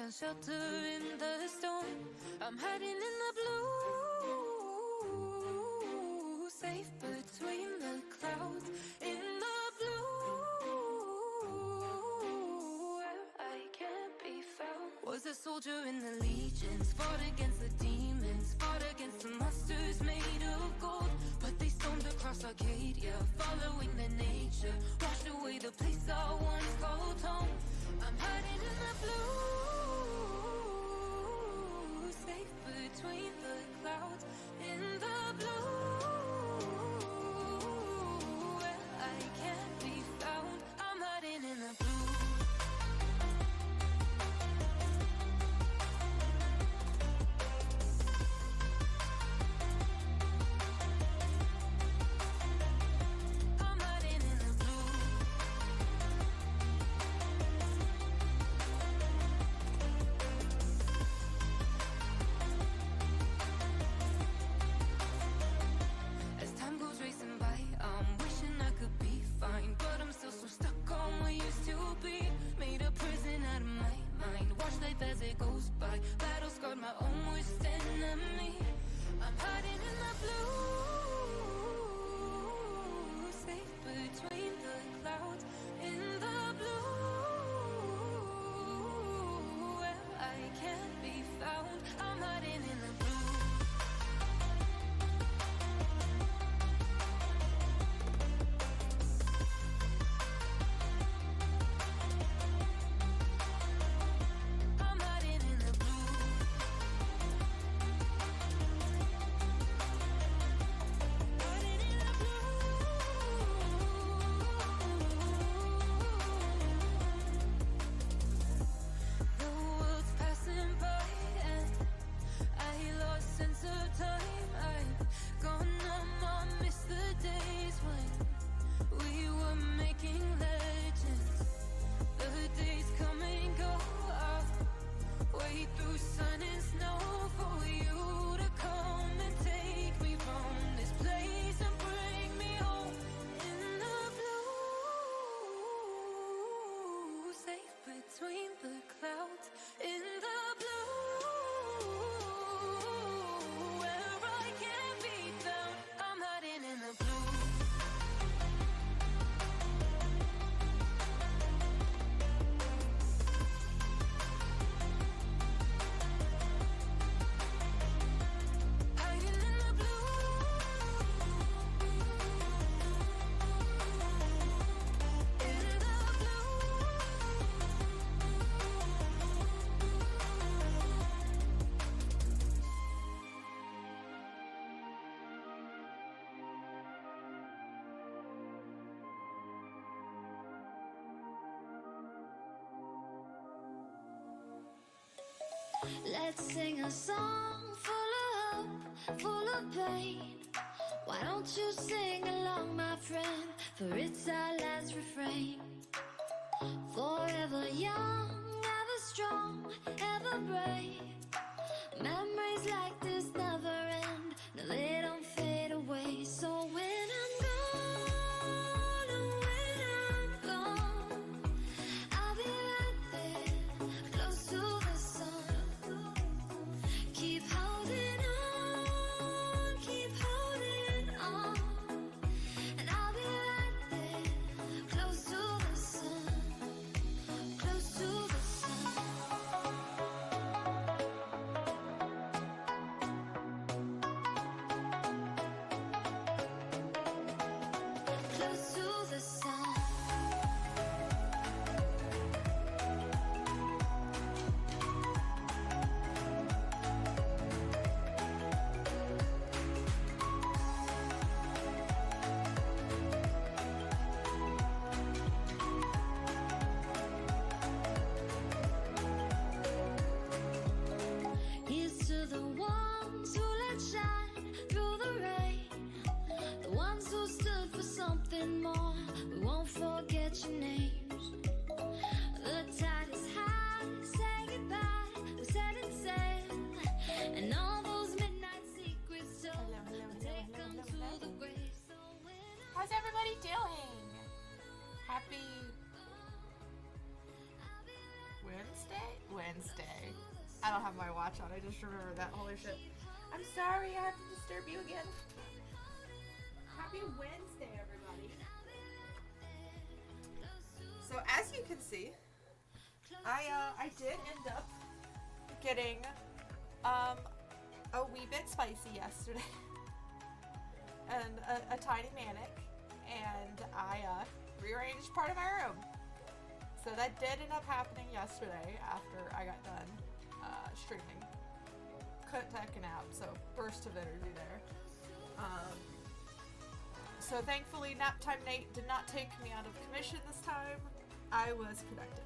found shelter in the storm. I'm hiding in the blue, safe between the clouds. In the blue, where I can't be found. Was a soldier in the legions, fought against the demons, fought against the monsters made of gold. But they stormed across Arcadia, following their nature, washed away the place I once called home. I'm hiding in the blue, safe between the clouds. In the blue, where I can't be found. I'm hiding in the blue. As it goes by, battle scarred my own worst enemy. I'm hiding in the blue, safe between the clouds. In the blue, where I can't be found. I'm hiding in the blue. Let's sing a song full of hope, full of pain. Why don't you sing along, my friend? For it's our last refrain. Forever young, ever strong, ever brave. Memories like this never end. No, they don't fade away. So when I'm gone, and when I'm gone, I'll be right there, close to the sun. Keep holding on, keep holding on, and I'll be right there, close to the sun, close to the sun. Close to the sun. Here's to the ones who let shine through the rain, the ones who stood for something more. We won't forget your names. The tide is high, say goodbye, we're setting sail, and all those midnight secrets told, we'll take them to the grave. So when How's everybody doing? Happy Wednesday? Wednesday. I don't have my watch on. I just remember that. Holy shit. I'm sorry I have to disturb you again. Happy Wednesday, everybody. So as you can see, I did end up getting a wee bit spicy yesterday. And a tiny manic. And I rearranged part of my room. So that did end up happening yesterday after I got done streaming. Couldn't take a nap, so burst of energy there. So thankfully Naptime Nate did not take me out of commission this time. I was productive.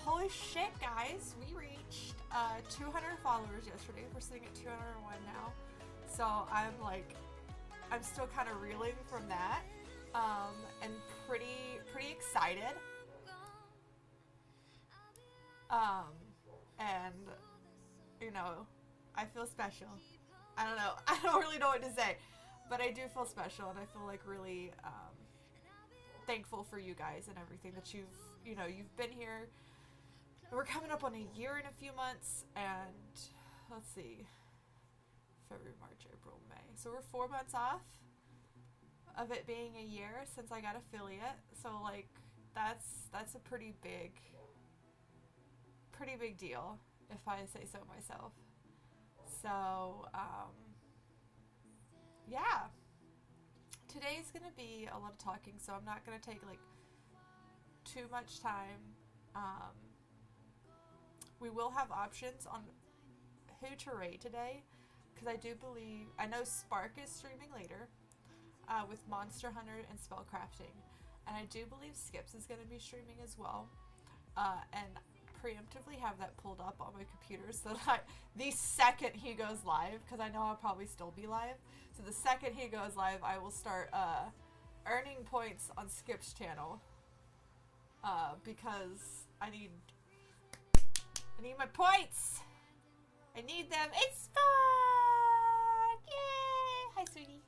Holy shit, guys, we reached 200 followers yesterday. We're sitting at 201 now. So I'm still kind of reeling from that, and pretty excited. And you know, I feel special. I don't know. I don't really know what to say, but I do feel special, and I feel like really thankful for you guys and everything that you've been here. We're coming up on a year in a few months, and let's see, February, March, April, May. So we're 4 months off of it being a year since I got affiliate. So like that's a pretty big deal, if I say so myself. So yeah, today's gonna be a lot of talking, so I'm not gonna take like too much time. We will have options on who to raid today, because I know Spark is streaming later with Monster Hunter and Spellcrafting, and I do believe Skips is going to be streaming as well, and preemptively have that pulled up on my computer so that the second he goes live, because I know I'll probably still be live, so the second he goes live I will start earning points on Skip's channel, because I need my points. I need them. It's fun! Yay! Hi, sweetie.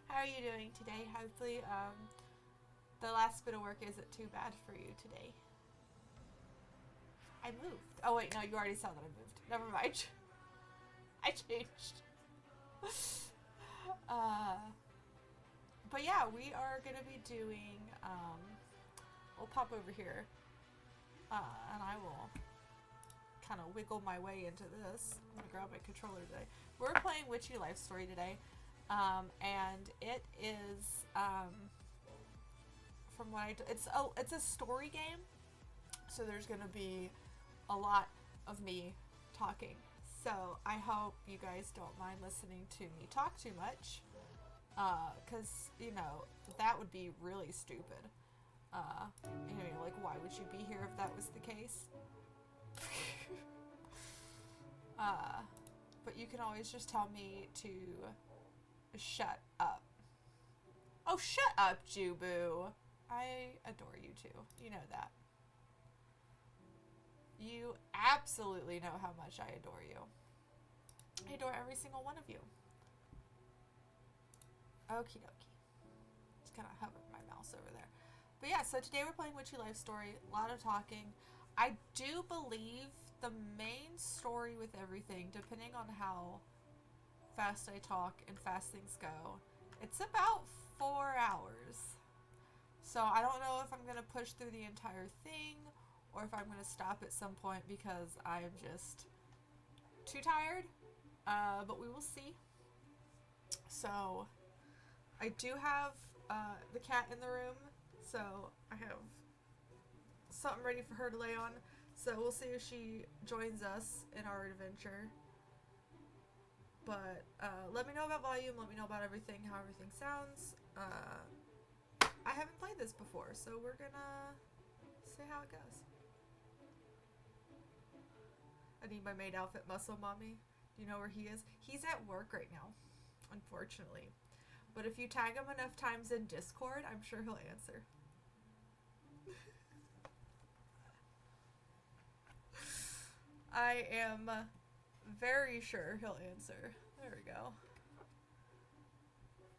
How are you doing today? Hopefully, the last bit of work isn't too bad for you today. I moved. Oh, wait, no, you already saw that I moved. Never mind. I changed. But yeah, we are going to be doing, we'll pop over here, and I will kind of wiggle my way into this. I'm gonna grab my controller today. We're playing Witchy Life Story today, and it is from what it's a story game, so there's gonna be a lot of me talking. So I hope you guys don't mind listening to me talk too much, because that would be really stupid. Like, why would you be here if that was the case? But you can always just tell me to shut up. Oh, shut up, Jubu. I adore you too. You know that. You absolutely know how much I adore you. I adore every single one of you. Okie dokie. Just kind of hover my mouse over there. But yeah, so today we're playing Witchy Life Story. A lot of talking. I do believe the main story with everything, depending on how fast I talk and fast things go, it's about 4 hours. So I don't know if I'm going to push through the entire thing or if I'm going to stop at some point because I'm just too tired. But we will see. So I do have the cat in the room, so I have something ready for her to lay on. So we'll see if she joins us in our adventure. But let me know about volume, let me know about everything, how everything sounds. I haven't played this before, so we're gonna see how it goes. I need my maid outfit, Muscle Mommy. Do you know where he is? He's at work right now, unfortunately. But if you tag him enough times in Discord, I'm sure he'll answer. I am very sure he'll answer. There we go.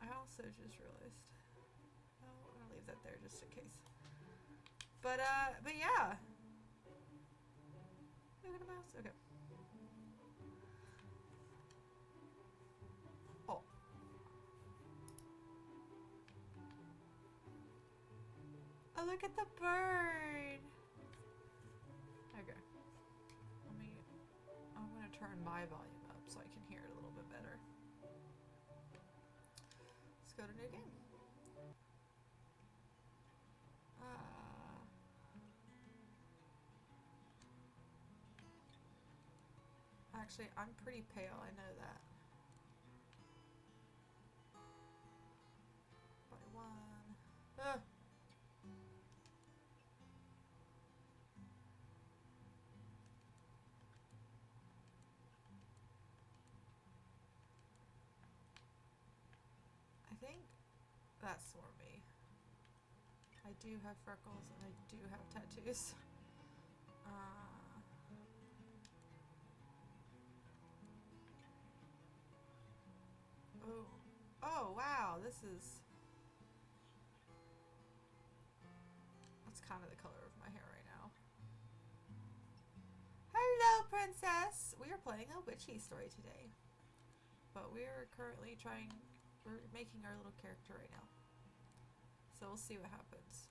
I also just realized. Oh, I'm gonna leave that there just in case. But yeah. Look at the mouse. Okay. Oh. Oh, look at the bird. Okay. I'm gonna turn my volume up so I can hear it a little bit better. Let's go to new game. Actually, I'm pretty pale, I know that. By one. Ugh. I think that's for me. I do have freckles and I do have tattoos. Oh. Oh, wow, this is... That's kind of the color of my hair right now. Hello, princess! We are playing a witchy story today. But we're currently we're making our little character right now. So we'll see what happens.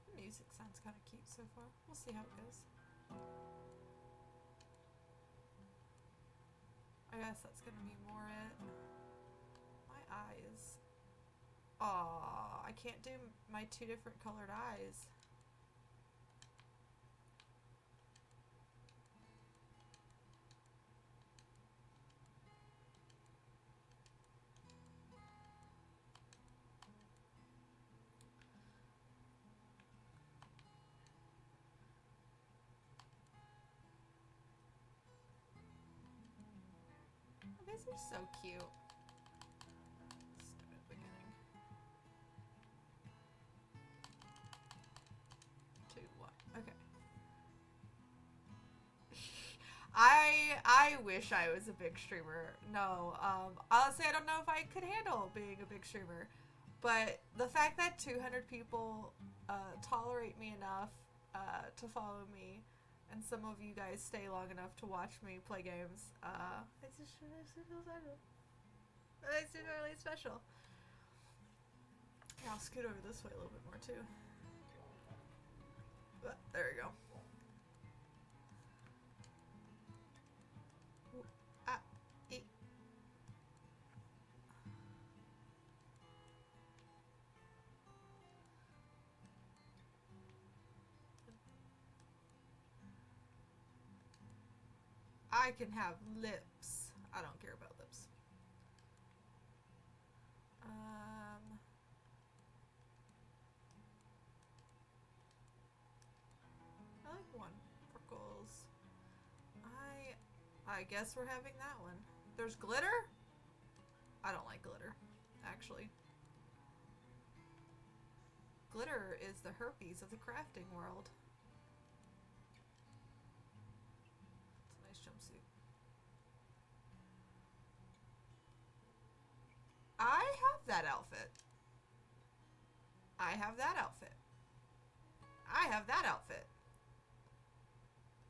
The music sounds kind of cute so far. We'll see how it goes. I guess that's gonna be more it. My eyes. Aw, I can't do my two different colored eyes. These are so cute. Start at the beginning. 2, 1. Okay. I wish I was a big streamer. No, honestly, I don't know if I could handle being a big streamer. But the fact that 200 people tolerate me enough to follow me, and some of you guys stay long enough to watch me play games, it just feels special. It makes me really special. Yeah, I'll scoot over this way a little bit more too. But, there we go. Ooh, ah, ee. I can have lips. I don't care about lips. I like one. Freckles. I guess we're having that one. There's glitter? I don't like glitter, actually. Glitter is the herpes of the crafting world. It's a nice jumpsuit. I have that outfit. I have that outfit. I have that outfit.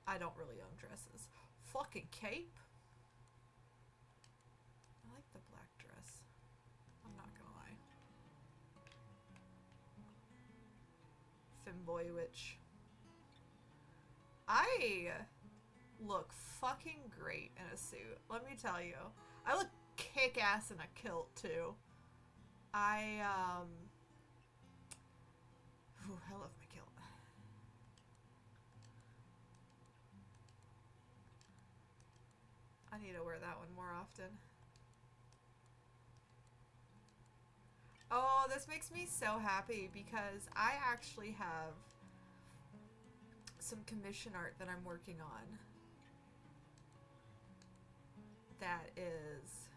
I don't really own dresses. Fucking cape. I like the black dress. I'm not gonna lie. Femboy witch. I look fucking great in a suit. Let me tell you. I look kick-ass in a kilt too. I love my kilt. I need to wear that one more often. Oh, this makes me so happy because I actually have some commission art that I'm working on that is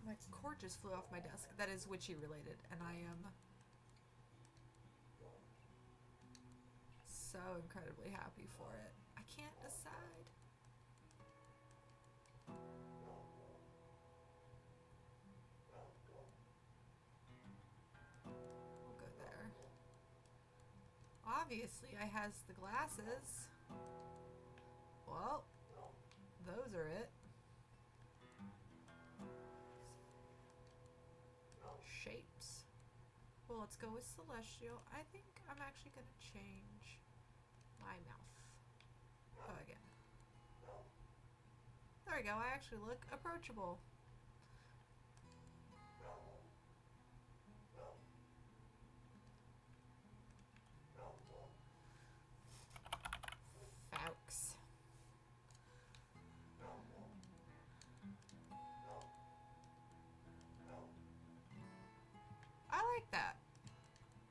my cord just flew off my desk. That is witchy related, and I am so incredibly happy for it. I can't decide. We'll go there. Obviously, I has the glasses. Well, those are it. Shapes. Well, let's go with celestial. I think I'm actually going to change my mouth. Oh, again. There we go. I actually look approachable. Faux. I like that.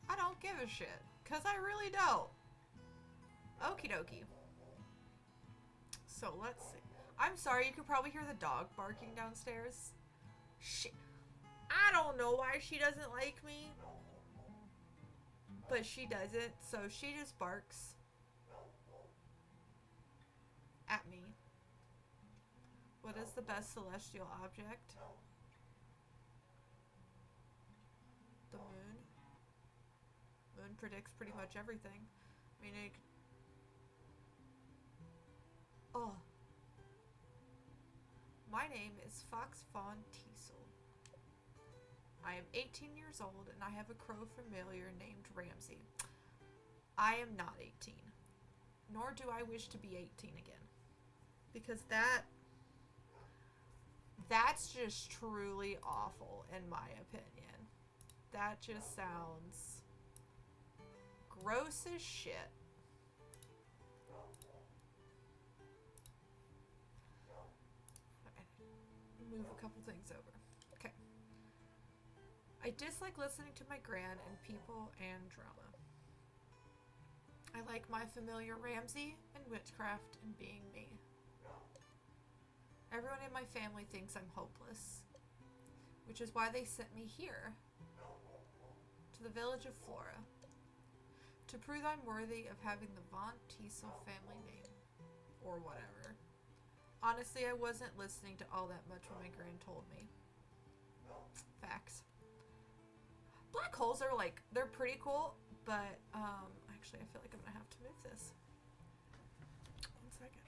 I don't give a shit. Because I really don't. Okie dokie. So let's see. I'm sorry, you can probably hear the dog barking downstairs. Shit. I don't know why she doesn't like me. But she doesn't, so she just barks at me. What is the best celestial object? The moon. Moon predicts pretty much everything. I mean, oh. My name is Fox Fawn Teasel. I am 18 years old and I have a crow familiar named Ramsey. I am not 18. Nor do I wish to be 18 again. Because that's just truly awful in my opinion. That just sounds gross as shit. Move a couple things over. Okay. I dislike listening to my gran and people and drama. I like my familiar Ramsey and witchcraft and being me. Everyone in my family thinks I'm hopeless, which is why they sent me here, to the village of Flora, to prove I'm worthy of having the Von Teasel family name, or whatever. Honestly, I wasn't listening to all that much when my gran told me. Facts. Black holes are like, they're pretty cool, but actually I feel like I'm gonna have to move this. 1 second.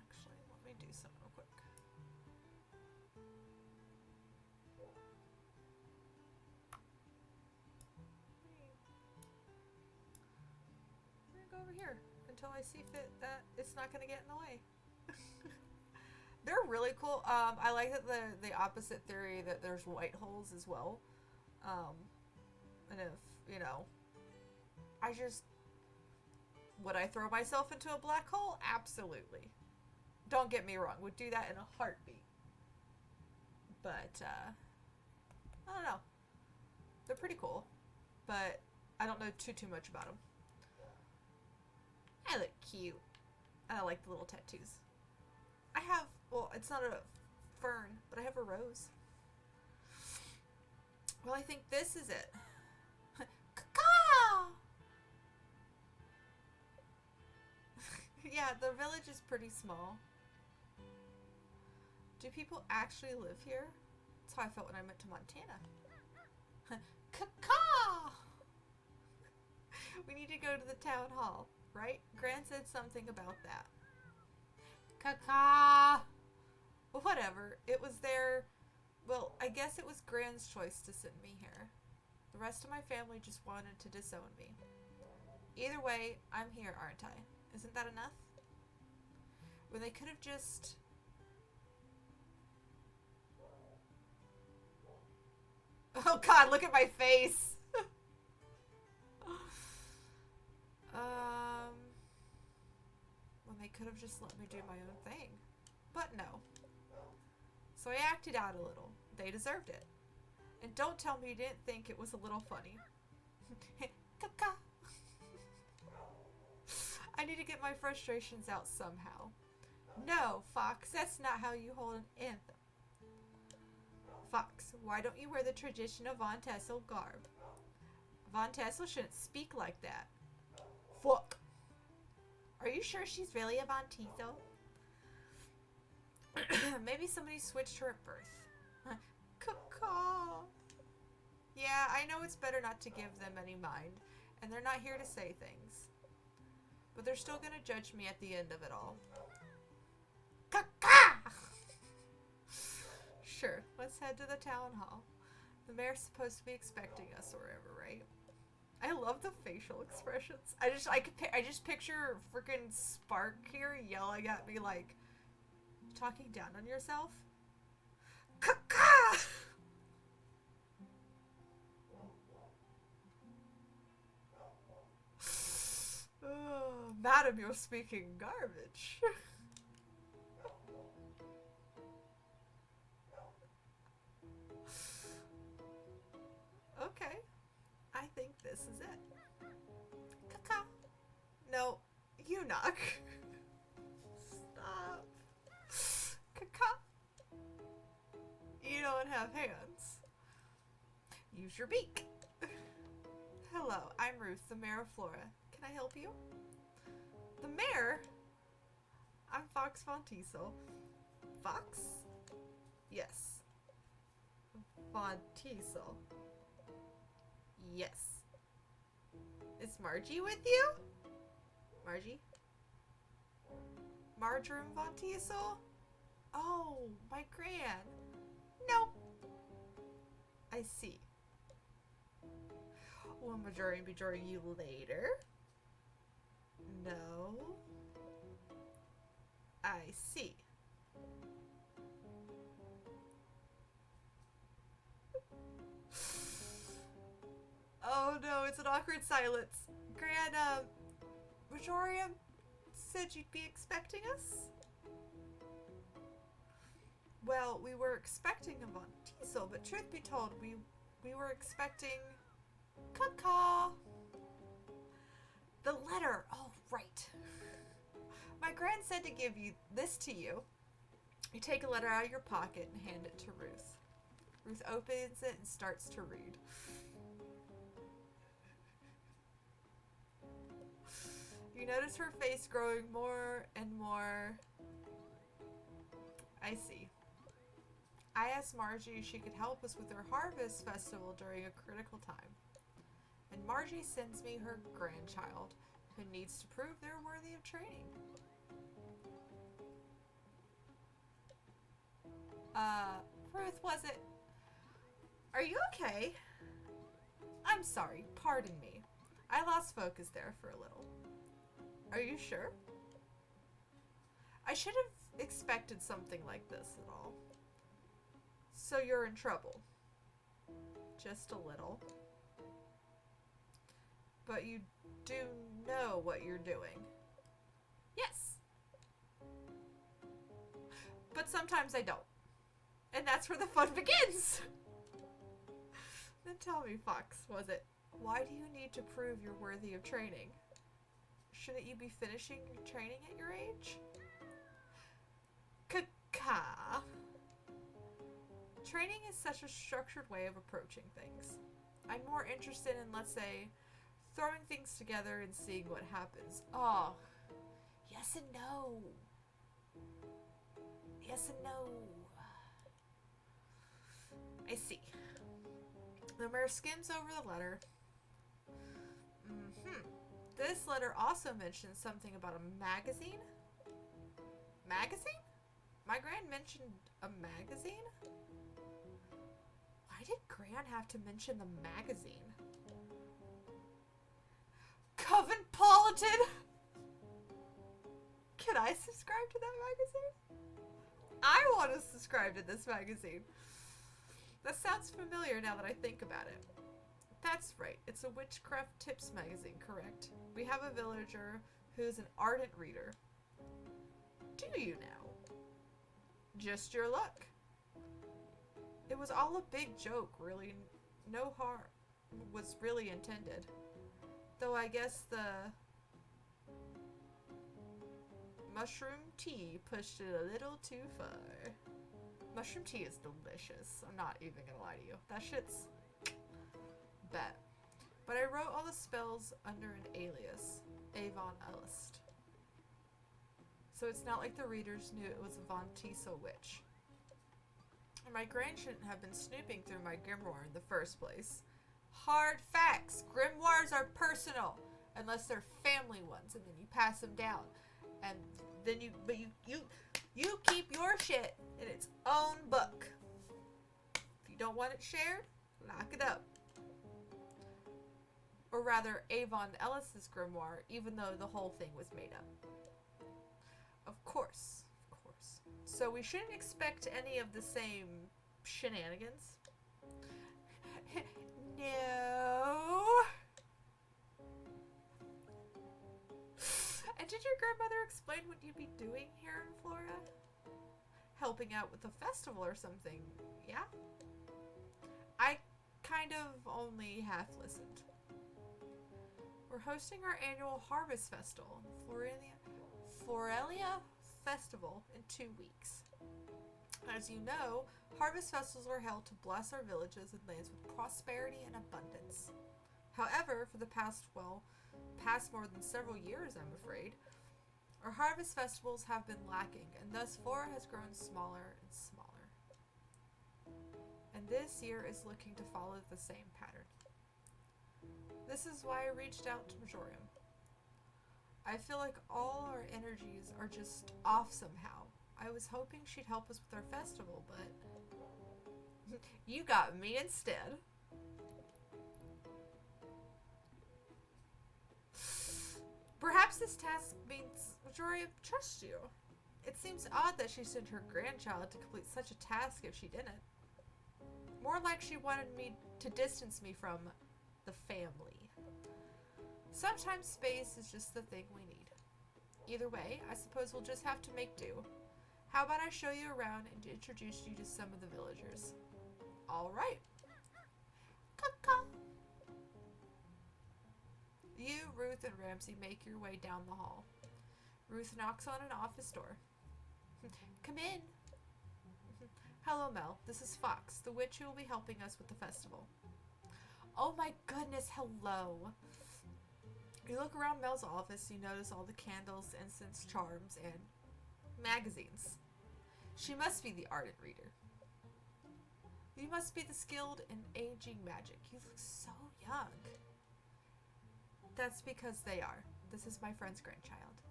Actually, let me do something real quick. We're gonna go over here until I see fit that it's not gonna get in the way. They're really cool. I like that the opposite theory that there's white holes as well. And if, you know, would I throw myself into a black hole? Absolutely. Don't get me wrong. Would do that in a heartbeat. But, I don't know. They're pretty cool. But I don't know too much about them. I look cute. And I like the little tattoos. I have, well, it's not a fern, but I have a rose. Well, I think this is it. Caw! Yeah, the village is pretty small. Do people actually live here? That's how I felt when I went to Montana. Caw! We need to go to the town hall, right? Gran said something about that. Caca. Well, whatever. It was their... Well, I guess it was Gran's choice to send me here. The rest of my family just wanted to disown me. Either way, I'm here, aren't I? Isn't that enough? When they could have just... Oh god, look at my face! When they could have just let me do my own thing. But no. So I acted out a little. They deserved it. And don't tell me you didn't think it was a little funny. Caca. I need to get my frustrations out somehow. No, Fox, that's not how you hold an anthem. Fox, why don't you wear the traditional Von Tassel garb? Von Tassel shouldn't speak like that. Fuck. Are you sure she's really a Von Tassel? Maybe somebody switched her at birth. Caw. Yeah, I know it's better not to give them any mind, and they're not here to say things. But they're still gonna judge me at the end of it all. Caw. Sure, let's head to the town hall. The mayor's supposed to be expecting us or whatever, right? I love the facial expressions. I just picture freaking Spark here yelling at me like, talking down on yourself? Caw. Oh, madam, you're speaking garbage. Okay, I think this is it. Caca. No, you knock. Stop. Caca. You don't have hands. Use your beak. Hello, I'm Ruth, the mayor of Flora. Can I help you? The mayor? I'm Fox Von Tassel. Fox? Yes. Von Tassel. Yes. Is Margie with you? Margie? Marjoram Von Tassel? Oh, my gran. No. I see. Will Marjoram be joining you later? No. I see. Oh no, it's an awkward silence. Gran, Majorium said you'd be expecting us? Well, we were expecting a Von Tassel, but truth be told, we were expecting... Caw. The letter! Oh, right. My gran said to give you this to you. You take a letter out of your pocket and hand it to Ruth. Ruth opens it and starts to read. You notice her face growing more and more. I see. I asked Margie if she could help us with her harvest festival during a critical time. And Margie sends me her grandchild, who needs to prove they're worthy of training. Ruth, was it? Are you okay? I'm sorry, pardon me. I lost focus there for a little. Are you sure? I should have expected something like this at all. So you're in trouble. Just a little. But you do know what you're doing. Yes. But sometimes I don't. And that's where the fun begins. Then tell me, Fox, was it, why do you need to prove you're worthy of training? Shouldn't you be finishing your training at your age? Caca. Training is such a structured way of approaching things. I'm more interested in, let's say, throwing things together and seeing what happens. Oh, yes and no. Yes and no. I see. The mayor skims over the letter. This letter also mentions something about a magazine. Magazine? My gran mentioned a magazine? Why did Gran have to mention the magazine? Covenpolitan! Can I subscribe to that magazine? I want to subscribe to this magazine. That sounds familiar now that I think about it. That's right, it's a witchcraft tips magazine, correct? We have a villager who's an ardent reader. Do you now? Just your luck. It was all a big joke, really. No harm was really intended. Though I guess the mushroom tea pushed it a little too far. Mushroom tea is delicious. I'm not even gonna lie to you. That shit's bet. But I wrote all the spells under an alias, Avon Elist. So it's not like the readers knew it was a Von Tiso witch. And my gran shouldn't have been snooping through my grimoire in the first place. Hard facts. Grimoires are personal. Unless they're family ones, and then you pass them down. And then you keep your shit in its own book. If you don't want it shared, lock it up. Or rather, Avon Ellis's grimoire, even though the whole thing was made up. Of course. So we shouldn't expect any of the same shenanigans. No. And did your grandmother explain what you'd be doing here in Florida? Helping out with the festival or something, yeah? I kind of only half listened. We're hosting our annual Harvest Festival, Florelia Festival, in 2 weeks. As you know, harvest festivals are held to bless our villages and lands with prosperity and abundance. However, for the past more than several years, I'm afraid, our harvest festivals have been lacking, and thus Flora has grown smaller and smaller. And this year is looking to follow the same pattern. This is why I reached out to Majorium. I feel like all our energies are just off somehow. I was hoping she'd help us with our festival, but you got me instead. Perhaps this task means Majorium trusts you. It seems odd that she sent her grandchild to complete such a task if she didn't. More like she wanted me to distance me from the family. Sometimes space is just the thing we need. Either way, I suppose we'll just have to make do. How about I show you around and introduce you to some of the villagers? Alright. Caw-caw. You, Ruth, and Ramsey make your way down the hall. Ruth knocks on an office door. Come in. Hello, Mel. This is Fox, the witch who will be helping us with the festival. Oh my goodness, hello. You look around Mel's office, you notice all the candles, incense, charms, and magazines. She must be the ardent reader. You must be the skilled in aging magic. You look so young. That's because they are. This is my friend's grandchild.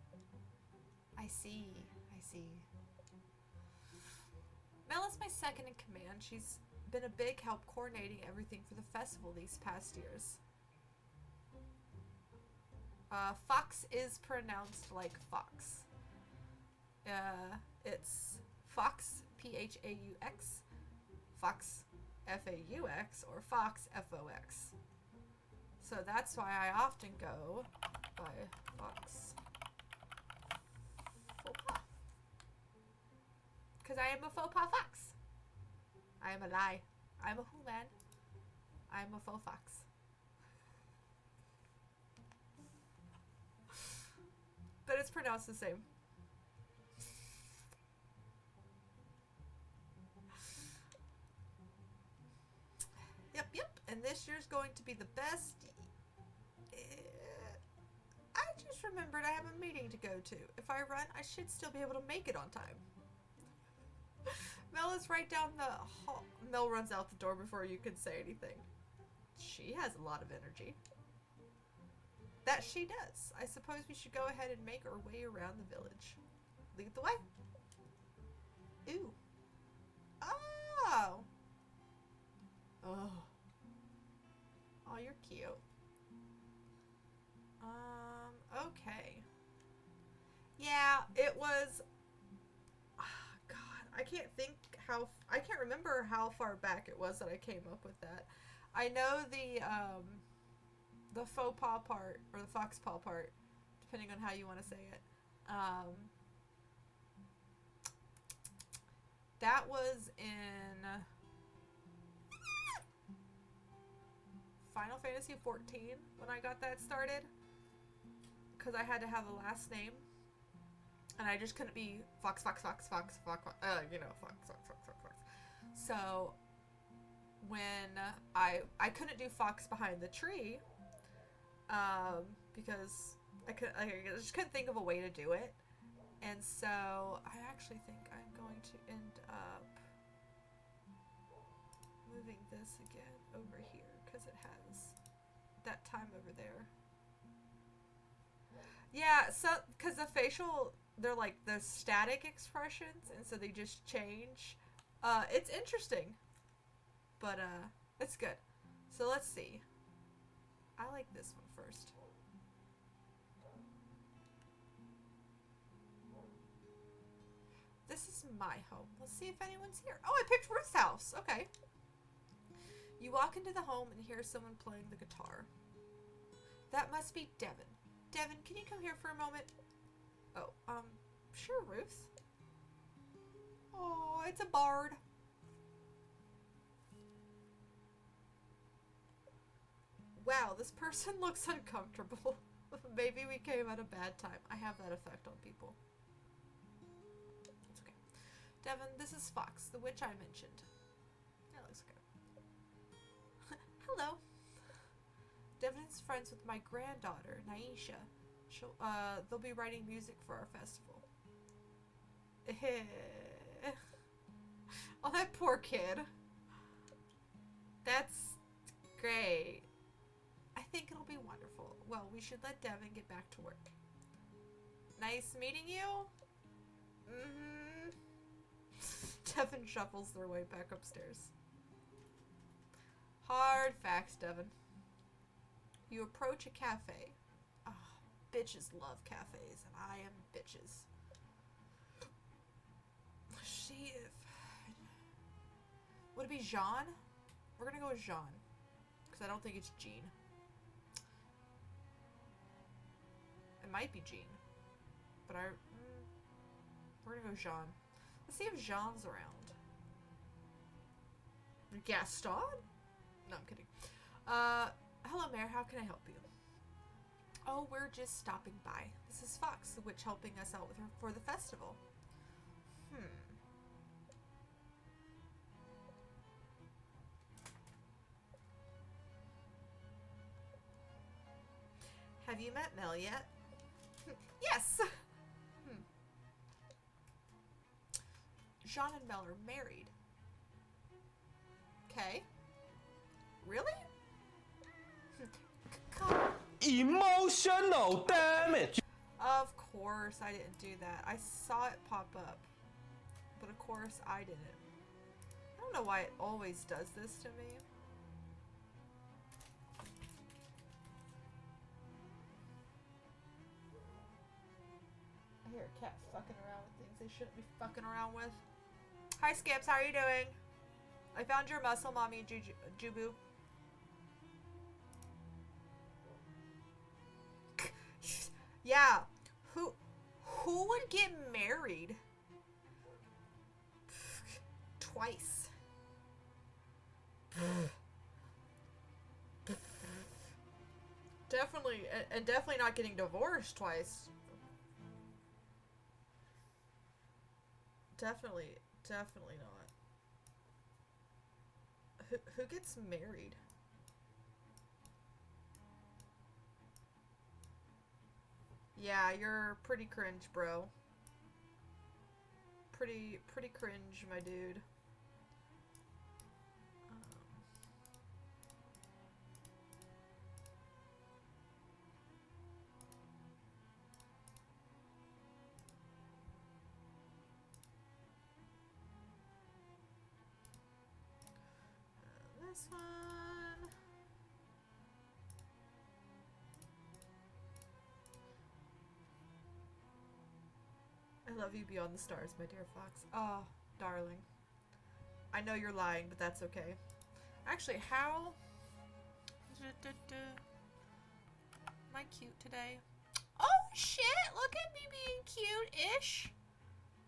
I see. Mel is my second in command. She's been a big help coordinating everything for the festival these past years. Fox is pronounced like fox. It's Fox, P-H-A-U-X, Fox, F-A-U-X, or Fox, F-O-X. So that's why I often go by Fox. Faux pas. Because I am a faux pas fox. I am a lie. I'm a human. I'm a faux fox. But it's pronounced the same. Yep. And this year's going to be the best. I just remembered I have a meeting to go to. If I run, I should still be able to make it on time. Mel is right down the hall. Mel runs out the door before you can say anything. She has a lot of energy. That she does. I suppose we should go ahead and make our way around the village. Lead the way. Ooh. Oh. Oh, you're cute. Okay. Yeah, it was... God, I can't remember how far back it was that I came up with that. I know the faux pas part, or the fox paw part, depending on how you want to say it. That was in Final Fantasy XIV when I got that started, because I had to have a last name. And I just couldn't be fox, fox, fox, fox, fox, fox, fox, fox, fox, fox, fox. So when I couldn't do fox behind the tree, because I just couldn't think of a way to do it. And so I actually think I'm going to end up moving this again over here because it has that time over there. Yeah, so because the facial, they're like the static expressions, and so they just change. It's interesting, but it's good. So let's see. I like this one first. This is my home. Let's see if anyone's here. Oh, I picked Ruth's house. Okay. You walk into the home and hear someone playing the guitar. That must be Devin. Devin, can you come here for a moment? Oh, sure, Ruth. Oh, it's a bard. Wow, this person looks uncomfortable. Maybe we came at a bad time. I have that effect on people. It's okay. Devin, this is Fox, the witch I mentioned. That looks good. Hello. Devin's friends with my granddaughter, Naisha. They'll be writing music for our festival. Oh, that poor kid. That's great. I think it'll be wonderful. Well, we should let Devin get back to work. Nice meeting you. Mm-hmm. Devin shuffles their way back upstairs. Hard facts, Devin. You approach a cafe. Oh, bitches love cafes, and I am bitches. Would it be Jean? We're gonna go with Jean. Because I don't think it's Jean. It might be Jean. But we're gonna go Jean. Let's see if Jean's around. Gaston? No, I'm kidding. Hello, Mayor. How can I help you? Oh, we're just stopping by. This is Fox, the witch, helping us out with her for the festival. Have you met Mel yet? Yes! Jean and Mel are married. Okay. Really? Emotional damage. Of course I didn't do that. I saw it pop up. But of course I didn't. I don't know why it always does this to me. I hear a cat fucking around with things they shouldn't be fucking around with. Hi Skips, how are you doing? I found your muscle mommy, Jubu. Yeah, who would get married twice? Definitely, and definitely not getting divorced twice. Definitely not. Who gets married? Yeah, you're pretty cringe, bro. Pretty cringe, my dude. This one. I love you beyond the stars, my dear Fox. Oh, darling. I know you're lying, but that's okay. Actually, how... Am I cute today? Oh, shit! Look at me being cute-ish.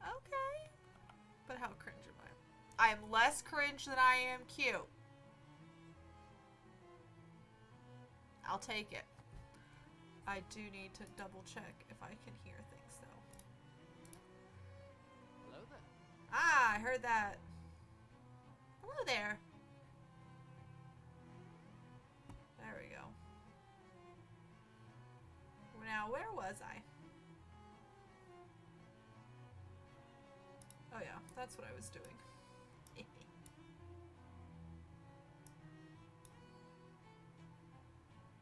Okay. But how cringe am I? I am less cringe than I am cute. I'll take it. I do need to double check if I can hear things, though. heard that. Hello there. There we go. Now, where was I? Oh yeah, that's what I was doing.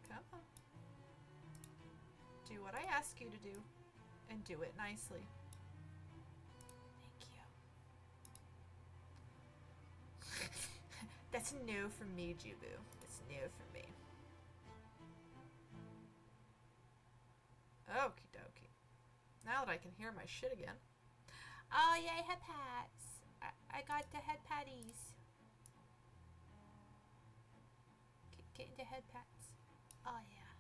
Come on. Do what I ask you to do, and do it nicely. Thank you. That's no from me, Jubu. It's no from me. Okie dokie. Now that I can hear my shit again. Oh yay, head pats. I got the head patties. Get into head pats. Oh yeah.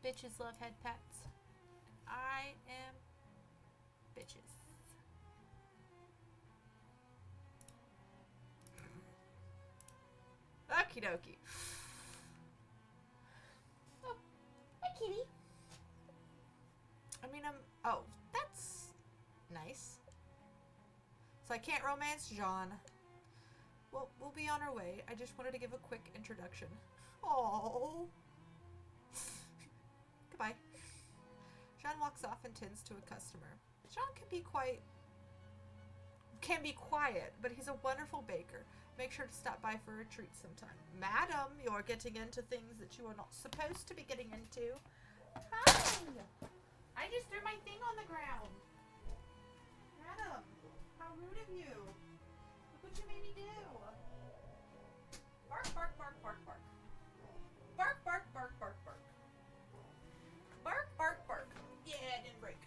Bitches love head pats. I am bitches. Okie dokie. Oh, hi kitty. I mean, oh, that's nice. So I can't romance Jean. Well, we'll be on our way. I just wanted to give a quick introduction. Oh. Goodbye. Jean walks off and tends to a customer. Jean can be quiet, but he's a wonderful baker. Make sure to stop by for a treat sometime. Madam, you're getting into things that you are not supposed to be getting into. Hi! I just threw my thing on the ground. Madam, how rude of you. Look what you made me do. Bark, bark, bark, bark, bark. Bark, bark, bark, bark, bark. Bark, bark, bark. Yeah, it didn't break.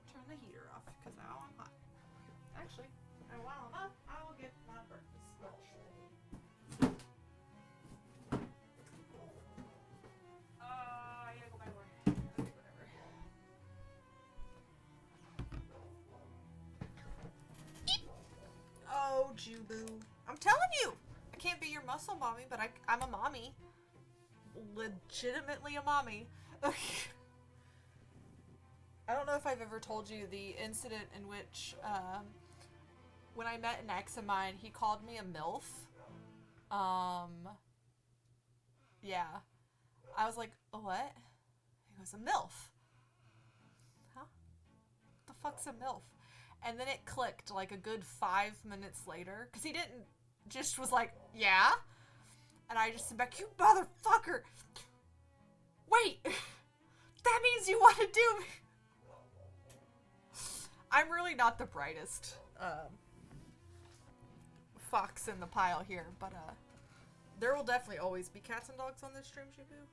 Turn the heater off because now I'm hot. Actually, and while I'm up, I will get my breakfast lunch. I gotta go by work. Okay, whatever. Oh, Jubu. I'm telling you! I can't be your muscle mommy, but I'm a mommy. Legitimately a mommy. I don't know if I've ever told you the incident in which, when I met an ex of mine, he called me a MILF. Yeah. I was like, a what? He goes, a MILF. Huh? What the fuck's a MILF? And then it clicked like a good 5 minutes later. Because he didn't, just was like, yeah? And I just said back, you motherfucker! Wait! That means you want to do me! I'm really not the brightest fox in the pile here, but there will definitely always be cats and dogs on this stream, Shibu.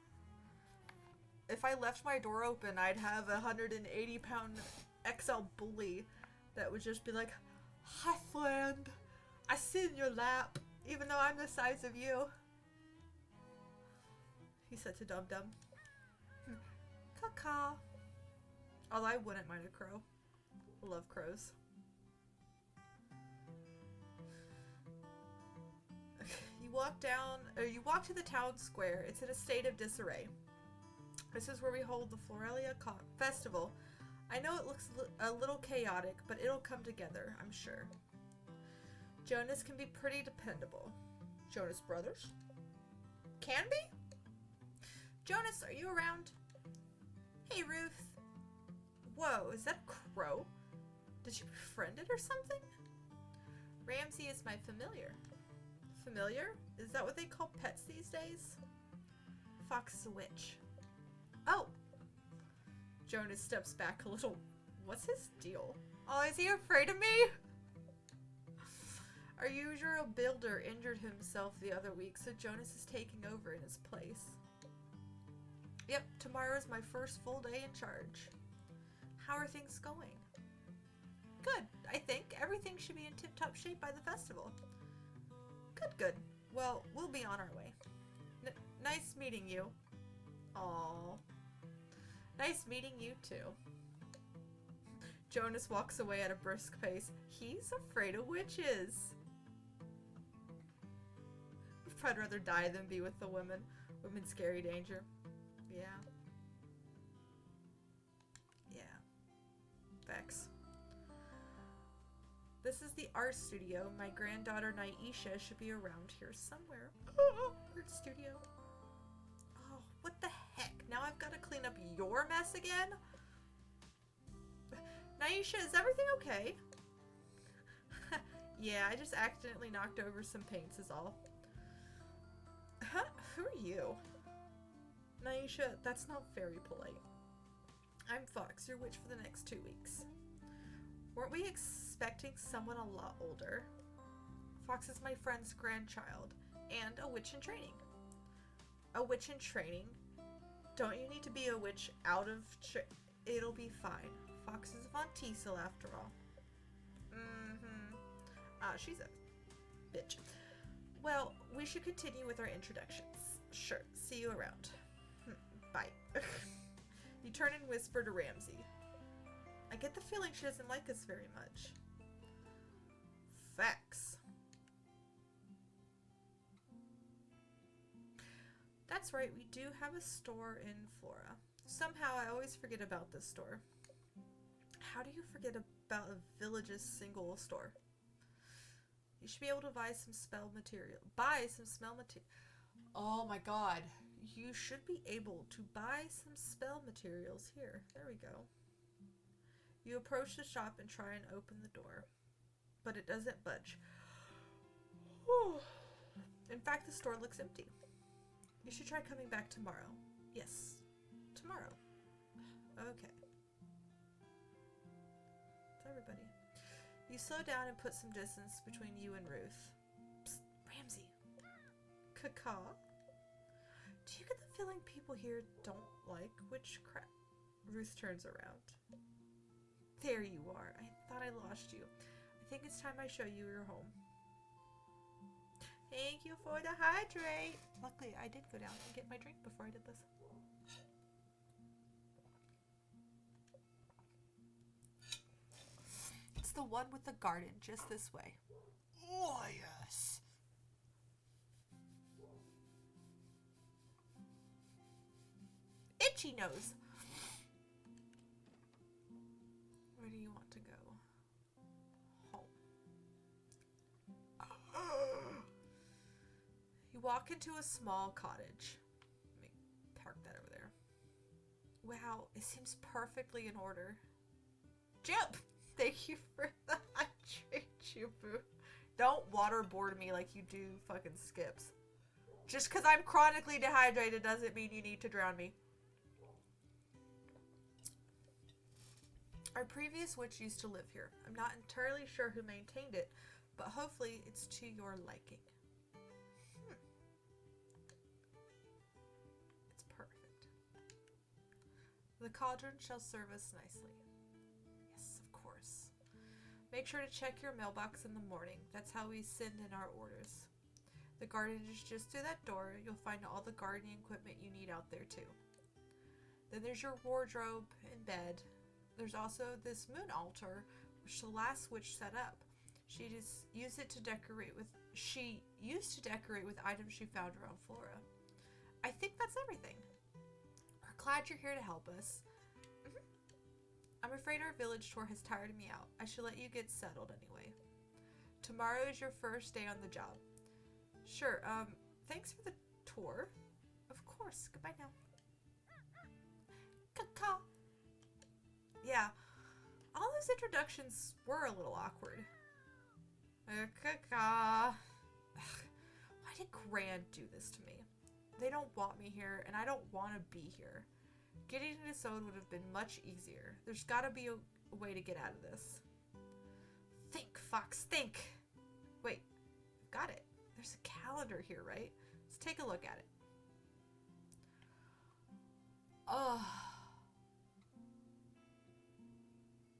If I left my door open, I'd have a 180-pound XL bully that would just be like, hi friend, I sit in your lap, even though I'm the size of you. He's such a dum-dum. Caw-caw. Although I wouldn't mind a crow. I love crows. You walk to the town square. It's in a state of disarray. This is where we hold the Florelia Festival. I know it looks a little chaotic, but it'll come together, I'm sure. Jonas can be pretty dependable. Jonas Brothers? Can be? Jonas, are you around? Hey, Ruth. Whoa, is that Crow? Did you befriend it or something? Ramsey is my familiar. Familiar? Is that what they call pets these days? Fox is a witch. Oh! Jonas steps back a little. What's his deal? Oh, is he afraid of me? Our usual builder injured himself the other week, so Jonas is taking over in his place. Yep, tomorrow is my first full day in charge. How are things going? Good, I think. Everything should be in tip-top shape by the festival. Good, good. Well, we'll be on our way. Nice meeting you. Aww. Nice meeting you, too. Jonas walks away at a brisk pace. He's afraid of witches. I'd rather die than be with the women. Women's scary danger. Yeah. Yeah. Facts. This is the art studio. My granddaughter Naisha should be around here somewhere. Art studio. Oh, what the heck? Now I've got to clean up your mess again? Naisha, is everything okay? Yeah, I just accidentally knocked over some paints is all. Huh? Who are you? Naisha, that's not very polite. I'm Fox, your witch for the next 2 weeks. Weren't we expecting someone a lot older? Fox is my friend's grandchild, and a witch in training. A witch in training? Don't you need to be a witch out of It'll be fine. Fox is Von Teasel after all. She's a bitch. Well, we should continue with our introductions. Sure, see you around. Bye. You turn and whisper to Ramsey. I get the feeling she doesn't like us very much. Facts. That's right, we do have a store in Flora. Somehow I always forget about this store. How do you forget about a village's single store? You should be able to buy some spell material. Oh my god. You should be able to buy some spell materials here. There we go. You approach the shop and try and open the door, but it doesn't budge. Whew. In fact, the store looks empty. You should try coming back tomorrow. Yes, tomorrow. Okay. It's everybody. You slow down and put some distance between you and Ruth. Psst, Ramsey. Caca. Do you get the feeling people here don't like witchcraft? Ruth turns around. There you are. I thought I lost you. I think it's time I show you your home. Thank you for the hydrate. Luckily, I did go down and get my drink before I did this. It's the one with the garden, just this way. Oh, yes. Itchy nose. Where do you want to go? Home. You walk into a small cottage. Let me park that over there. Wow, it seems perfectly in order. Jump! Thank you for the hydrate, Chubu. Don't waterboard me like you do fucking Skips. Just because I'm chronically dehydrated doesn't mean you need to drown me. Our previous witch used to live here. I'm not entirely sure who maintained it, but hopefully it's to your liking. It's perfect. The cauldron shall serve us nicely. Yes, of course. Make sure to check your mailbox in the morning. That's how we send in our orders. The garden is just through that door. You'll find all the gardening equipment you need out there too. Then there's your wardrobe and bed. There's also this moon altar, which the last witch set up. She used to decorate with items she found around Flora. I think that's everything. We're glad you're here to help us. I'm afraid our village tour has tired me out. I should let you get settled anyway. Tomorrow is your first day on the job. Sure, thanks for the tour. Of course, goodbye now. Caca. Yeah, all those introductions were a little awkward. Caca. Why did Gran do this to me? They don't want me here, and I don't want to be here. Getting into Sode would have been much easier. There's got to be a way to get out of this. Think, Fox, think. Wait, I've got it. There's a calendar here, right? Let's take a look at it. Oh,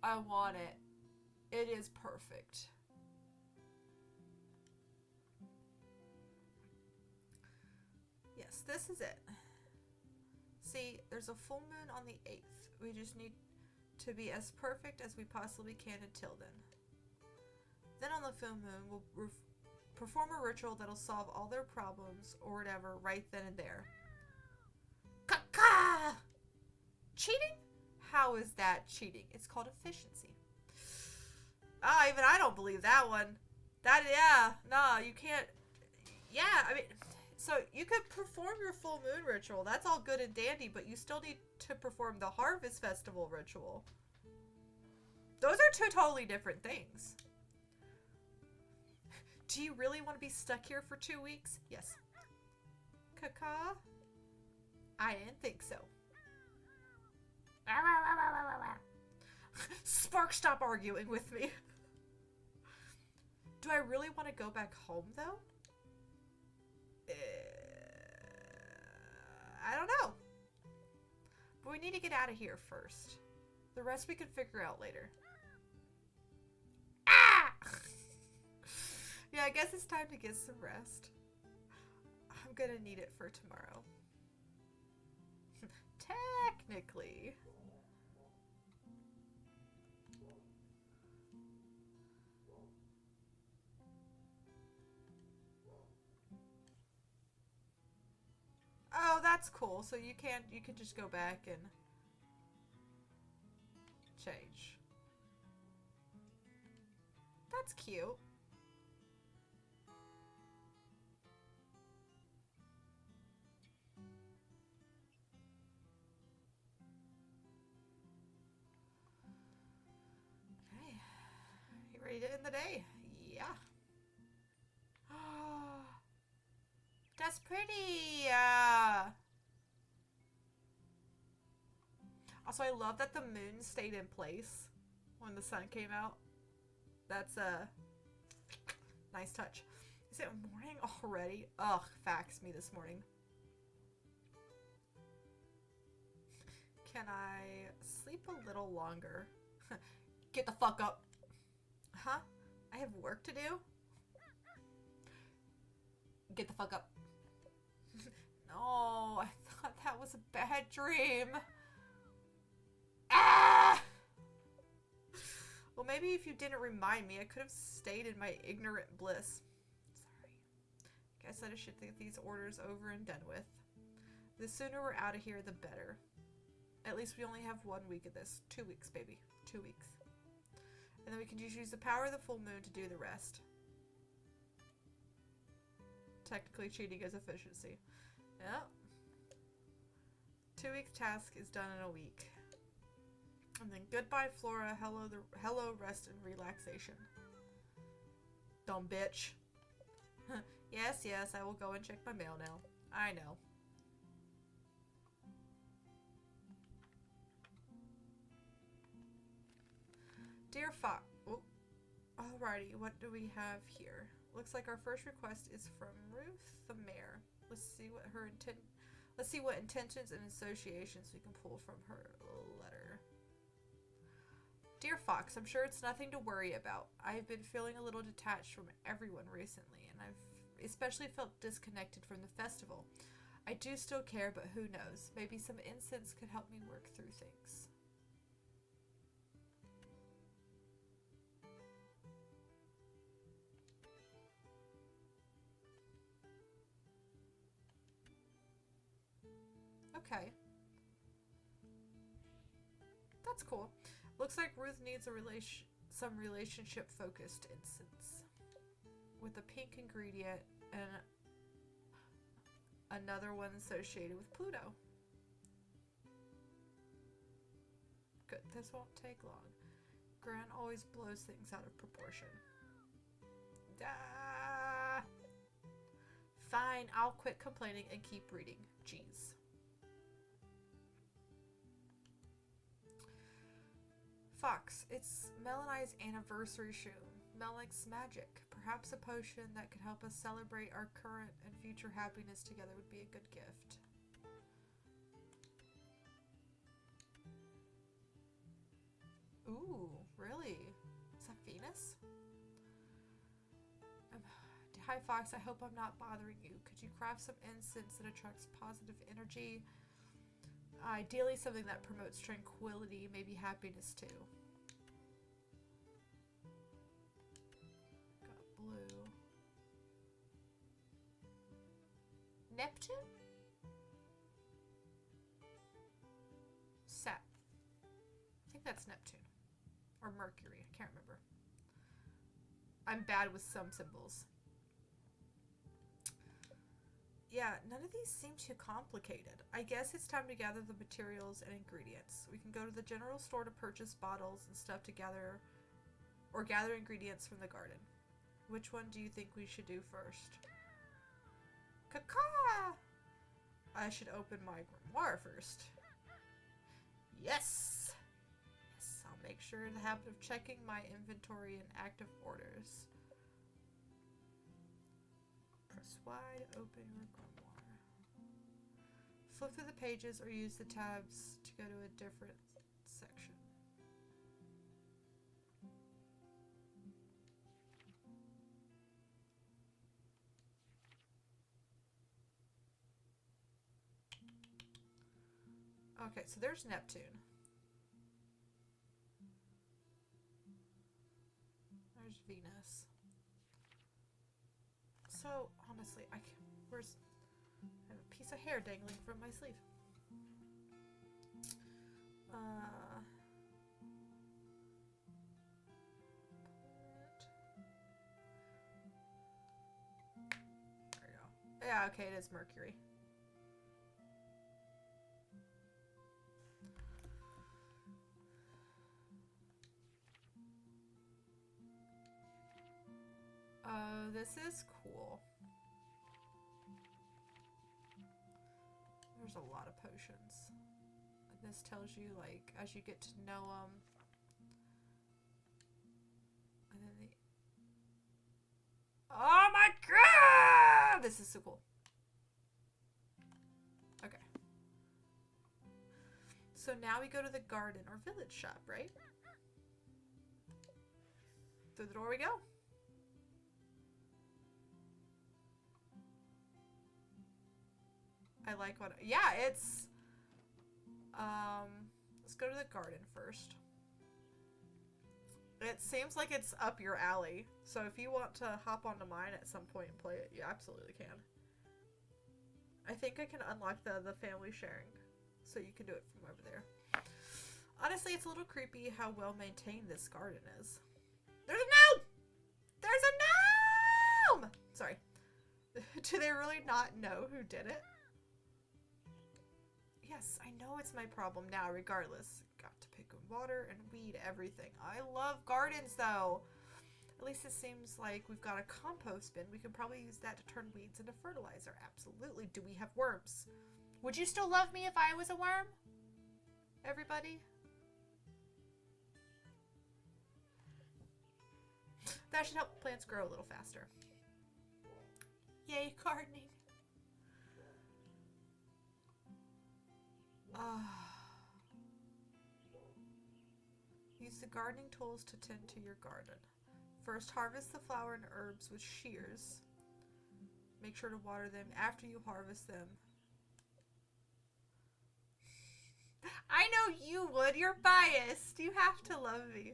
I want it. It is perfect. Yes, this is it. See, there's a full moon on the 8th. We just need to be as perfect as we possibly can until then. Then on the full moon, we'll perform a ritual that'll solve all their problems or whatever right then and there. Caca! Cheating? How is that cheating? It's called efficiency. Ah, even I don't believe that one. That, yeah, nah, you can't. Yeah, I mean, so you could perform your full moon ritual. That's all good and dandy, but you still need to perform the harvest festival ritual. Those are two totally different things. Do you really want to be stuck here for 2 weeks? Yes. Kaka? I didn't think so. Spark, stop arguing with me. Do I really want to go back home, though? I don't know. But we need to get out of here first. The rest we can figure out later. Ah! Yeah, I guess it's time to get some rest. I'm gonna need it for tomorrow. Technically. Oh, that's cool. So you can just go back and change. That's cute. Okay. You ready to end the day? Yeah. That's pretty. Also, I love that the moon stayed in place when the sun came out. That's a nice touch. Is it morning already? Ugh, faxed me this morning. Can I sleep a little longer? Get the fuck up. Huh? I have work to do? Get the fuck up. No, I thought that was a bad dream. Ah! Well, maybe if you didn't remind me, I could have stayed in my ignorant bliss. Sorry. Guess I should get these orders over and done with. The sooner we're out of here, the better. At least we only have 1 week of this. 2 weeks, baby. 2 weeks. And then we can just use the power of the full moon to do the rest. Technically cheating as efficiency. Yep. 2 week task is done in a week. And then goodbye Flora, hello rest and relaxation. Dumb bitch. Yes, I will go and check my mail now. I know. Dear Fox. Oh, alrighty, what do we have here? Looks like our first request is from Ruth the Mayor. Let's see what intentions and associations we can pull from her letter. Dear Fox, I'm sure it's nothing to worry about. I've been feeling a little detached from everyone recently, and I've especially felt disconnected from the festival. I do still care, but who knows? Maybe some incense could help me work through things. Okay. That's cool. Looks like Ruth needs some relationship-focused incense. With a pink ingredient and another one associated with Pluto. Good, this won't take long. Grant always blows things out of proportion. Fine, I'll quit complaining and keep reading. Jeez. Fox, it's Mel and I's anniversary soon. Mel likes magic. Perhaps a potion that could help us celebrate our current and future happiness together would be a good gift. Ooh, really? Is that Venus? Hi Fox, I hope I'm not bothering you. Could you craft some incense that attracts positive energy? Ideally something that promotes tranquility, maybe happiness too. Got blue. Neptune? Sat. I think that's Neptune. Or Mercury, I can't remember. I'm bad with some symbols. Yeah, none of these seem too complicated. I guess it's time to gather the materials and ingredients. We can go to the general store to purchase bottles and stuff to gather, or gather ingredients from the garden. Which one do you think we should do first? Caca! I should open my grimoire first. Yes! Yes, I'll make sure in the habit of checking my inventory and active orders. Press Y to open your grimoire. Flip through the pages or use the tabs to go to a different section. Okay, so there's Neptune. There's Venus. So, honestly, I can, I have a piece of hair dangling from my sleeve. There we go. Yeah, okay, it is Mercury. Oh, this is cool. There's a lot of potions. And this tells you, like, as you get to know them. And then the... Oh my god! This is so cool. Okay. So now we go to the garden or village shop, right? Through the door we go. I like what, yeah, it's, let's go to the garden first. It seems like it's up your alley, so if you want to hop onto mine at some point and play it, you absolutely can. I think I can unlock the family sharing, so you can do it from over there. Honestly, it's a little creepy how well maintained this garden is. There's a gnome! There's a gnome! Sorry. Do they really not know who did it? Yes, I know it's my problem now, regardless. Got to pick water and weed everything. I love gardens, though. At least it seems like we've got a compost bin. We could probably use that to turn weeds into fertilizer. Absolutely. Do we have worms? Would you still love me if I was a worm? Everybody? That should help plants grow a little faster. Yay, gardening. Use the gardening tools to tend to your garden. First, harvest the flower and herbs with shears. Make sure to water them after you harvest them. I know you would. You're biased. You have to love me.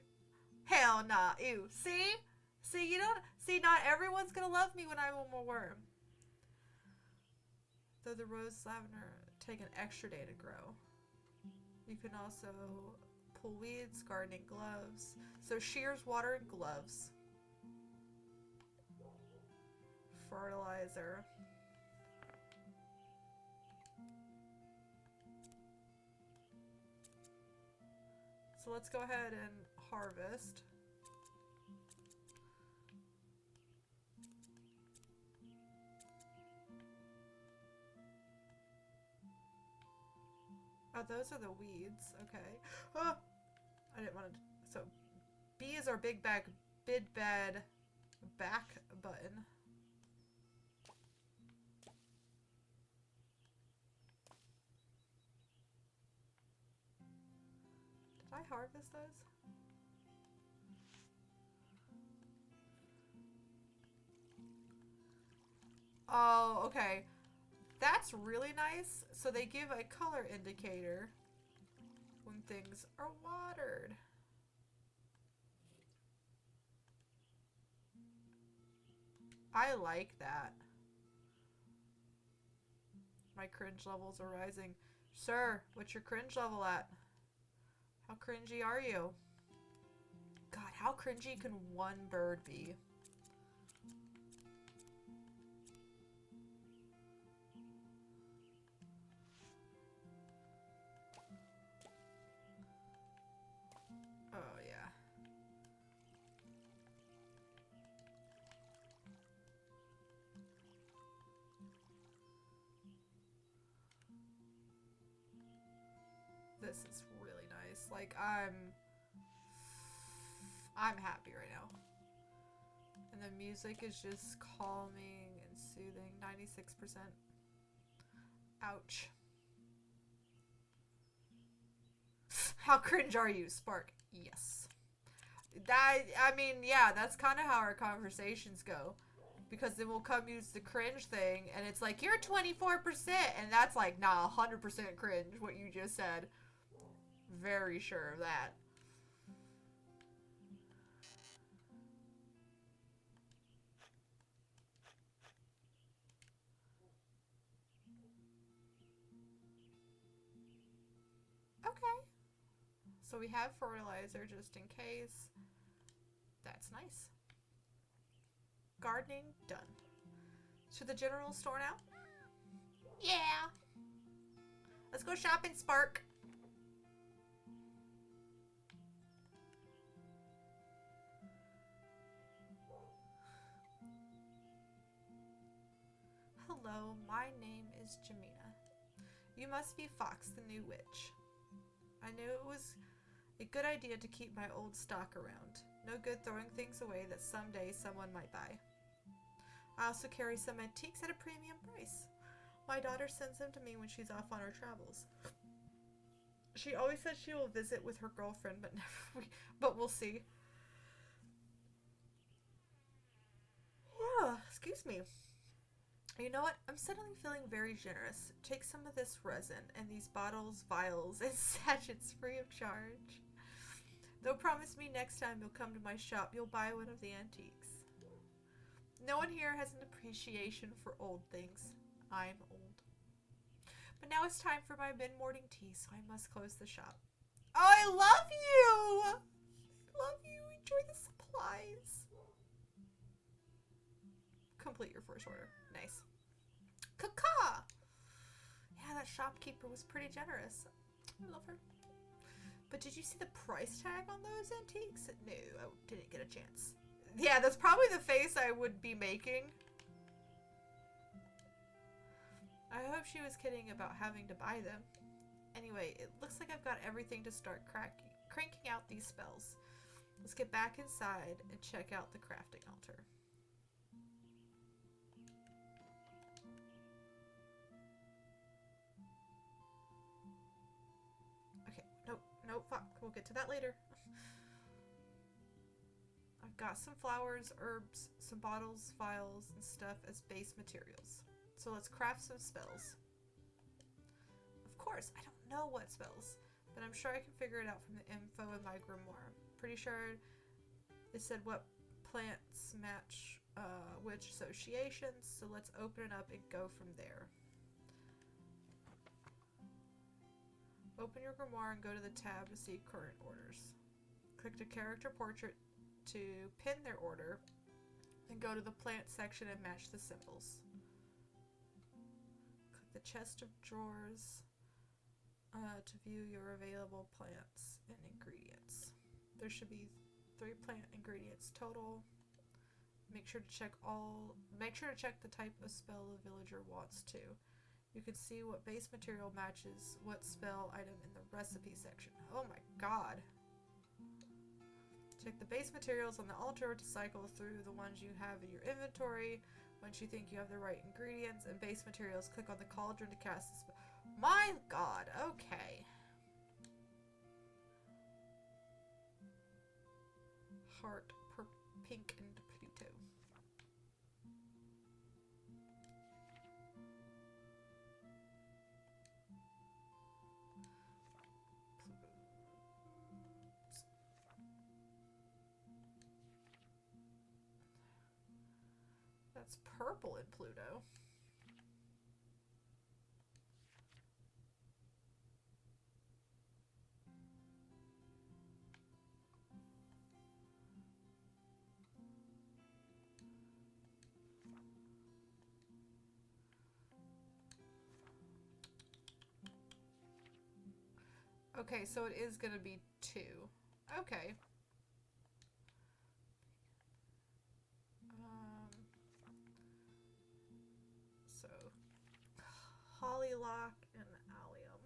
Hell nah. Ew. See? See, you don't... See, not everyone's gonna love me when I'm a worm. Though the rose lavender take an extra day to grow. You can also pull weeds, gardening gloves. So shears, water, and gloves. Fertilizer. So let's go ahead and harvest. Oh, those are the weeds. Okay. Oh, I didn't want to. So, B is our big bad back button. Did I harvest those? Oh, okay. That's really nice. So they give a color indicator when things are watered. I like that. My cringe levels are rising. Sir, what's your cringe level at? How cringy are you? God, how cringy can one bird be? this is really nice. Like, I'm happy right now. And the music is just calming and soothing. 96%. Ouch. How cringe are you, Spark? Yes. I mean, yeah, that's kind of how our conversations go. Because then we'll come use the cringe thing, and it's like, you're 24%, and that's like, nah, 100% cringe, what you just said. Very sure of that. Okay. So we have fertilizer just in case. That's nice. Gardening, done. To the general store now? Yeah. Let's go shopping, Spark. Hello, my name is Jamina. You must be Fox, the new witch. I knew it was a good idea to keep my old stock around. No good throwing things away that someday someone might buy. I also carry some antiques at a premium price. My daughter sends them to me when she's off on her travels. She always says she will visit with her girlfriend, but we'll see. Yeah, excuse me. You know what? I'm suddenly feeling very generous. Take some of this resin and these bottles, vials, and sachets free of charge. Though promise me next time you'll come to my shop, you'll buy one of the antiques. No one here has an appreciation for old things. I'm old. But now it's time for my mid-morning tea, so I must close the shop. Oh, I love you! I love you. Enjoy the supplies. Complete your first order. Nice. Caca! Yeah, that shopkeeper was pretty generous. I love her. But did you see the price tag on those antiques? No, I didn't get a chance. Yeah, that's probably the face I would be making. I hope she was kidding about having to buy them. Anyway, it looks like I've got everything to start cranking out these spells. Let's get back inside and check out the crafting altar. Nope, fuck. We'll get to that later. I've got some flowers, herbs, some bottles, vials, and stuff as base materials. So let's craft some spells. Of course, I don't know what spells, but I'm sure I can figure it out from the info in my grimoire. Pretty sure it said what plants match which associations, so let's open it up and go from there. Open your grimoire and go to the tab to see current orders. Click the character portrait to pin their order, then go to the plant section and match the symbols. Click the chest of drawers to view your available plants and ingredients. There should be 3 plant ingredients total. Make sure to check the type of spell the villager wants to. You can see what base material matches what spell item in the recipe section. Oh my god. Check the base materials on the altar to cycle through the ones you have in your inventory. Once you think you have the right ingredients and base materials, click on the cauldron to cast the spell. My god, okay. Heart, pink, and Pluto. That's purple in Pluto. Okay, so it is gonna be 2. Okay. So Hollylock and Allium.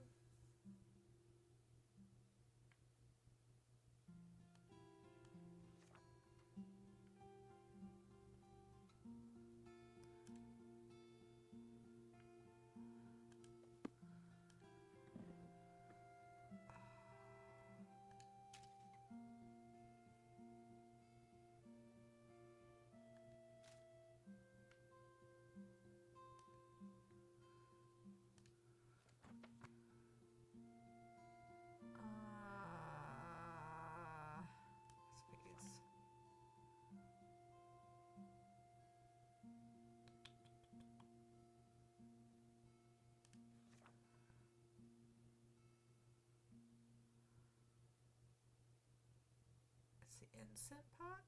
incense pot?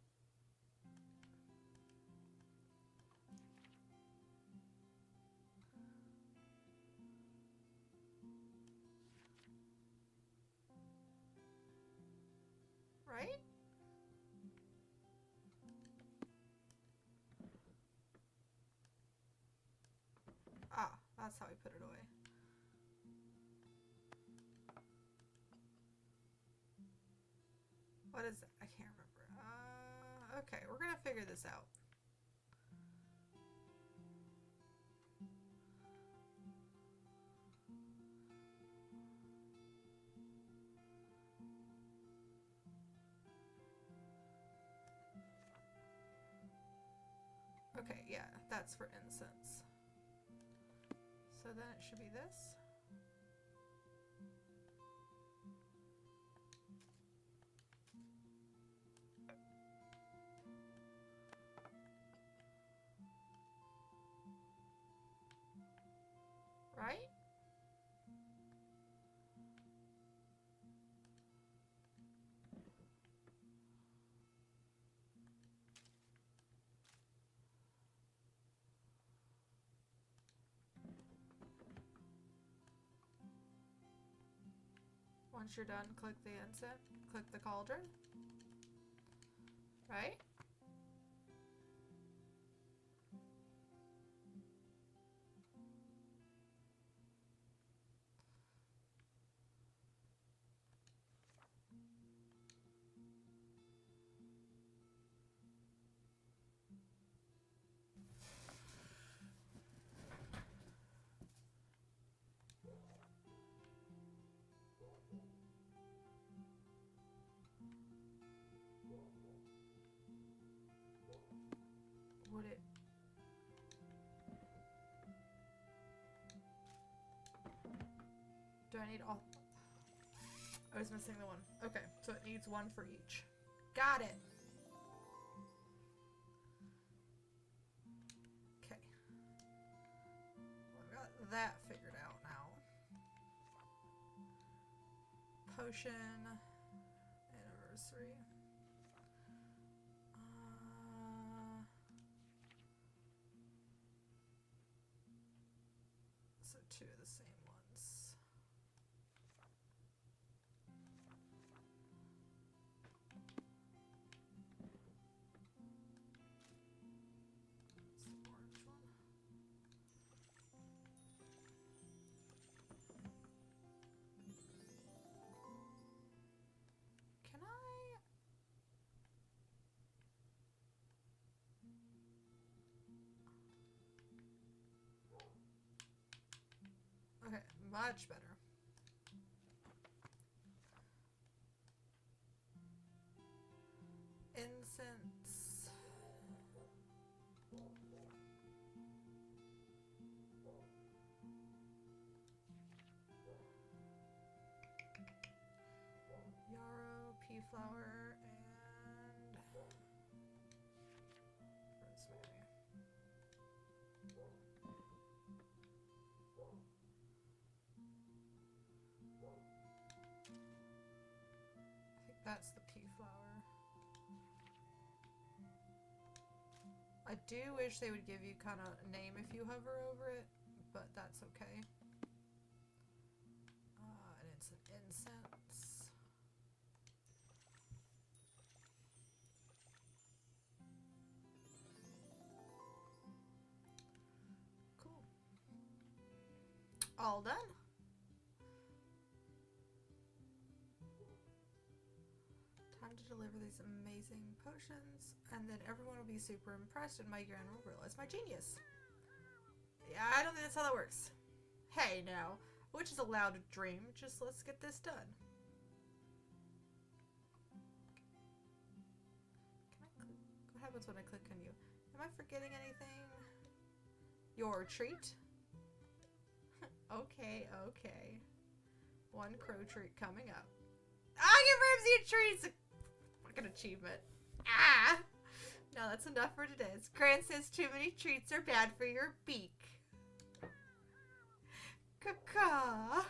Right? Ah, that's how we put it away. What is that? I can't remember. Okay, we're gonna figure this out. Okay, yeah, that's for incense. So then it should be this. Right? Once you're done, click the incense, click the cauldron. Right? Would it? Do I need all? I was missing the one. Okay, so it needs one for each. Got it. Okay. Well, I got that figured out now. Potion anniversary. So two of the same ones. It's the orange one. Can I? Okay, much better. Incense. Yarrow, pea flower, and rosemary. I think that's the pea flower. I do wish they would give you kind of a name if you hover over it, but that's okay. And it's an incense. Cool. All done. Time to deliver these amazing potions, and then everyone will be super impressed, and my grand will realize my genius. Yeah, I don't think that's how that works. Hey, now, which is allowed to dream. Just let's get this done. Can I click? What happens when I click on you? Am I forgetting anything? Your treat? Okay, okay. One crow treat coming up. I'll give Ramsey a treat! It's a fucking achievement. Ah! No, that's enough for today. Gran says too many treats are bad for your beak. Caca.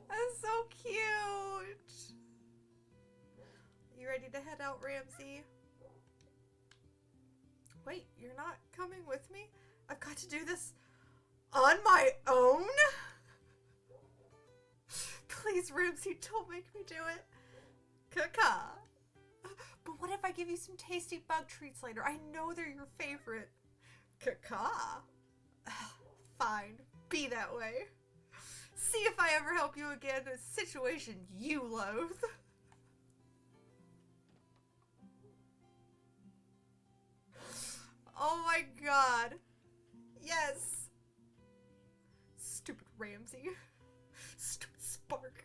That's so ready to head out, Ramsey. Wait, you're not coming with me? I've got to do this on my own? Please, Ramsey, don't make me do it. Caca. But what if I give you some tasty bug treats later? I know they're your favorite. Caca. Fine, be that way. See if I ever help you again in a situation you loathe. Oh my god. Yes. Stupid Ramsey. Stupid Spark.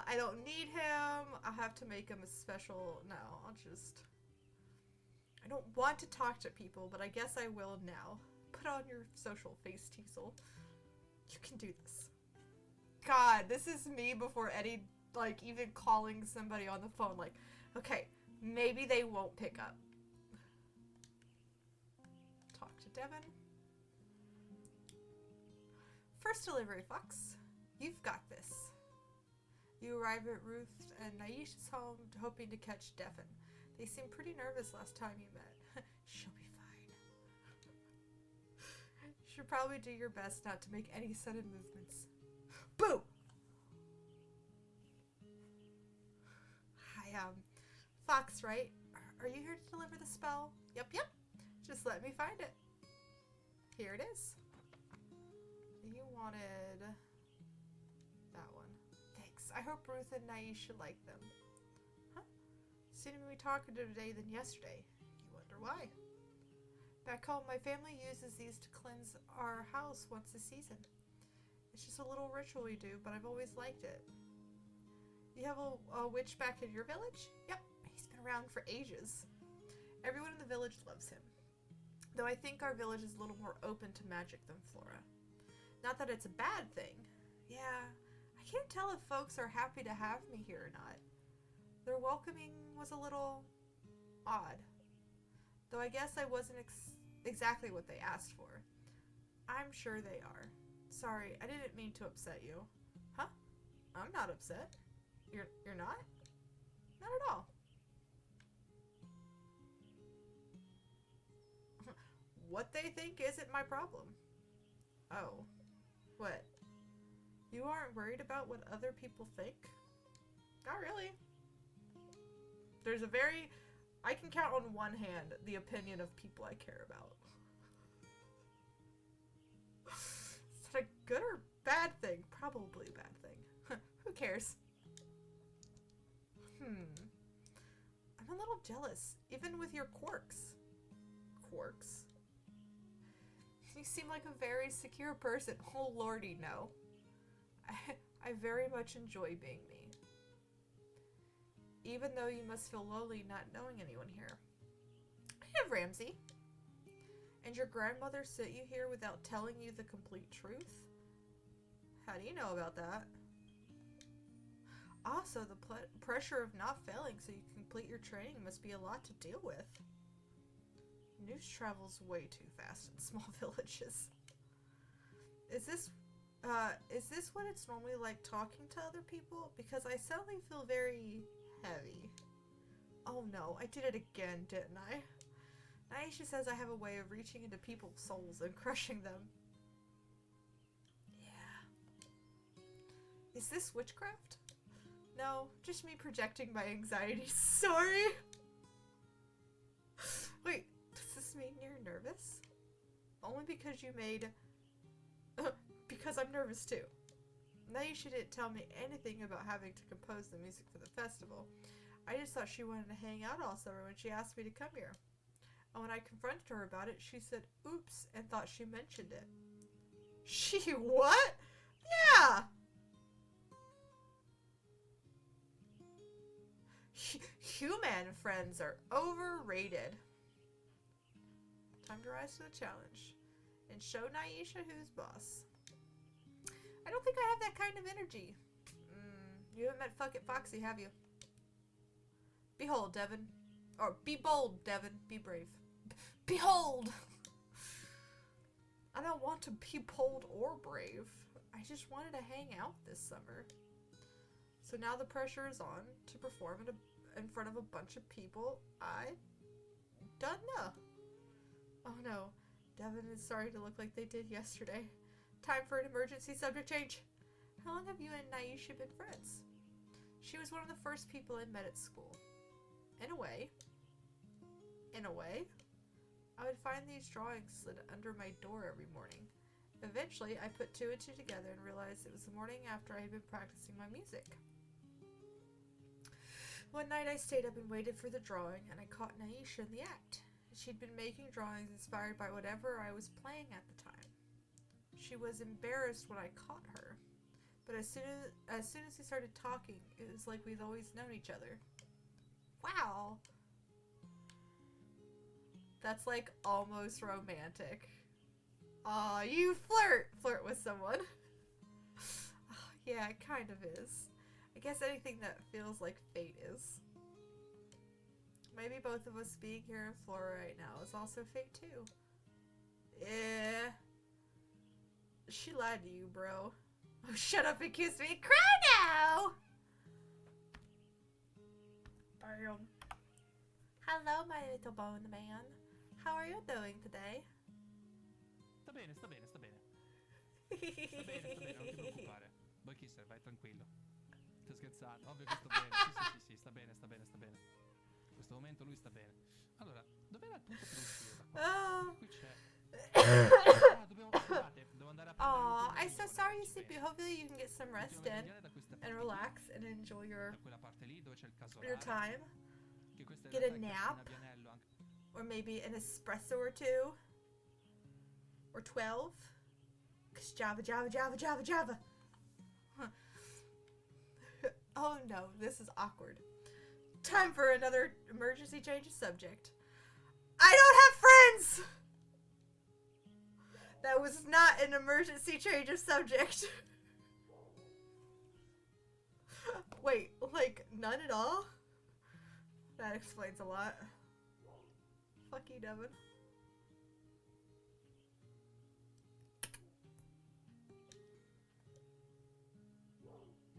I don't need him. I'll have to make him a special... No, I don't want to talk to people, but I guess I will now. Put on your social face, Teasel. You can do this. God, this is me before Eddie, like, even calling somebody on the phone. Like, okay, maybe they won't pick up. Talk to Devin. First delivery, Fox. You've got this. You arrive at Ruth and Naisha's home, hoping to catch Devin. They seemed pretty nervous last time you met. She'll be fine. You should probably do your best not to make any sudden movements. Boo! Hi, Fox, right? Are you here to deliver the spell? Yep. Just let me find it. Here it is. You wanted that one. Thanks. I hope Ruth and Naisha like them. Huh? Seem to be talking today than yesterday. You wonder why. Back home, my family uses these to cleanse our house once a season. It's just a little ritual we do, but I've always liked it. You have a witch back in your village? Yep, he's been around for ages. Everyone in the village loves him. Though I think our village is a little more open to magic than Flora. Not that it's a bad thing. Yeah, I can't tell if folks are happy to have me here or not. Their welcoming was a little odd. Though I guess I wasn't exactly what they asked for. I'm sure they are. Sorry, I didn't mean to upset you. Huh? I'm not upset. You're not? Not at all. What they think isn't my problem. Oh. What? You aren't worried about what other people think? Not really. There's a very... I can count on one hand the opinion of people I care about. Is that a good or bad thing? Probably a bad thing. Who cares? I'm a little jealous, even with your quirks. Quirks? You seem like a very secure person. Oh lordy, no. I very much enjoy being me. Even though you must feel lonely not knowing anyone here. I have Ramsey. And your grandmother sent you here without telling you the complete truth? How do you know about that? Also, the pressure of not failing so you complete your training must be a lot to deal with. News travels way too fast in small villages. Is this what it's normally like talking to other people? Because I suddenly feel very heavy. Oh no, I did it again, didn't I? Naisha says I have a way of reaching into people's souls and crushing them. Yeah. Is this witchcraft? No, just me projecting my anxiety. Sorry. Wait, does this mean you're nervous? Only because you made... because I'm nervous too. Naisha didn't tell me anything about having to compose the music for the festival. I just thought she wanted to hang out all summer when she asked me to come here. And when I confronted her about it, she said, oops, and thought she mentioned it. She what? Yeah! Human friends are overrated. Time to rise to the challenge and show Naisha who's boss. I don't think I have that kind of energy. You haven't met Fuck It Foxy, have you? Behold, Devin. Or be bold, Devin. Be brave. Behold! I don't want to be bold or brave. I just wanted to hang out this summer. So now the pressure is on to perform in front of a bunch of people I don't know. Oh no, Devin is starting to look like they did yesterday. Time for an emergency subject change. How long have you and Naisha been friends? She was one of the first people I met at school. In a way, I would find these drawings slid under my door every morning. Eventually, I put two and two together and realized it was the morning after I had been practicing my music. One night I stayed up and waited for the drawing, and I caught Naisha in the act. She'd been making drawings inspired by whatever I was playing at the time. She was embarrassed when I caught her, but as soon as we started talking, it was like we'd always known each other. Wow! That's like almost romantic. Aw, you flirt with someone. Yeah, it kind of is. I guess anything that feels like fate is. Maybe both of us being here in Florida right now is also fate too. Yeah. She lied to you, bro. Oh, shut up and kiss me. Cry now! Bam. Hello, my little bone man. How are you doing today? Sta bene. Sta bene, non ti preoccupare. Boy Kisser, vai tranquillo. Sto scherzando, ovvio che sto bene. Sì, sta bene. In questo momento lui sta bene. Allora, dov'era il punto per uscire da qua? Qui c'è. Devo andare a prendere I'm so sorry you sleepy. Hopefully you can get some rest in and relax and enjoy your time. Get a nap. Or maybe an espresso or two. Or 12. Cause Java. Huh. Oh no, this is awkward. Time for another emergency change of subject. I don't have friends! That was not an emergency change of subject. Wait, like, none at all? That explains a lot. Fuck you, Devin.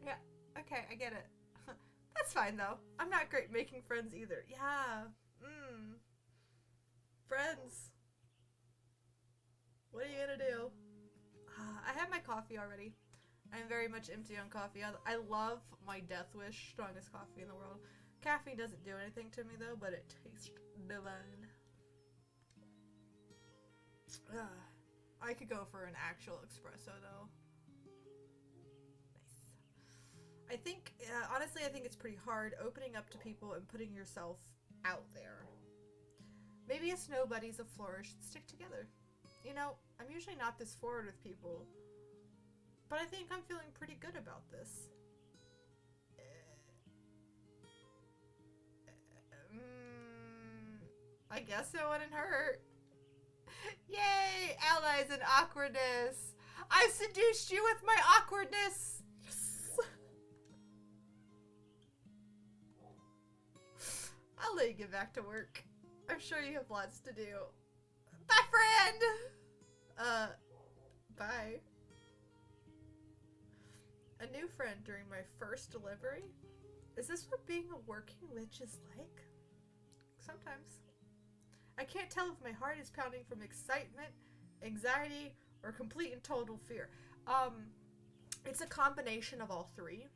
Yeah, okay, I get it. That's fine, though. I'm not great making friends either. Yeah, friends. What are you gonna do? I had my coffee already. I'm very much empty on coffee. I love my Death Wish, strongest coffee in the world. Caffeine doesn't do anything to me though, but it tastes divine. I could go for an actual espresso though. Nice. I think, honestly, I think it's pretty hard opening up to people and putting yourself out there. Maybe us nobodies of Flora should stick together. You know, I'm usually not this forward with people, but I think I'm feeling pretty good about this. I guess it wouldn't hurt. Yay! Allies in awkwardness! I've seduced you with my awkwardness! Yes! I'll let you get back to work. I'm sure you have lots to do. Bye, friend! Bye. A new friend during my first delivery? Is this what being a working witch is like? Sometimes. I can't tell if my heart is pounding from excitement, anxiety, or complete and total fear. It's a combination of all three.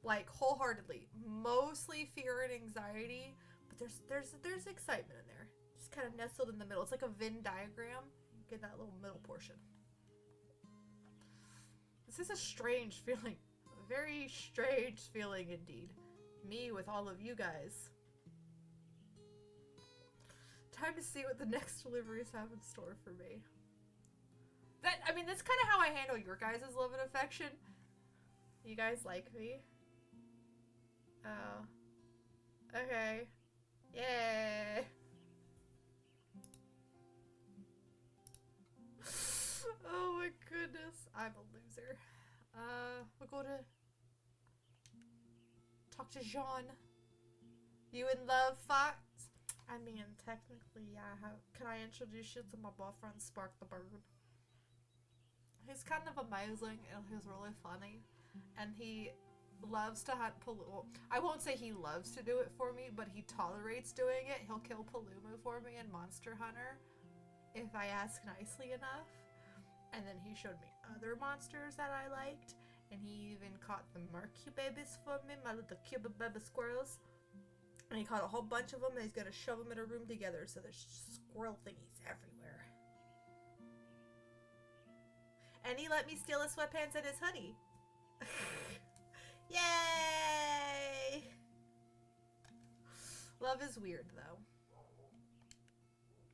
Like, wholeheartedly. Mostly fear and anxiety, but there's excitement in there. Just kind of nestled in the middle. It's like a Venn diagram. Get that little middle portion. This is a strange feeling. A very strange feeling indeed. Me with all of you guys. Time to see what the next deliveries have in store for me. That's kind of how I handle your guys' love and affection. You guys like me? Oh. Okay. Yay! Oh my goodness. I'm a loser. We'll go to talk to Jean. You in love, Fox? I mean, technically, yeah. Can I introduce you to my boyfriend, Spark the Bird? He's kind of amazing and he's really funny. And he loves to hunt Paluma. I won't say he loves to do it for me, but he tolerates doing it. He'll kill Paluma for me in Monster Hunter if I ask nicely enough. And then he showed me other monsters that I liked. And he even caught the Mercury babies for me, my little Cuba baby squirrels. And he caught a whole bunch of them and he's gonna shove them in a room together so there's squirrel thingies everywhere. And he let me steal his sweatpants and his hoodie. Yay! Love is weird, though.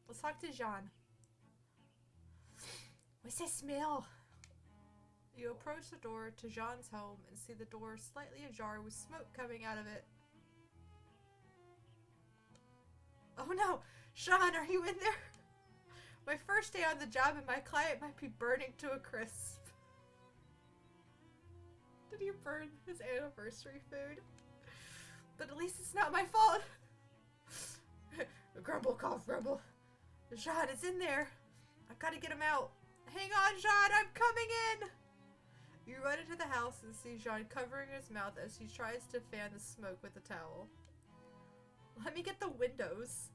Let's talk to Jean. What's that smell? You approach the door to Jean's home and see the door slightly ajar with smoke coming out of it. Oh no! Jean, are you in there? My first day on the job and my client might be burning to a crisp. Did he burn his anniversary food? But at least it's not my fault. Grumble, cough, grumble. Jean is in there. I've got to get him out. Hang on, Jean, I'm coming in. You run into the house and see Jean covering his mouth as he tries to fan the smoke with a towel. Let me get the windows.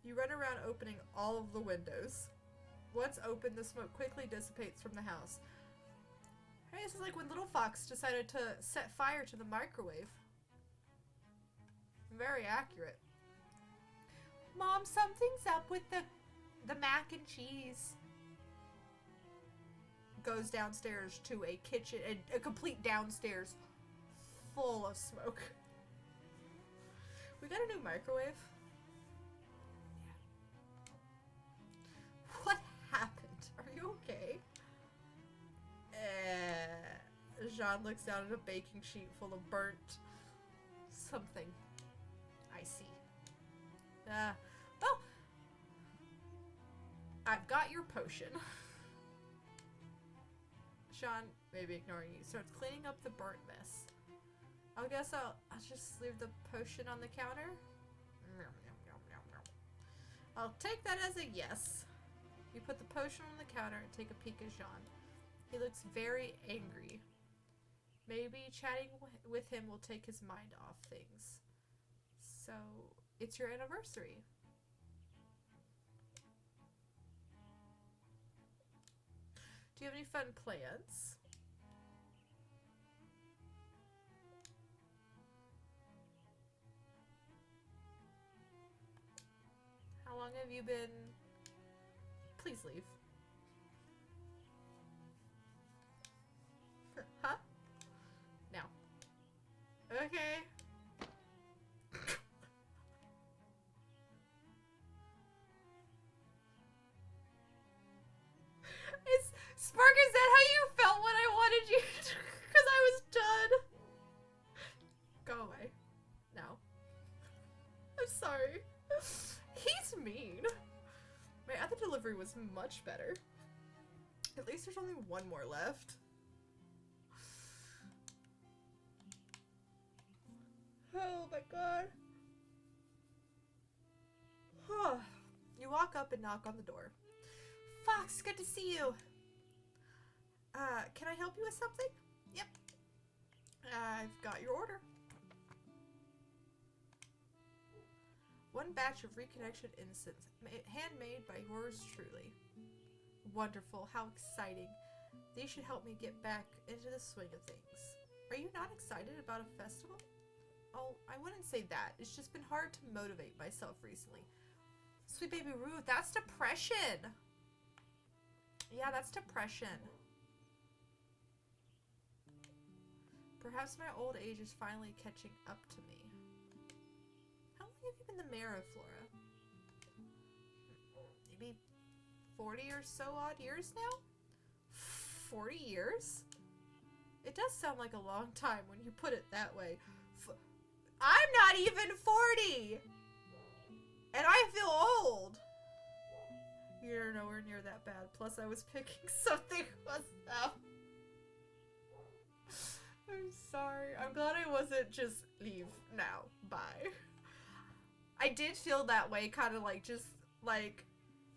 You run around opening all of the windows. Once open, the smoke quickly dissipates from the house. Hey, this is like when Little Fox decided to set fire to the microwave. Very accurate. Mom, something's up with the mac and cheese. Goes downstairs to a kitchen, a complete downstairs full of smoke. We got a new microwave. Yeah. What happened? Are you okay? Jean looks down at a baking sheet full of burnt something. I see. Well, I've got your potion. Jean, maybe ignoring you, starts cleaning up the burnt mess. I guess I'll just leave the potion on the counter. I'll take that as a yes. You put the potion on the counter and take a peek at Jean. He looks very angry. Maybe chatting with him will take his mind off things. So, it's your anniversary. Do you have any fun plans? How long have you been... Please leave. Huh? Now. Okay. Spark, is that how you felt when I wanted you to? Because I was done. Go away. Now. I'm sorry. He's mean. My other delivery was much better. At least there's only one more left. Oh my god. You walk up and knock on the door. Fox, good to see you. Can I help you with something? Yep. I've got your order. One batch of reconnection incense, handmade by yours truly. Wonderful, how exciting. These should help me get back into the swing of things. Are you not excited about a festival? Oh, I wouldn't say that. It's just been hard to motivate myself recently. Sweet baby Ruth, that's depression. Yeah, that's depression. Perhaps my old age is finally catching up to me. How long have you been the mayor of Flora? Maybe 40 or so odd years now? 40 years? It does sound like a long time when you put it that way. I'm not even 40! And I feel old! You're nowhere near that bad. Plus, I was picking something myself. I'm sorry. I'm glad I wasn't just leave now. Bye. I I did feel that way, kind of like, just, like,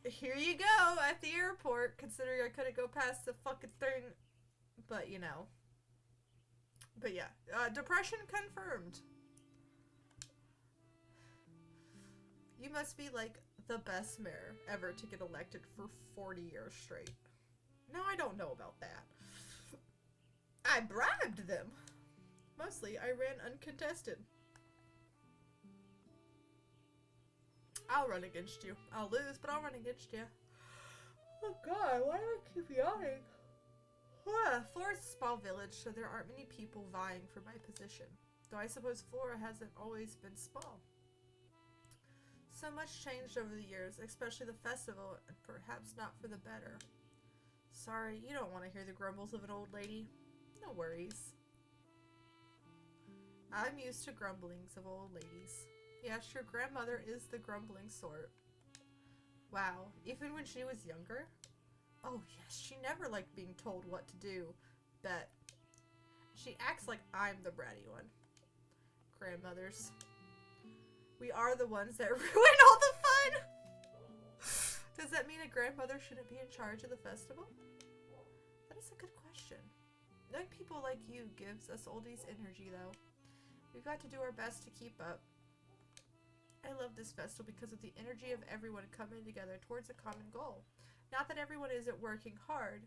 here you go at the airport, considering I couldn't go past the fucking thing. But, you know. But yeah, depression confirmed. You must be, like, the best mayor ever to get elected for 40 years straight. No, I don't know about that. I bribed them. Mostly, I ran uncontested. I'll run against you. I'll lose, but I'll run against you. Oh god, why do I keep yawning? Flora's a small village, so there aren't many people vying for my position. Though I suppose Flora hasn't always been small. So much changed over the years, especially the festival, and perhaps not for the better. Sorry, you don't want to hear the grumbles of an old lady. No worries. I'm used to grumblings of old ladies. Yes, your grandmother is the grumbling sort. Wow, even when she was younger? Oh yes, she never liked being told what to do. Bet. She acts like I'm the bratty one. Grandmothers. We are the ones that ruin all the fun! Does that mean a grandmother shouldn't be in charge of the festival? That is a good question. Knowing people like you gives us oldies energy, though. We've got to do our best to keep up. I love this festival because of the energy of everyone coming together towards a common goal. Not that everyone isn't working hard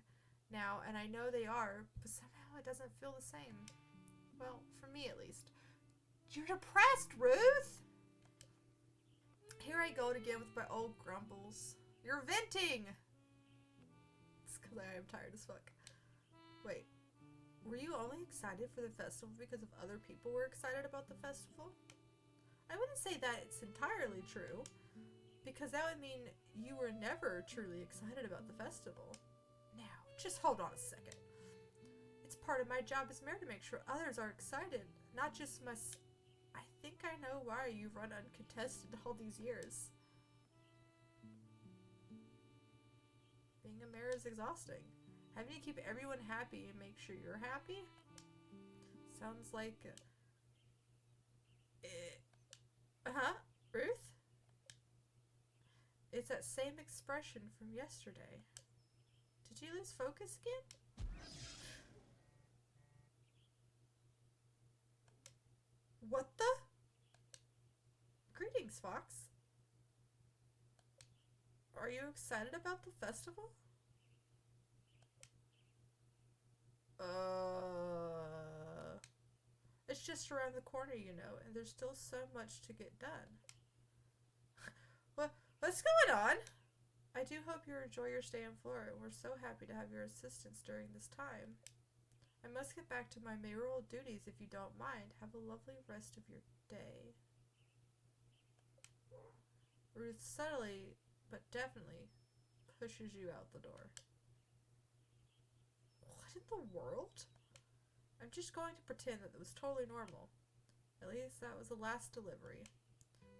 now, and I know they are, but somehow it doesn't feel the same. Well, for me at least. You're depressed, Ruth! Here I go again with my old grumbles. You're venting! It's because I am tired as fuck. Wait, were you only excited for the festival because of other people were excited about the festival? I wouldn't say that it's entirely true, because that would mean you were never truly excited about the festival. Now, just hold on a second. It's part of my job as mayor to make sure others are excited, not just I think I know why you've run uncontested all these years. Being a mayor is exhausting. Having to keep everyone happy and make sure you're happy? Sounds like... Ruth? It's that same expression from yesterday. Did you lose focus again? What the? Greetings, Fox. Are you excited about the festival? It's just around the corner, you know, and there's still so much to get done. What's going on? I do hope you enjoy your stay in Florida. We're so happy to have your assistance during this time. I must get back to my mayoral duties if you don't mind. Have a lovely rest of your day. Ruth subtly, but definitely, pushes you out the door. What in the world? I'm just going to pretend that it was totally normal. At least that was the last delivery.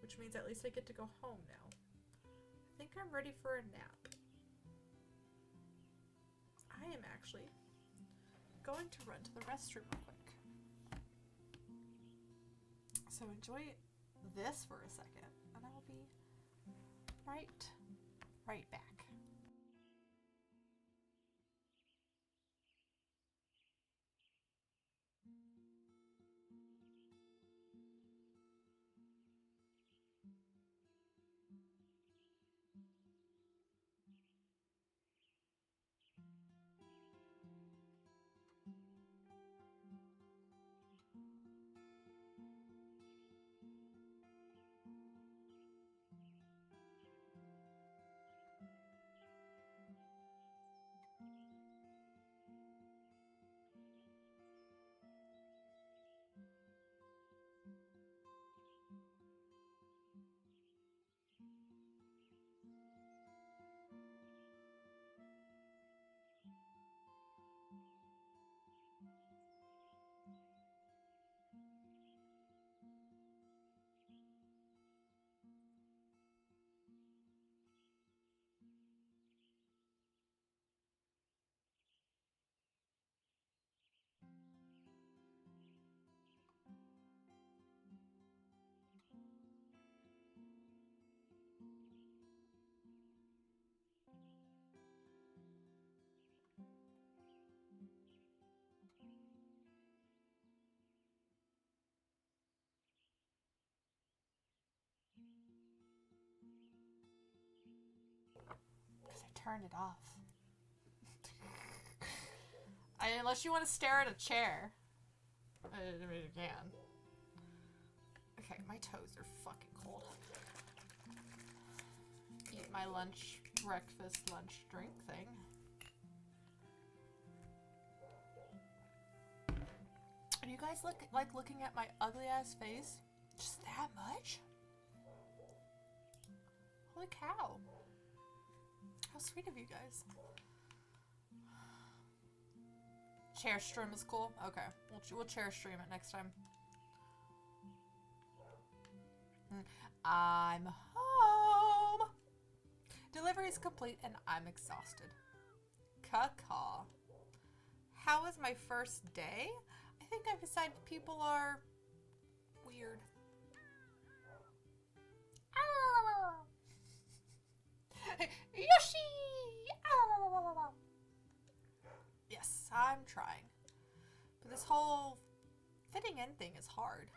Which means at least I get to go home now. I think I'm ready for a nap. I am actually going to run to the restroom real quick. So enjoy this for a second, and I will be right back. turn it off. Unless you want to stare at a chair. I mean, you can. Okay, my toes are fucking cold. Eat my lunch, breakfast, lunch, drink thing. And you guys like looking at my ugly ass face? Just that much? Holy cow. How sweet of you guys. Chair stream is cool? Okay. We'll chair stream it next time. I'm home. Delivery is complete and I'm exhausted. Caw. How was my first day? I think I've decided people are weird. Yoshi! Yes, I'm trying. But this whole fitting in thing is hard.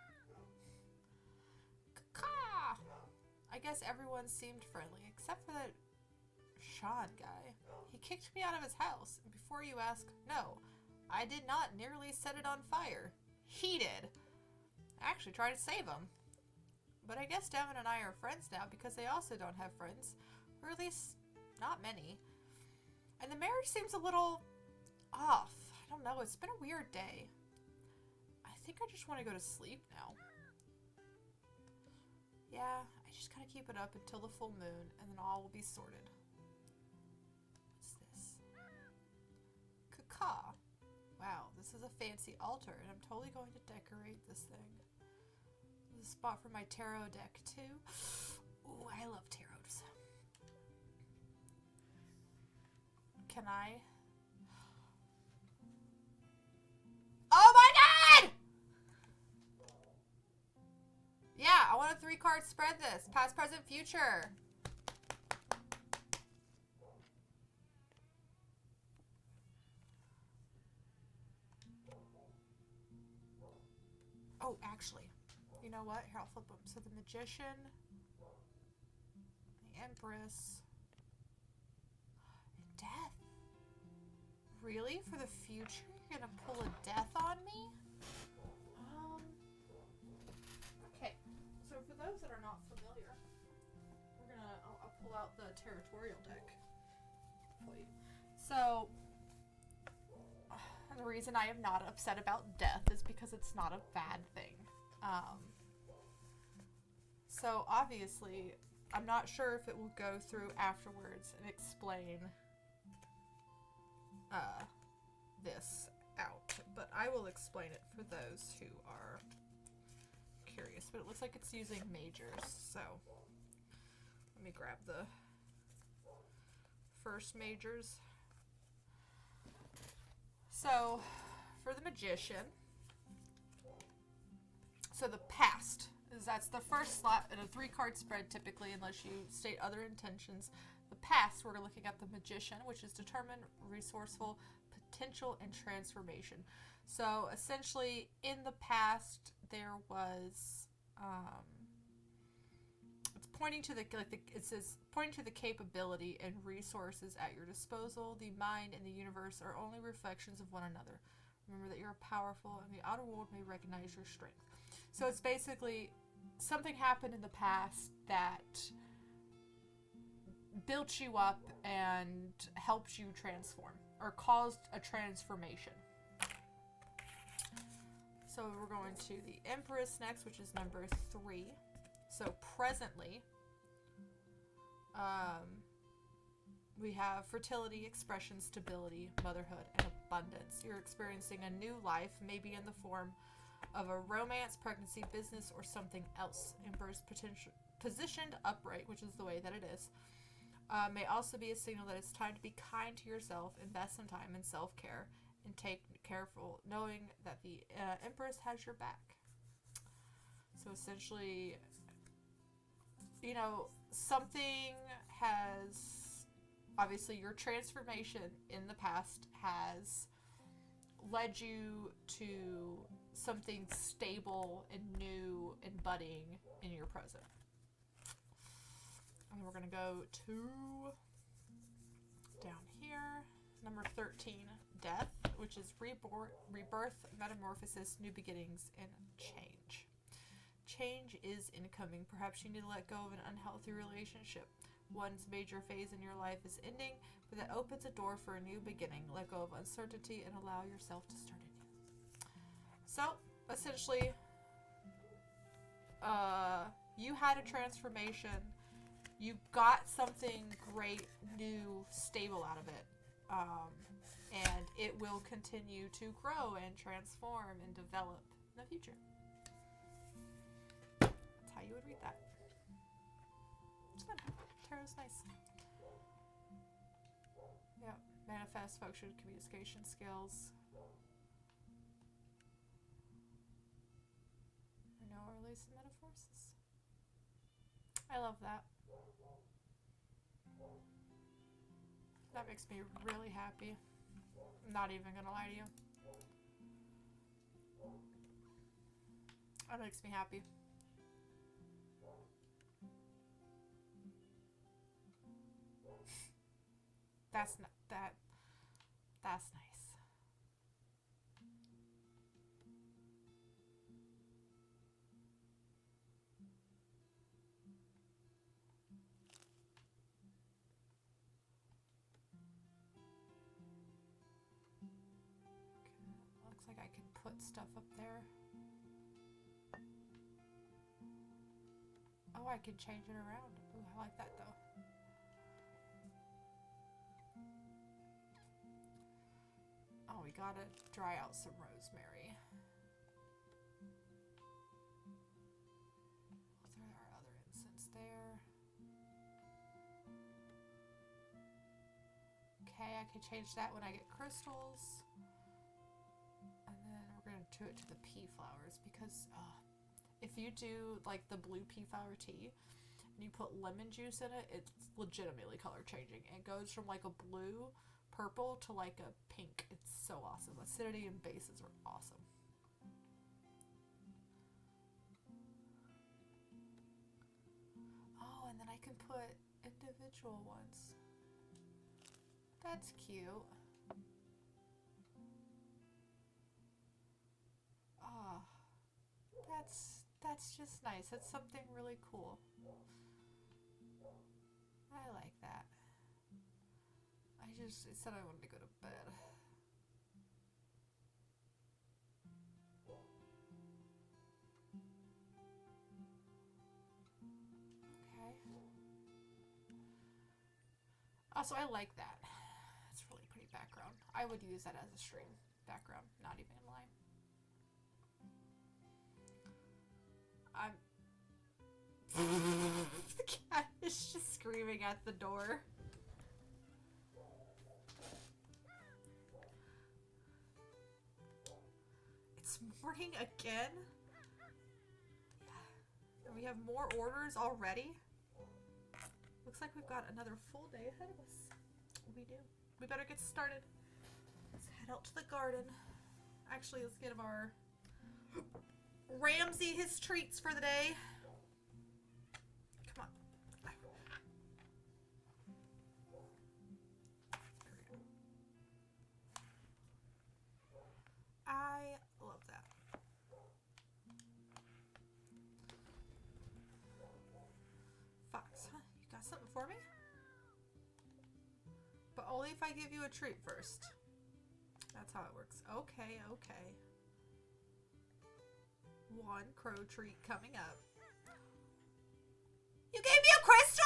Caw! I guess everyone seemed friendly, except for that Sean guy. He kicked me out of his house. And before you ask, no, I did not nearly set it on fire. He did. I actually tried to save him. But I guess Devin and I are friends now because they also don't have friends. Or at least, not many. And the marriage seems a little off. I don't know, it's been a weird day. I think I just want to go to sleep now. Yeah, I just gotta keep it up until the full moon, and then all will be sorted. What's this? Caw. Wow, this is a fancy altar, and I'm totally going to decorate this thing. There's a spot for my tarot deck, too. Ooh, I love tarots. Can I? Oh my god! Yeah, I want a 3-card spread this. Past, present, future. Oh, actually. You know what? Here, I'll flip them. So the Magician, the Empress, and Death. Really? For the future? You're gonna pull a death on me? Okay. So for those that are not familiar, I'll pull out the territorial deck for you. So, the reason I am not upset about death is because it's not a bad thing. So obviously, I'm not sure if it will go through afterwards and explain this out, but I will explain it for those who are curious. But it looks like it's using majors, so let me grab the first majors. So for the Magician, so the past that's the first slot in a 3-card spread typically, unless you state other intentions. The past, we're looking at the Magician, which is determined, resourceful, potential, and transformation. So essentially, in the past, there was it's pointing to it says pointing to the capability and resources at your disposal. The mind and the universe are only reflections of one another. Remember that you're powerful, and the outer world may recognize your strength. So it's basically something happened in the past that built you up and helped you transform, or caused a transformation. So we're going to the Empress next, which is number 3. So presently, we have fertility, expression, stability, motherhood, and abundance. You're experiencing a new life, maybe in the form of a romance, pregnancy, business, or something else. Emperor's positioned upright, which is the way that it is, may also be a signal that it's time to be kind to yourself, invest some time in self-care, and take careful, knowing that the Empress has your back. So essentially, you know, something has, obviously your transformation in the past has led you to something stable and new and budding in your present. And we're going to go to Down here, number 13, death, which is rebirth, metamorphosis, new beginnings, and change. Change is incoming. Perhaps you need to let go of an unhealthy relationship. One's major phase in your life is ending, but that opens a door for a new beginning. Let go of uncertainty and allow yourself to start anew. So, essentially, you had a transformation. You got something great, new, stable out of it. And it will continue to grow and transform and develop in the future. That's how you would read that. It's fun. Tarot's nice. Yep. Manifest, function, communication skills. Renewal, release, and metamorphosis. I love that. That makes me really happy. I'm not even gonna lie to you. That makes me happy. That's nice. Looks like I can put stuff up there. Oh, I can change it around. Ooh, I like that though. Oh, we gotta dry out some rosemary. We'll throw our other incense there. Okay, I can change that when I get crystals. And then we're gonna do it to the pea flowers because if you do like the blue pea flower tea and you put lemon juice in it, it's legitimately color changing. It goes from like a blue purple to like a pink. It's so awesome. Acidity and bases are awesome. Oh, and then I can put individual ones. That's cute. Ah, that's just nice. That's something really cool. I like that. I said I wanted to go to bed. Okay. Also, I like that. It's really pretty background. I would use that as a stream background, not even in line. The cat is just screaming at the door. It's morning again? And we have more orders already? Looks like we've got another full day ahead of us. We do. We better get started. Let's head out to the garden. Actually, let's give our Ramsey his treats for the day. Come on. I love that. Fox, huh? You got something for me? But only if I give you a treat first. That's how it works. Okay, okay. One crow treat coming up. You gave me a crystal?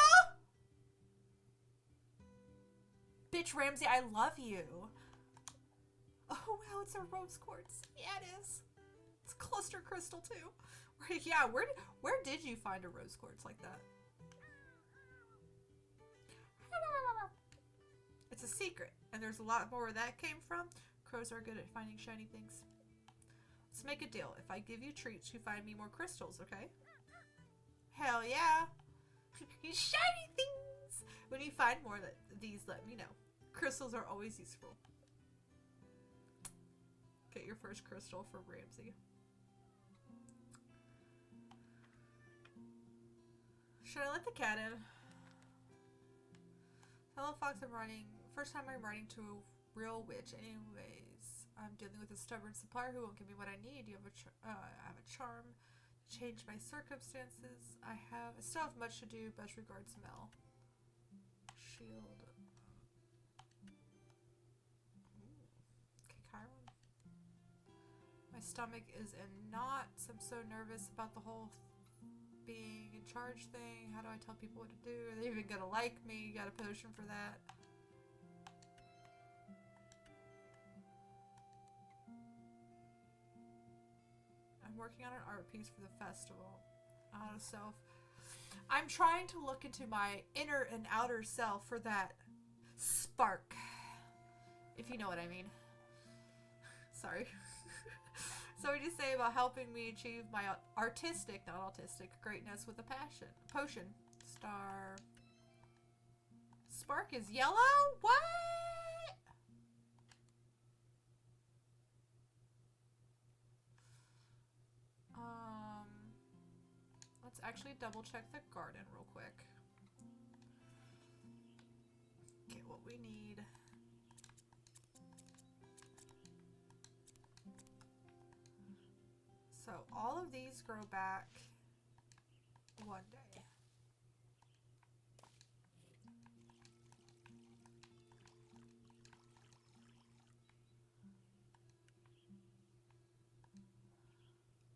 Bitch, Ramsey, I love you. Oh, wow, it's a rose quartz. Yeah, it is. It's cluster crystal, too. Yeah, where did you find a rose quartz like that? It's a secret, and there's a lot more where that came from. Crows are good at finding shiny things. Let's make a deal. If I give you treats, you find me more crystals, okay? Hell yeah. Shiny things! When you find more of these, let me know. Crystals are always useful. Get your first crystal for Ramsey. Should I let the cat in? Hello, Fox. I'm running First time I'm writing to a real witch. Anyways, I'm dealing with a stubborn supplier who won't give me what I need. You have I have a charm to change my circumstances. I still have much to do. Best regards, Mel. Shield. Okay, Chiron. My stomach is in knots. I'm so nervous about the whole being in charge thing. How do I tell people what to do? Are they even gonna like me? Got a potion for that. I'm working on an art piece for the festival. Out of self. I'm trying to look into my inner and outer self for that spark. If you know what I mean. Sorry. So what do you say about helping me achieve my artistic, not autistic, greatness with a potion? Star. Spark is yellow? What? Let's actually double check the garden real quick. Get what we need. So all of these grow back one day.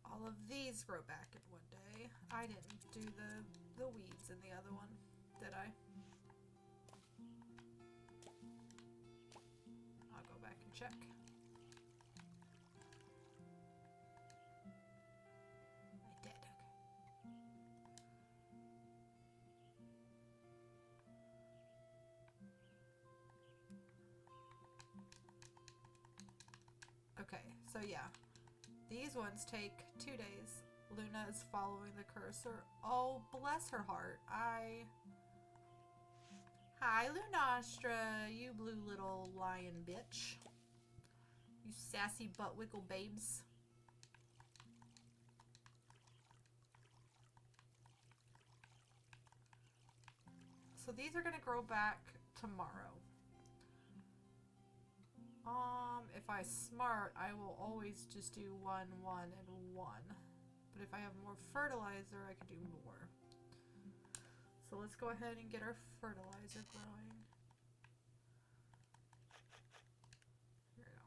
All of these grow back in one day. I didn't do the weeds in the other one, did I? I'll go back and check. I did, okay. Okay, so yeah. These ones take 2 days. Luna is following the cursor. Oh, bless her heart. Hi, Lunastra, you blue little lion bitch. You sassy butt wiggle babes. So these are gonna grow back tomorrow. If I smart, I will always just do 1, 1, and 1. But if I have more fertilizer, I can do more. So let's go ahead and get our fertilizer growing. Here we go.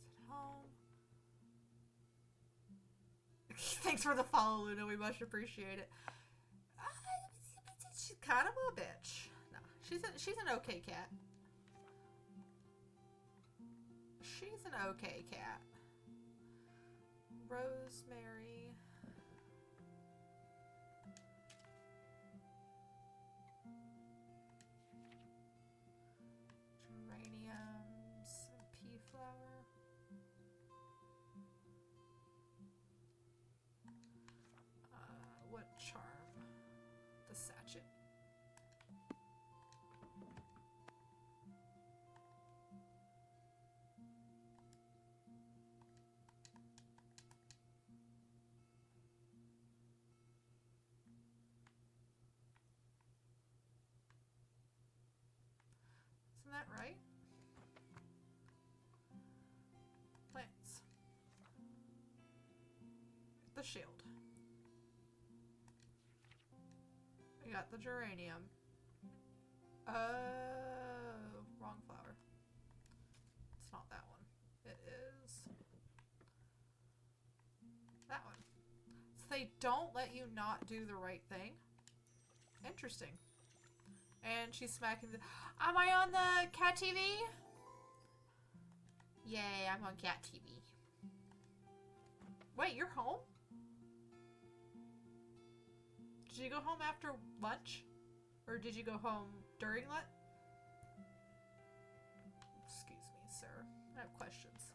It's at home. Thanks for the follow, Luna. We much appreciate it. She's kind of a bitch. No, she's an okay cat. She's an okay cat. Rosemary. Geraniums. Pea flower. What charm? The sachet. Isn't that right? Plants. The shield. We got the geranium. Oh, wrong flower. It's not that one. It is that one. So they don't let you not do the right thing. Interesting. And she's smacking the... Am I on the cat TV? Yay, I'm on cat TV. Wait, you're home? Did you go home after lunch? Or did you go home during lunch? Excuse me, sir. I have questions.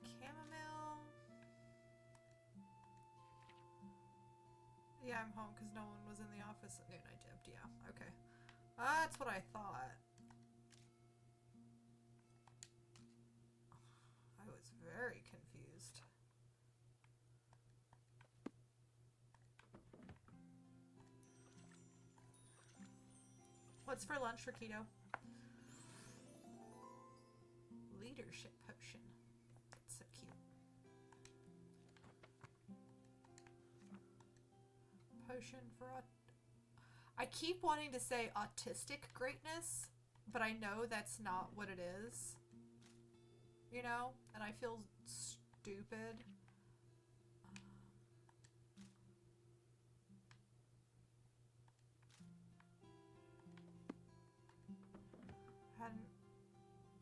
Chamomile. Yeah, I'm home because no one was in the office at noon. I dipped. Yeah, okay. That's what I thought. What's for lunch for keto? Leadership potion. That's so cute. Potion for I keep wanting to say autistic greatness, but I know that's not what it is. You know? And I feel stupid. Had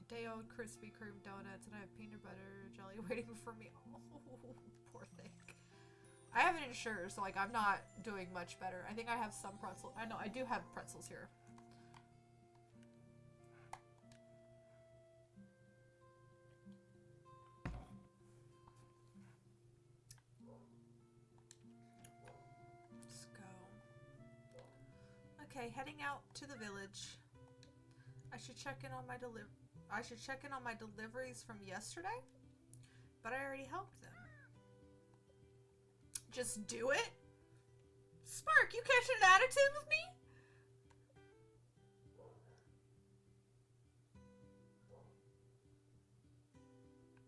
day-old Krispy Kreme donuts and I have peanut butter jelly waiting for me. Oh, poor thing. I have it insured, so like I'm not doing much better. I think I have some pretzels. I know I do have pretzels here. Let's go. Okay, heading out to the village. I should check in on my deliveries from yesterday, but I already helped them. Just do it? Spark, you catch an attitude with me?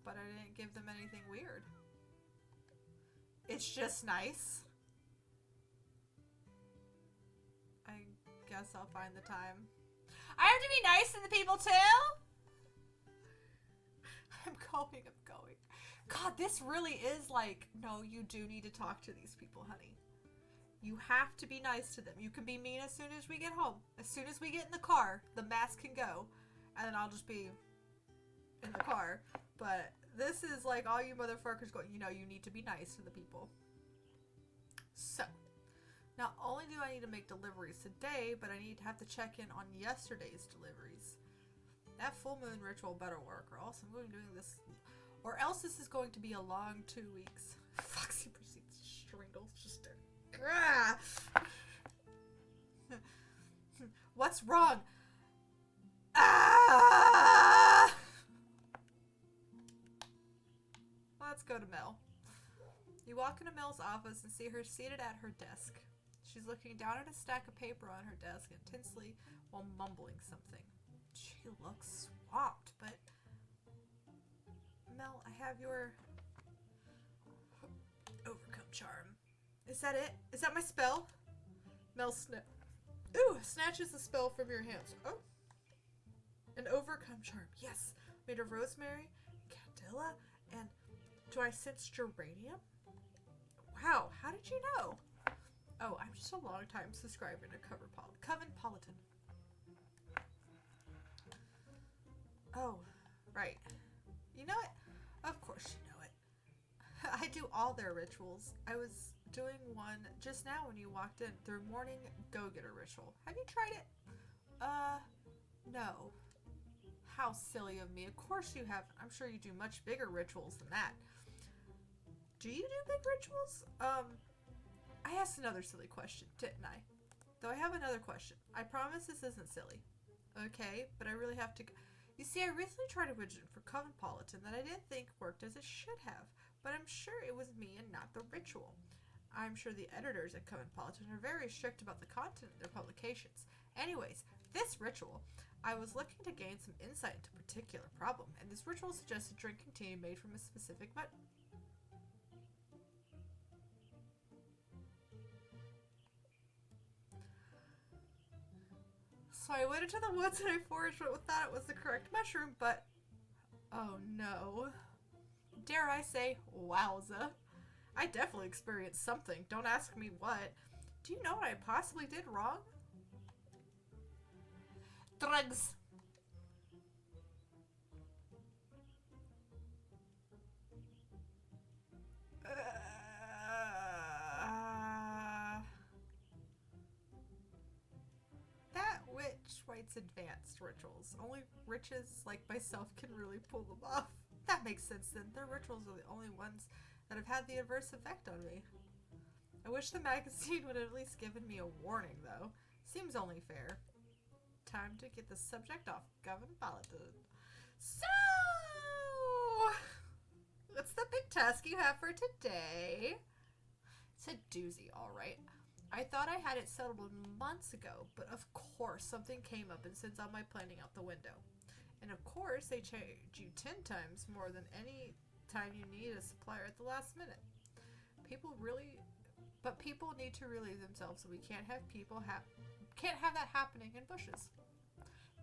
But I didn't give them anything weird. It's just nice. I guess I'll find the time. I have to be nice to the people too? I'm going. God, this really is like, no, you do need to talk to these people, honey. You have to be nice to them. You can be mean as soon as we get home. As soon as we get in the car, the mask can go. And then I'll just be in the car. But this is like all you motherfuckers going, you know, you need to be nice to the people. So, not only do I need to make deliveries today, but I need to have to check in on yesterday's deliveries. That full moon ritual better work, or else I'm going to be doing this... Or else this is going to be a long 2 weeks. Foxy proceeds to strangle just What's wrong? Ah! Let's go to Mel. You walk into Mel's office and see her seated at her desk. She's looking down at a stack of paper on her desk intensely while mumbling something. She looks swamped, but... Mel, I have your overcome charm. Is that it? Is that my spell? Mel snatches the spell from your hands. Oh. An overcome charm. Yes. Made of rosemary, candela, and do I sense geranium? Wow, how did you know? Oh, I'm just a long time subscriber to Coven Politan. Oh, right. You know it? Of course you know it. I do all their rituals. I was doing one just now when you walked in. Their morning go-getter ritual. Have you tried it? No. How silly of me. Of course you have. I'm sure you do much bigger rituals than that. Do you do big rituals? I asked another silly question, didn't I? Though I have another question. I promise this isn't silly. Okay, but I really have to... You see, I recently tried a widget for Cosmopolitan that I didn't think worked as it should have, but I'm sure it was me and not the ritual. I'm sure the editors at Cosmopolitan are very strict about the content of their publications. Anyways, this ritual, I was looking to gain some insight into a particular problem, and this ritual suggested drinking tea made from a specific So I went into the woods and I foraged what thought it was the correct mushroom, but... Oh no. Dare I say, wowza. I definitely experienced something. Don't ask me what. Do you know what I possibly did wrong? Drugs. That witch writes advanced rituals. Only riches like myself can really pull them off. That makes sense then. Their rituals are the only ones that have had the adverse effect on me. I wish the magazine would have at least given me a warning, though. Seems only fair. Time to get the subject off Governor Paladin. So, what's the big task you have for today? It's a doozy, all right. I thought I had it settled months ago, but of course something came up and sends all my planning out the window. And of course they charge you 10 times more than any time you need a supplier at the last minute. People need to relieve themselves, so we can't have that happening in bushes.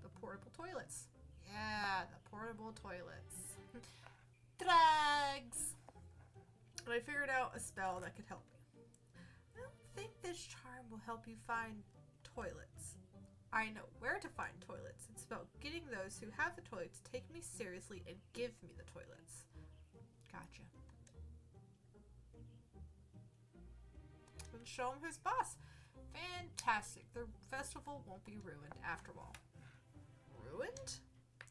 The portable toilets. Yeah, the portable toilets. Drugs! And I figured out a spell that could help me. I don't think this charm will help you find toilets. I know where to find toilets. It's about getting those who have the toilets to take me seriously and give me the toilets. Gotcha. And show them who's boss. Fantastic. The festival won't be ruined after all. Ruined?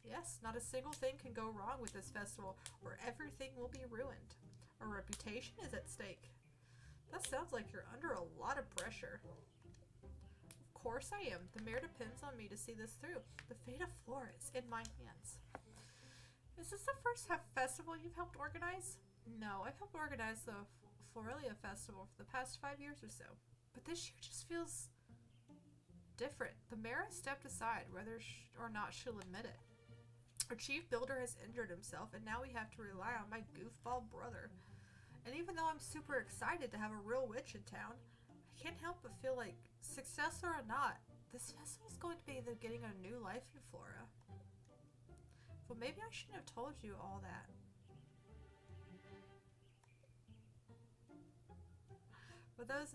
Yes, not a single thing can go wrong with this festival, or everything will be ruined. Our reputation is at stake. That sounds like you're under a lot of pressure. Of course I am. The mayor depends on me to see this through. The fate of Flora is in my hands. Is this the first festival you've helped organize? No, I've helped organize the Florelia Festival for the past 5 years or so. But this year just feels different. The mayor has stepped aside, whether or not she'll admit it. Our chief builder has injured himself, and now we have to rely on my goofball brother. And even though I'm super excited to have a real witch in town, I can't help but feel like, success or not, this festival is going to be the beginning of a new life in Flora. Well, maybe I shouldn't have told you all that. But there's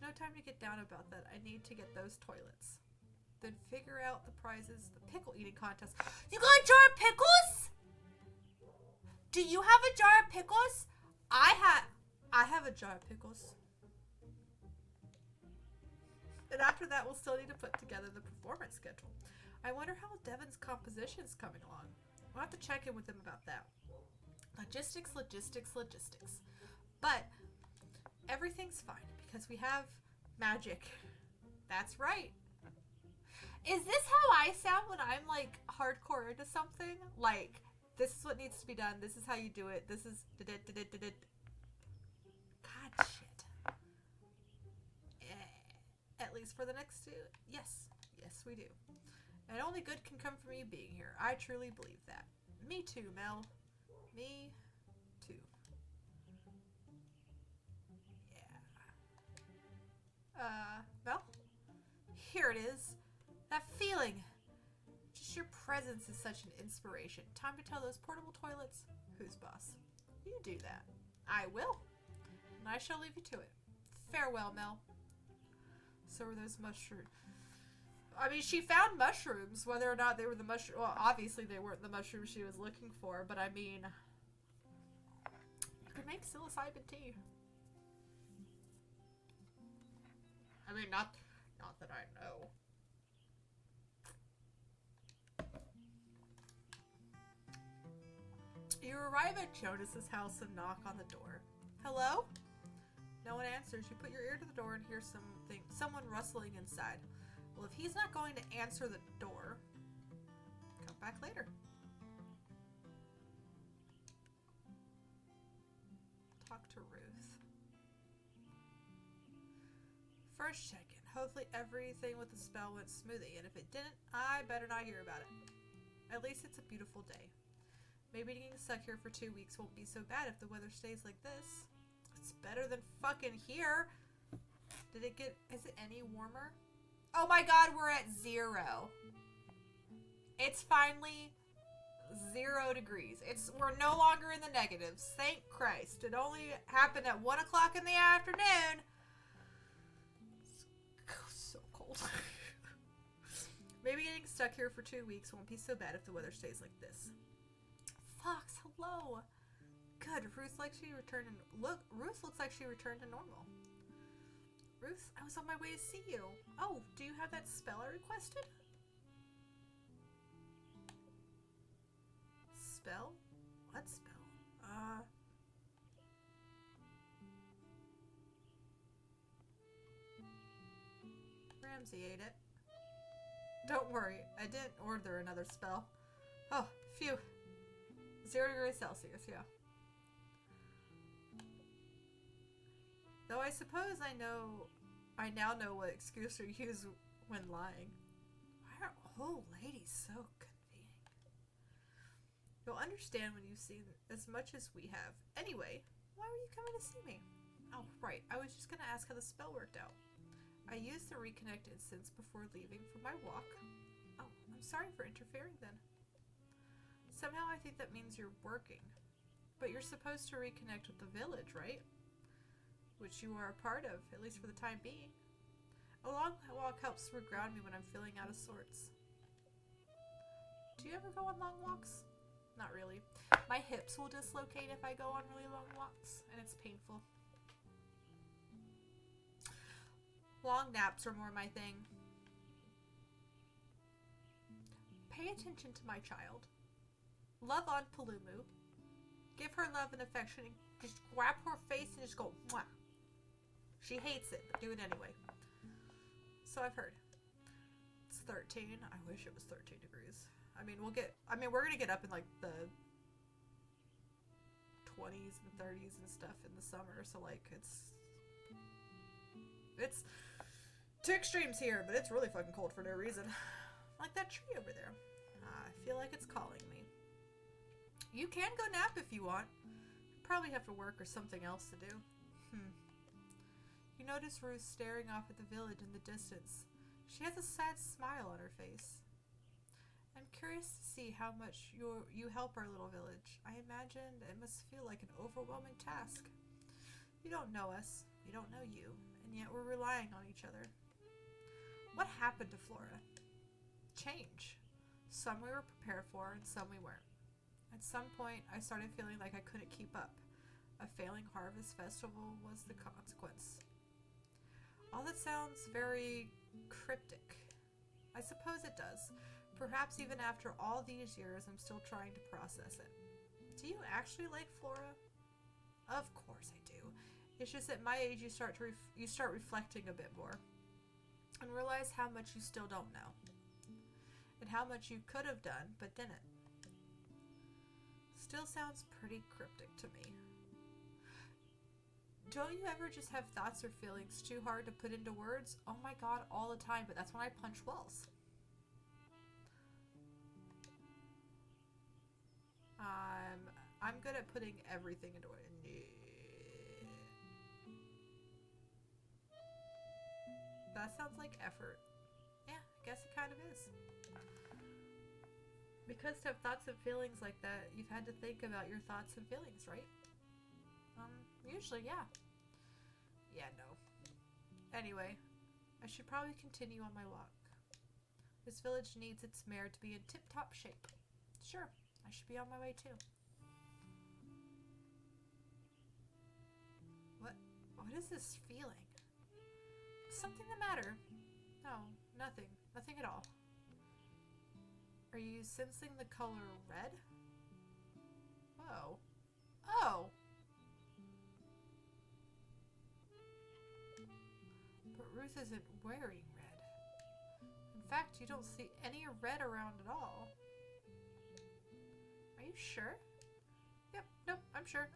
no time to get down about that. I need to get those toilets. Then figure out the prizes, the pickle eating contest. You got a jar of pickles? Do you have a jar of pickles? I have a jar of pickles. And after that, we'll still need to put together the performance schedule. I wonder how Devin's composition is coming along. We'll have to check in with him about that. Logistics. But everything's fine because we have magic. That's right. Is this how I sound when I'm like hardcore into something? Like, this is what needs to be done. This is how you do it. This is God shit. At least for the next two. Yes, we do. And only good can come from you being here. I truly believe that. Me too, Mel. Me too. Yeah. Mel? Here it is. That feeling. Just your presence is such an inspiration. Time to tell those portable toilets who's boss. You do that. I will. And I shall leave you to it. Farewell, Mel. So were those mushrooms. I mean, she found mushrooms. Whether or not they were the mushrooms. Well, obviously they weren't the mushrooms she was looking for. But I mean, you could make psilocybin tea. I mean, not that I know. You arrive at Jonas's house and knock on the door. Hello? No one answers. You put your ear to the door and hear someone rustling inside. Well, if he's not going to answer the door, come back later. Talk to Ruth. First check-in. Hopefully everything with the spell went smoothly, and if it didn't, I better not hear about it. At least it's a beautiful day. Maybe getting stuck here for 2 weeks won't be so bad if the weather stays like this. It's better than fucking here. Is it any warmer? Oh my god, we're at 0. It's finally 0 degrees. We're no longer in the negatives. Thank Christ. It only happened at 1 o'clock in the afternoon. It's so cold. Maybe getting stuck here for 2 weeks won't be so bad if the weather stays like this. Fox, hello. Good. Ruth looks like she returned to normal. Ruth, I was on my way to see you. Oh, do you have that spell I requested? Spell? What spell? Ramsey ate it. Don't worry, I didn't order another spell. Oh, phew. 0 degrees Celsius, yeah. Though I suppose I know I now know what excuse to use when lying. Why are old ladies so convenient? You'll understand when you've seen as much as we have. Anyway, why were you coming to see me? Oh, right. I was just going to ask how the spell worked out. I used the reconnect instance before leaving for my walk. Oh, I'm sorry for interfering then. Somehow I think that means you're working. But you're supposed to reconnect with the village, right? Which you are a part of, at least for the time being. A long walk helps reground me when I'm feeling out of sorts. Do you ever go on long walks? Not really. My hips will dislocate if I go on really long walks, and it's painful. Long naps are more my thing. Pay attention to my child. Love on Palumu. Give her love and affection and just grab her face and just go, mwah. She hates it, but do it anyway. So I've heard. It's 13. I wish it was 13 degrees. We're gonna get up in like the 20s and 30s and stuff in the summer, so like it's two extremes here, but it's really fucking cold for no reason. Like that tree over there. I feel like it's calling me. You can go nap if you want. You probably have to work or something else to do. You notice Ruth staring off at the village in the distance. She has a sad smile on her face. I'm curious to see how much you help our little village. I imagine it must feel like an overwhelming task. You don't know us, we don't know you, and yet we're relying on each other. What happened to Flora? Change. Some we were prepared for, and some we weren't. At some point, I started feeling like I couldn't keep up. A failing harvest festival was the consequence. All that sounds very cryptic. I suppose it does. Perhaps even after all these years, I'm still trying to process it. Do you actually like Flora? Of course I do. It's just at my age you start reflecting a bit more and realize how much you still don't know and how much you could have done but didn't. Still sounds pretty cryptic to me. Don't you ever just have thoughts or feelings too hard to put into words? Oh my god, all the time, but that's when I punch walls. I'm good at putting everything into it. That sounds like effort. Yeah, I guess it kind of is. Because to have thoughts and feelings like that, you've had to think about your thoughts and feelings, right? Usually, yeah. Yeah, no. Anyway, I should probably continue on my walk. This village needs its mayor to be in tip-top shape. Sure, I should be on my way too. What is this feeling? Something the matter? No, nothing. Nothing at all. Are you sensing the color red? Oh. Oh! But Ruth isn't wearing red. In fact, you don't see any red around at all. Are you sure? Yep, nope, I'm sure.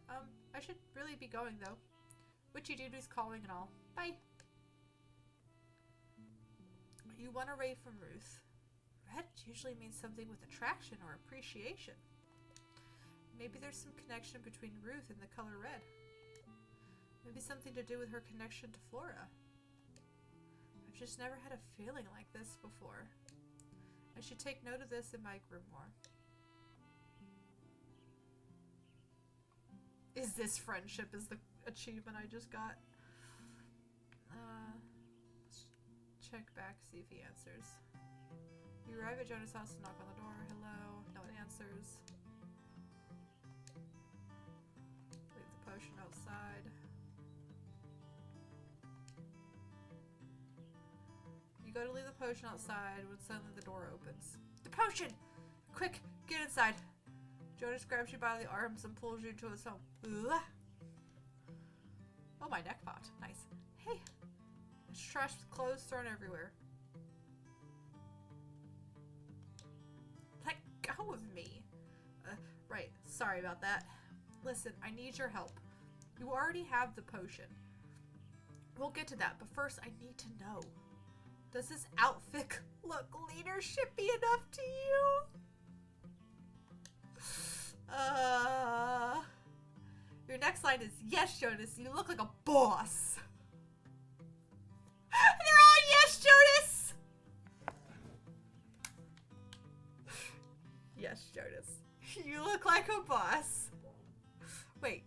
I should really be going though. Witchy duty's calling and all. Bye! You want away from Ruth. Red usually means something with attraction or appreciation. Maybe there's some connection between Ruth and the color red. Maybe something to do with her connection to Flora. I've just never had a feeling like this before. I should take note of this in my grimoire. Is this friendship is the achievement I just got? Let's check back, see if he answers. You arrive at Jonah's house and knock on the door. Hello. No one answers. Leave the potion outside. You go to leave the potion outside when suddenly the door opens. The potion! Quick, get inside. Jonas grabs you by the arms and pulls you to his home. Ugh. Oh, my neck popped. Nice. Hey. There's trash with clothes thrown everywhere. Let go of me. Right. Sorry about that. Listen, I need your help. You already have the potion. We'll get to that, but first I need to know. Does this outfit look leadershipy enough to you? Your next line is, yes, Jonas, you look like a boss. They're all yes, Jonas! Yes, Jonas. You look like a boss. Wait,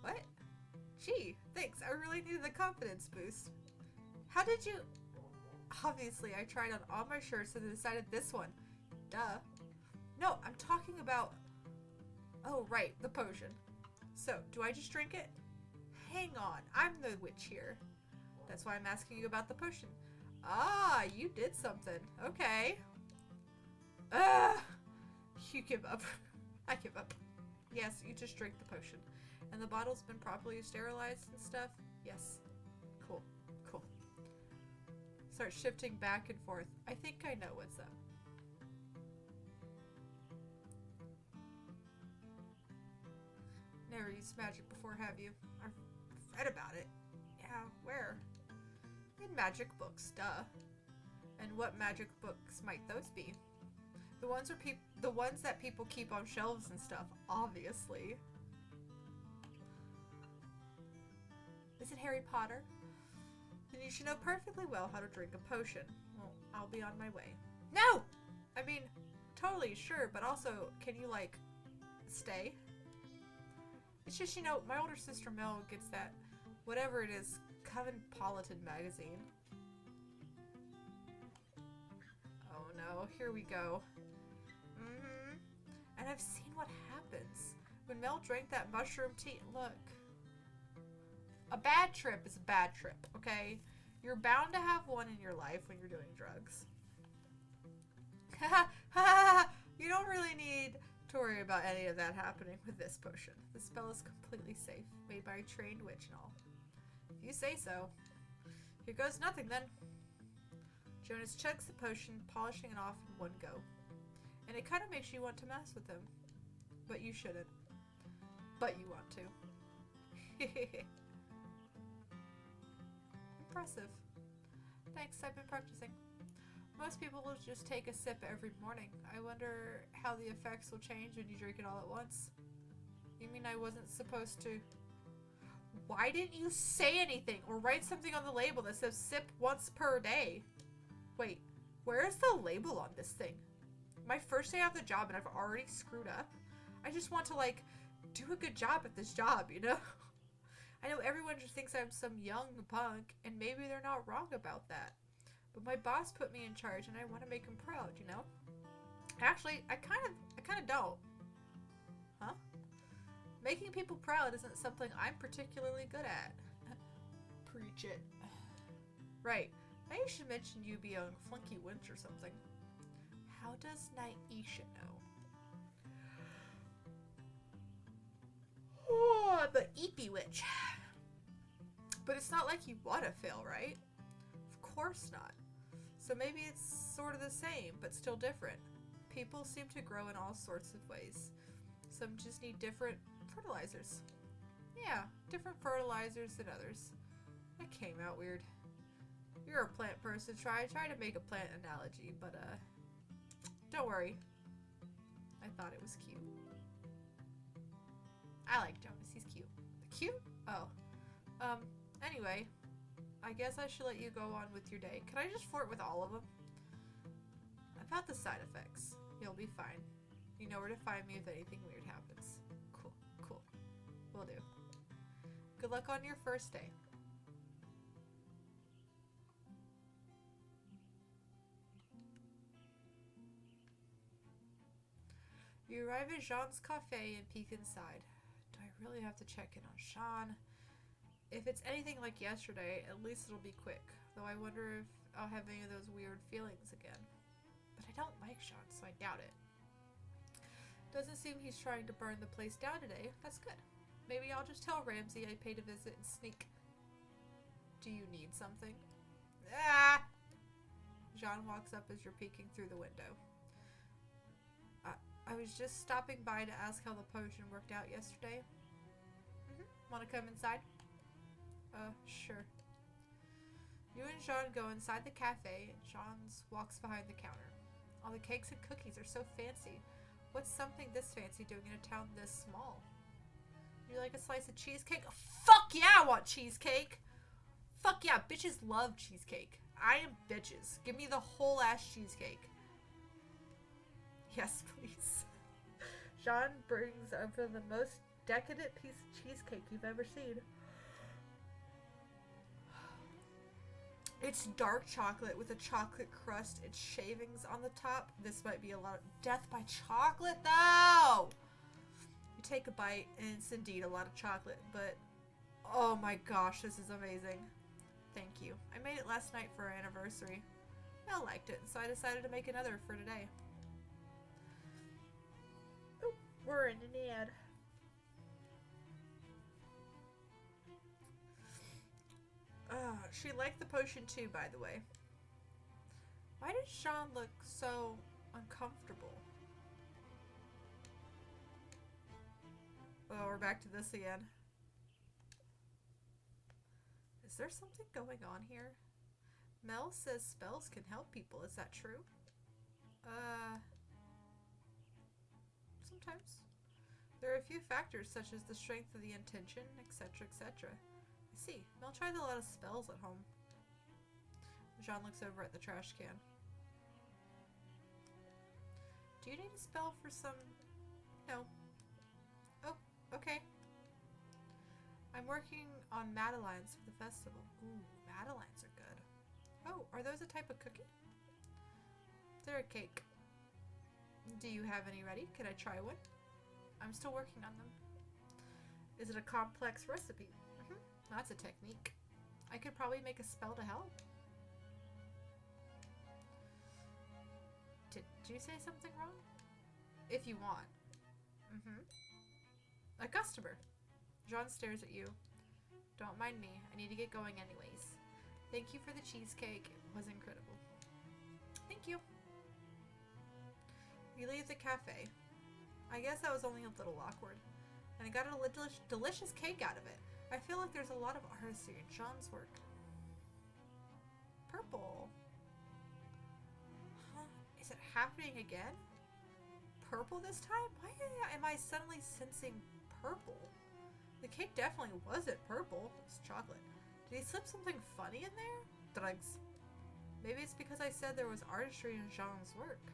what? Gee, thanks. I really needed the confidence boost. How did you... Obviously, I tried on all my shirts and decided this one. Duh. No, I'm talking about... Oh, right, the potion. So, do I just drink it? Hang on, I'm the witch here. That's why I'm asking you about the potion. Ah, you did something. Okay. You give up. I give up. Yes, you just drink the potion. And the bottle's been properly sterilized and stuff? Yes. Cool. Cool. Start shifting back and forth. I think I know what's up. Never used magic before, have you? I've read about it. Yeah, where? In magic books, duh. And what magic books might those be? The ones that people keep on shelves and stuff, obviously. Is it Harry Potter? Then you should know perfectly well how to drink a potion. Well, I'll be on my way. No! I mean, totally, sure, but also, can you, like, stay? It's just, you know, my older sister Mel gets that, whatever it is, Cosmopolitan magazine. Oh no, here we go. And I've seen what happens when Mel drank that mushroom tea. Look. A bad trip is a bad trip, okay? You're bound to have one in your life when you're doing drugs. You don't really need to worry about any of that happening with this potion. The spell is completely safe, made by a trained witch and all. If you say so. Here goes nothing then. Jonas chugs the potion, polishing it off in one go. And it kind of makes you want to mess with him. But you shouldn't. But you want to. Impressive. Thanks, I've been practicing. Most people will just take a sip every morning. I wonder how the effects will change when you drink it all at once. You mean I wasn't supposed to... Why didn't you say anything or write something on the label that says sip once per day? Wait, where is the label on this thing? My first day off the job and I've already screwed up? I just want to, like, do a good job at this job, you know? I know everyone just thinks I'm some young punk, and maybe they're not wrong about that. But my boss put me in charge, and I want to make him proud, you know? Actually, I kind of don't. Huh? Making people proud isn't something I'm particularly good at. Preach it. Right. Now you should mention you be a flunky wench or something. How does Naisha know? Oh, the Eepy witch. But it's not like you want to fail, right? Of course not. So maybe it's sort of the same, but still different. People seem to grow in all sorts of ways. Some just need different fertilizers. Yeah, different fertilizers than others. That came out weird. You're a plant person. Try to make a plant analogy, but don't worry. I thought it was cute. I like Jonas. He's cute. Cute? Oh. Anyway, I guess I should let you go on with your day. Can I just flirt with all of them? About the side effects. You'll be fine. You know where to find me if anything weird happens. Cool. Cool. Will do. Good luck on your first day. You arrive at Jean's cafe and peek inside. Do I really have to check in on Jean? If it's anything like yesterday, at least it'll be quick. Though I wonder if I'll have any of those weird feelings again. But I don't like Jean, so I doubt it. Doesn't seem he's trying to burn the place down today. That's good. Maybe I'll just tell Ramsay I paid a visit and sneak. Do you need something? Ah! Jean walks up as you're peeking through the window. I was just stopping by to ask how the potion worked out yesterday. Want to come inside? Sure. You and Jean go inside the cafe, and Jean walks behind the counter. All the cakes and cookies are so fancy. What's something this fancy doing in a town this small? Would you like a slice of cheesecake? Fuck yeah, I want cheesecake! Fuck yeah, bitches love cheesecake. I am bitches. Give me the whole ass cheesecake. Yes, please. Jean brings over the most decadent piece of cheesecake you've ever seen. It's dark chocolate with a chocolate crust and shavings on the top. This might be a lot of death by chocolate, though! You take a bite, and it's indeed a lot of chocolate, but oh my gosh, this is amazing. Thank you. I made it last night for our anniversary. Mel liked it, so I decided to make another for today. Oh, we're in an ad. She liked the potion too, by the way. Why did Sean look so uncomfortable? Oh, we're back to this again. Is there something going on here? Mel says spells can help people. Is that true? Sometimes. There are a few factors such as the strength of the intention, etc., etc. I see. Mel tried a lot of spells at home. Jean looks over at the trash can. Do you need a spell for some... No. Oh, okay. I'm working on Madeleines for the festival. Ooh, Madeleines are good. Oh, are those a type of cookie? They're a cake. Do you have any ready? Could I try one? I'm still working on them. Is it a complex recipe? That's a technique. I could probably make a spell to help. Did you say something wrong? If you want. A customer. Jean stares at you. Don't mind me. I need to get going anyways. Thank you for the cheesecake. It was incredible. Thank you. We leave the cafe. I guess that was only a little awkward. And I got a delicious cake out of it. I feel like there's a lot of artistry in Jean's work. Purple. Huh? Is it happening again? Purple this time? Why am I suddenly sensing purple? The cake definitely wasn't purple. It's chocolate. Did he slip something funny in there? Drugs. Maybe it's because I said there was artistry in Jean's work.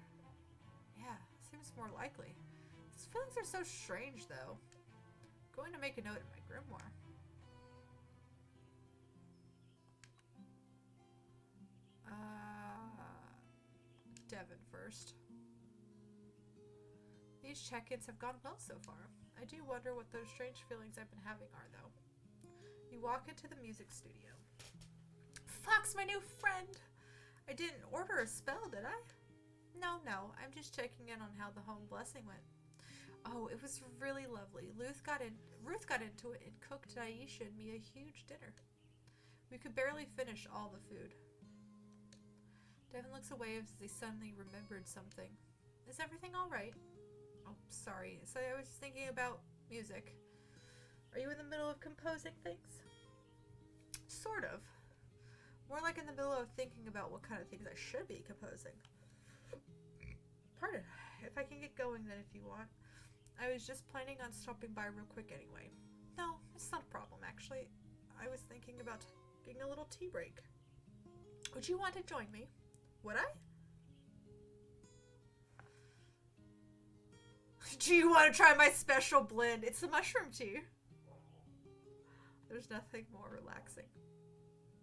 Yeah, seems more likely. These feelings are so strange, though. I'm going to make a note in my grimoire. Devin first. These check-ins have gone well so far. I do wonder what those strange feelings I've been having are, though. You walk into the music studio. Fox, my new friend! I didn't order a spell, did I? No, I'm just checking in on how the home blessing went. Oh, it was really lovely. Ruth got into it and cooked Aisha and me a huge dinner. We could barely finish all the food. Devin looks away as he suddenly remembered something. Is everything alright? Oh, sorry. So I was just thinking about music. Are you in the middle of composing things? Sort of. More like in the middle of thinking about what kind of things I should be composing. Pardon. If I can get going then if you want. I was just planning on stopping by real quick anyway. No, it's not a problem actually. I was thinking about taking a little tea break. Would you want to join me? Would I? Do you want to try my special blend? It's the mushroom tea. There's nothing more relaxing.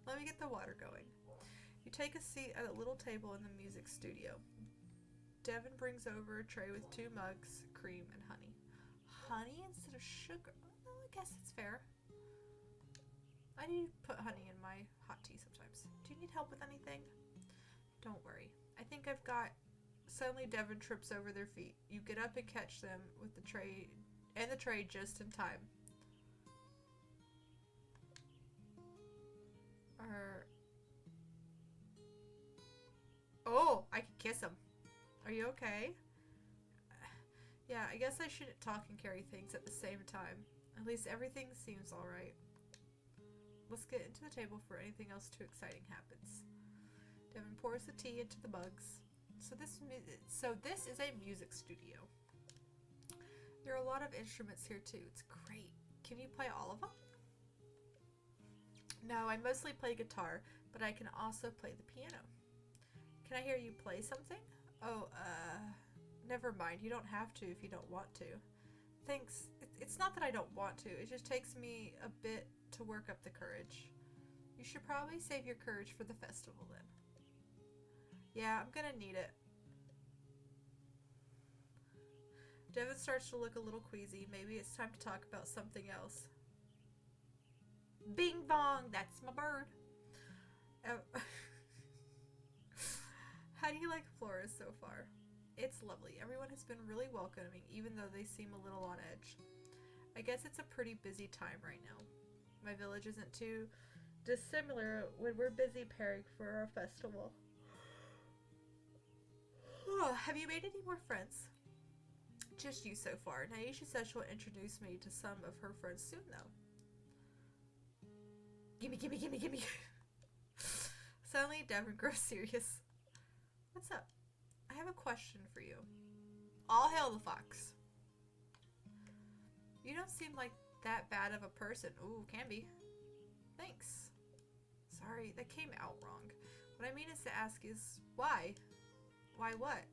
Let me get the water going. You take a seat at a little table in the music studio. Devin brings over a tray with 2 mugs, cream, and honey. Honey instead of sugar? Well, I guess it's fair. I need to put honey in my hot tea sometimes. Do you need help with anything? Don't worry. I think I've got... Suddenly Devin trips over their feet. You get up and catch them with the tray just in time. Oh, I can kiss him. Are you okay? Yeah, I guess I shouldn't talk and carry things at the same time. At least everything seems alright. Let's get into the table before anything else too exciting happens. Devin pours the tea into the mugs. So this is a music studio. There are a lot of instruments here too. It's great. Can you play all of them? No, I mostly play guitar, but I can also play the piano. Can I hear you play something? Oh, never mind. You don't have to if you don't want to. Thanks. It's not that I don't want to. It just takes me a bit to work up the courage. You should probably save your courage for the festival then. Yeah, I'm gonna need it. Devin starts to look a little queasy. Maybe it's time to talk about something else. Bing bong! That's my bird. How do you like Flores so far? It's lovely. Everyone has been really welcoming, even though they seem a little on edge. I guess it's a pretty busy time right now. My village isn't too dissimilar when we're busy preparing for our festival. Have you made any more friends? Just you so far. Naisha says she'll introduce me to some of her friends soon, though. Gimme, gimme, gimme, gimme. Suddenly, Devin grows serious. What's up? I have a question for you. All hail the fox. You don't seem like that bad of a person. Ooh, can be. Thanks. Sorry, that came out wrong. What I mean is to ask is, why? Why what?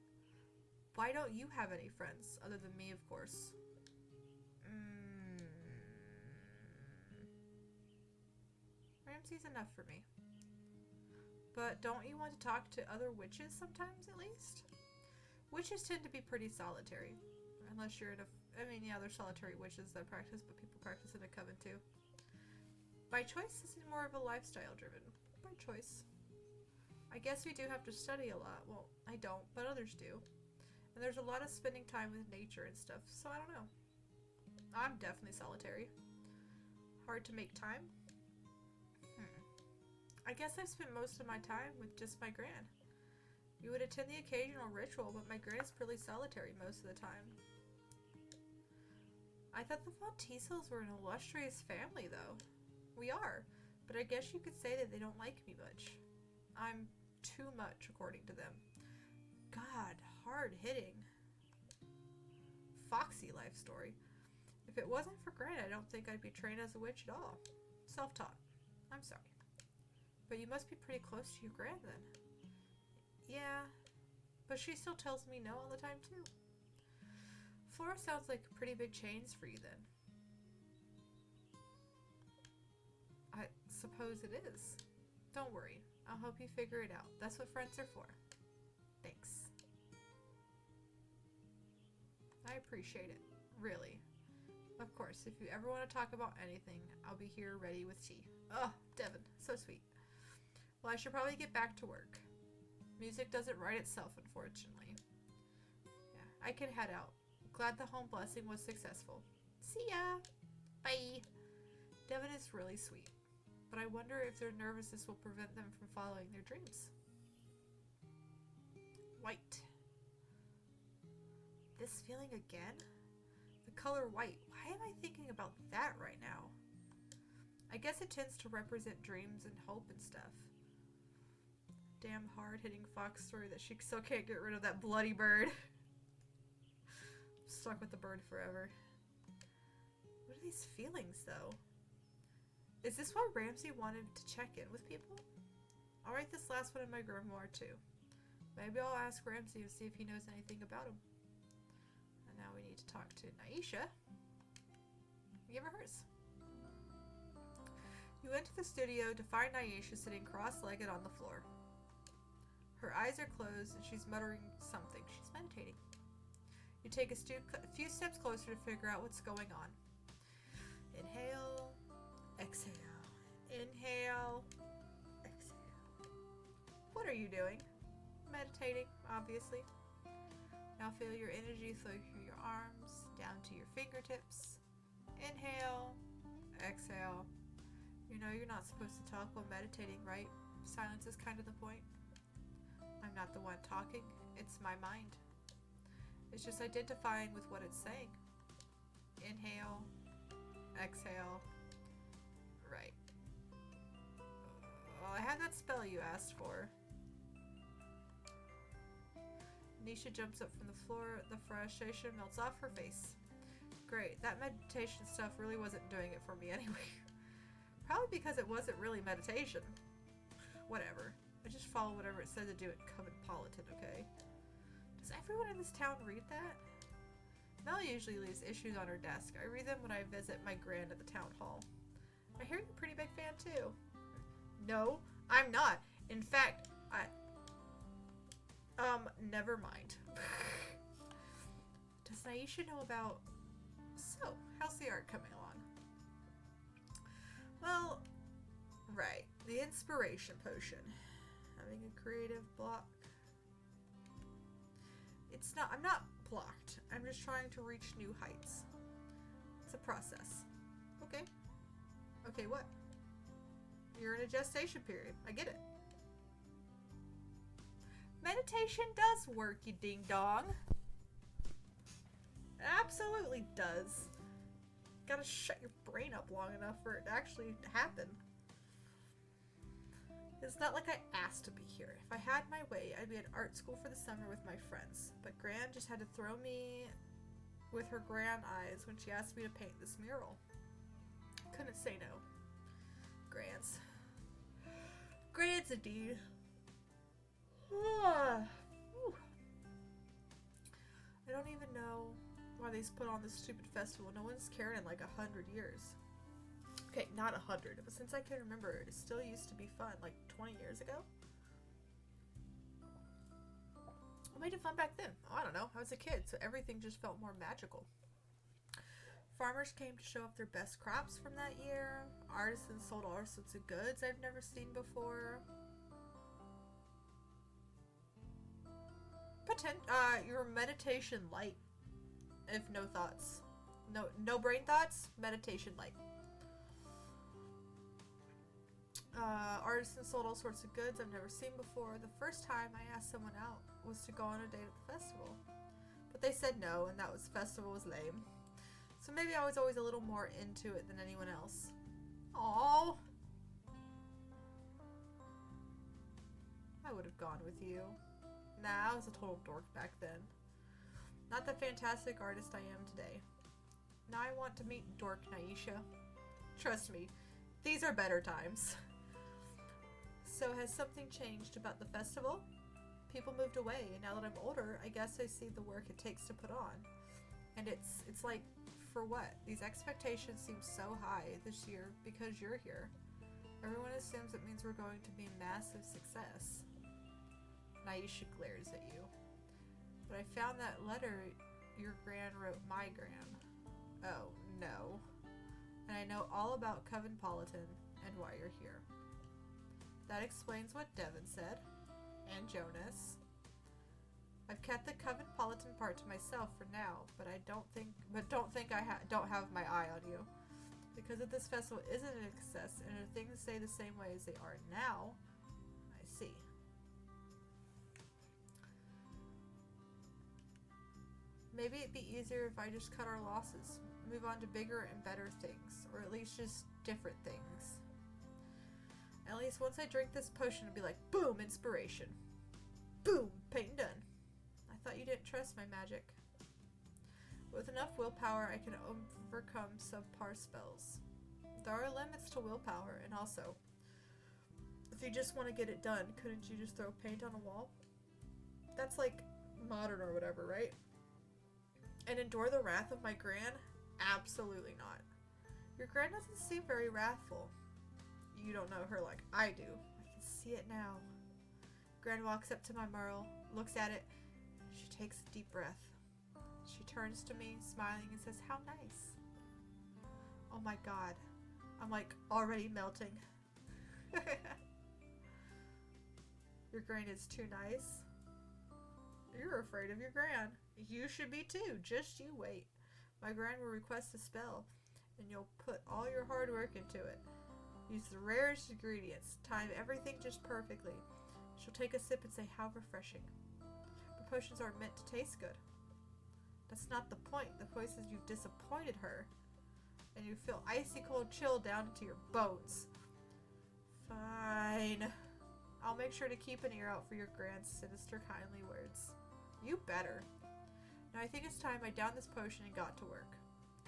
Why don't you have any friends? Other than me, of course. Ramsey's enough for me. But don't you want to talk to other witches sometimes, at least? Witches tend to be pretty solitary. Unless you're in a... I mean, yeah, there's solitary witches that practice, but people practice in a coven, too. By choice, this is more of a lifestyle-driven. By choice. I guess we do have to study a lot. Well, I don't, but others do. And there's a lot of spending time with nature and stuff, so I don't know. I'm definitely solitary. Hard to make time? I guess I've spent most of my time with just my gran. We would attend the occasional ritual, but my gran is pretty solitary most of the time. I thought the Fontisels were an illustrious family, though. We are, but I guess you could say that they don't like me much. I'm too much, according to them. God, hard-hitting. Foxy life story. If it wasn't for Gran, I don't think I'd be trained as a witch at all. Self-taught. I'm sorry. But you must be pretty close to your Gran, then. Yeah, but she still tells me no all the time, too. Flora sounds like pretty big chains for you, then. I suppose it is. Don't worry. I'll help you figure it out. That's what friends are for. Thanks. I appreciate it. Really. Of course, if you ever want to talk about anything, I'll be here ready with tea. Oh, Devin. So sweet. Well, I should probably get back to work. Music doesn't write itself, unfortunately. Yeah, I can head out. Glad the home blessing was successful. See ya! Bye! Devin is really sweet, but I wonder if their nervousness will prevent them from following their dreams. White. This feeling again? The color white. Why am I thinking about that right now? I guess it tends to represent dreams and hope and stuff. Damn hard-hitting fox story that she still can't get rid of that bloody bird. Stuck with the bird forever. What are these feelings, though? Is this why Ramsey wanted to check in with people? I'll write this last one in my grimoire, too. Maybe I'll ask Ramsey and see if he knows anything about him. And now we need to talk to Naisha. Give her hers. You enter the studio to find Naisha sitting cross-legged on the floor. Her eyes are closed and she's muttering something. She's meditating. You take a few steps closer to figure out what's going on. Inhale, exhale. Inhale, exhale. What are you doing? Meditating, obviously. Now feel your energy flow through your arms, down to your fingertips. Inhale, exhale. You know you're not supposed to talk while meditating, right? Silence is kind of the point. I'm not the one talking, it's my mind. It's just identifying with what it's saying. Inhale, exhale, right. I have that spell you asked for. Nisha jumps up from the floor. The frustration melts off her face. Great. That meditation stuff really wasn't doing it for me anyway. Probably because it wasn't really meditation. Whatever. I just follow whatever it said to do at Coventpolitan, okay? Does everyone in this town read that? Mel usually leaves issues on her desk. I read them when I visit my gran at the town hall. I hear you're a pretty big fan too. No, I'm not. In fact, never mind. Does Naisha know about... So, how's the art coming along? Well, right. The inspiration potion. Having a creative block. I'm not blocked. I'm just trying to reach new heights. It's a process. Okay. Okay, what? You're in a gestation period. I get it. Meditation does work, you ding-dong. It absolutely does. Gotta shut your brain up long enough for it to actually happen. It's not like I asked to be here. If I had my way, I'd be at art school for the summer with my friends. But Gran just had to throw me with her grand eyes when she asked me to paint this mural. Couldn't say no. Grants. Grants indeed. I don't even know why they put on this stupid festival. No one's cared in like 100 years. Okay, not 100, but since I can remember, it still used to be fun, like 20 years ago. What made it fun back then? Oh, I don't know. I was a kid, so everything just felt more magical. Farmers came to show off their best crops from that year. Artisans sold all sorts of goods I've never seen before. Your meditation light. If no thoughts. No brain thoughts, meditation light. Artisans sold all sorts of goods I've never seen before. The first time I asked someone out was to go on a date at the festival. But they said no, and that festival was lame. So maybe I was always a little more into it than anyone else. Aww. I would have gone with you. Nah, I was a total dork back then. Not the fantastic artist I am today. Now I want to meet dork Naisha. Trust me, these are better times. So has something changed about the festival? People moved away, and now that I'm older, I guess I see the work it takes to put on. And it's like, for what? These expectations seem so high this year because you're here. Everyone assumes it means we're going to be a massive success. Naisha glares at you. But I found that letter your gran wrote my gran. Oh, no. And I know all about Coventpolitan and why you're here. That explains what Devin said. And Jonas. I've kept the Coventpolitan part to myself for now, but don't think I don't have my eye on you. Because if this festival isn't a success and if things stay the same way as they are now, I see. Maybe it'd be easier if I just cut our losses, move on to bigger and better things, or at least just different things. At least once I drink this potion, it'll be like, boom, inspiration. Boom, paint done. I thought you didn't trust my magic. With enough willpower, I can overcome subpar spells. There are limits to willpower, and also, if you just want to get it done, couldn't you just throw paint on a wall? That's like modern or whatever, right? And endure the wrath of my gran? Absolutely not. Your gran doesn't seem very wrathful. You don't know her like I do. I can see it now. Gran walks up to my mural, looks at it. She takes a deep breath. She turns to me, smiling, and says, "How nice." Oh my god. I'm like already melting. Your gran is too nice. You're afraid of your gran. You should be too. Just you wait. My gran will request a spell, and you'll put all your hard work into it. Use the rarest ingredients. Time everything just perfectly. She'll take a sip and say, "How refreshing." But potions aren't meant to taste good. That's not the point. The point is you've disappointed her. And you feel icy cold chill down into your bones. Fine. I'll make sure to keep an ear out for your grand, sinister, kindly words. You better. Now I think it's time I downed this potion and got to work.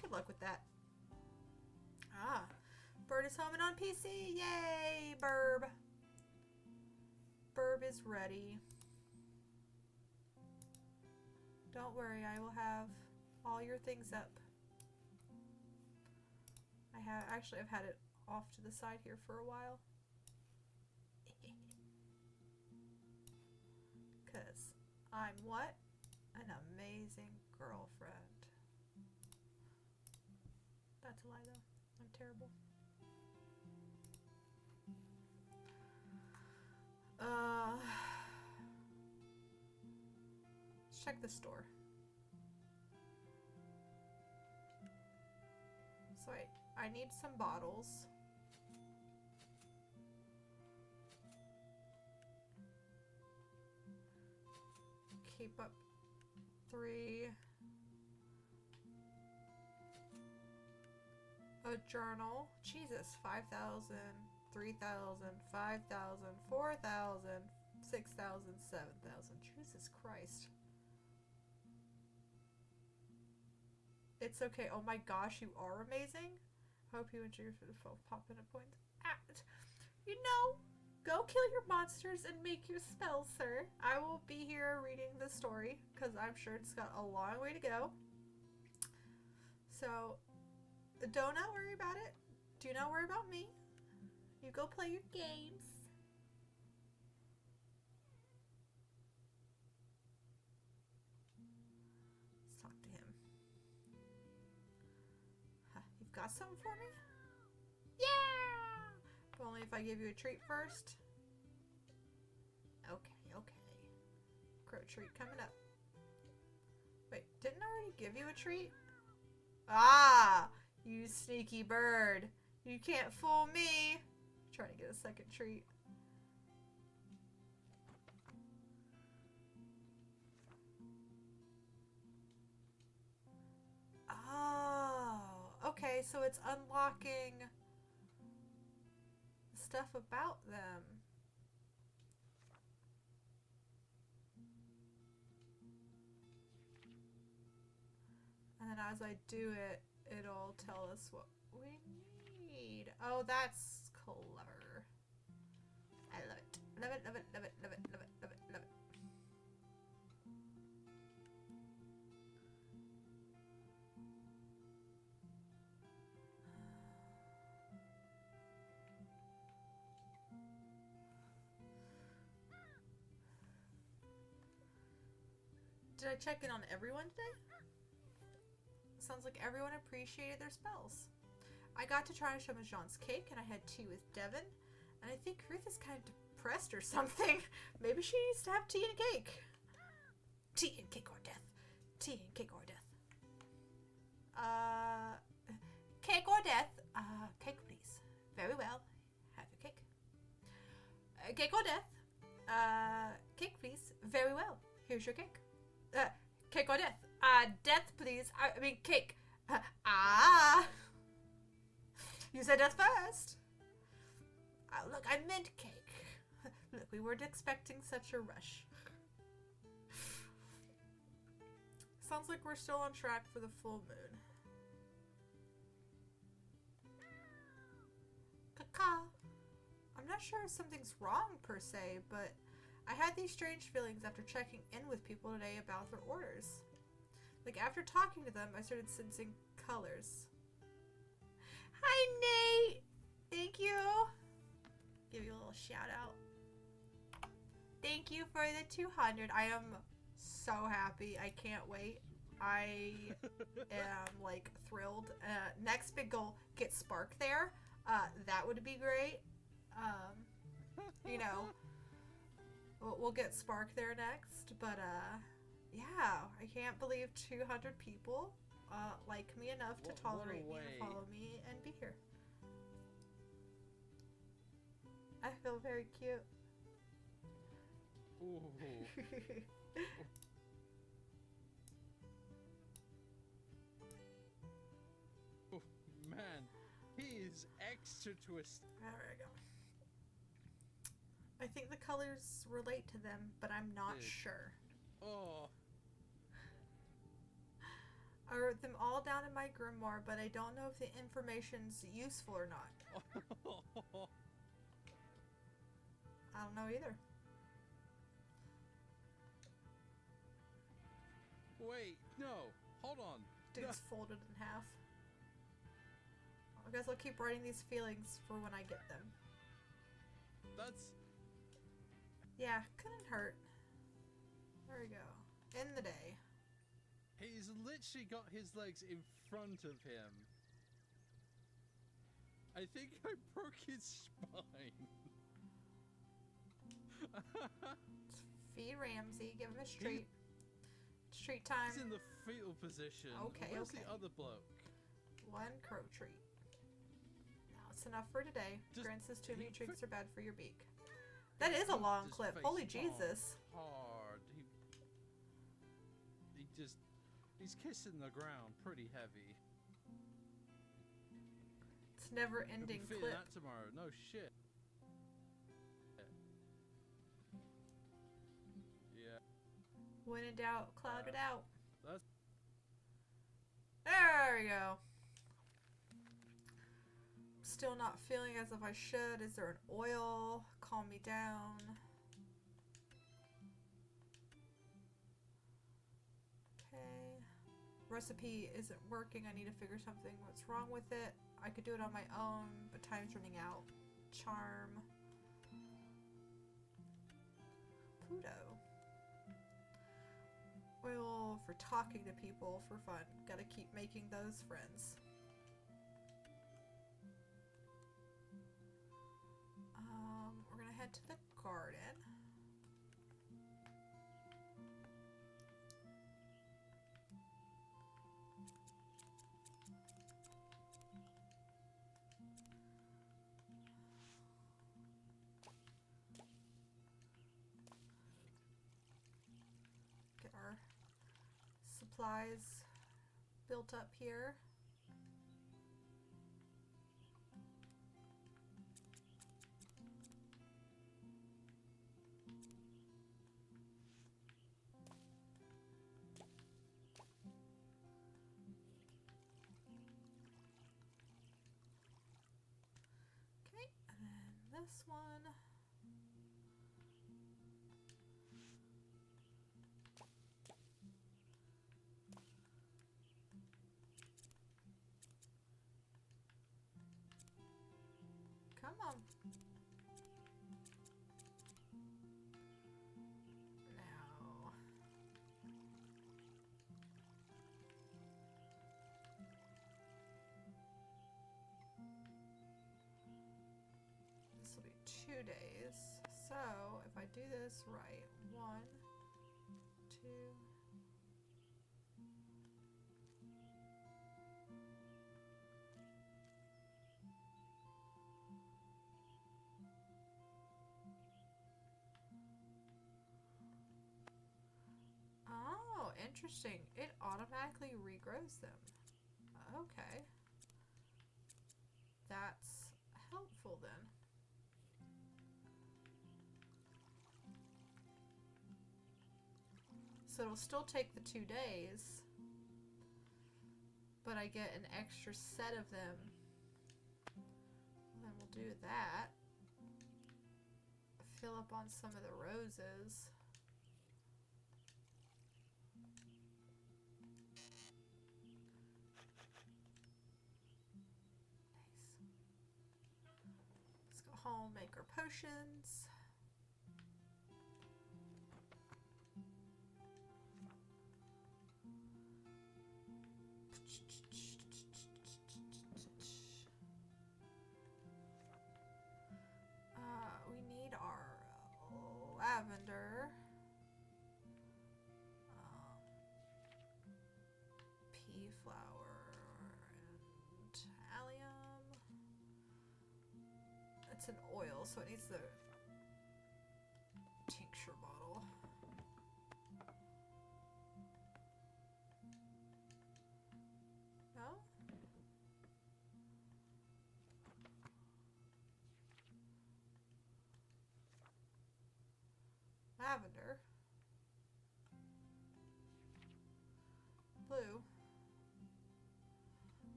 Good luck with that. Ah. Bird is home and on PC. Yay, Burb. Burb is ready. Don't worry, I will have all your things up. Actually, I've had it off to the side here for a while. Because I'm what? An amazing girlfriend. That's a lie though. I'm terrible. Let's check the store. So I need some bottles. Keep up 3. A journal. Jesus, 5,000, 3,000, 5,000, 4,000, 6,000, 7,000. Jesus Christ. It's okay. Oh my gosh, you are amazing. Hope you enjoy your popping a point. You know, go kill your monsters and make your spells, sir. I will be here reading the story because I'm sure it's got a long way to go. So, do not worry about it. Do not worry about me. You go play your games. Let's talk to him. Huh, you've got something for me? Yeah! But only if I give you a treat first. Okay, okay. Crow treat coming up. Wait, didn't I already give you a treat? Ah! You sneaky bird. You can't fool me. Trying to get a second treat. Oh, okay, so it's unlocking stuff about them. And then as I do it, it'll tell us what we need. Oh, that's clever. I love it. Love it, love it, love it, love it, love it, love it, love it. Did I check in on everyone today? Sounds like everyone appreciated their spells. I got to try some of Jean's cake, and I had tea with Devin, and I think Ruth is kind of depressed or something. Maybe she needs to have tea and cake. Tea and cake or death. Tea and cake or death. Cake or death? Cake, please. Very well. Have your cake. Cake or death? Cake, please. Very well. Here's your cake. Cake or death? Death, please. I mean, cake. You said death first. Look, I meant cake. Look, we weren't expecting such a rush. Sounds like we're still on track for the full moon. Caca. I'm not sure if something's wrong per se, but I had these strange feelings after checking in with people today about their orders. Like, after talking to them, I started sensing colors. Hi, Nate! Thank you! Give you a little shout out. Thank you for the 200. I am so happy. I can't wait. I am, like, thrilled. Next big goal, get Spark there. That would be great. You know, we'll get Spark there next. But, yeah, I can't believe 200 people like me enough to tolerate me and follow me and be here. I feel very cute. Ooh. Oh, man, he is extra twisted. There we go. I think the colors relate to them, but I'm not Dude. sure. Oh. I wrote them all down in my grimoire, but I don't know if the information's useful or not. I don't know either. Wait, no. Hold on. Dude's folded in half. I guess I'll keep writing these feelings for when I get them. That's... Yeah, couldn't hurt. There we go. In the day. He's literally got his legs in front of him. I think I broke his spine. Feed Ramsey. Give him his treat. It's treat time. He's in the fetal position. Okay, Where's okay. the other bloke? One crow treat. Now it's enough for today. Just- Grant says too many he treats are bad for your beak. That is a long Just clip. face Holy palm Jesus. Hard. He's kissing the ground pretty heavy. It's never He'll be ending feeling clip. that tomorrow. No shit. Yeah. When in doubt, cloud it out. That's There we go. Still not feeling as if I should. Is there an oil? Calm me down. Okay. Recipe isn't working. I need to figure something. What's wrong with it? I could do it on my own, but time's running out. Charm. Pudo. Oil for talking to people for fun. Gotta keep making those friends. We're gonna head to the garden. Get our supplies built up here. Okay, and then this one. Come on. Now. This will be 2 days. So, if I do this right, 1, 2. Oh, interesting. It automatically regrows them. Okay. That's helpful then. So it'll still take the 2 days, but I get an extra set of them. Then we'll do that. Fill up on some of the roses. Let's go home, make our potions. We need our lavender. Pea flower and allium. It's an oil, so it needs the tincture bottle. No? lavender. Blue.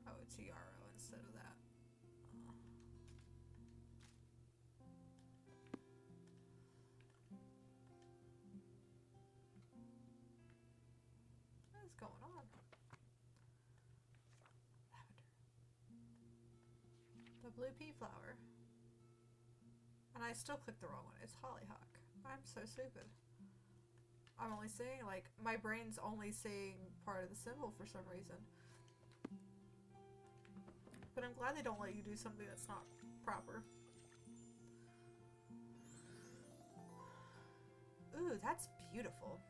Oh, it's yarrow instead of that. What is going on? Lavender. The blue pea flower. And I still clicked the wrong one. It's hollyhock. I'm so stupid. I'm only seeing, like, my brain's only seeing part of the symbol for some reason. But I'm glad they don't let you do something that's not proper. Ooh, that's beautiful.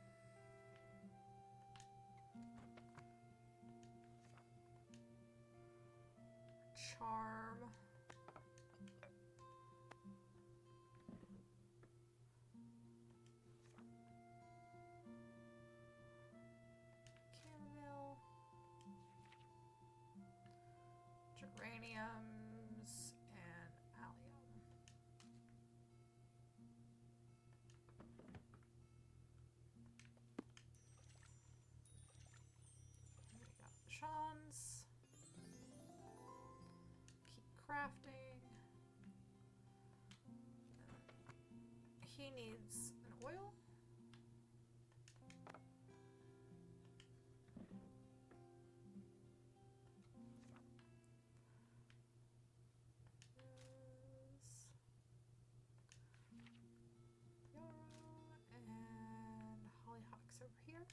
Charm. Chamomile. Geraniums and allium. We got Sean's. Keep crafting. He needs an oil. And hollyhocks over here.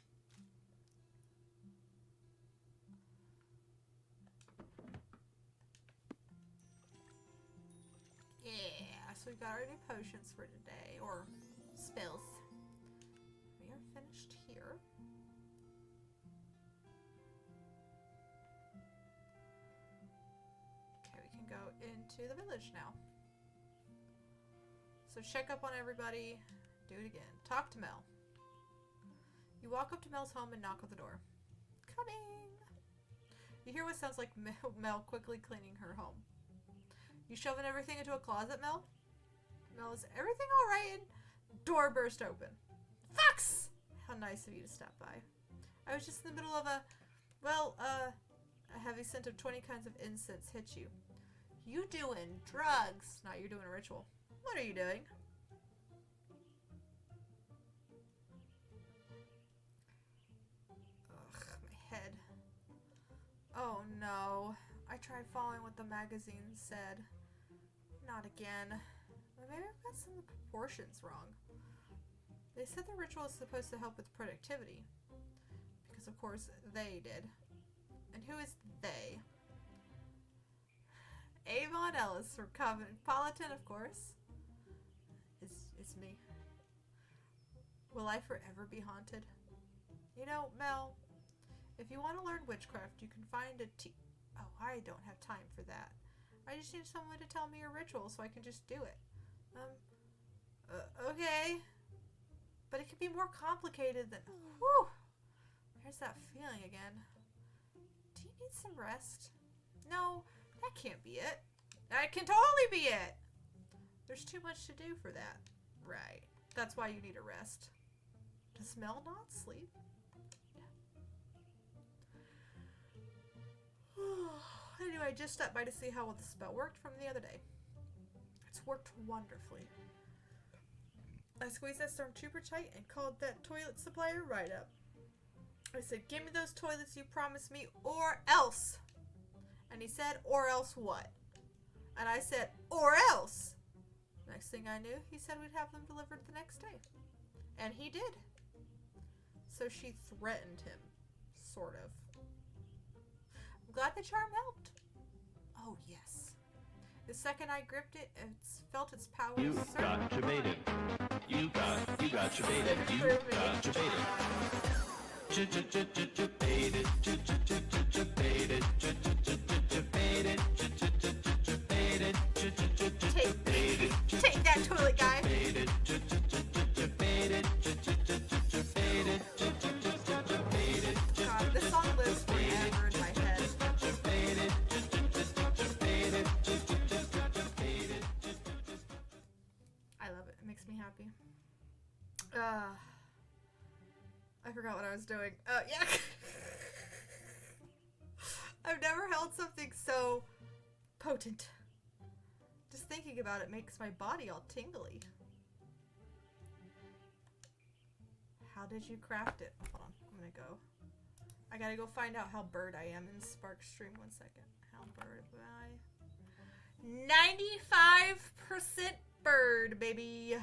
Yeah, so we got our new potions for today, or spells. We are finished here. Okay, we can go into the village now. So check up on everybody. Do it again. Talk to Mel. You walk up to Mel's home and knock on the door. Coming! You hear what sounds like Mel quickly cleaning her home. You shoving everything into a closet, Mel? Mel, is everything alright? And door burst open. Fox! How nice of you to stop by. I was just in the middle of a heavy scent of 20 kinds of incense hit you. You doing drugs. No, you're doing a ritual. What are you doing? Ugh, my head. Oh no. I tried following what the magazine said. Not again. Maybe I've got some of the proportions wrong. They said the ritual is supposed to help with productivity. Because of course they did. And who is they? Avon Ellis from Cosmopolitan, of course. It's me. Will I forever be haunted? You know, Mel, if you want to learn witchcraft, you can find a Oh, I don't have time for that. I just need someone to tell me a ritual so I can just do it. Okay. But it can be more complicated than... Whew! There's that feeling again. Do you need some rest? No, that can't be it. That can totally be it! There's too much to do for that. Right. That's why you need a rest. Does Mel not sleep? Anyway, I just stopped by to see how well the spell worked from the other day. It's worked wonderfully. I squeezed that stormtrooper tight and called that toilet supplier right up. I said, give me those toilets you promised me or else. And he said, or else what? And I said, or else. Next thing I knew, he said we'd have them delivered the next day. And he did. So she threatened him. Sort of. I'm glad the charm helped. Oh, yes. The second I gripped it, felt its power. You got debated. You got debated. You got debated. Debated. Take that toilet guy. God, this song lives forever in my head. I love it. It makes me happy. I forgot what I was doing. Yeah. I've never held something so potent. Just thinking about it makes my body all tingly. How did you craft it? Hold on, I'm gonna go. I gotta go find out how bird I am in Spark Stream. 1 second. How bird am I? 95% bird, baby.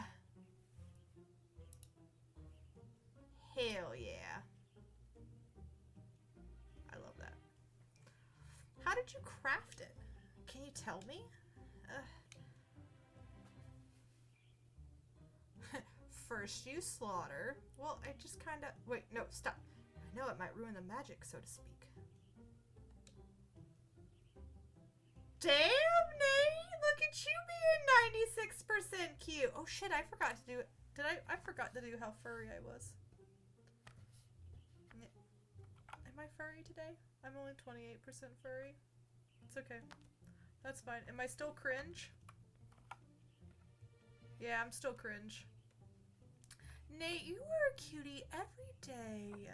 Hell yeah. I love that. How did you craft it? Can you tell me? First you slaughter. Well, I just kind of... Wait, no, stop. I know it might ruin the magic, so to speak. Damn, Nate! Look at you being 96% cute. Oh shit, I forgot to do it. I forgot to do how furry I was. Am I furry today? I'm only 28% furry. It's okay. That's fine. Am I still cringe? Yeah, I'm still cringe. Nate, you were a cutie every day.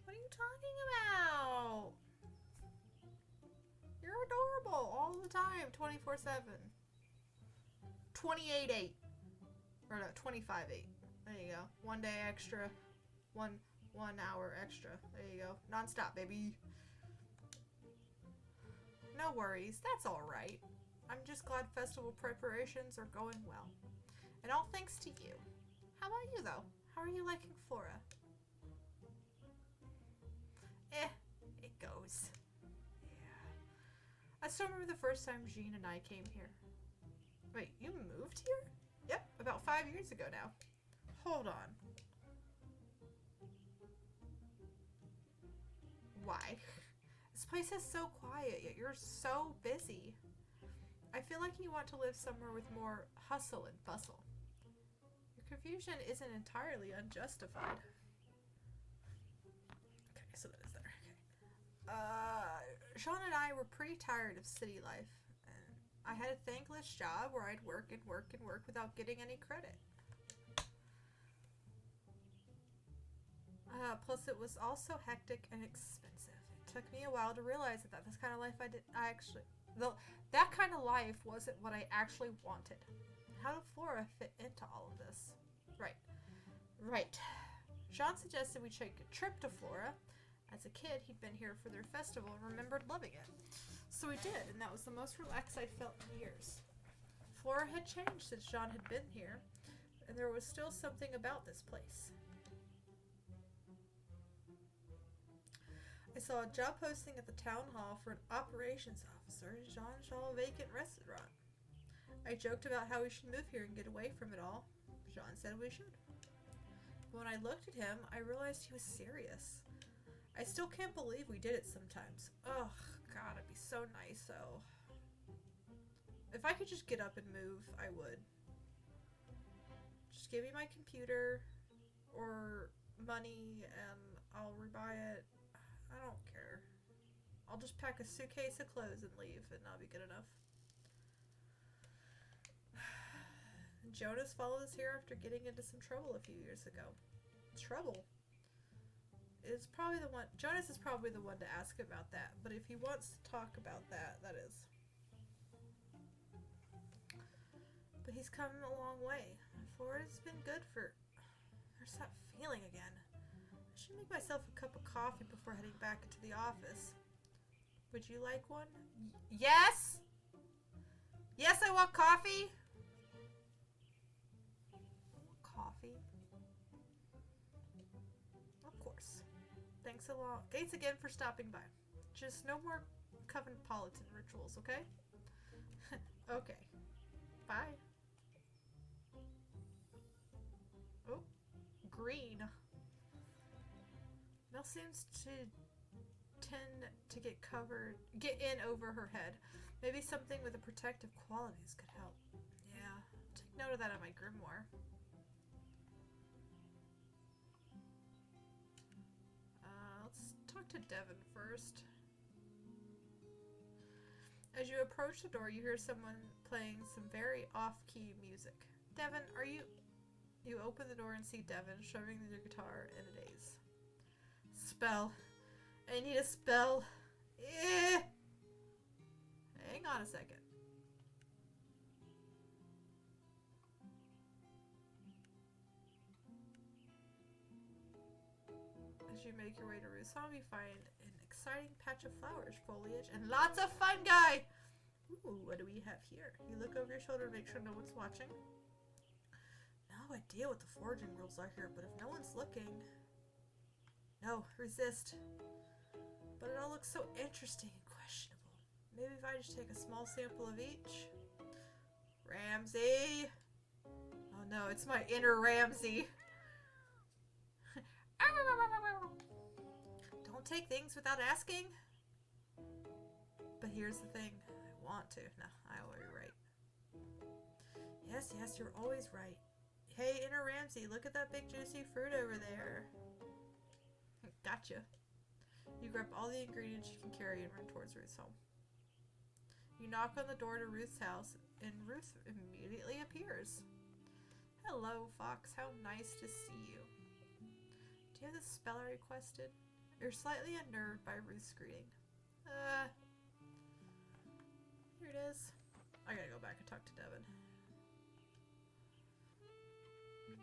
What are you talking about? You're adorable all the time, 24/7. 28/8. Or no, 25/8. There you go. 1 day extra. One hour extra. There you go. Non-stop, baby. No worries. That's alright. I'm just glad festival preparations are going well. And all thanks to you. How about you, though? How are you liking Flora? It goes. Yeah. I still remember the first time Jean and I came here. Wait, you moved here? Yep, about 5 years ago now. Hold on. Why? This place is so quiet, yet you're so busy. I feel like you want to live somewhere with more hustle and bustle. Your confusion isn't entirely unjustified. Okay, so that is there. Okay. Sean and I were pretty tired of city life. And I had a thankless job where I'd work and work and work without getting any credit. Plus it was also hectic and expensive. It took me a while to realize that this kind of life that kind of life wasn't what I actually wanted. How did Flora fit into all of this? Right. Jean suggested we take a trip to Flora. As a kid, he'd been here for their festival and remembered loving it. So we did, and that was the most relaxed I'd felt in years. Flora had changed since Jean had been here, and there was still something about this place. I saw a job posting at the town hall for an operations officer at Jean vacant restaurant. I joked about how we should move here and get away from it all. Jean said we should. When I looked at him, I realized he was serious. I still can't believe we did it sometimes. Oh, God, it'd be so nice, though. If I could just get up and move, I would. Just give me my computer or money and I'll rebuy it. I don't care. I'll just pack a suitcase of clothes and leave, and that'll be good enough. Jonas followed us here after getting into some trouble a few years ago. Trouble? Is probably the one. Jonas is probably the one to ask about that, but if he wants to talk about that, that is. But he's come a long way. Florida's been good for. There's that feeling again. I should make myself a cup of coffee before heading back into the office. Would you like one? Yes! Yes, I want coffee! Coffee? Of course. Thanks a lot. Thanks again for stopping by. Just no more Cosmopolitan rituals, okay? Okay. Bye. Oh, green. Mel seems to tend to get in over her head. Maybe something with the protective qualities could help. Yeah, take note of that in my grimoire. Let's talk to Devin first. As you approach the door, you hear someone playing some very off-key music. Devin, are you... You open the door and see Devin shoving the guitar in a daze. Spell. I need a spell. Eh. Hang on a second. As you make your way to Ruth's home, you find an exciting patch of flowers, foliage, and lots of fungi! Ooh, what do we have here? You look over your shoulder to make sure no one's watching. No idea what the foraging rules are here, but if no one's looking... No, resist. But it all looks so interesting and questionable. Maybe if I just take a small sample of each? Ramsey! Oh no, it's my inner Ramsey. Don't take things without asking. But here's the thing. I want to. No, I will be right. Yes, yes, you're always right. Hey, inner Ramsey, look at that big juicy fruit over there. Gotcha. You grab all the ingredients you can carry and run towards Ruth's home. You knock on the door to Ruth's house, and Ruth immediately appears. Hello, Fox. How nice to see you. Do you have the spell I requested? You're slightly unnerved by Ruth's greeting. Here it is. I gotta go back and talk to Devin.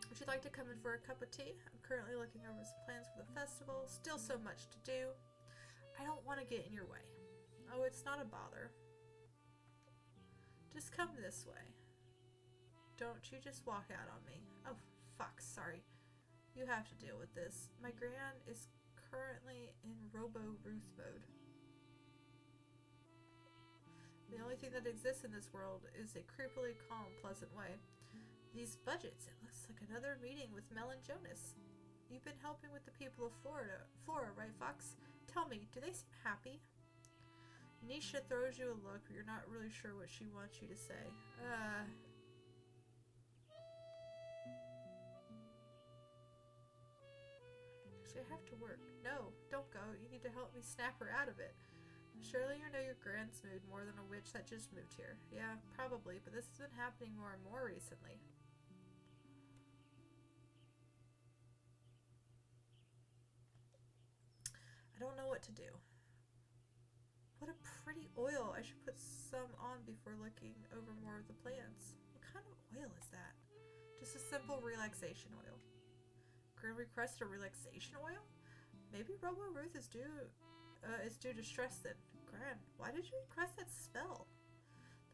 Would you like to come in for a cup of tea? I'm currently looking over some plans for the festival. Still so much to do. I don't want to get in your way. Oh, it's not a bother. Just come this way. Don't you just walk out on me. Oh, fuck, sorry. You have to deal with this. My gran is currently in Robo-Ruth mode. The only thing that exists in this world is a creepily calm, pleasant way. These budgets, it looks like another meeting with Mel and Jonas. You've been helping with the people of Flora, right, Fox? Tell me, do they seem happy? Nisha throws you a look, but you're not really sure what she wants you to say. Actually, I have to work. No, don't go. You need to help me snap her out of it. Surely you know your gran's mood more than a witch that just moved here. Yeah, probably, but this has been happening more and more recently. I don't know what to do. What a pretty oil. I should put some on before looking over more of the plants. What kind of oil is that? Just a simple relaxation oil. Gran requested a relaxation oil? Maybe Robo-Ruth is due to stress then. Gran, why did you request that spell?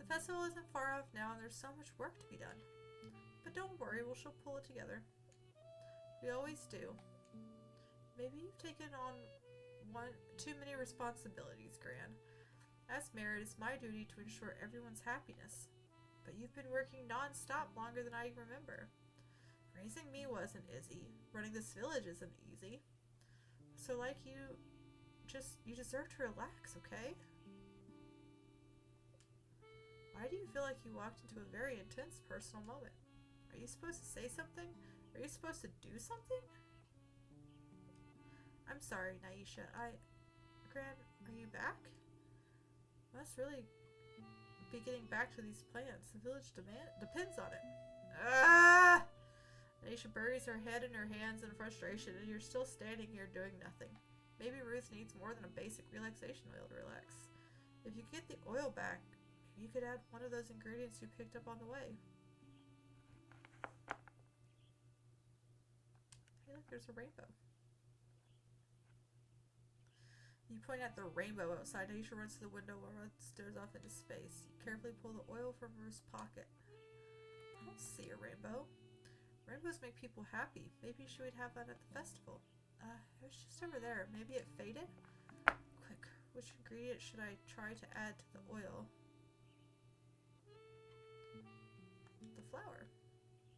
The festival isn't far off now and there's so much work to be done. But don't worry, we'll she'll pull it together. We always do. Maybe you've taken on too many responsibilities, Gran. As mayor, it is my duty to ensure everyone's happiness. But you've been working non-stop longer than I remember. Raising me wasn't easy. Running this village isn't easy. So like you deserve to relax, okay? Why do you feel like you walked into a very intense personal moment? Are you supposed to say something? Are you supposed to do something? I'm sorry, Naisha. Gran, are you back? Must really be getting back to these plans. The village depends on it. Ah! Naisha buries her head in her hands in frustration, and you're still standing here doing nothing. Maybe Ruth needs more than a basic relaxation oil to relax. If you get the oil back, you could add one of those ingredients you picked up on the way. Hey, look, there's a rainbow. You point at the rainbow outside. Aisha runs to the window while Ruth stares off into space. You carefully pull the oil from Ruth's pocket. I don't see a rainbow. Rainbows make people happy. Maybe she would have that at the festival. It was just over there. Maybe it faded? Quick, which ingredient should I try to add to the oil? The flower.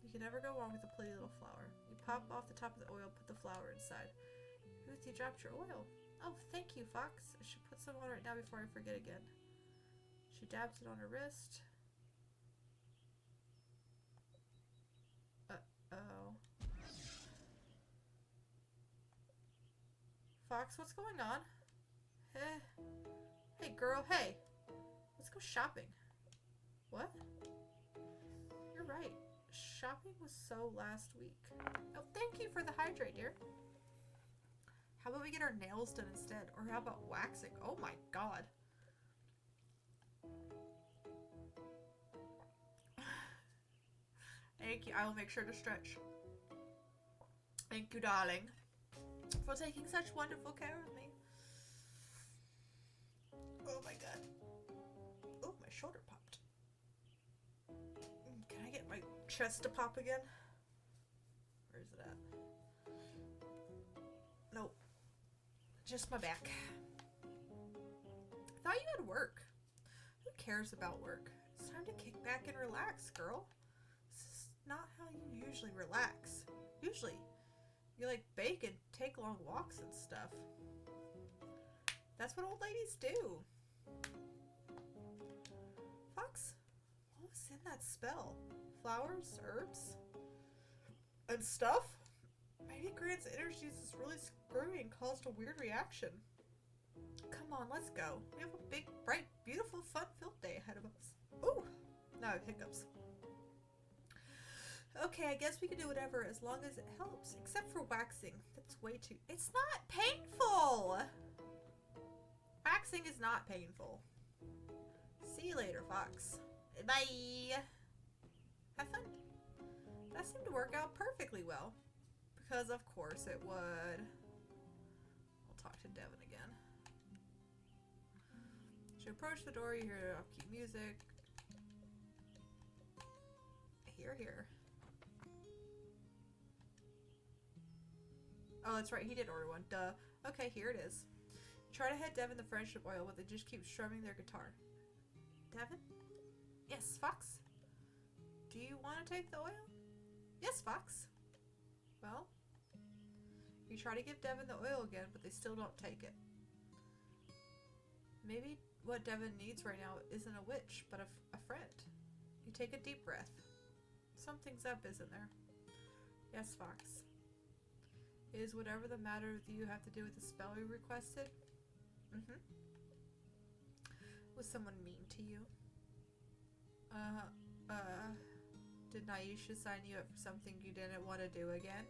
You can never go wrong with a pretty little flower. You pop off the top of the oil, put the flower inside. Ruth, you dropped your oil. Oh, thank you, Fox. I should put some on right now before I forget again. She dabs it on her wrist. Uh-oh. Fox, what's going on? Hey, girl, hey. Let's go shopping. What? You're right. shopping was so last week. Oh, thank you for the hydrate, dear. How about we get our nails done instead? Or how about waxing? Oh my god. Thank you. I will make sure to stretch. Thank you, darling, for taking such wonderful care of me. Oh my god. Oh, my shoulder popped. Can I get my chest to pop again? Where is it at? Nope. Just my back. I thought you had work. Who cares about work? It's time to kick back and relax, girl. This is not how you usually relax. Usually, you like bake and take long walks and stuff. That's what old ladies do. Fox, what was in that spell? Flowers, herbs, and stuff? Maybe Grant's energies is really screwy and caused a weird reaction. Come on, let's go. We have a big, bright, beautiful, fun-filled day ahead of us. Ooh, now I have hiccups. Okay, I guess we can do whatever as long as it helps, except for waxing. That's way too... It's not painful! Waxing is not painful. See you later, Fox. Bye! Have fun. That seemed to work out perfectly well. Because of course it would. I'll talk to Devin again. As you approach the door, you hear upkeep music. Here. Oh, that's right, he did order one. Duh. Okay, here it is. Try to head Devin the friendship oil, but they just keep strumming their guitar. Devin? Yes, Fox? Do you want to take the oil? Yes, Fox. Well, you try to give Devin the oil again, but they still don't take it. Maybe what Devin needs right now isn't a witch, but a friend. You take a deep breath. Something's up, isn't there? Yes, Fox. Is whatever the matter with you have to do with the spell you requested? Mm-hmm. Was someone mean to you? Did Naisha sign you up for something you didn't want to do again?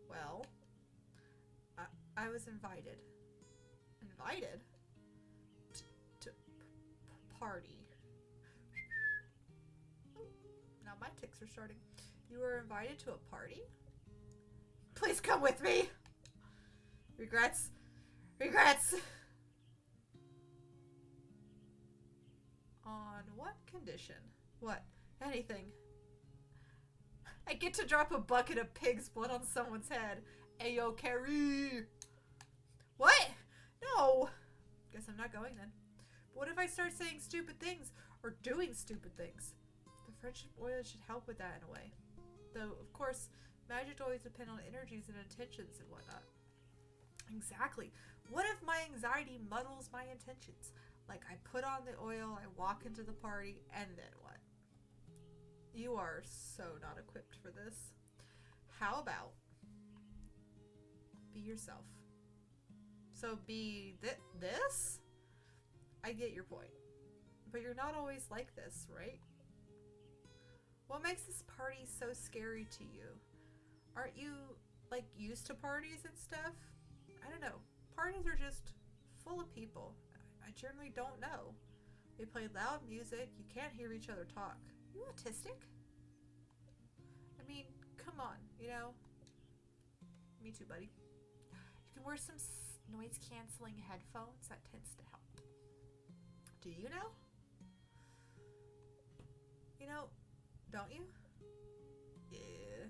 Well, I was invited. Invited? To party. Now my tics are starting. You were invited to a party? Please come with me! Regrets. Regrets! On what condition? What? Anything. I get to drop a bucket of pig's blood on someone's head. Ayo, Carrie! What? No! Guess I'm not going then. But what if I start saying stupid things? Or doing stupid things? The friendship oil should help with that in a way. Though, of course, magic always depends on energies and intentions and whatnot. Exactly. What if my anxiety muddles my intentions? Like, I put on the oil, I walk into the party, and then what? You are so not equipped for this. How about be yourself? So be this? I get your point. But you're not always like this, right? What makes this party so scary to you? Aren't you, like, used to parties and stuff? I don't know. Parties are just full of people. I generally don't know. They play loud music. You can't hear each other talk. You autistic? I mean, come on, you know? Me too, buddy. You can wear some noise-canceling headphones. That tends to help. Do you know? You know, don't you? Yeah.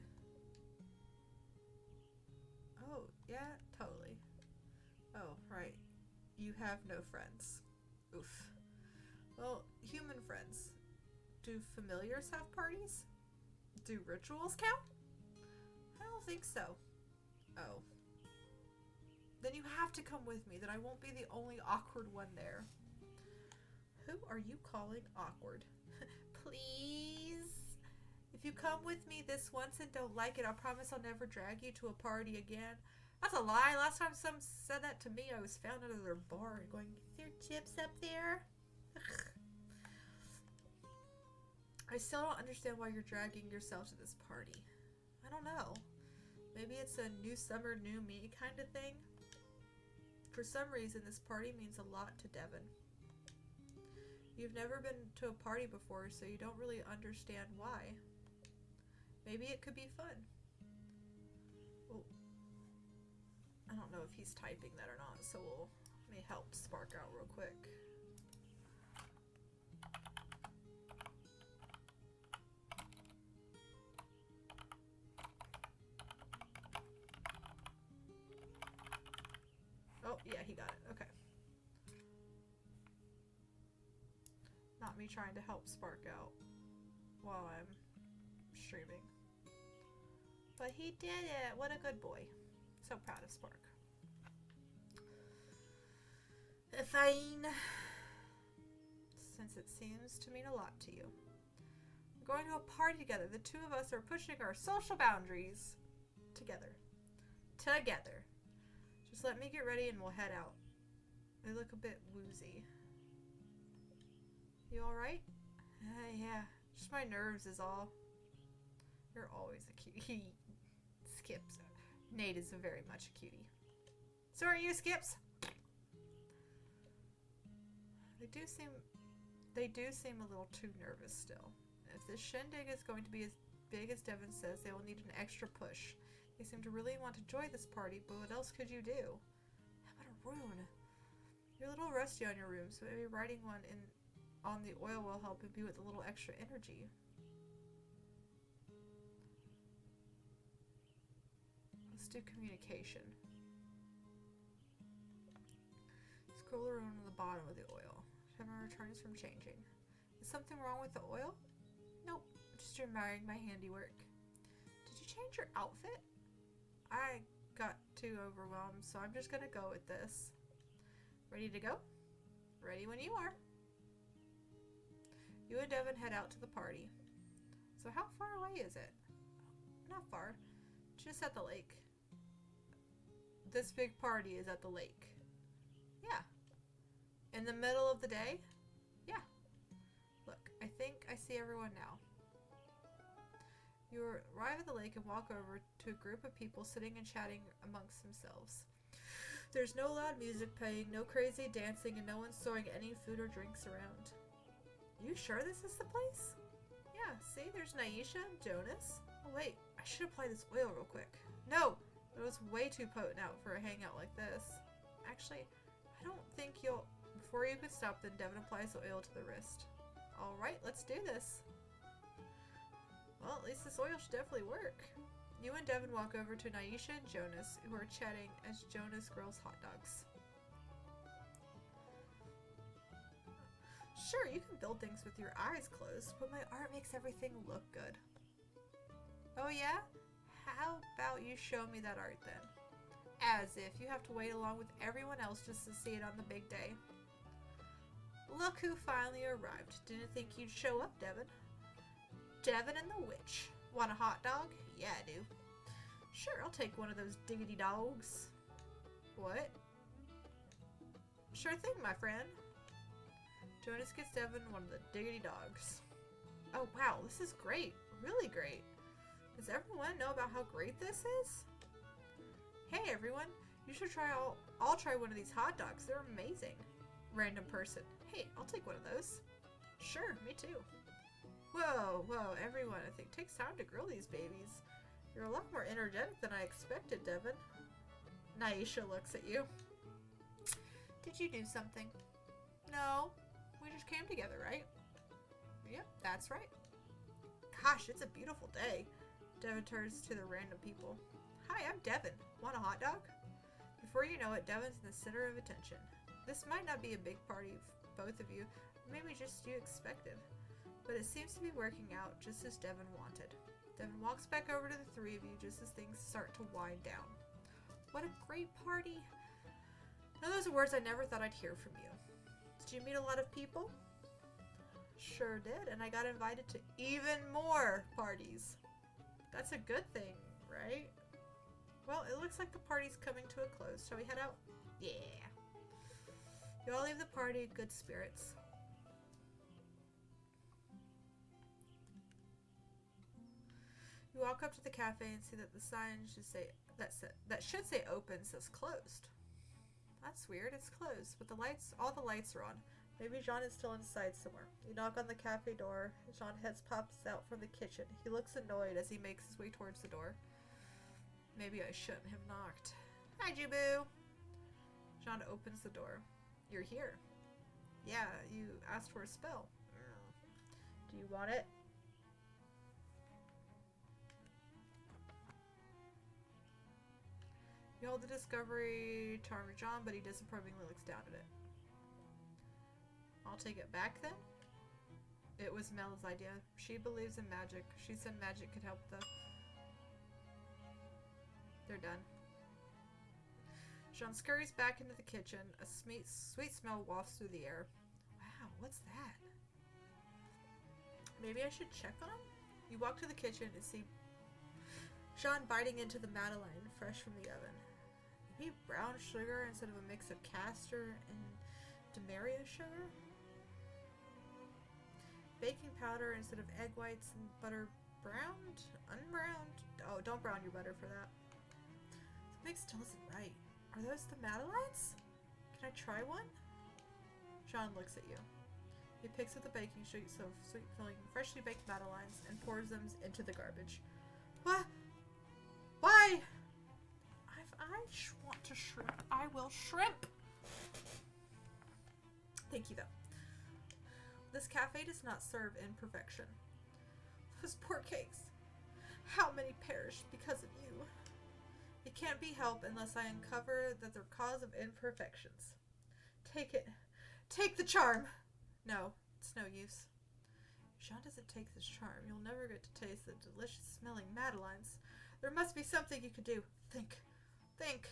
Oh, yeah, totally. Oh, right. You have no friends. Oof. Well, human friends. Do familiars have parties? Do rituals count? I don't think so. Oh. Then you have to come with me, then I won't be the only awkward one there. Who are you calling awkward? Please? If you come with me this once and don't like it, I promise I'll never drag you to a party again. That's a lie. Last time some said that to me, I was found out of their bar going, "Is there chips up there?" I still don't understand why you're dragging yourself to this party. I don't know. Maybe it's a new summer, new me kind of thing. For some reason, this party means a lot to Devin. You've never been to a party before, so you don't really understand why. Maybe it could be fun. Oh, I don't know if he's typing that or not, so let me help Spark out real quick. Oh, yeah, he got it. Okay. Not me trying to help Spark out while I'm streaming. But he did it! What a good boy. So proud of Spark. Fine. Since it seems to mean a lot to you. We're going to a party together. The two of us are pushing our social boundaries together. Together. Just let me get ready and we'll head out. They look a bit woozy. You alright? Yeah. Just my nerves is all. You're always a cutie. He Skips. Nate is very much a cutie. So are you, Skips? They do seem a little too nervous still. If this shindig is going to be as big as Devin says, they will need an extra push. They seem to really want to join this party, but what else could you do? How about a rune? You're a little rusty on your rune, so maybe writing one on the oil will help you with a little extra energy. Let's do communication. Scroll around on the bottom of the oil. Trevor returns from changing. Is something wrong with the oil? Nope, just admiring my handiwork. Did you change your outfit? I got too overwhelmed, so I'm just gonna go with this. Ready to go? Ready when you are. You and Devin head out to the party. So how far away is it? Not far. Just at the lake. This big party is at the lake. Yeah. In the middle of the day? Yeah. Look, I think I see everyone now. You arrive at the lake and walk over to a group of people sitting and chatting amongst themselves. There's no loud music playing, no crazy dancing, and no one throwing any food or drinks around. You sure this is the place? Yeah, see, there's Naisha and Jonas. Oh wait, I should apply this oil real quick. No! It was way too potent out for a hangout like this. Actually, I don't think you'll... Before you could stop, then Devin applies the oil to the wrist. Alright, let's do this. Well, at least this oil should definitely work. You and Devin walk over to Naisha and Jonas, who are chatting as Jonas grills hot dogs. Sure, you can build things with your eyes closed, but my art makes everything look good. Oh yeah? How about you show me that art then? As if you have to wait along with everyone else just to see it on the big day. Look who finally arrived. Didn't think you'd show up, Devin. Devin and the witch. Want a hot dog? Yeah, I do. Sure, I'll take one of those diggity dogs. What? Sure thing, my friend. Jonas gets Devin one of the diggity dogs. Oh wow, this is great. Really great. Does everyone know about how great this is? Hey everyone, you should try I'll try one of these hot dogs. They're amazing. Random person. Hey, I'll take one of those. Sure, me too. Whoa, everyone, I think it takes time to grill these babies. You're a lot more energetic than I expected, Devin. Naisha looks at you. Did you do something? No, we just came together, right? Yep, that's right. Gosh, it's a beautiful day. Devin turns to the random people. Hi, I'm Devin. Want a hot dog? Before you know it, Devin's in the center of attention. This might not be a big party for both of you, maybe just you expected. But it seems to be working out just as Devin wanted. Devin walks back over to the three of you just as things start to wind down. What a great party! Now those are words I never thought I'd hear from you. Did you meet a lot of people? Sure did, and I got invited to even more parties. That's a good thing, right? Well, it looks like the party's coming to a close. Shall we head out? Yeah. You all leave the party in good spirits. walk up to the cafe and see that the sign should say that should say open says closed. That's weird. It's closed, but all the lights are on. Maybe Jean is still inside somewhere. You knock on the cafe door. Jean head pops out from the kitchen. He looks annoyed as he makes his way towards the door. Maybe I shouldn't have knocked. Hi, Boo. Jean opens the door. You're here. Yeah, you asked for a spell. Do you want it? You hold the discovery charm to John, but he disapprovingly looks down at it. I'll take it back then? It was Mel's idea. She believes in magic. She said magic could help the... They're done. Jean scurries back into the kitchen. A sweet smell wafts through the air. Wow, what's that? Maybe I should check on him? You walk to the kitchen and see Jean biting into the Madeleine fresh from the oven. Maybe brown sugar instead of a mix of castor and Demeria sugar? Baking powder instead of egg whites and butter browned? Unbrowned? Oh, don't brown your butter for that. Something still isn't right. Are those the Madeleines? Can I try one? Jean looks at you. He picks up the baking sheet of sweet filling freshly baked Madeleines and pours them into the garbage. What? Why? If I want to shrimp, I will shrimp! Thank you, though. This cafe does not serve imperfection. Those poor cakes. How many perished because of you? It can't be helped unless I uncover that they're cause of imperfections. Take it. Take the charm! No, it's no use. If Jean doesn't take this charm, you'll never get to taste the delicious smelling Madeleines. There must be something you could do. Think. Think.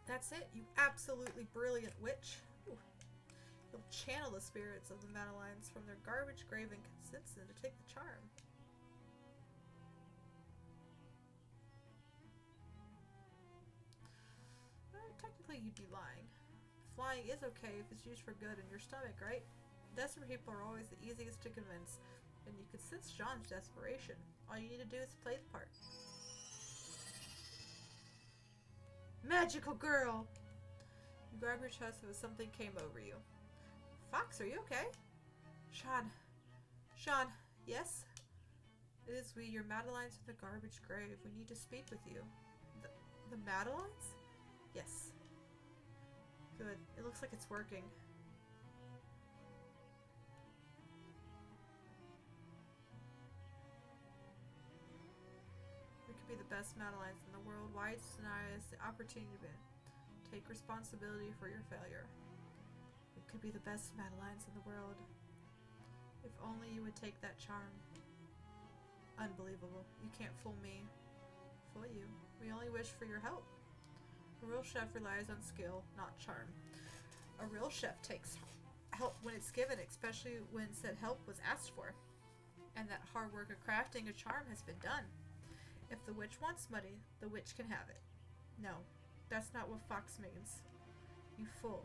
That's it, you absolutely brilliant witch. Ooh. You'll channel the spirits of the Madeleines from their garbage grave and convince them to take the charm. Technically, you'd be lying. Flying is okay if it's used for good in your stomach, right? Desperate people are always the easiest to convince, and you could sense Jean's desperation. All you need to do is play the part. Magical girl! You grab your chest as something came over you. Fox, are you okay? Sean, yes? It is we, your Madeleines from the garbage grave. We need to speak with you. The Madeleines? Yes. Good. It looks like it's working. We could be the best Madeleines in the world. Why deny us the opportunity to take responsibility for your failure? We could be the best Madeleines in the world. If only you would take that charm. Unbelievable. You can't fool me. Fool you. We only wish for your help. A real chef relies on skill, not charm. A real chef takes help when it's given, especially when said help was asked for. And that hard work of crafting a charm has been done. If the witch wants money, the witch can have it. No, that's not what fox means. You fool.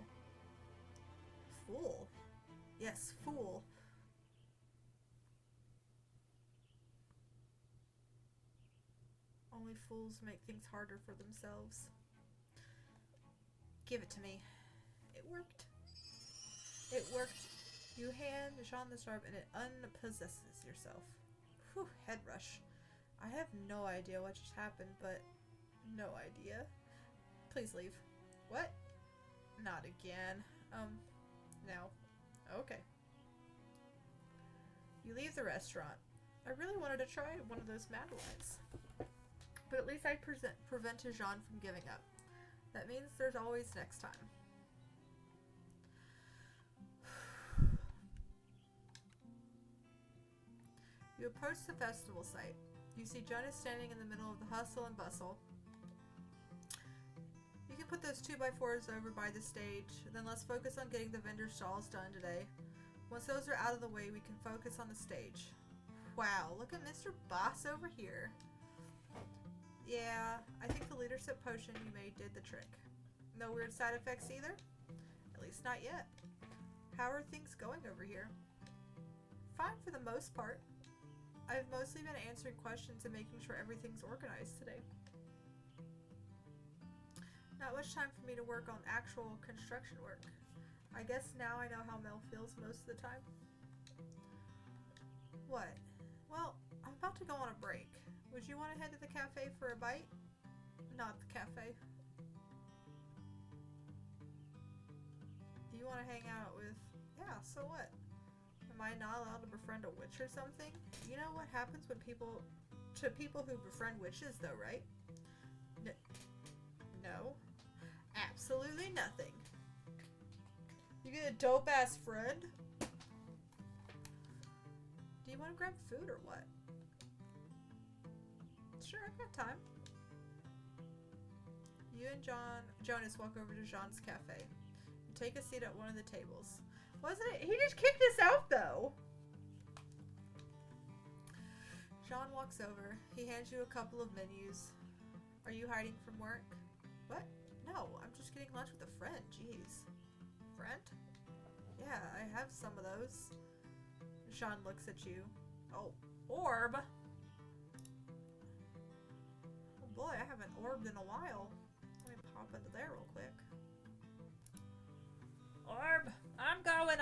Fool? Yes, fool. Only fools make things harder for themselves. Give it to me. It worked. It worked. You hand Jean the charm and it unpossesses yourself. Whew, head rush. I have no idea what just happened, but no idea. Please leave. What? Not again. No. Okay. You leave the restaurant. I really wanted to try one of those Madeleines. But at least I prevented Jean from giving up. That means there's always next time. You approach the festival site. You see Jonas standing in the middle of the hustle and bustle. You can put those 2x4s over by the stage, then let's focus on getting the vendor stalls done today. Once those are out of the way, we can focus on the stage. Wow, look at Mr. Boss over here. Yeah, I think the leadership potion you made did the trick. No weird side effects either? At least not yet. How are things going over here? Fine for the most part. I've mostly been answering questions and making sure everything's organized today. Not much time for me to work on actual construction work. I guess now I know how Mel feels most of the time. What? Well, I'm about to go on a break. Would you want to head to the cafe for a bite? Not the cafe. You want to hang out with... Yeah, so what? Am I not allowed to befriend a witch or something? You know what happens when people... to people who befriend witches though, right? No. Absolutely nothing. You get a dope-ass friend? Do you want to grab food or what? Sure, I've got time. You and Jonas walk over to Jean's cafe. You take a seat at one of the tables. Wasn't it? He just kicked us out though! Jean walks over. He hands you a couple of menus. Are you hiding from work? What? No, I'm just getting lunch with a friend. Jeez. Friend? Yeah, I have some of those. Jean looks at you. Oh, orb! Oh boy, I haven't orbed in a while. Let me pop into there real quick. Orb! I'm going.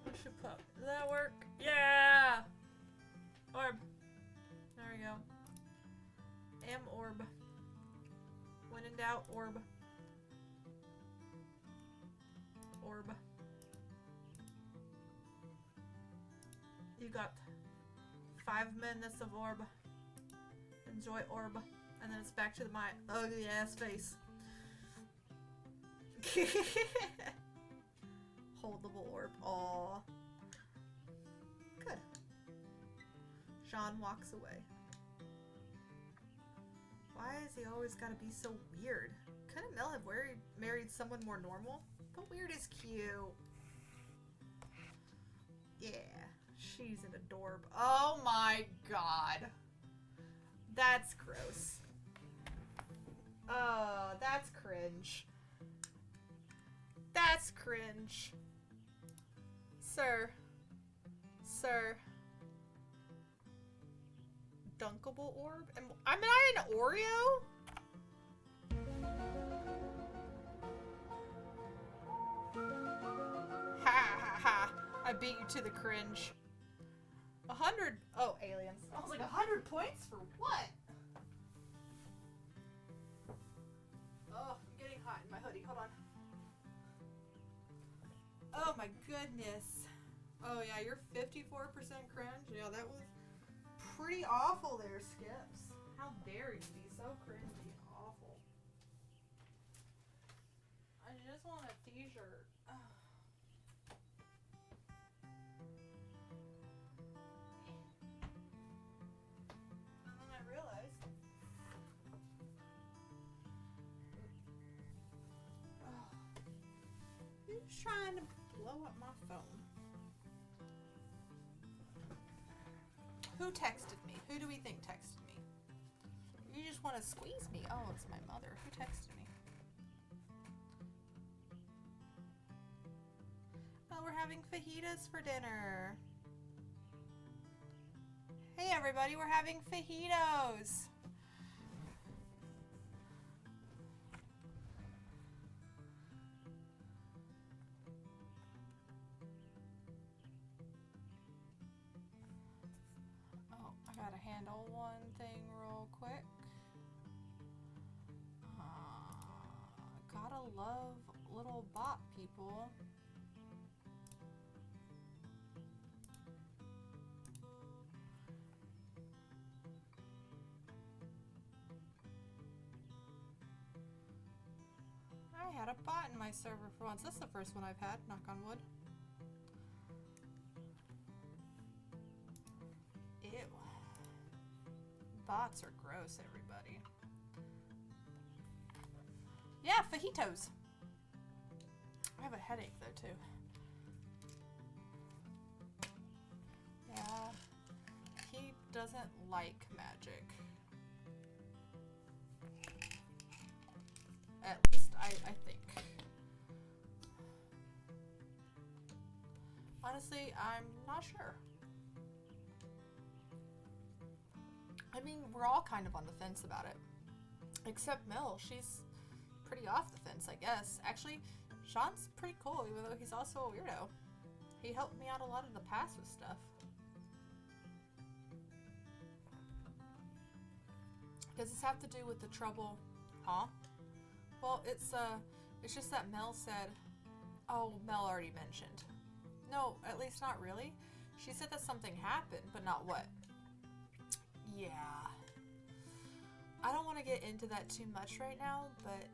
I should pop. Does that work? Yeah! Orb. There we go. Am orb. When in doubt, orb. Orb. You got 5 minutes of orb. Enjoy orb. And then it's back to my ugly ass face. Holdable orb. Aww. Good. Jean walks away. Why is he always gotta be so weird? Couldn't Mel have married someone more normal? But weird is cute. Yeah. She's an adorb. Oh my god. That's gross. Oh, that's cringe. That's cringe. Sir. Dunkable orb? Am I an Oreo? Ha ha ha. I beat you to the cringe. 100. Oh, aliens. I was like, 100 points for what? Oh, I'm getting hot in my hoodie. Hold on. Oh my goodness. Oh yeah, you're 54% cringe. Yeah, that was pretty awful there, Skips. How dare you be so cringy and awful. I just want a t-shirt. And then I realized who's trying to blow up my phone? Who texted me? Who do we think texted me? You just want to squeeze me. Oh, it's my mother. Who texted me? Oh, we're having fajitas for dinner. Hey everybody, we're having fajitos. Gotta handle one thing real quick. Gotta love little bot people. I had a bot in my server for once. That's the first one I've had, knock on wood. Ew. Bots are gross, everybody. Yeah, fajitos. I have a headache though too. Yeah, he doesn't like magic. At least I think. Honestly, I'm not sure. I mean, we're all kind of on the fence about it. Except Mel, she's pretty off the fence, I guess. Actually, Sean's pretty cool, even though he's also a weirdo. He helped me out a lot in the past with stuff. Does this have to do with the trouble? Huh? Well, it's just that Mel said, oh, Mel already mentioned. No, at least not really. She said that something happened, but not what. Yeah. I don't want to get into that too much right now, but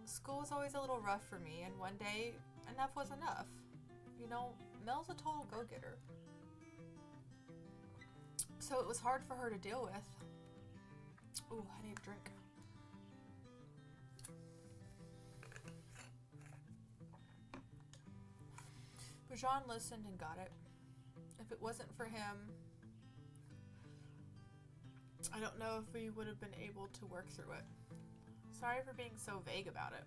school was always a little rough for me, and one day, enough was enough. You know, Mel's a total go-getter. So it was hard for her to deal with. Ooh, I need a drink. But Jean listened and got it. If it wasn't for him, I don't know if we would have been able to work through it. Sorry for being so vague about it.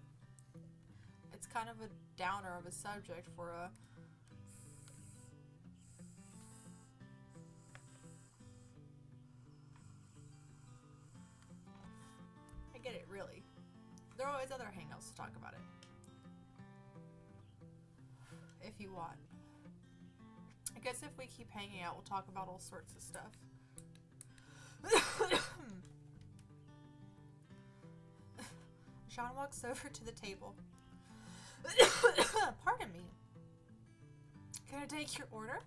It's kind of a downer of a subject for a... I get it, really. There are always other hangouts to talk about it. If you want. I guess if we keep hanging out, we'll talk about all sorts of stuff. Sean walks over to the table. Pardon me. Can I take your order?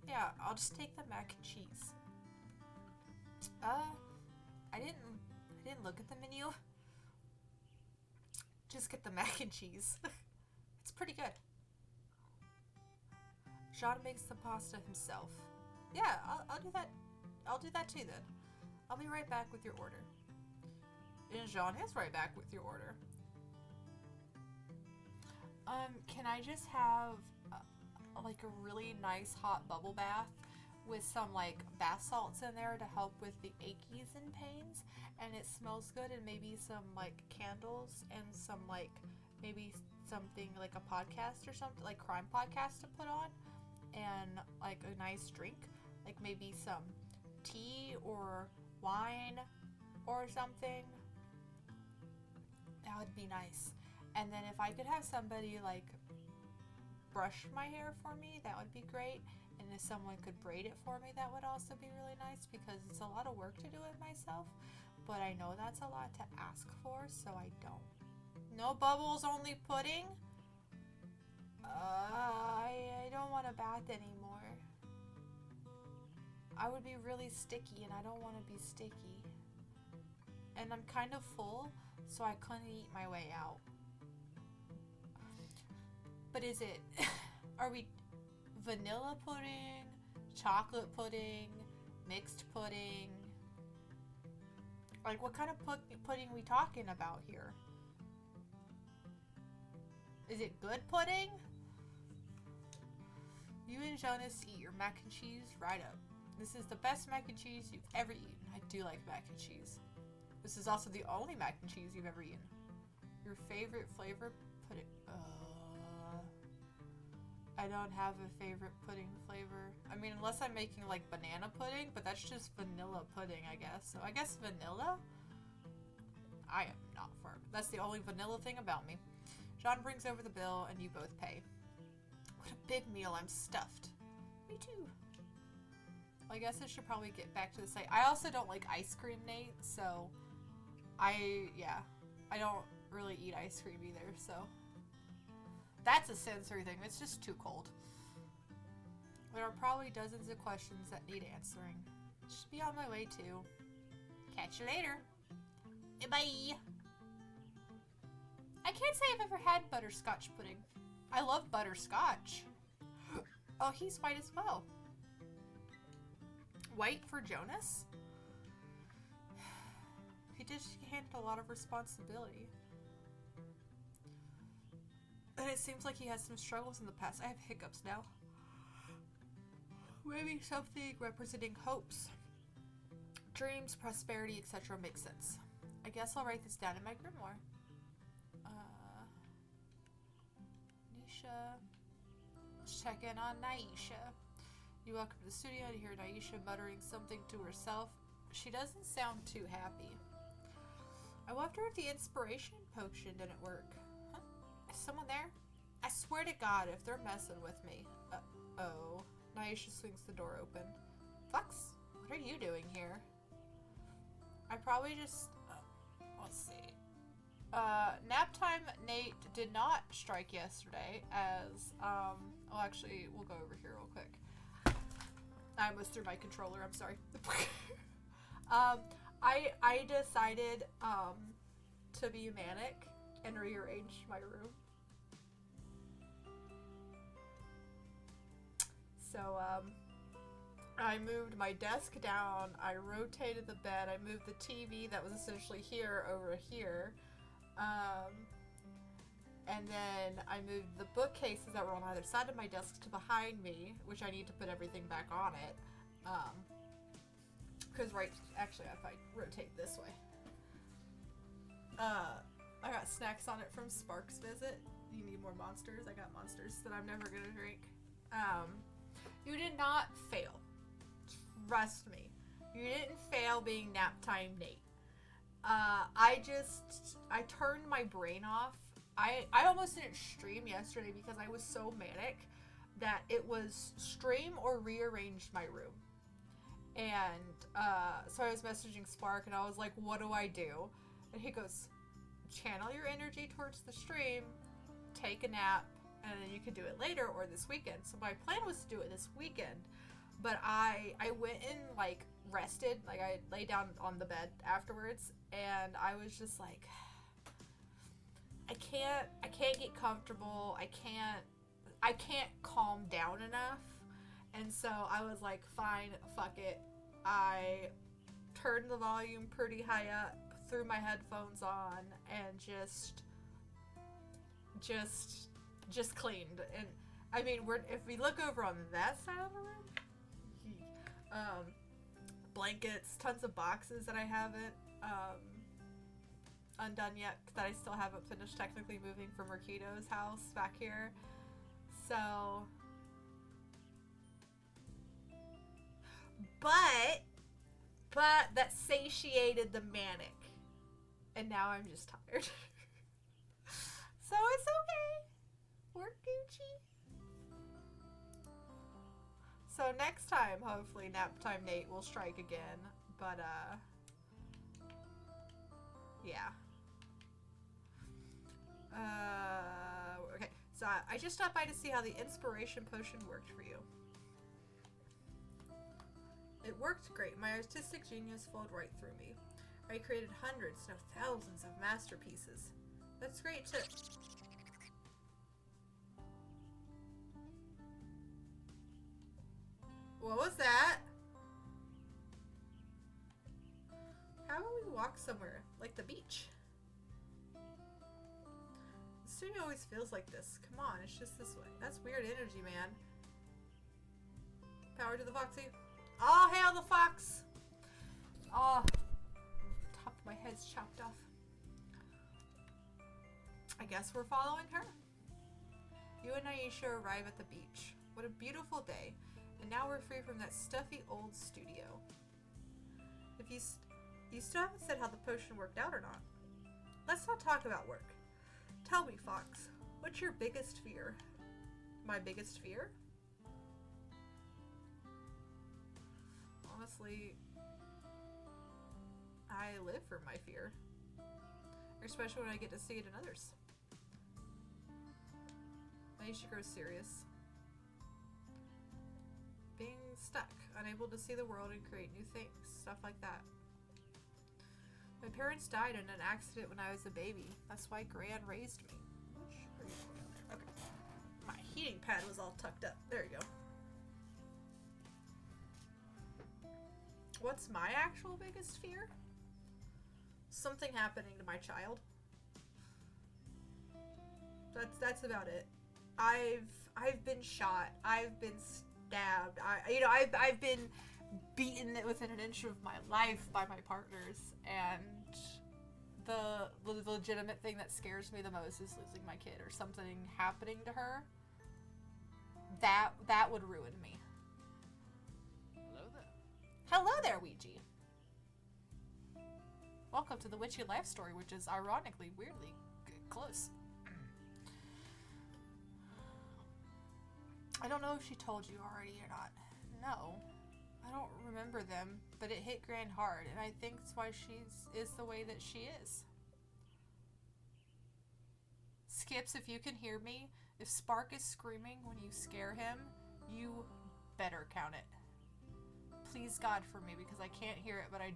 Yeah, I'll just take the mac and cheese. I didn't look at the menu. Just get the mac and cheese. It's pretty good. Jean makes the pasta himself. Yeah, I'll do that. I'll do that too then. I'll be right back with your order. And Jean is right back with your order. Can I just have like a really nice hot bubble bath with some like bath salts in there to help with the aches and pains, and it smells good, and maybe some like candles and some like maybe something like a podcast or something, like crime podcast to put on, and like a nice drink, like maybe some tea or wine or something. That would be nice. And then if I could have somebody like brush my hair for me, that would be great. And if someone could braid it for me, that would also be really nice, because it's a lot of work to do it myself. But I know that's a lot to ask for, so I don't. No bubbles, only pudding? I don't want a bath anymore. I would be really sticky, and I don't want to be sticky. And I'm kind of full, so I couldn't eat my way out. But is it... Are we... vanilla pudding, chocolate pudding, mixed pudding? Like, what kind of pudding we talking about here? Is it good pudding? You and Jonas eat your mac and cheese right up. This is the best mac and cheese you've ever eaten. I do like mac and cheese. This is also the only mac and cheese you've ever eaten. Your favorite flavor pudding. I don't have a favorite pudding flavor. I mean, unless I'm making like banana pudding, but that's just vanilla pudding, I guess. So I guess vanilla? I am not for it. That's the only vanilla thing about me. John brings over the bill and you both pay. What a big meal, I'm stuffed. Me too. Well, I guess I should probably get back to the site. I also don't like ice cream, Nate, so I don't really eat ice cream either, so. That's a sensory thing. It's just too cold. There are probably dozens of questions that need answering. Should be on my way too. Catch you later. Bye. I can't say I've ever had butterscotch pudding. I love butterscotch. Oh, he's white as well. White for Jonas? He did handle a lot of responsibility. And it seems like he has some struggles in the past. I have hiccups now. Maybe something representing hopes, dreams, prosperity, etc. makes sense. I guess I'll write this down in my grimoire. Nisha. Let's check in on Naisha. You walk up to the studio and hear Naisha muttering something to herself. She doesn't sound too happy. I wonder if the inspiration potion didn't work. Huh? Is someone there? I swear to God, if they're messing with me. Oh. Naisha swings the door open. Fox, what are you doing here? I probably just... let's see. Nap time Nate did not strike yesterday as... well, actually, we'll go over here real quick. I almost threw my controller, I'm sorry. I decided to be manic and rearrange my room. So I moved my desk down, I rotated the bed, I moved the TV that was essentially here over here, and then I moved the bookcases that were on either side of my desk to behind me, which I need to put everything back on it. Because actually if I rotate this way, I got snacks on it from Spark's visit. You need more monsters? I got monsters that I'm never gonna drink. You did not fail. Trust me. You didn't fail being nap time Nate. I turned my brain off. I almost didn't stream yesterday because I was so manic that it was stream or rearrange my room. And so I was messaging Spark and I was like, what do I do? And he goes, channel your energy towards the stream, take a nap, and then you can do it later or this weekend. So my plan was to do it this weekend, but I went and like rested, like I lay down on the bed afterwards, and I was just like, I can't get comfortable. I can't calm down enough. And so I was like, fine, fuck it. I turned the volume pretty high up, threw my headphones on, and just cleaned. And I mean, if we look over on that side of the room, blankets, tons of boxes that I haven't undone yet, that I still haven't finished technically moving from Mercato's house back here. So, but that satiated the manic, and now I'm just tired. So it's okay. We're Gucci. So next time, hopefully, nap time Nate will strike again. But yeah. Okay. So I just stopped by to see how the inspiration potion worked for you. It worked great. My artistic genius flowed right through me. I created hundreds, no thousands of masterpieces. That's great too. What was that? How about we walk somewhere? Like the beach? The studio always feels like this. Come on, it's just this way. That's weird energy, man. Power to the Foxy. Oh, hail the fox! Oh, top of my head's chopped off. I guess we're following her. You and Aisha arrive at the beach. What a beautiful day. And now we're free from that stuffy old studio. If you still haven't said how the potion worked out or not. Let's not talk about work. Tell me, Fox, what's your biggest fear? My biggest fear? Honestly, I live for my fear. Especially when I get to see it in others. Aisha grows serious. Being stuck, unable to see the world and create new things, stuff like that. My parents died in an accident when I was a baby. That's why Gran raised me. Okay. My heating pad was all tucked up. There you go. What's my actual biggest fear? Something happening to my child. That's about it. I've been shot. I've been stabbed. I've been beaten within an inch of my life by my partners, and the legitimate thing that scares me the most is losing my kid or something happening to her. That would ruin me. Hello there. Hello there, Ouija. Welcome to the Witchy Life Story, which is ironically, weirdly close. I don't know if she told you already or not. No. I don't remember them, but it hit Gran hard, and I think that's why is the way that she is. Skips, if you can hear me, if Spark is screaming when you scare him, you better count it. Please God for me, because I can't hear it, but I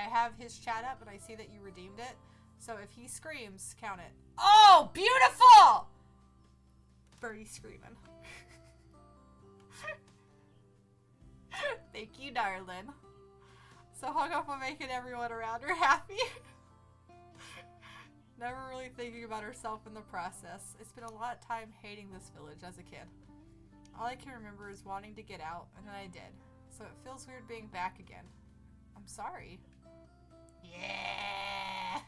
have his chat up, and I see that you redeemed it. So if he screams, count it. Oh, beautiful! Birdie screaming. Thank you, darling. So hung up on making everyone around her happy. Never really thinking about herself in the process. I spent a lot of time hating this village as a kid. All I can remember is wanting to get out, and then I did. So it feels weird being back again. I'm sorry. Yeah!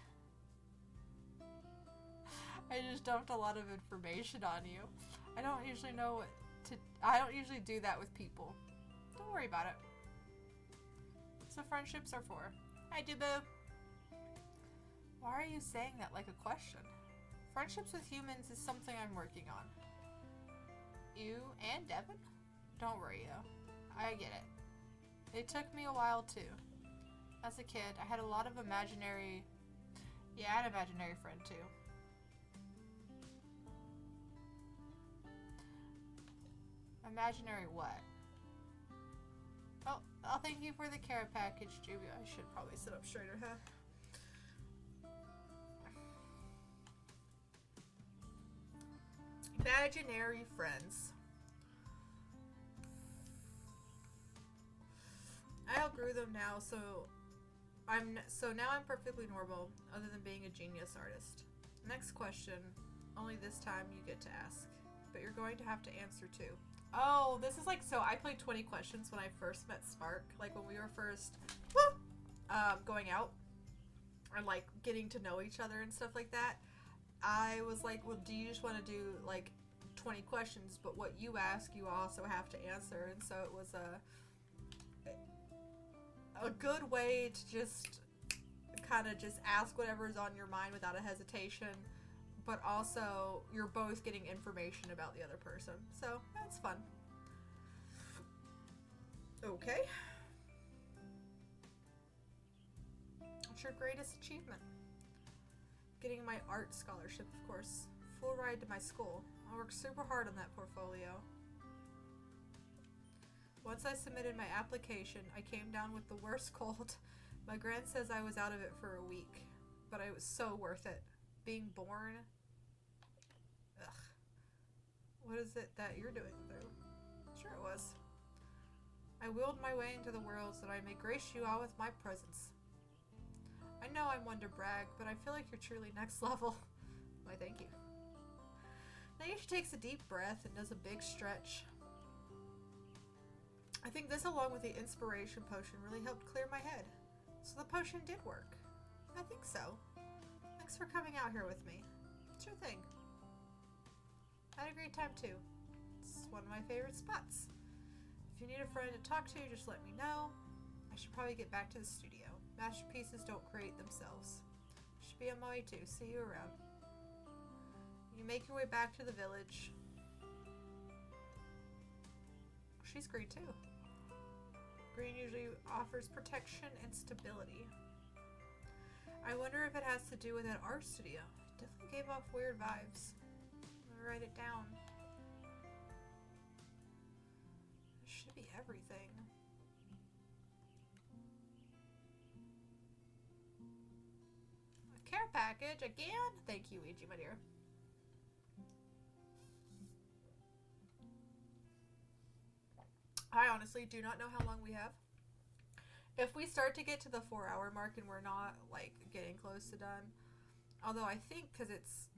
I just dumped a lot of information on you. I don't usually do that with people. Don't worry about it. So friendships are for. Hi, Dubu. Why are you saying that like a question? Friendships with humans is something I'm working on. You and Devin? Don't worry though. I get it. It took me a while too. As a kid, I had a lot of imaginary... Yeah, I had an imaginary friend too. Imaginary what? Oh, I'll thank you for the care package, Juby. I should probably sit up straighter, huh? Imaginary friends. I outgrew them now, so now I'm perfectly normal, other than being a genius artist. Next question. Only this time you get to ask, but you're going to have to answer too. Oh, this is like, so I played 20 questions when I first met Spark, like when we were first going out and like getting to know each other and stuff like that. I was like, well, do you just want to do like 20 questions, but what you ask you also have to answer? And so it was a good way to just kind of just ask whatever's on your mind without a hesitation, but also you're both getting information about the other person. So that's fun. Okay. What's your greatest achievement? Getting my art scholarship, of course. Full ride to my school. I worked super hard on that portfolio. Once I submitted my application, I came down with the worst cold. My gran says I was out of it for a week, but it was so worth it. Being born. Ugh. What is it that you're doing through? Sure it was. I willed my way into the world so that I may grace you all with my presence. I know I'm one to brag, but I feel like you're truly next level. Why, thank you. Naisha takes a deep breath and does a big stretch. I think this, along with the inspiration potion, really helped clear my head. So the potion did work. I think so. Thanks for coming out here with me. Sure thing. I had a great time too. It's one of my favorite spots. If you need a friend to talk to, just let me know. I should probably get back to the studio. Masterpieces don't create themselves. Should be on my way too. See you around. You make your way back to the village. She's green too. Green usually offers protection and stability. I wonder if it has to do with that art studio. It definitely gave off weird vibes. I'm gonna write it down. It should be everything. A care package again? Thank you, Ouija, my dear. I honestly do not know how long we have. If we start to get to the 4-hour mark and we're not, like, getting close to done, although I think because it's,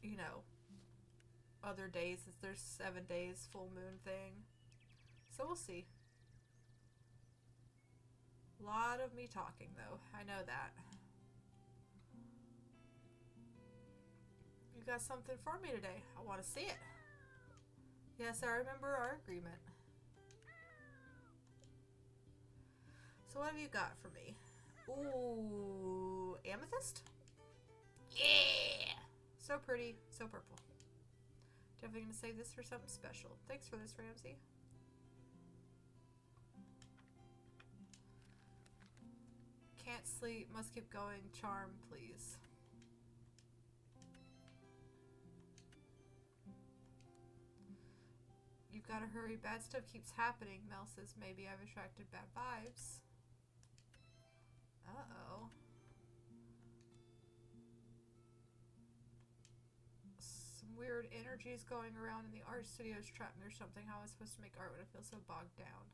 you know, other days, there's 7 days, full moon thing. So we'll see. A lot of me talking, though. I know that. You got something for me today. I want to see it. Yes, I remember our agreement. So what have you got for me? Ooh, amethyst? Yeah! So pretty, so purple. Definitely gonna save this for something special. Thanks for this, Ramsey. Can't sleep, must keep going. Charm, please. You've gotta hurry. Bad stuff keeps happening. Mel says maybe I've attracted bad vibes. Uh-oh. Some weird energies going around in the art studios trap me or something. How am I supposed to make art when I feel so bogged down?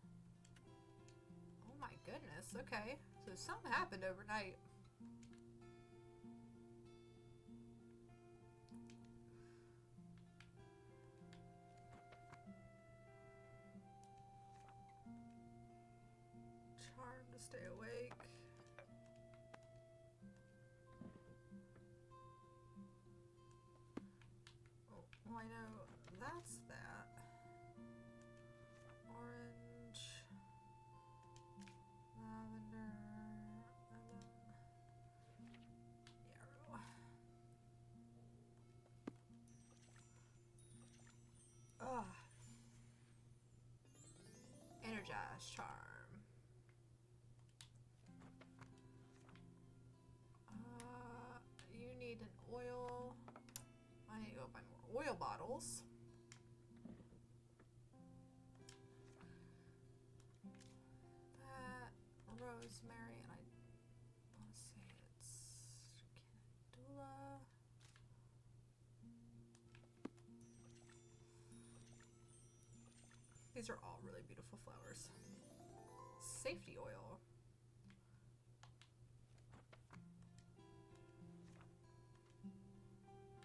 Oh my goodness, okay. So something happened overnight. Charm to stay awake. Oh, well, I know that's that. Orange. Lavender. And then yarrow. Ugh. Energize charm. You need an oil. I need to go buy more oil bottles. That rosemary, and I want to say it's calendula. These are all really beautiful flowers. Safety oil.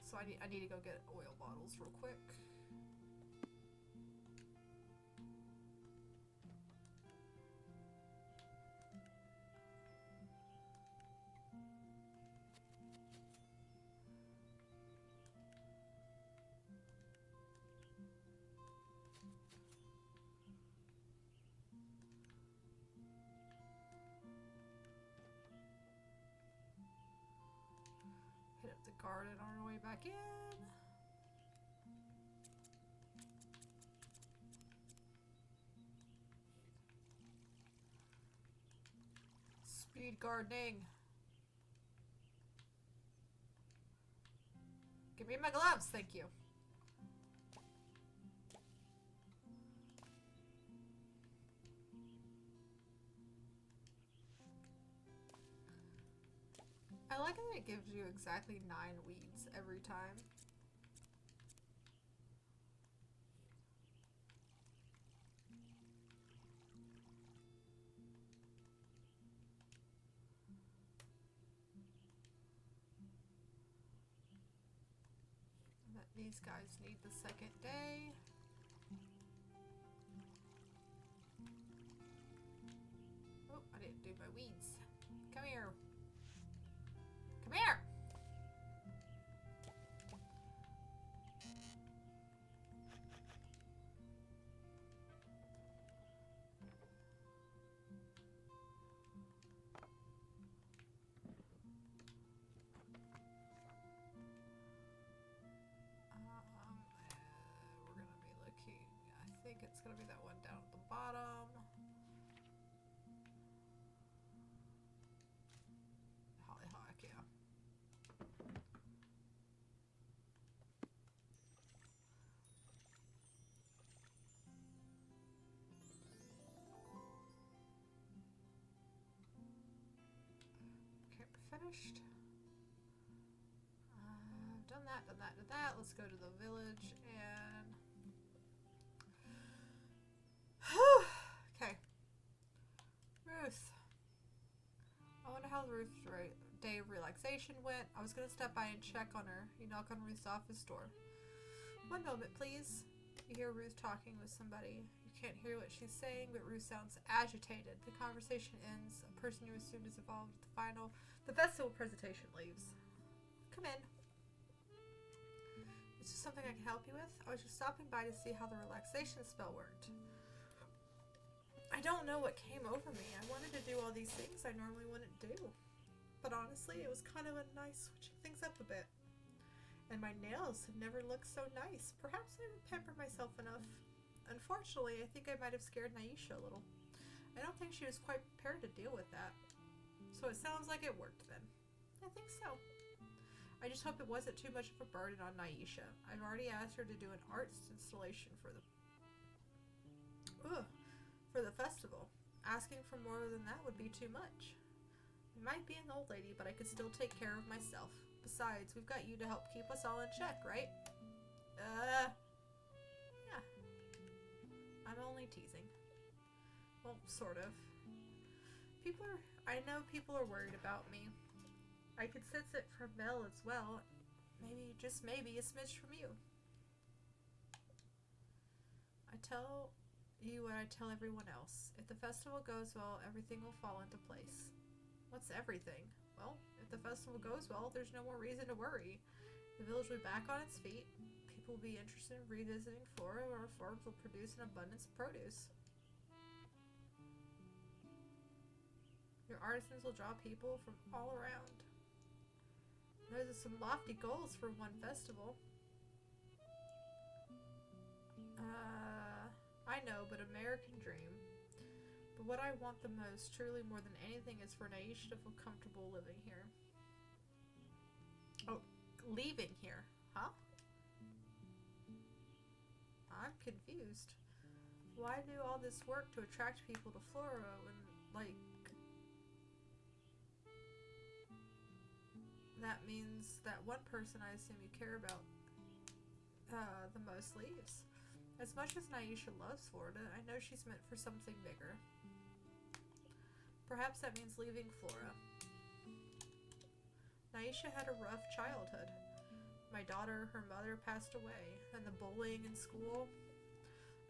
So I need to go get oil bottles real quick. Hit up the garden on our way back in. Speed gardening. Give me my gloves, thank you. I like that it gives you exactly 9 weeds every time. That these guys need the second day. Oh, I didn't do my weeds. Come here. Come here! We're gonna be looking, I think it's gonna be that one down at the bottom. Hollyhock, yeah. Okay, we're finished. Done that, done that, done that. Let's go to the village and... Okay. Ruth. I wonder how Ruth's day of relaxation went. I was going to step by and check on her. You knock on Ruth's office door. One moment, please. You hear Ruth talking with somebody. You can't hear what she's saying, but Ruth sounds agitated. The conversation ends. A person you assumed is involved with the festival presentation leaves. Come in. Is there something I can help you with? I was just stopping by to see how the relaxation spell worked. I don't know what came over me. I wanted to do all these things I normally wouldn't do. But honestly, it was kind of a nice switching things up a bit. And my nails have never looked so nice. Perhaps I didn't pamper myself enough. Unfortunately, I think I might have scared Naisha a little. I don't think she was quite prepared to deal with that. So it sounds like it worked then. I think so. I just hope it wasn't too much of a burden on Naisha. I've already asked her to do an arts installation for the festival. Asking for more than that would be too much. I might be an old lady, but I could still take care of myself. Besides, we've got you to help keep us all in check, right? Yeah. I'm only teasing. Well, sort of. I know people are worried about me. I could sense it from Mel as well. Maybe, just maybe, a smidge from you. I tell you what I tell everyone else. If the festival goes well, everything will fall into place. What's everything? Well, if the festival goes well, there's no more reason to worry. The village will be back on its feet. People will be interested in revisiting Flora, and our farms will produce an abundance of produce. Your artisans will draw people from all around. Those are some lofty goals for one festival. I know, but American dream. But what I want the most, truly more than anything, is for Naisha to feel comfortable living here. Oh, leaving here, huh? I'm confused. Why do all this work to attract people to Flora when, like, that means that one person I assume you care about the most leaves? As much as Naisha loves Florida, I know she's meant for something bigger. Perhaps that means leaving Flora. Naisha had a rough childhood. My daughter, her mother passed away, and the bullying in school.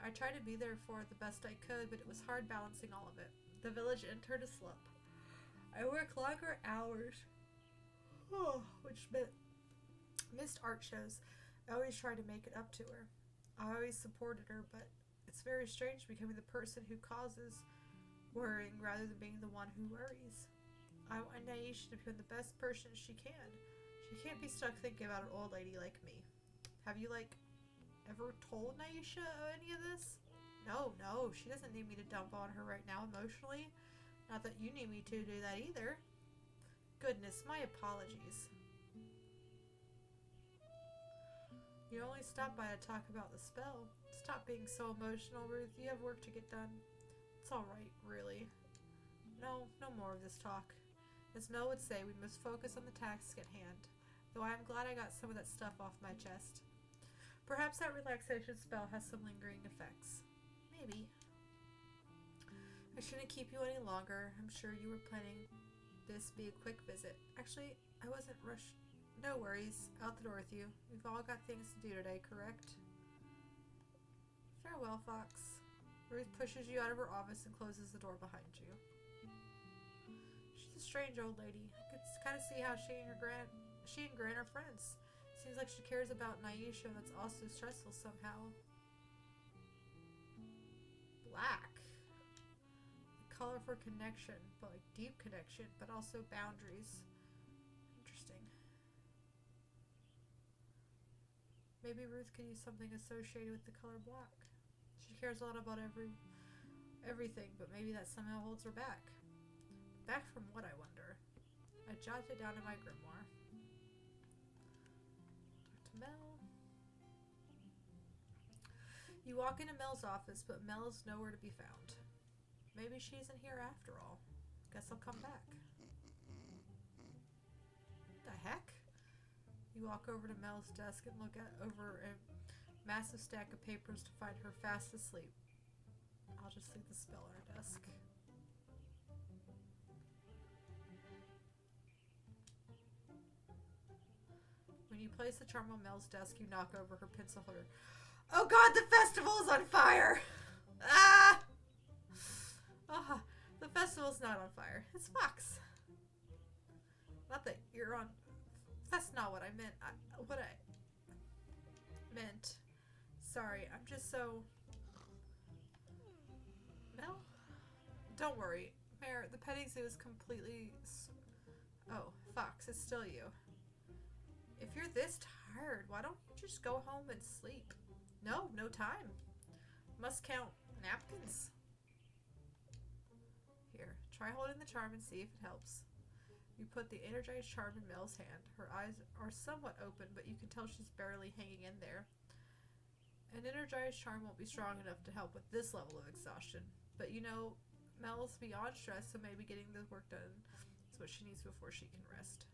I tried to be there for her the best I could, but it was hard balancing all of it. The village entered a slump. I worked longer hours, which meant missed art shows. I always tried to make it up to her. I always supported her, but it's very strange becoming the person who causes worrying rather than being the one who worries. I want Naisha to become the best person she can. She can't be stuck thinking about an old lady like me. Have you, ever told Naisha any of this? No, she doesn't need me to dump on her right now emotionally. Not that you need me to do that either. Goodness, my apologies. You only stopped by to talk about the spell. Stop being so emotional, Ruth. You have work to get done. It's alright, really. No more of this talk. As Mel would say, we must focus on the task at hand. Though I am glad I got some of that stuff off my chest. Perhaps that relaxation spell has some lingering effects. Maybe. I shouldn't keep you any longer. I'm sure you were planning this be a quick visit. Actually, I wasn't rushed. No worries. Out the door with you. We've all got things to do today, correct? Farewell, Fox. Ruth pushes you out of her office and closes the door behind you. She's a strange old lady. I could kind of see how she and Gran are friends. Seems like she cares about Naisha, and that's also stressful somehow. Black. The color for connection, but deep connection, but also boundaries. Interesting. Maybe Ruth could use something associated with the color black. She cares a lot about everything, but maybe that somehow holds her back. Back from what, I wonder? I jotted it down in my grimoire. Talk to Mel. You walk into Mel's office, but Mel is nowhere to be found. Maybe she isn't here after all. Guess I'll come back. What the heck? You walk over to Mel's desk and look over a massive stack of papers to find her fast asleep. I'll just leave the spell on her desk. When you place the charm on Mel's desk, you knock over her pencil holder. Oh god, the festival's on fire! Ah! The festival's not on fire. It's Fox. Not that you're on... That's not what I meant. Mint. Sorry, I'm just so... Mel? Don't worry. Mayor, the petting zoo is completely... Oh, Fox, it's still you. If you're this tired, why don't you just go home and sleep? No, no time. Must count napkins. Here, try holding the charm and see if it helps. You put the energized charm in Mel's hand. Her eyes are somewhat open, but you can tell she's barely hanging in there. An energized charm won't be strong enough to help with this level of exhaustion. But you know, Mel's beyond stress, so maybe getting the work done is what she needs before she can rest.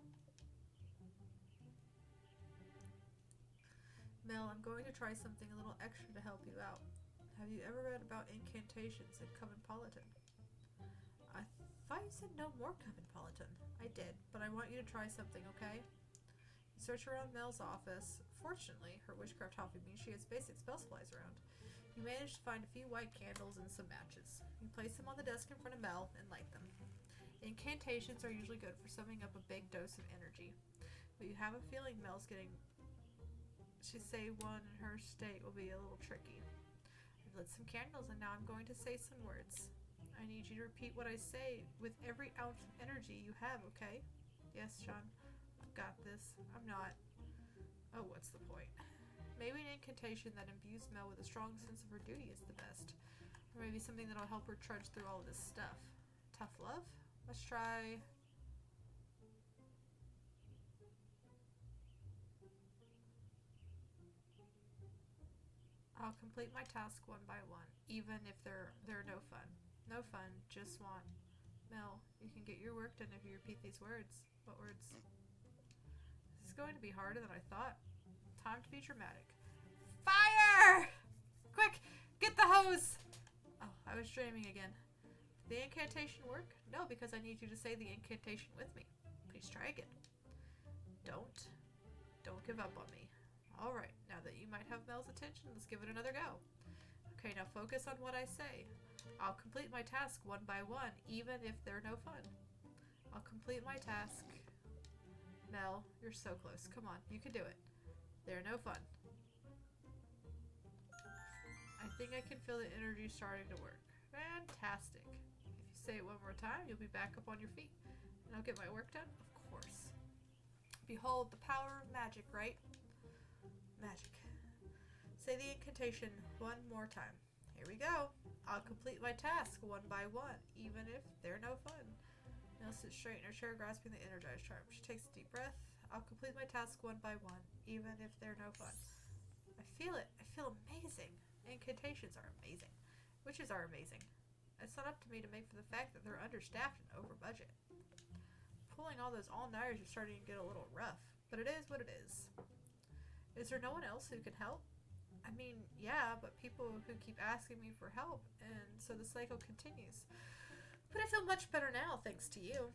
Mel, I'm going to try something a little extra to help you out. Have you ever read about incantations in Covenpolitan? I thought you said no more Covenpolitan. I did, but I want you to try something, okay? You search around Mel's office. Fortunately, her witchcraft hobby means she has basic spell supplies around. You manage to find a few white candles and some matches. You place them on the desk in front of Mel and light them. Incantations are usually good for summing up a big dose of energy, but you have a feeling Mel's getting... She'd say one in her state will be a little tricky. I've lit some candles and now I'm going to say some words. I need you to repeat what I say with every ounce of energy you have, okay? Yes, Sean. I've got this. I'm not... Oh, what's the point? Maybe an incantation that imbues Mel with a strong sense of her duty is the best. Or maybe something that'll help her trudge through all of this stuff. Tough love? Let's try... I'll complete my task one by one, even if they're no fun. No fun, just want. Mel, you can get your work done if you repeat these words. What words? This is going to be harder than I thought. Time to be dramatic. Fire! Quick, get the hose! Oh, I was dreaming again. Did the incantation work? No, because I need you to say the incantation with me. Please try again. Don't give up on me. Alright, now that you might have Mel's attention, let's give it another go. Okay, now focus on what I say. I'll complete my task one by one, even if they're no fun. I'll complete my task. Mel, you're so close. Come on, you can do it. They're no fun. I think I can feel the energy starting to work. Fantastic. If you say it one more time, you'll be back up on your feet. And I'll get my work done? Of course. Behold the power of magic, right? Magic. Say the incantation one more time. Here we go. I'll complete my task one by one, even if they're no fun. Mel sits straight in her chair, grasping the energized charm. She takes a deep breath. I'll complete my task one by one, even if they're no fun. I feel it. I feel amazing. Incantations are amazing. Witches are amazing. It's not up to me to make for the fact that they're understaffed and over budget. Pulling all those all-nighters is starting to get a little rough, but it is what it is. Is there no one else who can help? I mean, yeah, but people who keep asking me for help, and so the cycle continues. But I feel much better now, thanks to you.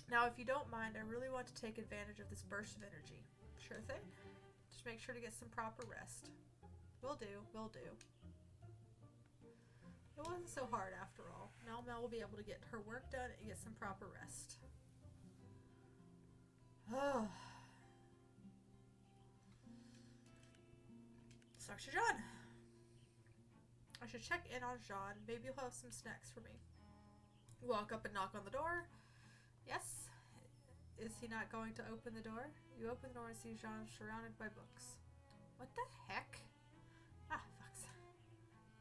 Now, if you don't mind, I really want to take advantage of this burst of energy. Sure thing. Just make sure to get some proper rest. Will do, will do. It wasn't so hard after all. Now Mel will be able to get her work done and get some proper rest. Oh. Dr. John. I should check in on Jean. Maybe you'll have some snacks for me. Walk up and knock on the door. Yes. Is he not going to open the door? You open the door and see Jean surrounded by books. What the heck? Ah, fucks.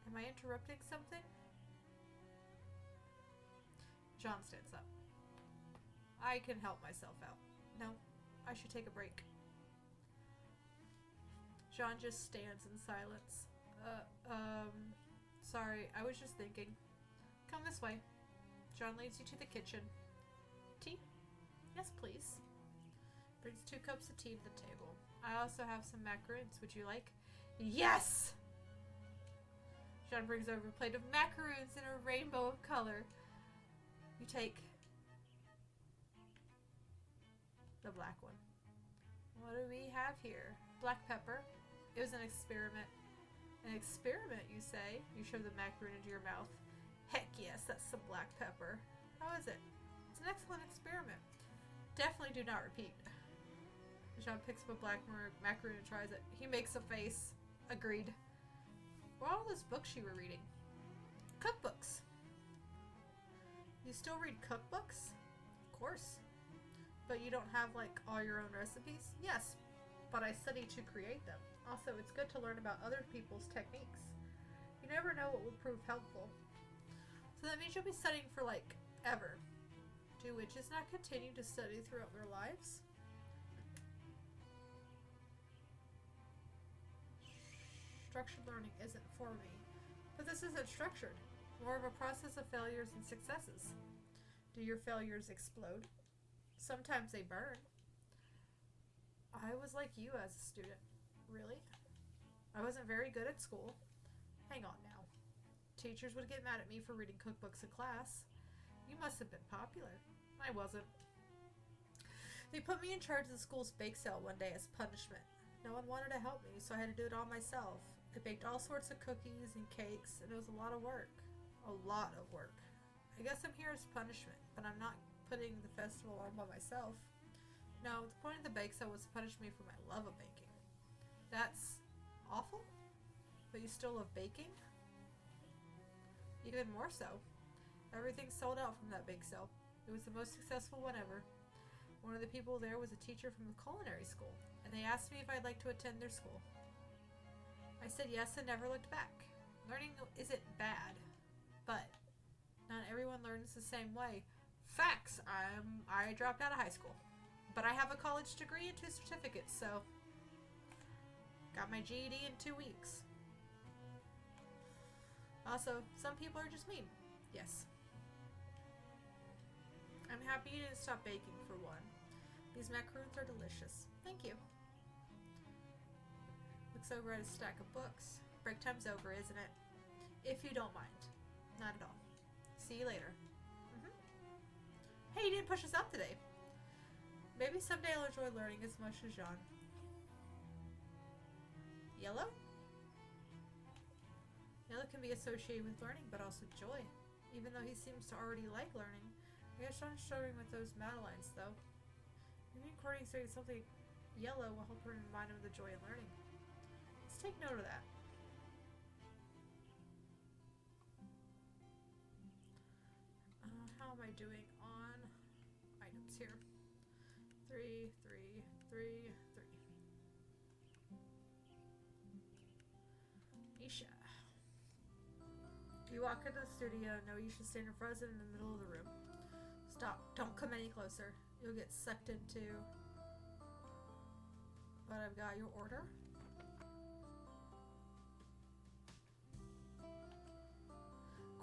Am I interrupting something? John stands up. I can help myself out. No, I should take a break. Jean just stands in silence. Sorry, I was just thinking. Come this way. John leads you to the kitchen. Tea? Yes, please. Brings 2 cups of tea to the table. I also have some macaroons. Would you like? Yes! John brings over a plate of macaroons in a rainbow of color. You take the black one. What do we have here? Black pepper. It was an experiment. An experiment, you say? You shove the macaroon into your mouth. Heck yes, that's some black pepper. How is it? It's an excellent experiment. Definitely do not repeat. John picks up a black macaroon and tries it. He makes a face. Agreed. What are all those books you were reading? Cookbooks. You still read cookbooks? Of course. But you don't have, like, all your own recipes? Yes, but I study to create them. Also, it's good to learn about other people's techniques. You never know what will prove helpful. So that means you'll be studying for, like, ever. Do witches not continue to study throughout their lives? Structured learning isn't for me. But this isn't structured. More of a process of failures and successes. Do your failures explode? Sometimes they burn. I was like you as a student. Really? I wasn't very good at school. Hang on now. Teachers would get mad at me for reading cookbooks in class. You must have been popular. I wasn't. They put me in charge of the school's bake sale one day as punishment. No one wanted to help me, so I had to do it all myself. I baked all sorts of cookies and cakes, and it was a lot of work. A lot of work. I guess I'm here as punishment, but I'm not putting the festival on by myself. No, the point of the bake sale was to punish me for my love of baking. That's awful, but you still love baking? Even more so. Everything sold out from that bake sale. It was the most successful one ever. One of the people there was a teacher from the culinary school, and they asked me if I'd like to attend their school. I said yes and never looked back. Learning isn't bad, but not everyone learns the same way. Facts. I dropped out of high school, but I have a college degree and 2 certificates, so got my GED in 2 weeks. Also, some people are just mean. Yes. I'm happy you didn't stop baking for one. These macaroons are delicious. Thank you. Looks over at a stack of books. Break time's over, isn't it? If you don't mind. Not at all. See you later. Hey, you didn't push us up today. Maybe someday I'll enjoy learning as much as Jean. Yellow? Yellow can be associated with learning, but also joy. Even though he seems to already like learning. I guess Jean's struggling with those Madeleines, though. Maybe Courtney's saying something yellow will help her remind him of the joy in learning. Let's take note of that. How am I doing on items here? 3, 3, 3, 3. Isha. You walk into the studio and know you should stand frozen in the middle of the room. Stop. Don't come any closer. You'll get sucked into... But I've got your order.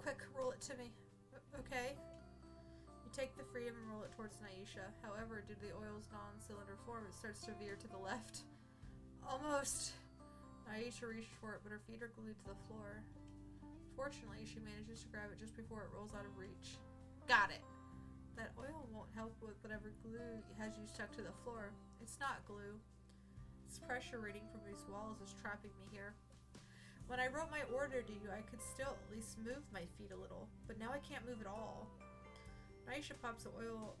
Quick, roll it to me. Okay. You take the freedom and roll it towards Naisha. However, due to the oil's non-cylinder form, it starts to veer to the left. Almost. Naisha reaches for it, but her feet are glued to the floor. Fortunately, she manages to grab it just before it rolls out of reach. Got it. That oil won't help with whatever glue has you stuck to the floor. It's not glue. This pressure reading from these walls is trapping me here. When I wrote my order to you, I could still at least move my feet a little, but now I can't move at all. Naisha pops the oil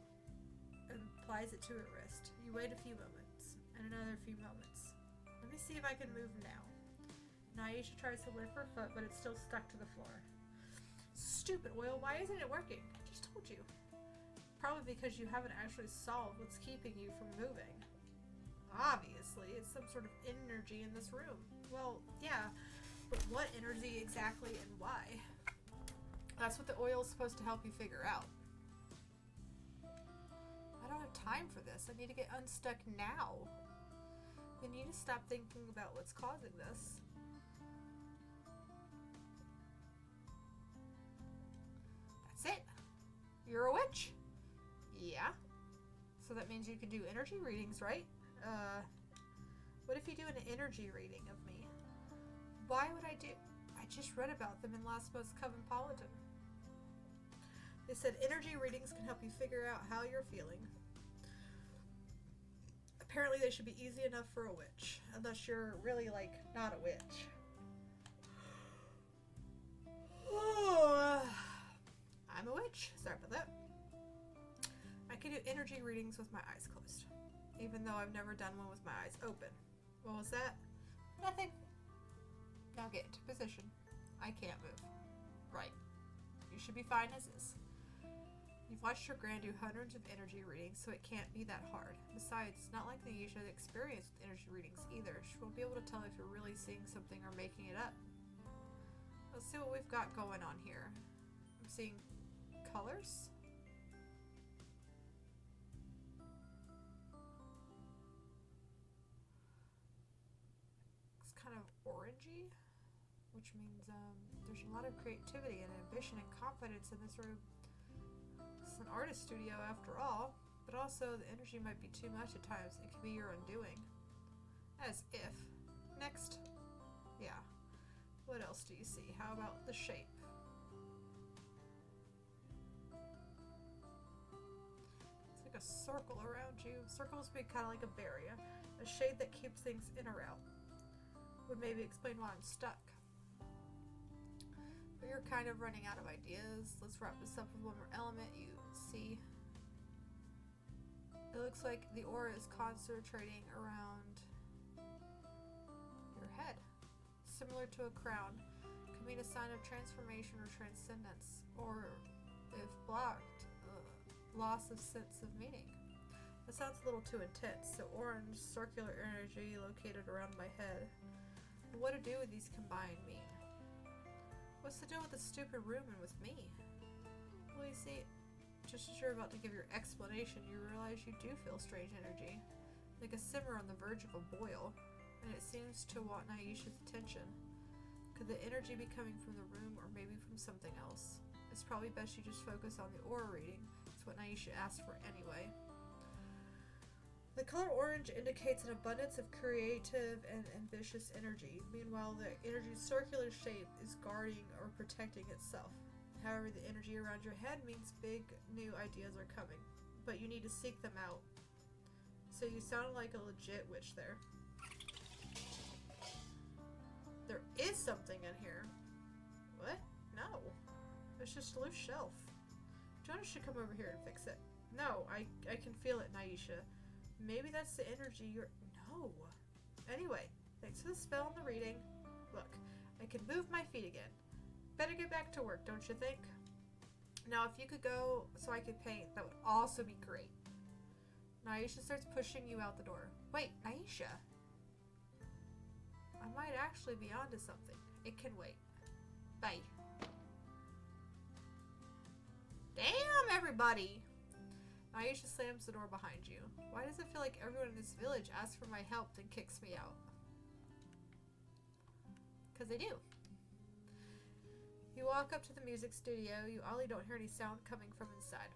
and applies it to her wrist. You wait a few moments, and another few moments. Let me see if I can move now. Naisha tries to lift her foot, but it's still stuck to the floor. Stupid oil, why isn't it working? I just told you. Probably because you haven't actually solved what's keeping you from moving. Obviously, it's some sort of energy in this room. Well, yeah, but what energy exactly and why? That's what the oil is supposed to help you figure out. I don't have time for this. I need to get unstuck now. You need to stop thinking about what's causing this. That's it. You're a witch? Yeah. So that means you can do energy readings, right? What if you do an energy reading of me? Why would I do... I just read about them in last month's Cosmopolitan. They said energy readings can help you figure out how you're feeling. Apparently they should be easy enough for a witch. Unless you're really, like, not a witch. I'm a witch. Sorry about that. I can do energy readings with my eyes closed. even though I've never done one with my eyes open. What was that? Nothing. Now get into position. I can't move. Right. You should be fine as is. You've watched your grand do hundreds of energy readings, so it can't be that hard. Besides, it's not like Naisha had experience with energy readings either. She won't be able to tell if you're really seeing something or making it up. Let's see what we've got going on here. I'm seeing colors. It's kind of orangey, which means there's a lot of creativity and ambition and confidence in this room. It's an artist studio after all, but also the energy might be too much at times. It could be your undoing. As if. Next. Yeah. What else do you see? How about the shape? It's like a circle around you. Circles would be kind of like a barrier. A shade that keeps things in or out. Would maybe explain why I'm stuck. But you're kind of running out of ideas. Let's wrap this up with one more element. You see, it looks like the aura is concentrating around your head, similar to a crown. Could mean a sign of transformation or transcendence, or if blocked, loss of sense of meaning. That sounds a little too intense. So orange circular energy located around my head. What to do with these combined mean? What's to do with the stupid room and with me? Well, you see, just as you're about to give your explanation, you realize you do feel strange energy, like a simmer on the verge of a boil, and it seems to want Naisha's attention. Could the energy be coming from the room or maybe from something else? It's probably best you just focus on the aura reading. It's what Naisha asked for anyway. The color orange indicates an abundance of creative and ambitious energy. Meanwhile, the energy's circular shape is guarding or protecting itself. However, the energy around your head means big new ideas are coming, but you need to seek them out. So you sound like a legit witch there. There is something in here. What? No. It's just a loose shelf. Jonas should come over here and fix it. No, I can feel it, Naisha. Maybe that's the energy you're... No. Anyway, thanks for the spell and the reading. Look, I can move my feet again. Better get back to work, don't you think? Now, if you could go so I could paint, that would also be great. Naisha starts pushing you out the door. Wait, Naisha. I might actually be onto something. It can wait. Bye. Damn, everybody! Naisha slams the door behind you. Why does it feel like everyone in this village asks for my help then kicks me out? Because they do. You walk up to the music studio. You oddly don't hear any sound coming from inside.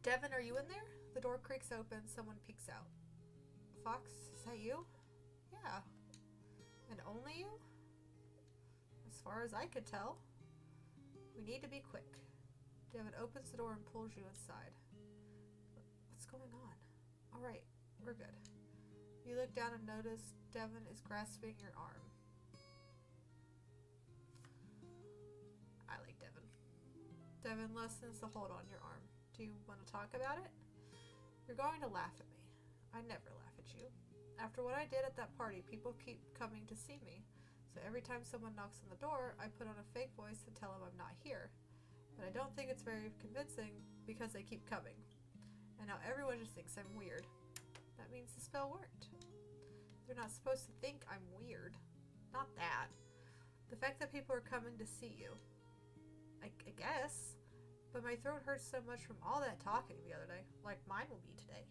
Devin, are you in there? The door creaks open. Someone peeks out. Fox, is that you? Yeah. And only you? As far as I could tell. We need to be quick. Devin opens the door and pulls you inside. What's going on? Alright, we're good. You look down and notice Devin is grasping your arm. I like Devin. Devin lessens the hold on your arm. Do you want to talk about it? You're going to laugh at me. I never laugh at you. After what I did at that party, people keep coming to see me. So every time someone knocks on the door, I put on a fake voice to tell them I'm not here. But I don't think it's very convincing because they keep coming. And now everyone just thinks I'm weird. That means the spell worked. They're not supposed to think I'm weird. Not that. The fact that people are coming to see you. I guess. But my throat hurts so much from all that talking the other day. Like mine will be today.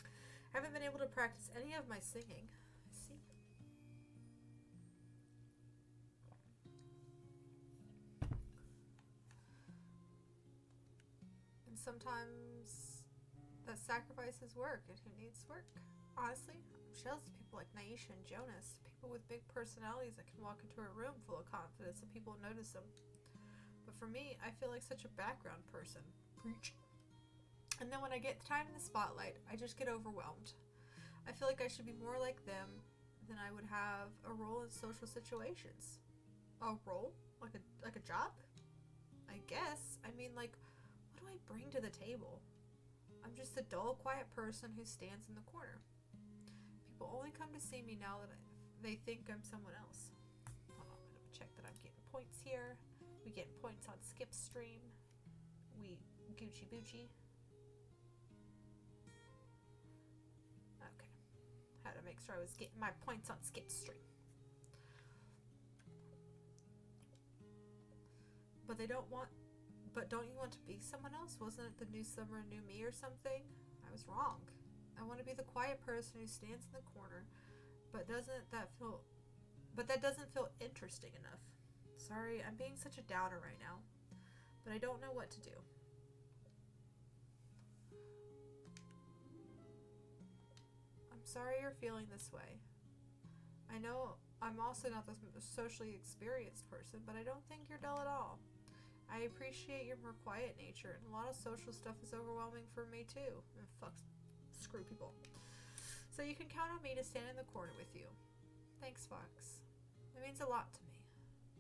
I haven't been able to practice any of my singing. I see. And sometimes that sacrifices work, and who needs work? Honestly, I'm jealous of people like Naisha and Jonas, people with big personalities that can walk into a room full of confidence and people notice them. But for me, I feel like such a background person. Preach. And then when I get time in the spotlight, I just get overwhelmed. I feel like I should be more like them than I would have a role in social situations. A role? Like a job? I guess. I mean, like, what do I bring to the table? I'm just a dull, quiet person who stands in the corner. People only come to see me now that they think I'm someone else. Hold on, I'm gonna check that I'm getting points here. We get points on Skip Stream. We Gucci Boochie. Okay. Had to make sure I was getting my points on Skip Stream. But don't you want to be someone else? Wasn't it the new summer, new me or something? I was wrong. I want to be the quiet person who stands in the corner, but that doesn't feel interesting enough. Sorry, I'm being such a downer right now, but I don't know what to do. I'm sorry you're feeling this way. I know I'm also not the socially experienced person, but I don't think you're dull at all. I appreciate your more quiet nature, and a lot of social stuff is overwhelming for me too. Screw people. So you can count on me to stand in the corner with you. Thanks, Fox. It means a lot to me.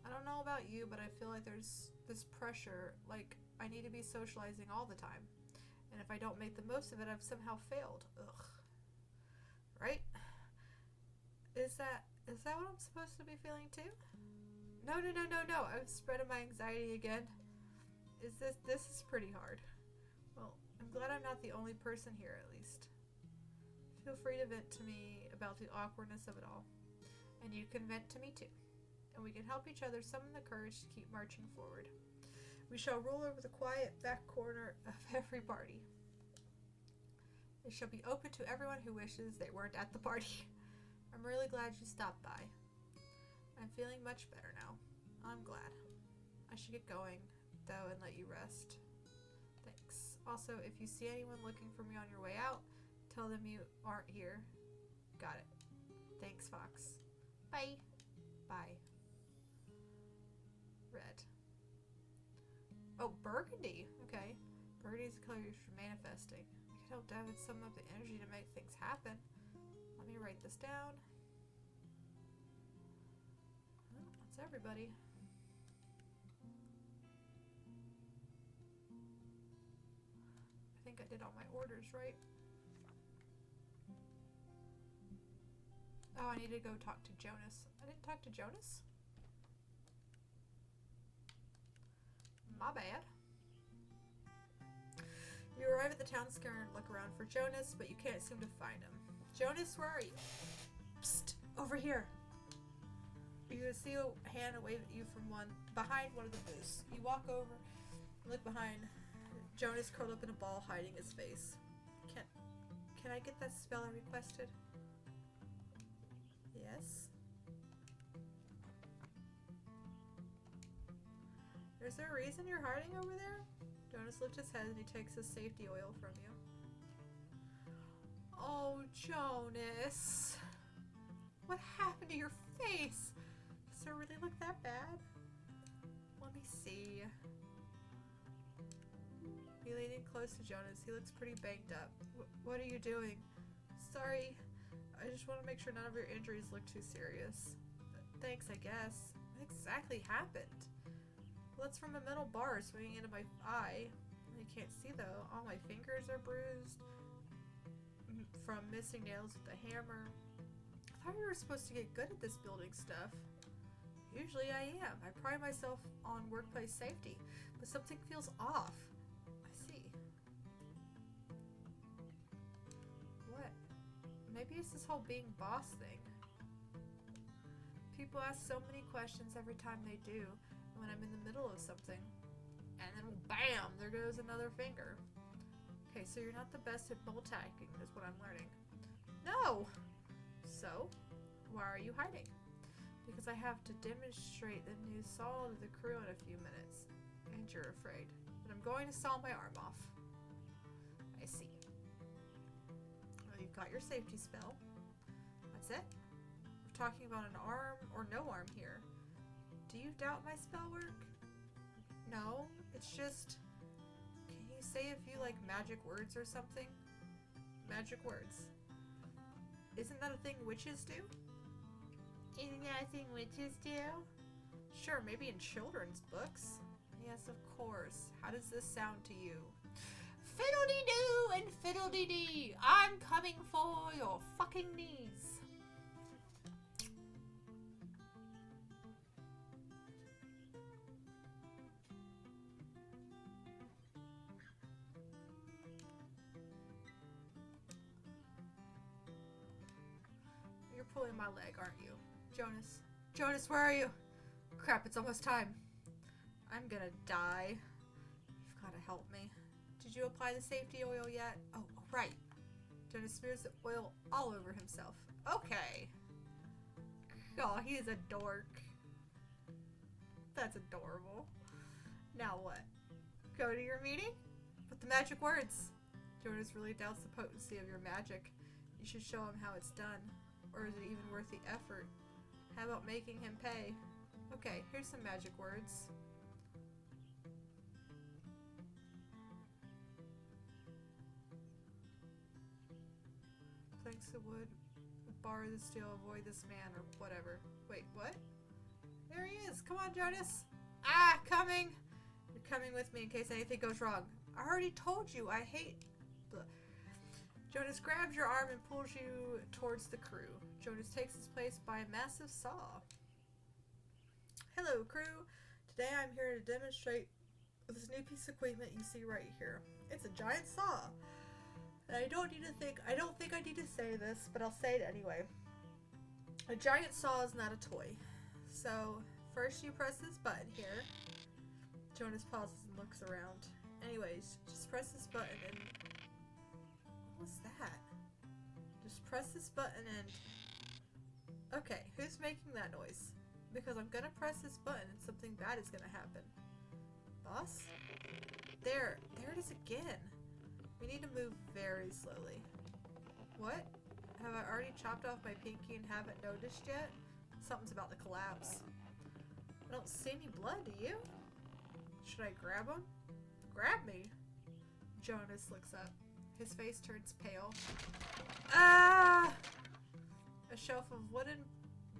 I don't know about you, but I feel like there's this pressure, like I need to be socializing all the time. And if I don't make the most of it, I've somehow failed. Ugh. Right? Is that what I'm supposed to be feeling too? No. I've spreading my anxiety again. This is pretty hard. Well, I'm glad I'm not the only person here, at least. Feel free to vent to me about the awkwardness of it all. And you can vent to me too. And we can help each other summon the courage to keep marching forward. We shall rule over the quiet back corner of every party. It shall be open to everyone who wishes they weren't at the party. I'm really glad you stopped by. I'm feeling much better now. I'm glad. I should get going, though, and let you rest. Thanks. Also, if you see anyone looking for me on your way out, tell them you aren't here. Got it. Thanks, Fox. Bye. Bye. Red. Oh, burgundy. Okay. Burgundy is the color used for manifesting. I could help David summon up the energy to make things happen. Let me write this down. Oh, that's everybody. I think I did all my orders right. Oh, I need to go talk to Jonas. I didn't talk to Jonas? My bad. You arrive at the town square and look around for Jonas, but you can't seem to find him. Jonas, where are you? Psst, over here. You see a hand wave at you from behind one of the booths. You walk over, look behind. Jonas curled up in a ball, hiding his face. Can I get that spell I requested? Yes. Is there a reason you're hiding over there? Jonas lifts his head and he takes his safety oil from you. Oh, Jonas. What happened to your face? Does it really look that bad? Let me see. You lean in close to Jonas. He looks pretty banged up. What are you doing? Sorry. I just want to make sure none of your injuries look too serious. Thanks, I guess. What exactly happened? Well, it's from a metal bar swinging into my eye. You can't see though. All my fingers are bruised from missing nails with the hammer. I thought you were supposed to get good at this building stuff. Usually I am. I pride myself on workplace safety, but something feels off. I see. What? Maybe it's this whole being boss thing. People ask so many questions every time they do when I'm in the middle of something. And then BAM! There goes another finger. Okay, so you're not the best at multitasking is what I'm learning. No! So, why are you hiding? Because I have to demonstrate the new saw to the crew in a few minutes. And you're afraid. But I'm going to saw my arm off. I see. Well, you've got your safety spell. That's it? We're talking about an arm or no arm here. Do you doubt my spell work? No, it's just... Can you say a few, like, magic words or something? Magic words. Isn't that a thing witches do? Isn't that a thing witches do? Sure, maybe in children's books. Yes, of course. How does this sound to you? Fiddle-dee-doo and fiddle-dee-dee. I'm coming for your fucking knees. You're pulling my leg, aren't you? Jonas. Jonas, where are you? Crap, it's almost time. I'm gonna die. You've gotta help me. Did you apply the safety oil yet? Oh, right. Jonas smears the oil all over himself. Okay. Oh, he's a dork. That's adorable. Now what? Go to your meeting? With the magic words. Jonas really doubts the potency of your magic. You should show him how it's done. Or is it even worth the effort? How about making him pay? Okay, here's some magic words. Planks of wood, borrow the steel, avoid this man, or whatever. Wait, what? There he is! Come on, Jonas! Ah, coming! You're coming with me in case anything goes wrong. I already told you, I hate... Blah. Jonas grabs your arm and pulls you towards the crew. Jonas takes his place by a massive saw. Hello, crew. Today I'm here to demonstrate this new piece of equipment you see right here. It's a giant saw. And I don't think I need to say this, but I'll say it anyway. A giant saw is not a toy. So, first you press this button here. Jonas pauses and looks around. Anyways, just press this button and... What was that? Just press this button and... Okay, who's making that noise? Because I'm gonna press this button and something bad is gonna happen. Boss? There it is again. We need to move very slowly. What? Have I already chopped off my pinky and haven't noticed yet? Something's about to collapse. I don't see any blood, do you? Should I grab him? Grab me? Jonas looks up. His face turns pale. Ah! A shelf of wooden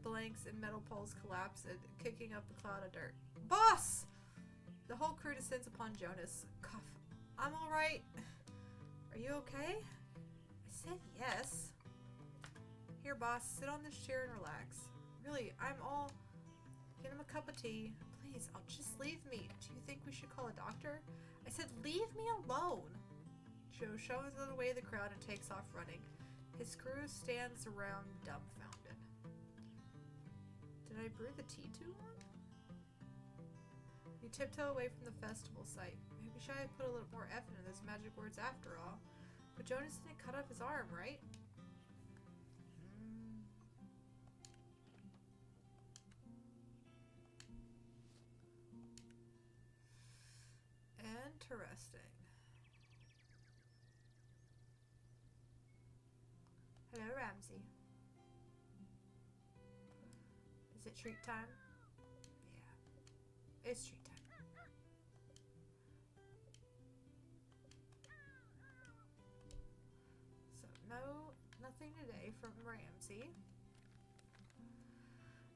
blanks and metal poles collapse, kicking up a cloud of dirt. Boss! The whole crew descends upon Jonas. Cough. I'm alright. Are you okay? I said yes. Here, boss, sit on this chair and relax. Really, I'm all... Get him a cup of tea. Please, just leave me. Do you think we should call a doctor? I said leave me alone. Joe shows away the crowd and takes off running. His crew stands around dumbfounded. Did I brew the tea too long? You tiptoe away from the festival site. Maybe should I put a little more effort into those magic words after all? But Jonas didn't cut off his arm, right? Interesting. Hello, Ramsey. Is it treat time? Yeah. It's treat time. So, nothing today from Ramsey.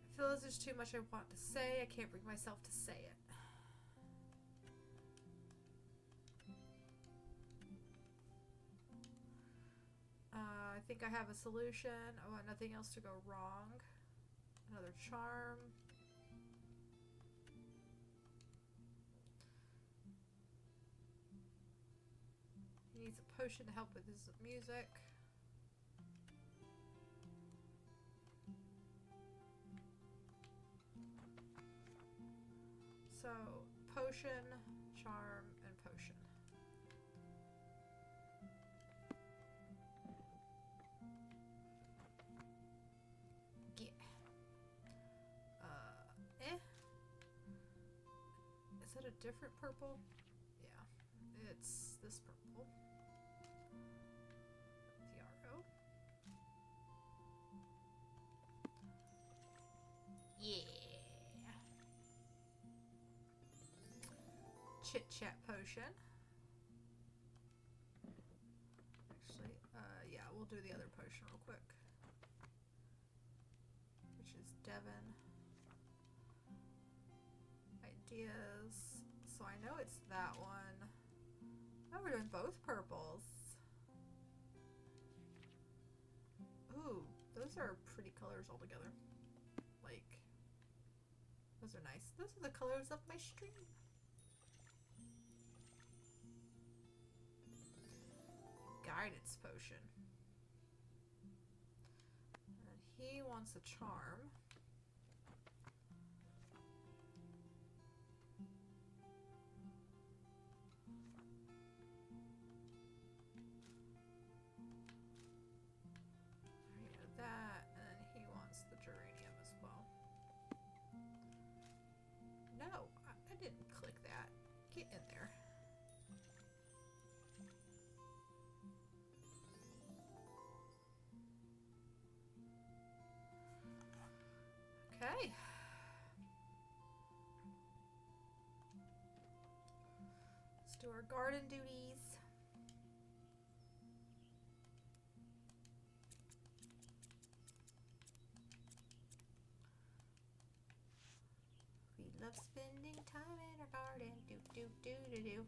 I feel as there's too much I want to say. I can't bring myself to say it. I think I have a solution. I want nothing else to go wrong. Another charm. He needs a potion to help with his music. So, potion, charm, and potion. Is it a different purple? Yeah, it's this purple. The arrow. Yeah. Chit Chat potion. Actually, yeah, we'll do the other potion real quick. Which is Devon. Ideas. So I know it's that one. Oh, we're doing both purples. Ooh, those are pretty colors altogether. Like, those are nice. Those are the colors of my stream. Guidance potion. And he wants a charm. That, and he wants the geranium as well. No, I didn't click that. Get in there. Okay. Let's do our garden duties. We love spending time in our garden. Do do do do do.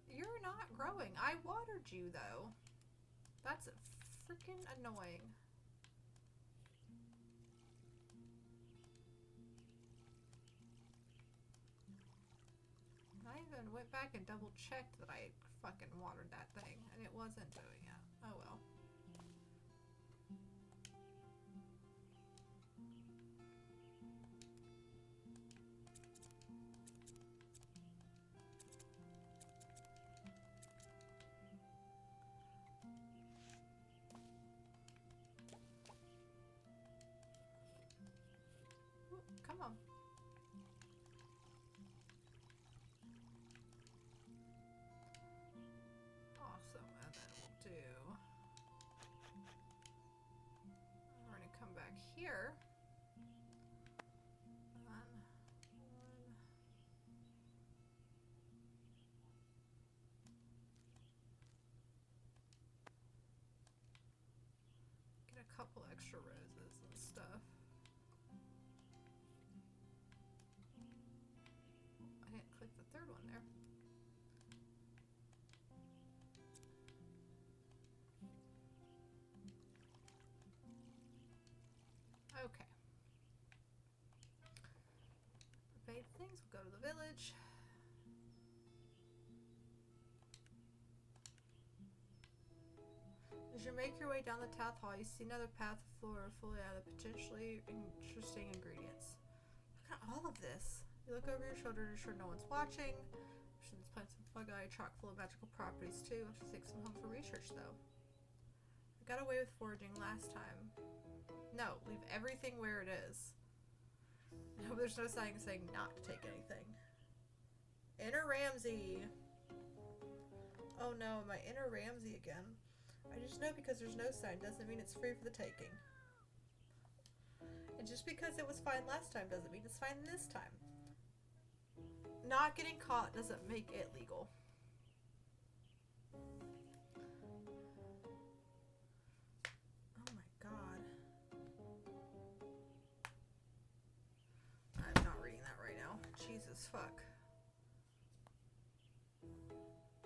You're not growing. I watered you though. That's freaking annoying. I even went back and double checked that I fucking watered that thing, and it wasn't doing it. Oh well. Ooh, come on. Awesome, and then we'll do... We're gonna come back here. And one. Get a couple extra roses and stuff. I didn't click the third one there. Okay. Prepaid things, we'll go to the village. As you make your way down the Tath Hall, you see another path of flora full of potentially interesting ingredients. Look at all of this. You look over your shoulder to ensure no one's watching. There's plants and fungi chock full of magical properties too. I have to take some home for research though. I got away with foraging last time. No, leave everything where it is. No, there's no sign saying not to take anything. Inner Ramsey. Oh no, am I Inner Ramsey again? I just know because there's no sign doesn't mean it's free for the taking. And just because it was fine last time doesn't mean it's fine this time. Not getting caught doesn't make it legal. Oh my god. I'm not reading that right now. Jesus fuck.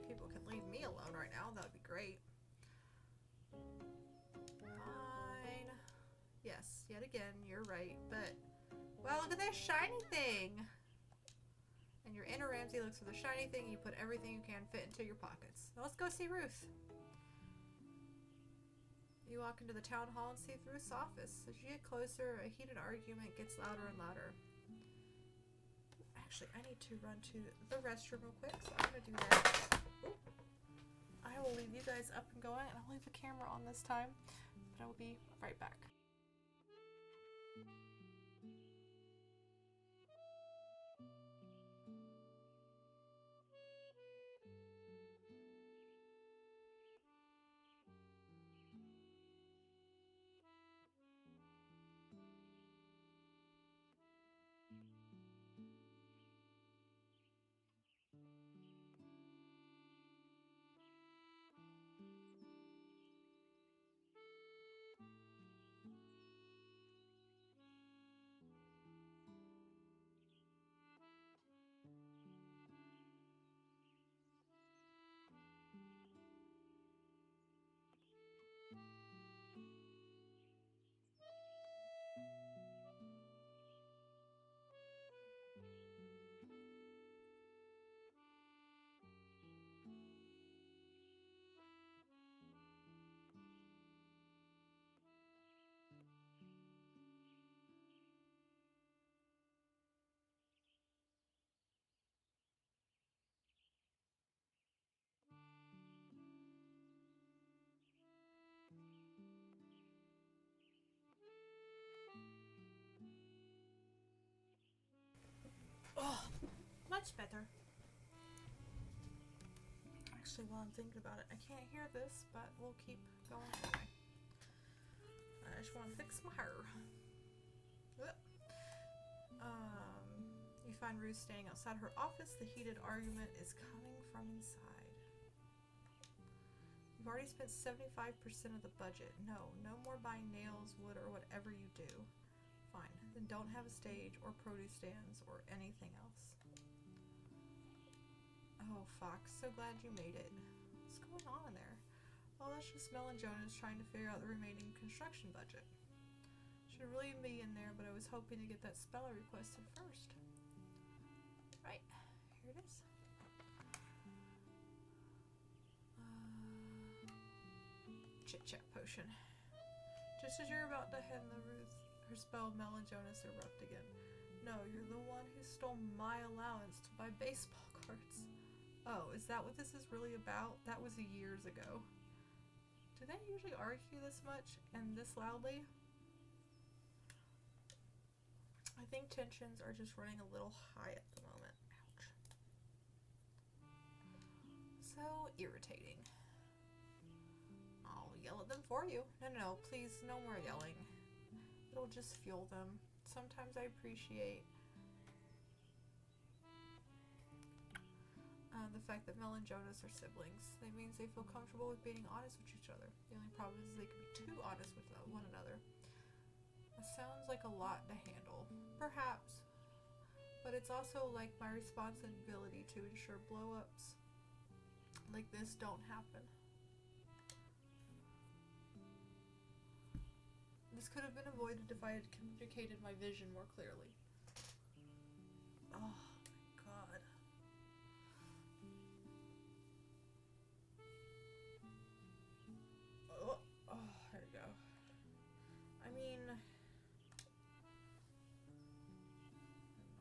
People can leave me alone right now. That would be great. Fine. Yes, yet again, you're right, but... Wow, look at that shiny thing! And your Inner Ramsey looks for the shiny thing, you put everything you can fit into your pockets. Now let's go see Ruth. You walk into the town hall and see Ruth's office. As you get closer, a heated argument gets louder and louder. Actually, I need to run to the restroom real quick, so I'm gonna do that. Ooh. I will leave you guys up and going, and I'll leave the camera on this time, but I will be right back. much better. Actually, while I'm thinking about it, I can't hear this, but we'll keep going anyway. I just want to fix my hair. Ugh. You find Ruth standing outside her office. The heated argument is coming from inside. You've already spent 75% of the budget. No more buying nails, wood, or whatever you do. Fine, then don't have a stage or produce stands or anything else. Oh, Fox, so glad you made it. What's going on in there? Well, that's just Mel and Jonas trying to figure out the remaining construction budget. Should really be in there, but I was hoping to get that speller requested first. Right, here it is. Chit-chat potion. Just as you're about to hand the Ruth her spell, Mel and Jonas erupt again. No, you're the one who stole my allowance to buy baseball cards. Oh, is that what this is really about? That was years ago. Do they usually argue this much and this loudly? I think tensions are just running a little high at the moment. Ouch. So irritating. I'll yell at them for you. No, please, no more yelling. It'll just fuel them. Sometimes I appreciate the fact that Mel and Jonas are siblings. That means they feel comfortable with being honest with each other. The only problem is they can be too honest with one another. That sounds like a lot to handle. Perhaps. But it's also like my responsibility to ensure blow-ups like this don't happen. This could have been avoided if I had communicated my vision more clearly. Oh my god. Oh, there we go. I mean,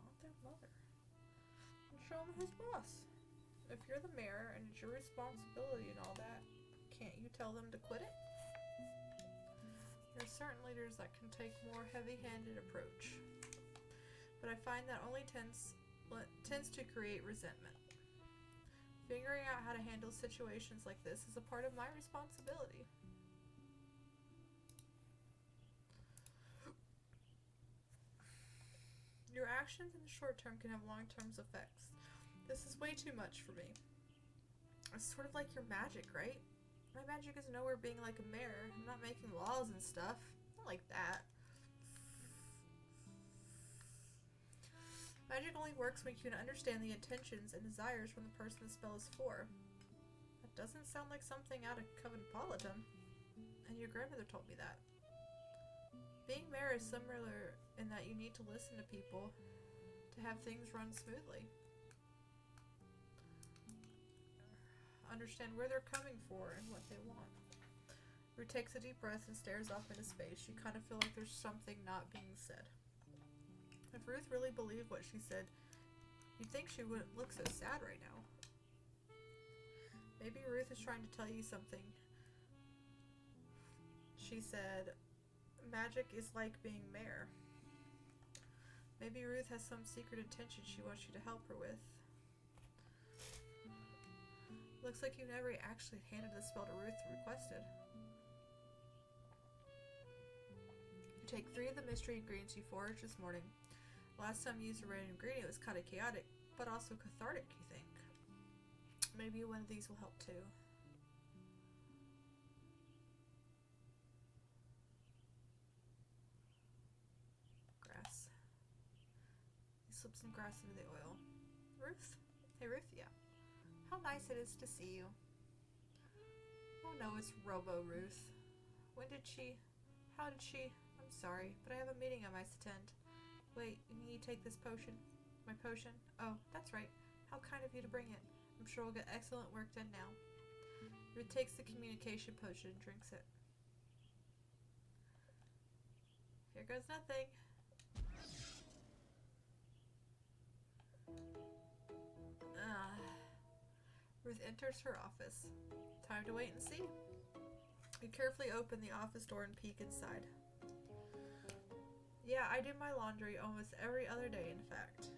not their mother. And show him his boss. If you're the mayor and it's your responsibility and all that, can't you tell them to quit it? There are certain leaders that can take more heavy-handed approach, but I find that only tends to create resentment. Figuring out how to handle situations like this is a part of my responsibility. Your actions in the short term can have long-term effects. This is way too much for me. It's sort of like your magic, right? My magic is nowhere being like a mayor. I'm not making laws and stuff. Not like that. Magic only works when you can understand the intentions and desires from the person the spell is for. That doesn't sound like something out of Cosmopolitan. And your grandmother told me that. Being mayor is similar in that you need to listen to people to have things run smoothly. Understand where they're coming for and what they want. Ruth takes a deep breath and stares off into space. You kind of feel like there's something not being said. If Ruth really believed what she said, you'd think she wouldn't look so sad right now. Maybe Ruth is trying to tell you something. She said, magic is like being mayor. Maybe Ruth has some secret intention she wants you to help her with. Looks like you never actually handed the spell to Ruth requested. You take 3 of the mystery ingredients you foraged this morning. Last time you used a random ingredient was kind of chaotic, but also cathartic, you think. Maybe one of these will help too. Grass. You slip some grass into the oil. Ruth? Hey Ruth, yeah. How nice it is to see you. Oh no, it's Robo-Ruth. How did she? I'm sorry, but I have a meeting I must attend. Wait, you need to take this potion. My potion? Oh, that's right. How kind of you to bring it. I'm sure we'll get excellent work done now. Ruth takes the communication potion and drinks it. Here goes nothing. Ruth enters her office. Time to wait and see. You carefully open the office door and peek inside. Yeah, I do my laundry almost every other day, in fact.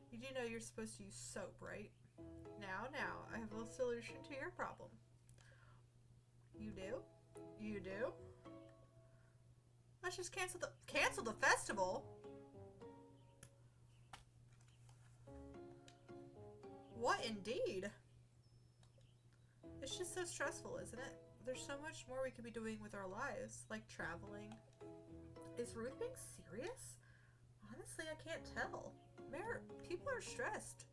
You do know you're supposed to use soap, right? Now, I have a solution to your problem. You do? You do? Let's just cancel the festival? What indeed? It's just so stressful, isn't it? There's so much more we could be doing with our lives, like traveling. Is Ruth being serious? Honestly, I can't tell. People are stressed.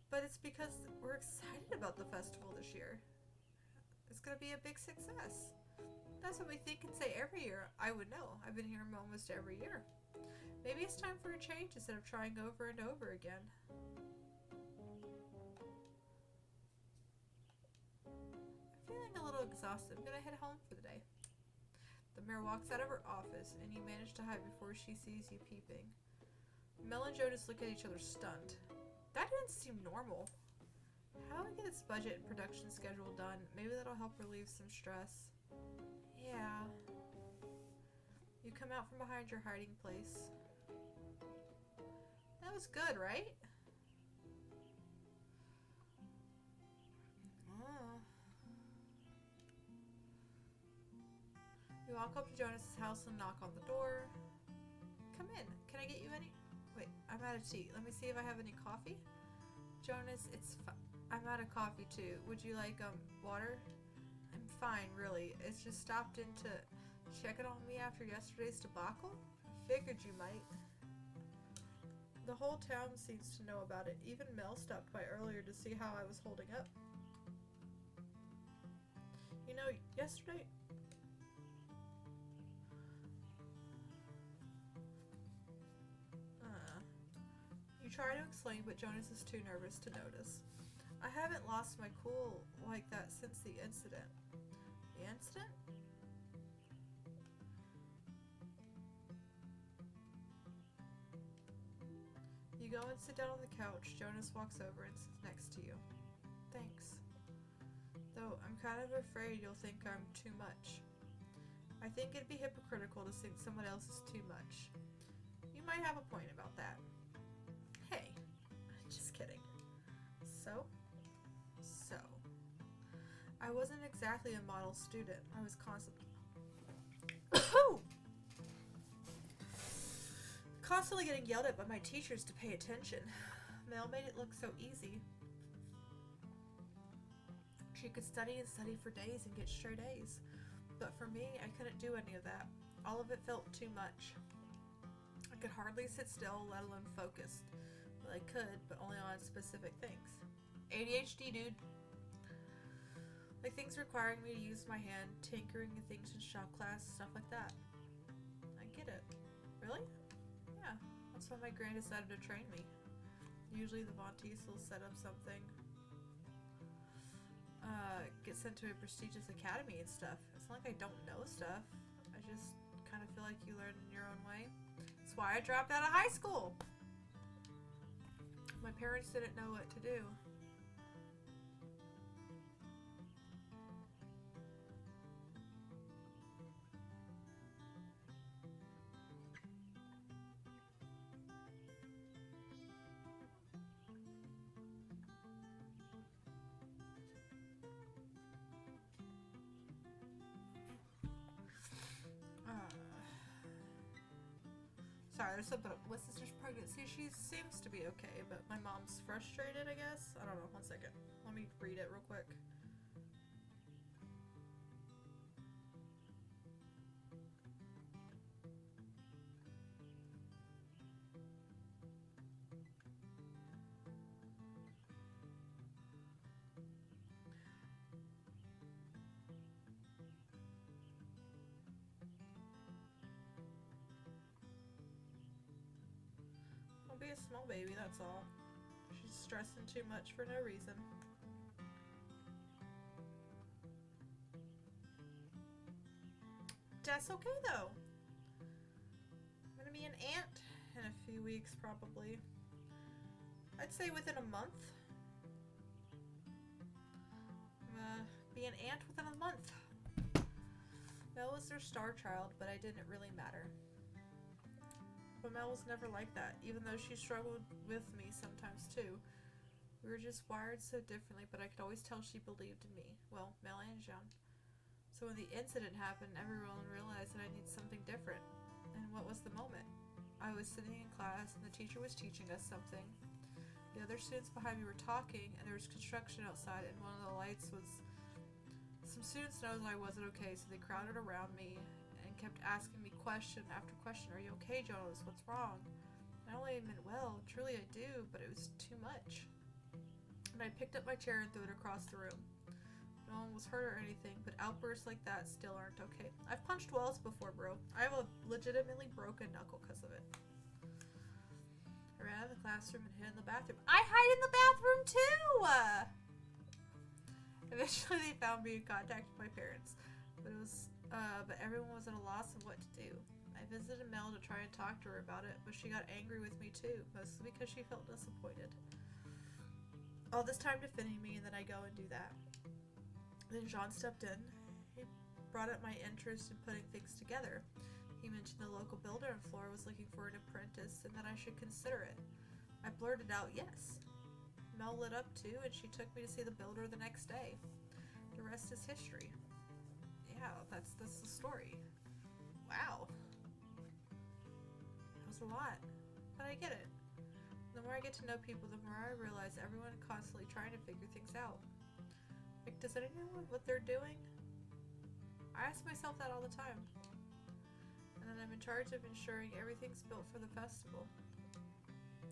But it's because we're excited about the festival this year. It's going to be a big success. That's what we think and say every year. I would know. I've been here almost every year. Maybe it's time for a change instead of trying over and over again. I'm feeling a little exhausted. I'm going to head home for the day. The mayor walks out of her office, and you manage to hide before she sees you peeping. Mel and Jonas look at each other stunned. That didn't seem normal. How do we get this budget and production schedule done? Maybe that'll help relieve some stress. Yeah. You come out from behind your hiding place. That was good, right? You walk up to Jonas's house and knock on the door. Come in. Can I get you any? Wait, I'm out of tea. Let me see if I have any coffee. Jonas, I'm out of coffee too. Would you like water? I'm fine, really. It's just stopped in to check it on me after yesterday's debacle. Figured you might. The whole town seems to know about it. Even Mel stopped by earlier to see how I was holding up. You know, yesterday... You try to explain, but Jonas is too nervous to notice. I haven't lost my cool like that since the incident. The incident? You go and sit down on the couch. Jonas walks over and sits next to you. Thanks. Though I'm kind of afraid you'll think I'm too much. I think it'd be hypocritical to think someone else is too much. You might have a point about that. Hey, just kidding. So, I wasn't exactly a model student. I was constantly getting yelled at by my teachers to pay attention. Mel made it look so easy. She could study and study for days and get straight A's. But for me, I couldn't do any of that. All of it felt too much. I could hardly sit still, let alone focus. Well, I could, but only on specific things. ADHD, dude. Like things requiring me to use my hand, tinkering with things in shop class, stuff like that. I get it. Really? Yeah, that's why my grand decided to train me. Usually the Vontees will set up something. Get sent to a prestigious academy and stuff. It's not like I don't know stuff. I just kind of feel like you learn in your own way. That's why I dropped out of high school. My parents didn't know what to do. Sorry, there's something up with sister's pregnancy. She seems to be okay, but my mom's frustrated, I guess. I don't know. 1 second. Let me read it real quick. Be a small baby, that's all. She's stressing too much for no reason. That's okay though. I'm gonna be an aunt in a few weeks probably. I'd say within a month. I'm gonna be an aunt within a month. Mel was their star child, but I didn't really matter. But Mel was never like that, even though she struggled with me sometimes too. We were just wired so differently, but I could always tell she believed in me. Well, Mel and Jean. So when the incident happened, everyone realized that I needed something different. And what was the moment? I was sitting in class, and the teacher was teaching us something. The other students behind me were talking, and there was construction outside, and one of the lights was... Some students noticed I wasn't okay, so they crowded around me and kept asking me question after question. Are you okay, Jonas? What's wrong? I only meant well. Truly I do, but it was too much. And I picked up my chair and threw it across the room. No one was hurt or anything, but outbursts like that still aren't okay. I've punched walls before, bro. I have a legitimately broken knuckle because of it. I ran out of the classroom and hid in the bathroom. I hide in the bathroom too! Eventually they found me and contacted my parents. But everyone was at a loss of what to do. I visited Mel to try and talk to her about it, but she got angry with me too, mostly because she felt disappointed. All this time defending me, and then I go and do that. Then Jean stepped in. He brought up my interest in putting things together. He mentioned the local builder in Florida was looking for an apprentice and that I should consider it. I blurted out yes. Mel lit up too, and she took me to see the builder the next day. The rest is history. Yeah, that's the story. Wow. That was a lot. But I get it. The more I get to know people, the more I realize everyone is constantly trying to figure things out. Like, does anyone know what they're doing? I ask myself that all the time. And then I'm in charge of ensuring everything's built for the festival.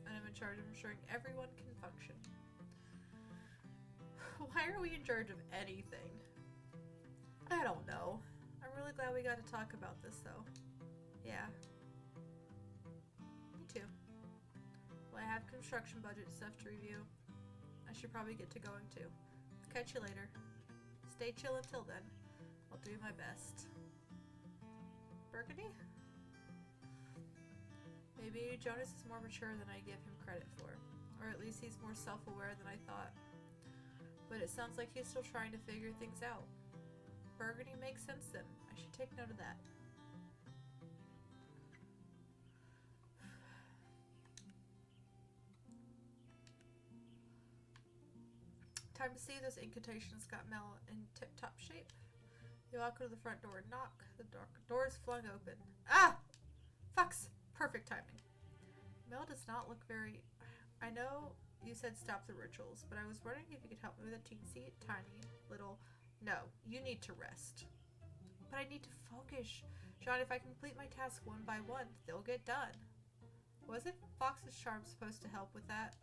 And I'm in charge of ensuring everyone can function. Why are we in charge of anything? I don't know. I'm really glad we got to talk about this, though. Yeah. Me too. Well, I have construction budget stuff to review. I should probably get to going too. Catch you later. Stay chill until then. I'll do my best. Burgundy? Maybe Jonas is more mature than I give him credit for. Or at least he's more self-aware than I thought. But it sounds like he's still trying to figure things out. Burgundy makes sense then. I should take note of that. Time to see those incantations got Mel in tip-top shape. You walk to the front door and knock. The door is flung open. Ah! Fucks! Perfect timing. Mel does not look very... I know you said stop the rituals, but I was wondering if you could help me with a teensy tiny little... No, you need to rest. But I need to focus. John, if I complete my task one by one, they'll get done. Wasn't Fox's charm supposed to help with that?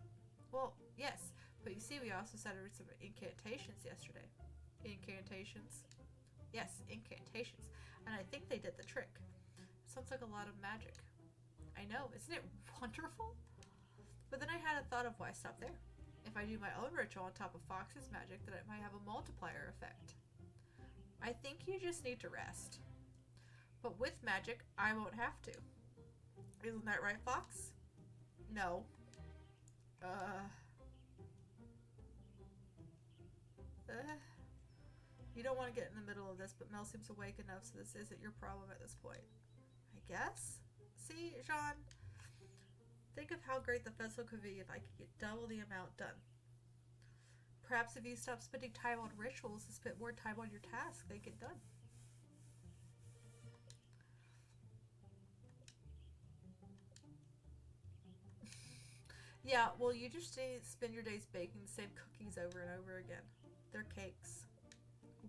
Well, yes. But you see, we also said there were some incantations yesterday. Incantations? Yes, incantations. And I think they did the trick. Sounds like a lot of magic. I know, isn't it wonderful? But then I had a thought of why stop there. If I do my own ritual on top of Fox's magic, then it might have a multiplier effect. I think you just need to rest. But with magic, I won't have to. Isn't that right, Fox? No. You don't want to get in the middle of this, but Mel seems awake enough, so this isn't your problem at this point. I guess? See, Jean? Think of how great the festival could be if I could get double the amount done. Perhaps if you stop spending time on rituals and spend more time on your task, they get done. Yeah, well, you just spend your days baking the same cookies over and over again. They're cakes.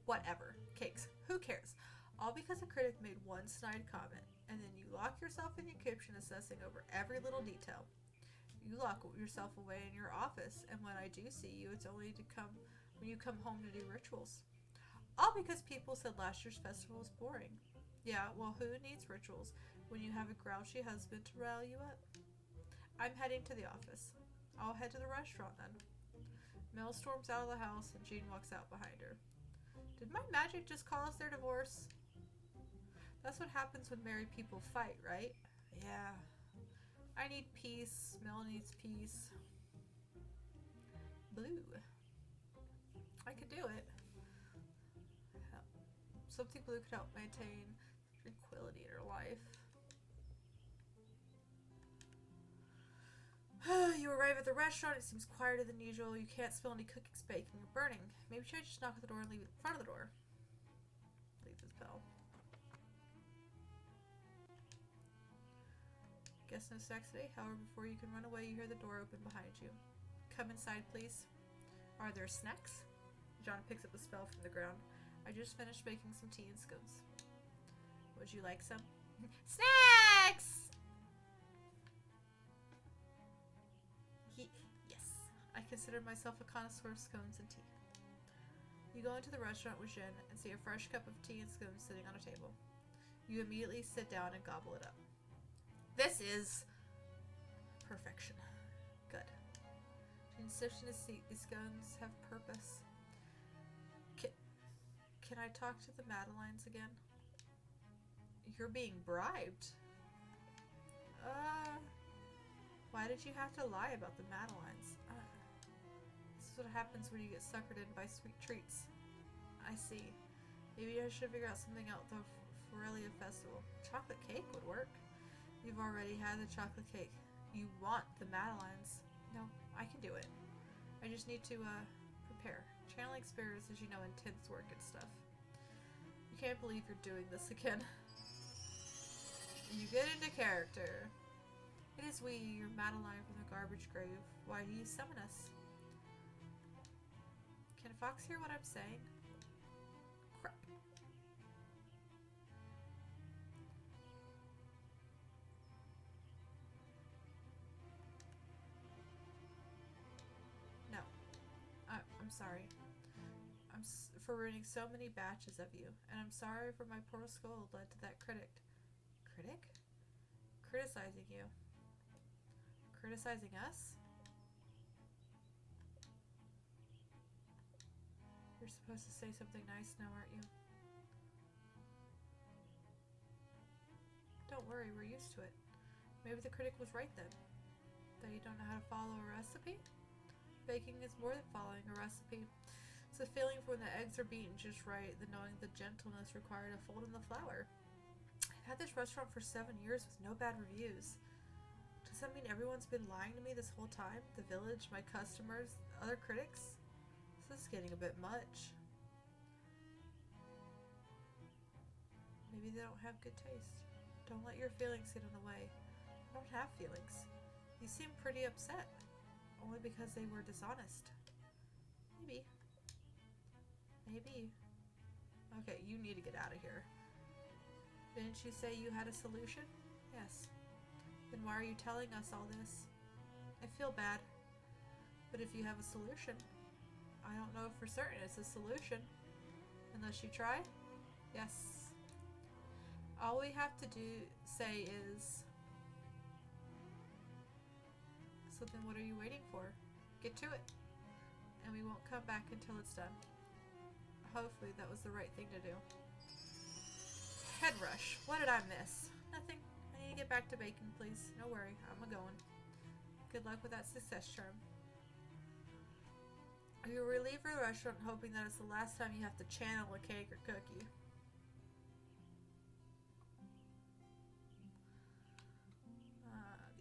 Whatever. Cakes. Who cares? All because a critic made one snide comment, and then you lock yourself in your kitchen obsessing over every little detail. You lock yourself away in your office, and when I do see you, it's only when you come home to do rituals. All because people said last year's festival was boring. Yeah, well, who needs rituals when you have a grouchy husband to rile you up? I'm heading to the office. I'll head to the restaurant then. Mel storms out of the house, and Jean walks out behind her. Did my magic just cause their divorce? That's what happens when married people fight, right? Yeah. I need peace. Mel needs peace. Blue. I could do it. Something blue could help maintain tranquility in her life. You arrive at the restaurant. It seems quieter than usual. You can't smell any cooking, baking, or burning. Maybe try to just knock at the door and leave it in front of the door. Leave this bell. Guess no snacks today. However, before you can run away, you hear the door open behind you. Come inside, please. Are there snacks? John picks up the spell from the ground. I just finished making some tea and scones. Would you like some? Snacks! Yes. I consider myself a connoisseur of scones and tea. You go into the restaurant with Jen and see a fresh cup of tea and scones sitting on a table. You immediately sit down and gobble it up. This is perfection. Good. In such a seat, these scones have purpose. Can I talk to the Madelines again? You're being bribed. Why did you have to lie about the Madelines? This is what happens when you get suckered in by sweet treats. I see. Maybe I should figure out something out the Forelia Festival. Chocolate cake would work. You've already had the chocolate cake. You want the Madelines. No, I can do it. I just need to, prepare. Channeling spirits, as you know, intense work and stuff. You can't believe you're doing this again. You get into character. It is we, your Madeline from the garbage grave. Why do you summon us? Can Fox hear what I'm saying? Crap. No. I'm sorry. For ruining so many batches of you. And I'm sorry for my poor scold led to that critic. Critic? Criticizing you. Criticizing us? You're supposed to say something nice now, aren't you? Don't worry, we're used to it. Maybe the critic was right then. That you don't know how to follow a recipe? Baking is more than following a recipe. It's the feeling for when the eggs are beaten just right, the knowing the gentleness required to fold in the flour. I've had this restaurant for 7 years with no bad reviews. Does that mean everyone's been lying to me this whole time? The village, my customers, other critics? This is getting a bit much. Maybe they don't have good taste. Don't let your feelings get in the way. I don't have feelings. You seem pretty upset. Only because they were dishonest. Maybe. Maybe. Okay, you need to get out of here. Didn't you say you had a solution? Yes. Then why are you telling us all this? I feel bad. But if you have a solution, I don't know for certain it's a solution. Unless you try? Yes. All we have to say is... So then what are you waiting for? Get to it. And we won't come back until it's done. Hopefully that was the right thing to do. Head rush. What did I miss? Nothing. I need to get back to baking, please. No worry. I'm a-going. Good luck with that success charm. You will leave the restaurant hoping that it's the last time you have to channel a cake or cookie.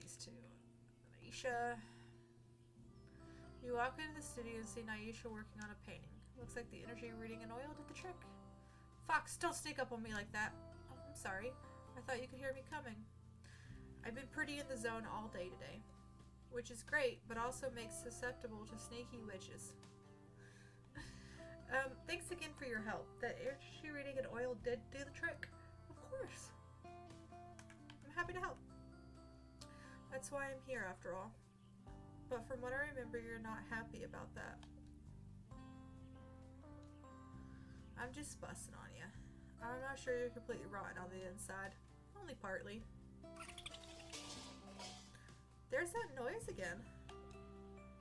These two. Naisha. You walk into the studio and see Naisha working on a painting. Looks like the energy reading in oil did the trick. Fox, don't sneak up on me like that. Oh, I'm sorry. I thought you could hear me coming. I've been pretty in the zone all day today. Which is great, but also makes susceptible to sneaky witches. Thanks again for your help. That energy reading in oil did do the trick. Of course. I'm happy to help. That's why I'm here, after all. But from what I remember, you're not happy about that. I'm just busting on you. I'm not sure you're completely rotten on the inside. Only partly. There's that noise again.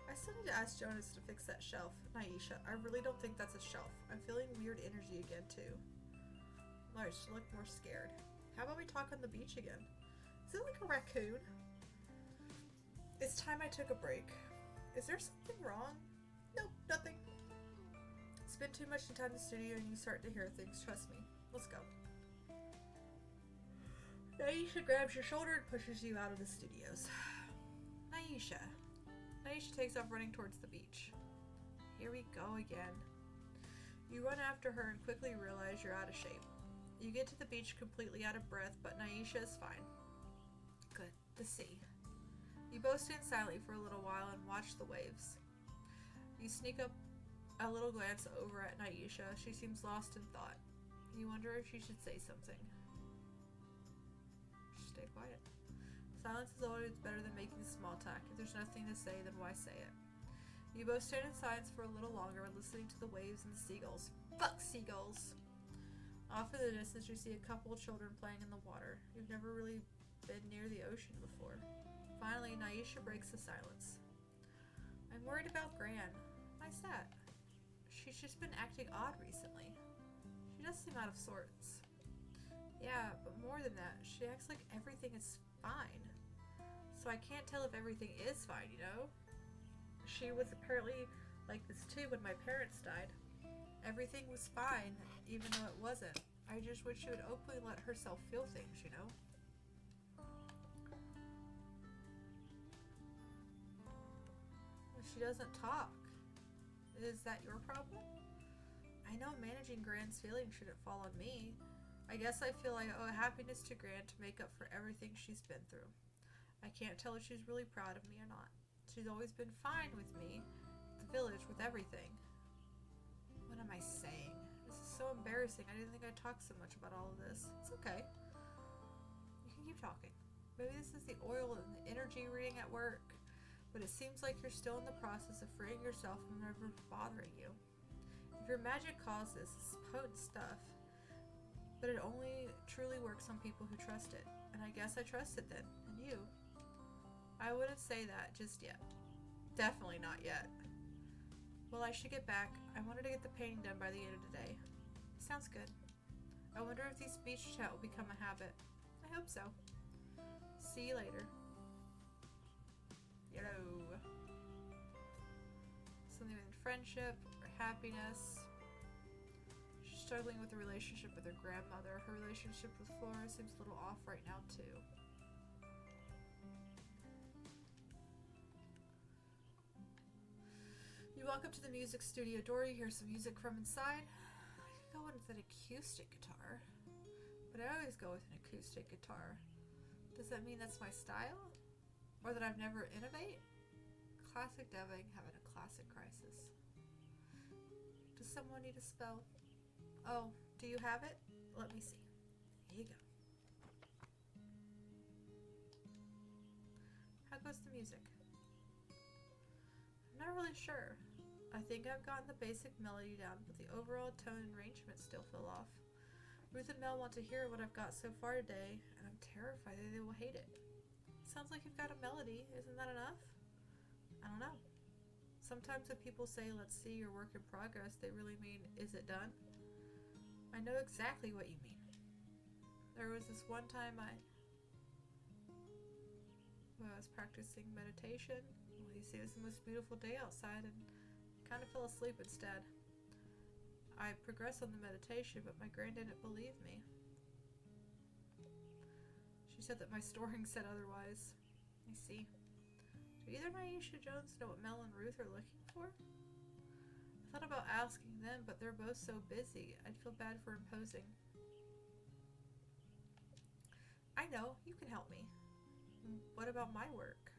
I still need to ask Jonas to fix that shelf. Naisha, I really don't think that's a shelf. I'm feeling weird energy again, too. Large, you look more scared. How about we talk on the beach again? Is it like a raccoon? It's time I took a break. Is there something wrong? Nope, nothing. Spend too much time in the studio and you start to hear things, trust me. Let's go. Naisha grabs your shoulder and pushes you out of the studios. Naisha. Naisha takes off running towards the beach. Here we go again. You run after her and quickly realize you're out of shape. You get to the beach completely out of breath, but Naisha is fine. Good. The sea. You both stand silently for a little while and watch the waves. You sneak up a little glance over at Naisha. She seems lost in thought. You wonder if she should say something. Stay quiet. Silence is always better than making small talk. If there's nothing to say, then why say it? You both stand in silence for a little longer, listening to the waves and the seagulls. Fuck seagulls! Off in the distance, you see a couple of children playing in the water. You've never really been near the ocean before. Finally, Naisha breaks the silence. I'm worried about Gran. Why's that? She's just been acting odd recently. She does seem out of sorts. Yeah, but more than that, she acts like everything is fine. So I can't tell if everything is fine, you know? She was apparently like this too when my parents died. Everything was fine, even though it wasn't. I just wish she would openly let herself feel things, you know? She doesn't talk. Is that your problem? I know managing Gran's feelings shouldn't fall on me. I guess I feel I owe happiness to Gran to make up for everything she's been through. I can't tell if she's really proud of me or not. She's always been fine with me, the village, with everything. What am I saying? This is so embarrassing. I didn't think I'd talk so much about all of this. It's okay. You can keep talking. Maybe this is the oil and the energy reading at work, but it seems like you're still in the process of freeing yourself from whatever's bothering you. If your magic caused this, it's potent stuff, but it only truly works on people who trust it. And I guess I trust it then, and you. I wouldn't say that just yet. Definitely not yet. Well, I should get back. I wanted to get the painting done by the end of the day. Sounds good. I wonder if these beach chat will become a habit. I hope so. See you later. Hello. Something with friendship or happiness. She's struggling with a relationship with her grandmother. Her relationship with Flora seems a little off right now, too. You walk up to the music studio door, you hear some music from inside. I could go with an acoustic guitar, but I always go with an acoustic guitar. Does that mean that's my style? Or that I've never innovate? Classic Deving having a classic crisis. Does someone need a spell? Oh, do you have it? Let me see. Here you go. How goes the music? I'm not really sure. I think I've gotten the basic melody down, but the overall tone and arrangement still feel off. Ruth and Mel want to hear what I've got so far today, and I'm terrified that they will hate it. Sounds like you've got a melody. Isn't that enough? I don't know. Sometimes when people say, let's see your work in progress, they really mean, is it done? I know exactly what you mean. There was this one time I was practicing meditation. Well, you see, it was the most beautiful day outside, and kind of fell asleep instead. I progressed on the meditation, but my gran didn't believe me. She said that my storing said otherwise. I see. Do either Naisha Jones know what Mel and Ruth are looking for? I thought about asking them, but they're both so busy. I'd feel bad for imposing. I know. You can help me. What about my work?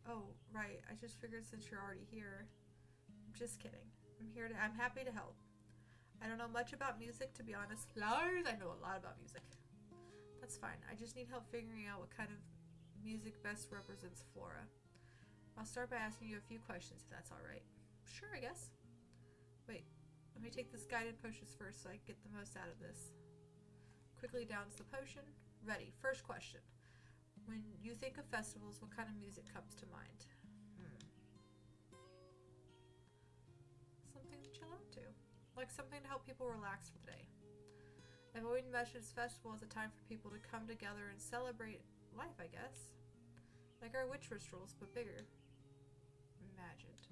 Oh, right. I just figured since you're already here. Just kidding. I'm happy to help. I don't know much about music, to be honest. Lars, I know a lot about music. That's fine. I just need help figuring out what kind of music best represents Flora. I'll start by asking you a few questions, if that's alright. Sure, I guess. Wait, let me take this guided potions first so I can get the most out of this. Quickly downs the potion. Ready. First question. When you think of festivals, what kind of music comes to mind? Something to chill out to. Like something to help people relax for the day. I've always imagined festival as a time for people to come together and celebrate life, I guess. Like our witch rituals, but bigger. Imagined.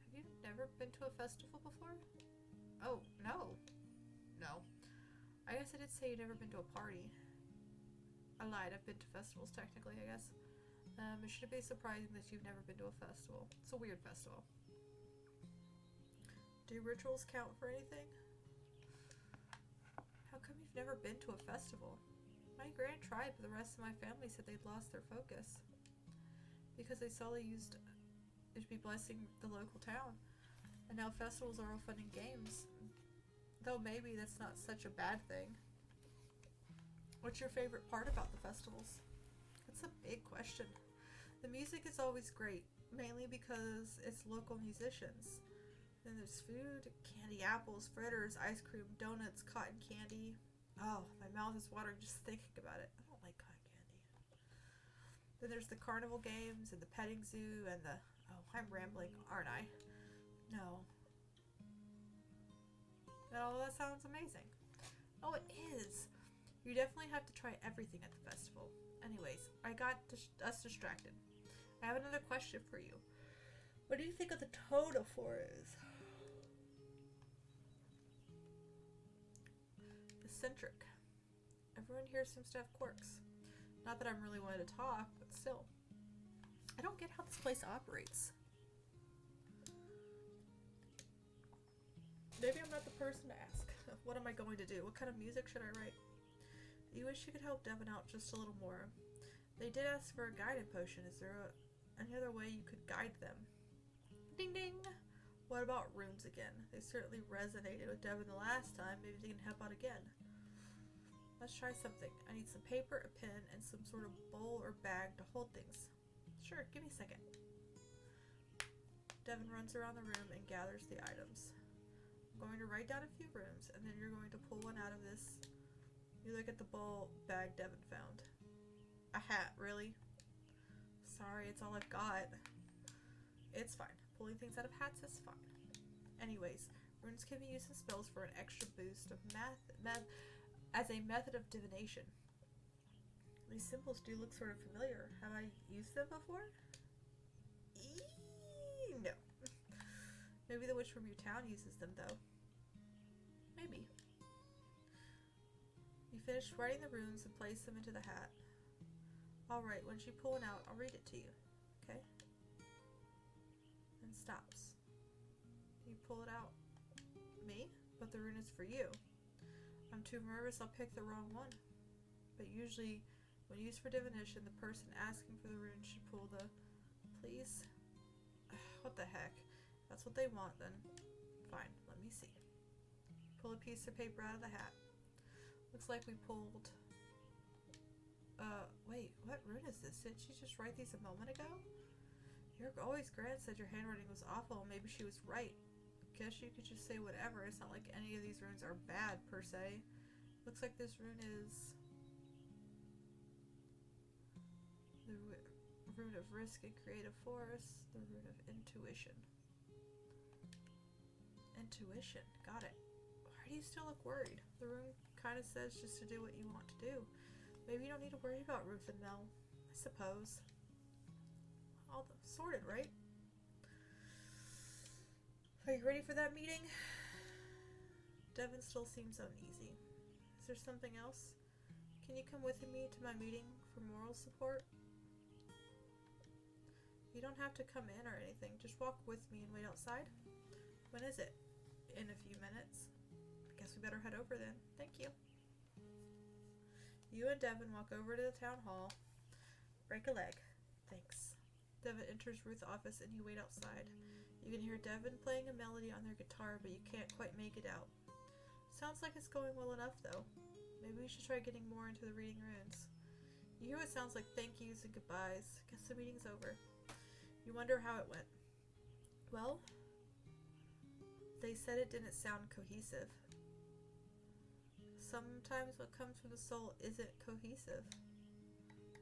Have you never been to a festival before? Oh, no. No. I guess I did say you'd never been to a party. I lied, I've been to festivals technically, I guess. It shouldn't be surprising that you've never been to a festival. It's a weird festival. Do rituals count for anything? How come you've never been to a festival? My grand tribe, the rest of my family said they'd lost their focus because they solely used it to be blessing the local town. And now festivals are all fun and games. Though maybe that's not such a bad thing. What's your favorite part about the festivals? That's a big question. The music is always great, mainly because it's local musicians. Then there's food, candy apples, fritters, ice cream, donuts, cotton candy. Oh, my mouth is watering just thinking about it. I don't like cotton candy. Then there's the carnival games and the petting zoo and the... Oh, I'm rambling, aren't I? No. Oh, that sounds amazing. Oh, it is. You definitely have to try everything at the festival. Anyways, I got us distracted. I have another question for you. What do you think of the tone of Flores? Eccentric. Everyone here seems to have quirks. Not that I'm really wanting to talk, but still. I don't get how this place operates. Maybe I'm not the person to ask. What am I going to do? What kind of music should I write? You wish you could help Devin out just a little more. They did ask for a guided potion. Is there any other way you could guide them? Ding ding! What about runes again? They certainly resonated with Devin the last time. Maybe they can help out again. Let's try something. I need some paper, a pen, and some sort of bowl or bag to hold things. Sure, give me a second. Devin runs around the room and gathers the items. I'm going to write down a few runes, and then you're going to pull one out of this. You look at the bowl bag Devin found. A hat, really? Sorry, it's all I've got. It's fine. Pulling things out of hats is fine. Anyways, runes can be used in spells for an extra boost of as a method of divination. These symbols do look sort of familiar. Have I used them before? No. Maybe the witch from your town uses them, though. Maybe. You finish writing the runes and place them into the hat. Alright, once you pull one out, I'll read it to you. Okay? And stops. You pull it out. Me? But the rune is for you. I'm too nervous I'll pick the wrong one. But usually, when used for divination, the person asking for the rune should pull the... Please? What the heck? That's what they want, then. Fine, let me see. Pull a piece of paper out of the hat. Looks like we pulled... wait, what rune is this? Didn't she just write these a moment ago? Your always grand said your handwriting was awful. Maybe she was right. Guess you could just say whatever. It's not like any of these runes are bad, per se. Looks like this rune is... the rune of risk and creative force. The rune of intuition. Intuition. Got it. Why do you still look worried? The rune kind of says just to do what you want to do. Maybe you don't need to worry about Ruth and Mel. I suppose. All sorted, right? Are you ready for that meeting? Devin still seems uneasy. Is there something else? Can you come with me to my meeting for moral support? You don't have to come in or anything. Just walk with me and wait outside. When is it? In a few minutes. I guess we better head over then. Thank you. You and Devin walk over to the town hall. Break a leg. Thanks. Devin enters Ruth's office and you wait outside. You can hear Devin playing a melody on their guitar, but you can't quite make it out. Sounds like it's going well enough, though. Maybe we should try getting more into the reading runes. You hear what sounds like thank yous and goodbyes. Guess the meeting's over. You wonder how it went. Well, they said it didn't sound cohesive. Sometimes what comes from the soul isn't cohesive.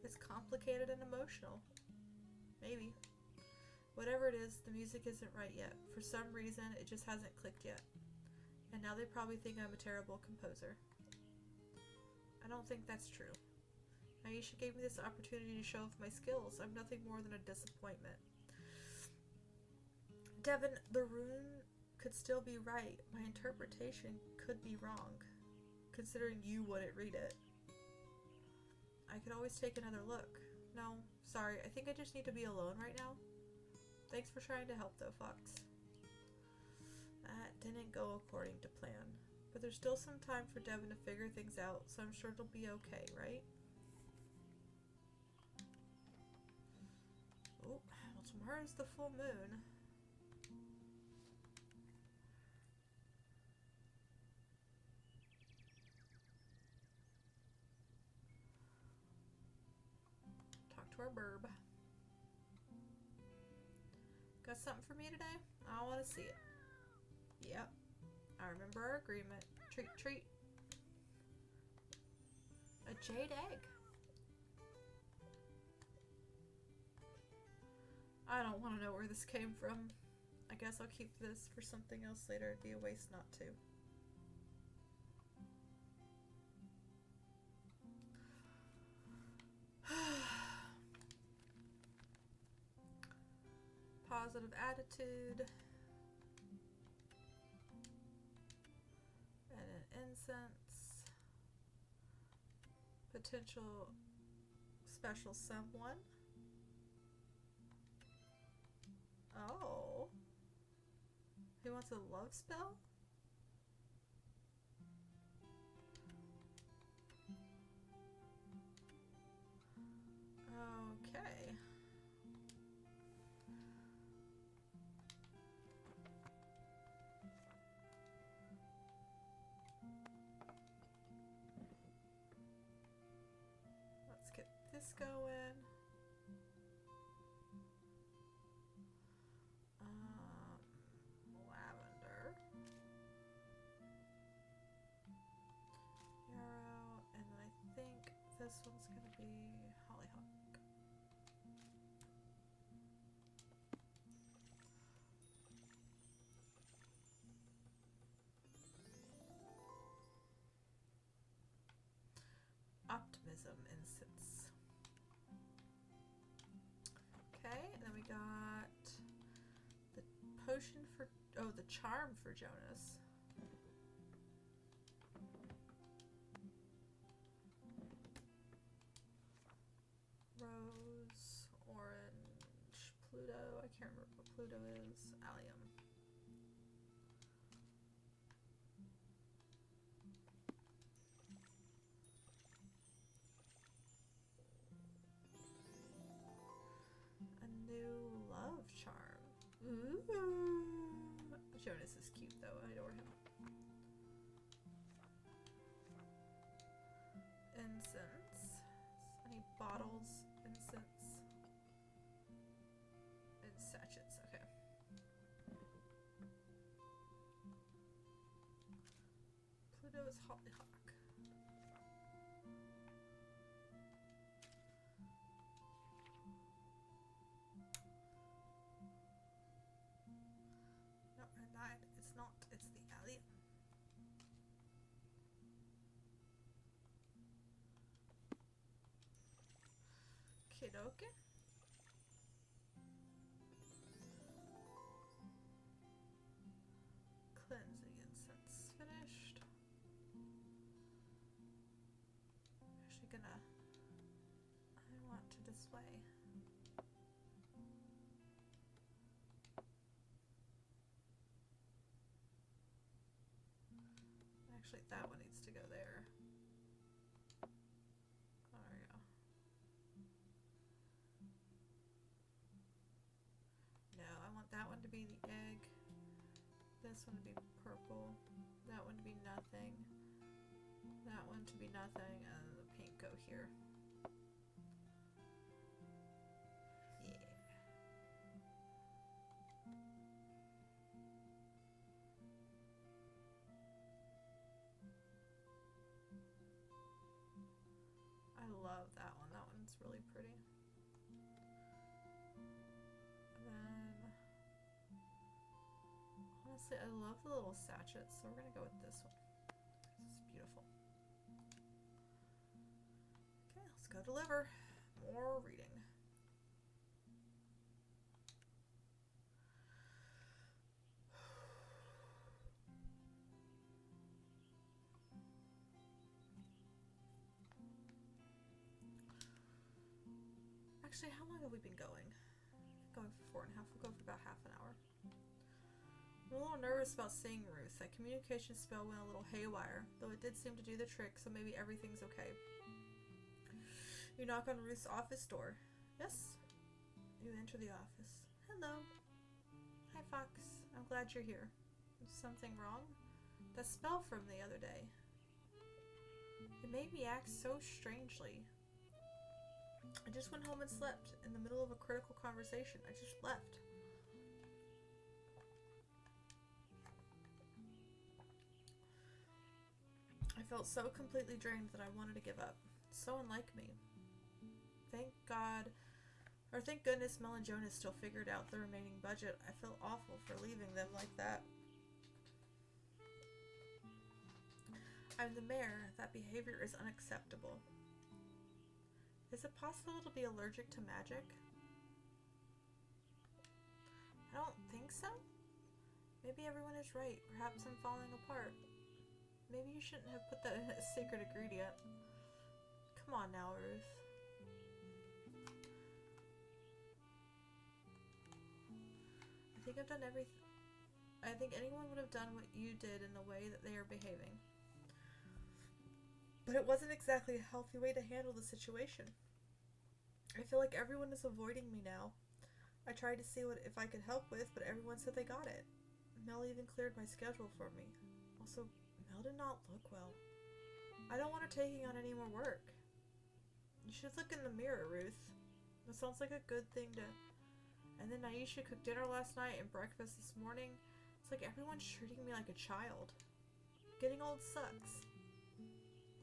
It's complicated and emotional. Maybe. Whatever it is, the music isn't right yet. For some reason, it just hasn't clicked yet. And now they probably think I'm a terrible composer. I don't think that's true. Aisha gave me this opportunity to show off my skills. I'm nothing more than a disappointment. Devin, the rune could still be right. My interpretation could be wrong, considering you wouldn't read it. I could always take another look. No, Sorry, I think I just need to be alone right now. Thanks for trying to help though, Fox. That didn't go according to plan. But there's still some time for Devin to figure things out, so I'm sure it'll be okay, right? Oh, well, tomorrow's the full moon. Talk to our burb. Got something for me today? I want to see it. Yep. I remember our agreement. Treat, treat. A jade egg. I don't want to know where this came from. I guess I'll keep this for something else later. It'd be a waste not to. Positive attitude. And an incense. Potential special someone. Oh. He wants a love spell? Okay. Let's get this going. Lavender. Yarrow. And then I think this one's going to be hollyhock. Optimism incense. Okay, and then we got the potion for, oh, the charm for Jonas. Rose, orange, Pluto. I can't remember what Pluto is. Allium. A new love charm. Ooh. Jonas is cute though. I adore him. Incense. Any bottles? Incense. And sachets. Okay. Pluto is hollyhock. No, it's not. It's the allium. Kidoke. Cleansing incense finished. Actually gonna, I want to display. Actually, that one needs to go there. There we go. No, I want that one to be the egg. This one to be purple. That one to be nothing. That one to be nothing. And the pink go here. Yeah. I love that one. That one's really pretty. And then, honestly, I love the little sachets, so we're gonna go with this one. This is beautiful. Okay, let's go deliver. More reading. Actually, how long have we been going? Going for 4.5. We'll go for about half an hour. I'm a little nervous about seeing Ruth. That communication spell went a little haywire, though it did seem to do the trick, so maybe everything's okay. You knock on Ruth's office door. Yes? You enter the office. Hello. Hi, Fox. I'm glad you're here. Is something wrong? That spell from the other day. It made me act so strangely. I just went home and slept in the middle of a critical conversation. I just left. I felt so completely drained that I wanted to give up. So unlike me. Thank goodness Mel and Jonas still figured out the remaining budget. I feel awful for leaving them like that. I'm the mayor. That behavior is unacceptable. Is it possible to be allergic to magic? I don't think so. Maybe everyone is right. Perhaps I'm falling apart. Maybe you shouldn't have put that in a secret ingredient. Come on now, Ruth. I think I've done everything. I think anyone would have done what you did in the way that they are behaving. But it wasn't exactly a healthy way to handle the situation. I feel like everyone is avoiding me now. I tried to see if I could help with, but everyone said they got it. Mel even cleared my schedule for me. Also, Mel did not look well. I don't want her taking on any more work. You should look in the mirror, Ruth. That sounds like a good thing to... And then Aisha cooked dinner last night and breakfast this morning. It's like everyone's treating me like a child. Getting old sucks.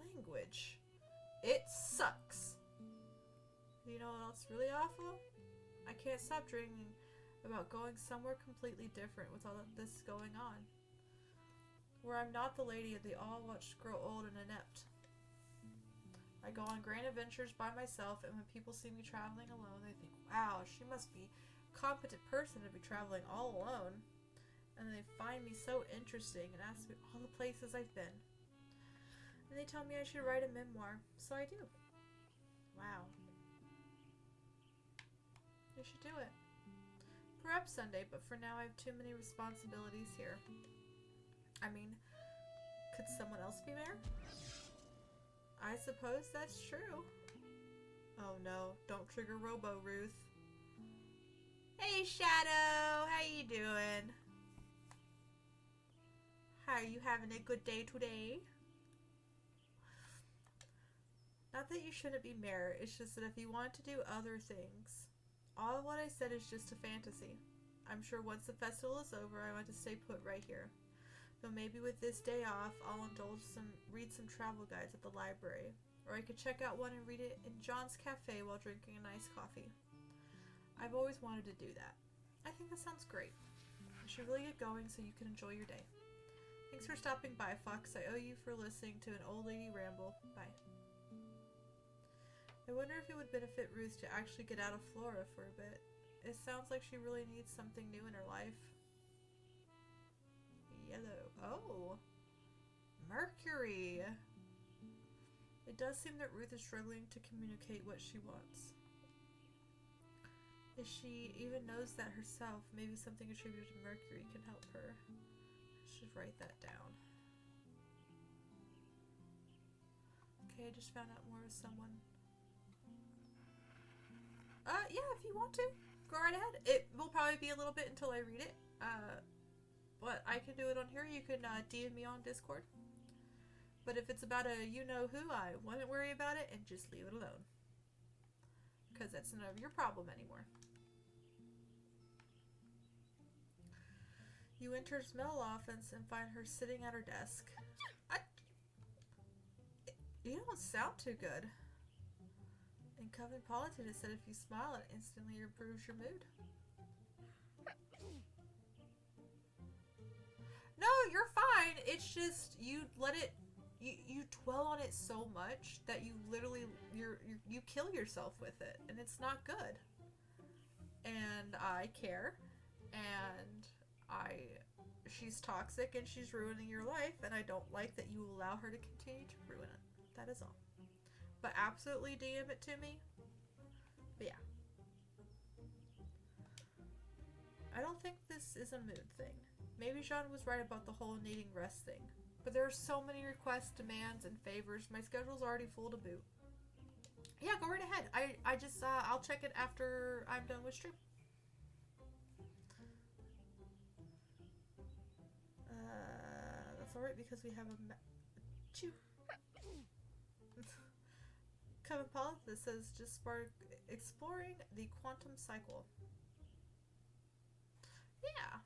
Language. It sucks. You know what else really awful? I can't stop dreaming about going somewhere completely different with all of this going on. Where I'm not the lady of the all-watched grow old and inept. I go on grand adventures by myself, and when people see me traveling alone, they think, wow, she must be a competent person to be traveling all alone. And they find me so interesting and ask me all the places I've been. And they tell me I should write a memoir, so I do. Wow. I should do it. Perhaps Sunday, but for now I have too many responsibilities here. I mean, could someone else be mayor? I suppose that's true. Oh no, don't trigger Robo, Ruth. Hey Shadow, how you doing? How are you having a good day today? Not that you shouldn't be mayor, it's just that if you want to do other things. All of what I said is just a fantasy. I'm sure once the festival is over, I want to stay put right here. Though maybe with this day off, I'll read some travel guides at the library. Or I could check out one and read it in John's Cafe while drinking a nice coffee. I've always wanted to do that. I think that sounds great. I should really get going so you can enjoy your day. Thanks for stopping by, Fox. I owe you for listening to an old lady ramble. Bye. I wonder if it would benefit Ruth to actually get out of Flora for a bit. It sounds like she really needs something new in her life. Yellow. Oh! Mercury! It does seem that Ruth is struggling to communicate what she wants. If she even knows that herself, maybe something attributed to Mercury can help her. I should write that down. Okay, I just found out more of someone. Yeah, if you want to, go right ahead. It will probably be a little bit until I read it. But I can do it on here. You can DM me on Discord. But if it's about a you-know-who, I wouldn't worry about it and just leave it alone. Because that's none of your problem anymore. You enter Smell office and find her sitting at her desk. You don't sound too good. In Coven Politan, it said if you smile, it instantly improves your mood. No, you're fine. It's just you let it. You dwell on it so much that you literally you kill yourself with it, and it's not good. And I care, and she's toxic and she's ruining your life, and I don't like that you allow her to continue to ruin it. That is all. But absolutely DM it to me. But yeah, I don't think this is a mood thing. Maybe Jean was right about the whole needing rest thing. But there are so many requests, demands, and favors. My schedule's already full to boot. Yeah, go right ahead. I just, I'll check it after I'm done with stream. That's alright because we have a Chew. Kevin Paul, this says just spark exploring the quantum cycle. Yeah.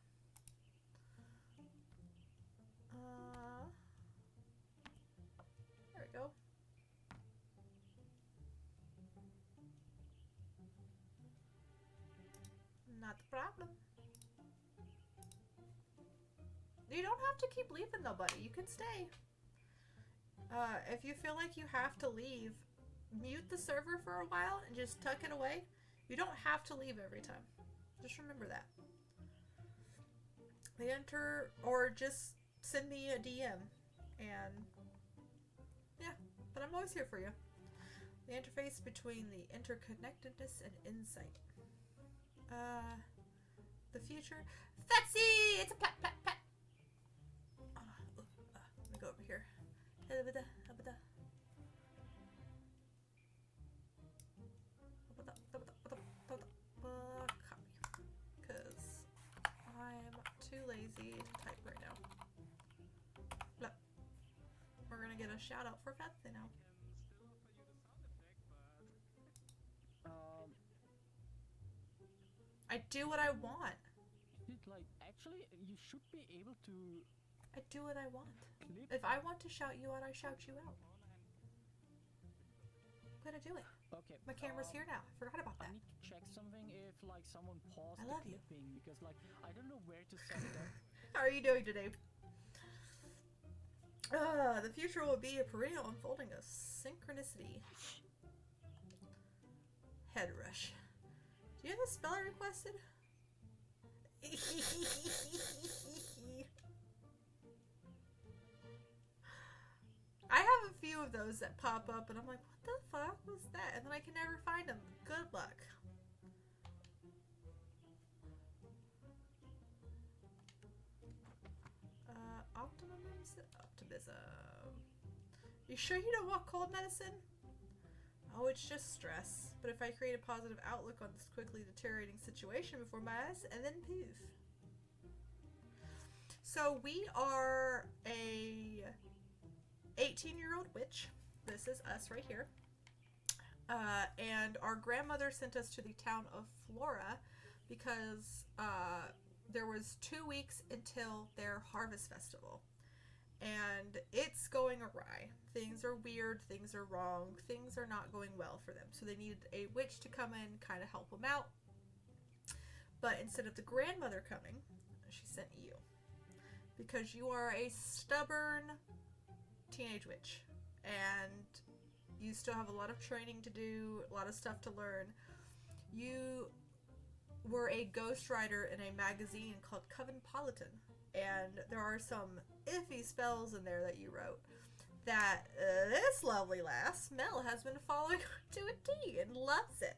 There we go. Not the problem. You don't have to keep leaving though, buddy. You can stay. If you feel like you have to leave, mute the server for a while and just tuck it away. You don't have to leave every time. Just remember that. They enter, or just send me a DM. And yeah, but I'm always here for you. The interface between the interconnectedness and insight. The future. Fetsy! It's a pat, pat, pat. Let me go over here. Copy. Because I'm too lazy to type right now. Look. We're gonna get a shout out for Fetsy now. I do what I want. Like, actually, you should be able to... I do what I want. Clip. If I want to shout you out, I shout you out. I'm gonna do it. Okay. My camera's here now. I forgot about I that. need to check something if, like, someone paused I the love you. clipping, because, like, I don't know where to set it up. How are you doing today? The future will be a perennial unfolding of synchronicity. Head rush. Do you have a spell I requested? I have a few of those that pop up and I'm like, what the fuck was that? And then I can never find them. Good luck. Optimism. You sure you don't want cold medicine? Oh, it's just stress. But if I create a positive outlook on this quickly deteriorating situation before my eyes, and then poof. So we are a 18-year-old witch. This is us right here. And our grandmother sent us to the town of Flora because there was 2 weeks until their harvest festival. And it's going awry. Things are weird, things are wrong, things are not going well for them. So they needed a witch to come in, kind of help them out. But instead of the grandmother coming, she sent you. Because you are a stubborn teenage witch. And you still have a lot of training to do, a lot of stuff to learn. You were a ghostwriter in a magazine called Covenpolitan. And there are some iffy spells in there that you wrote that this lovely lass, Mel, has been following to a T and loves it.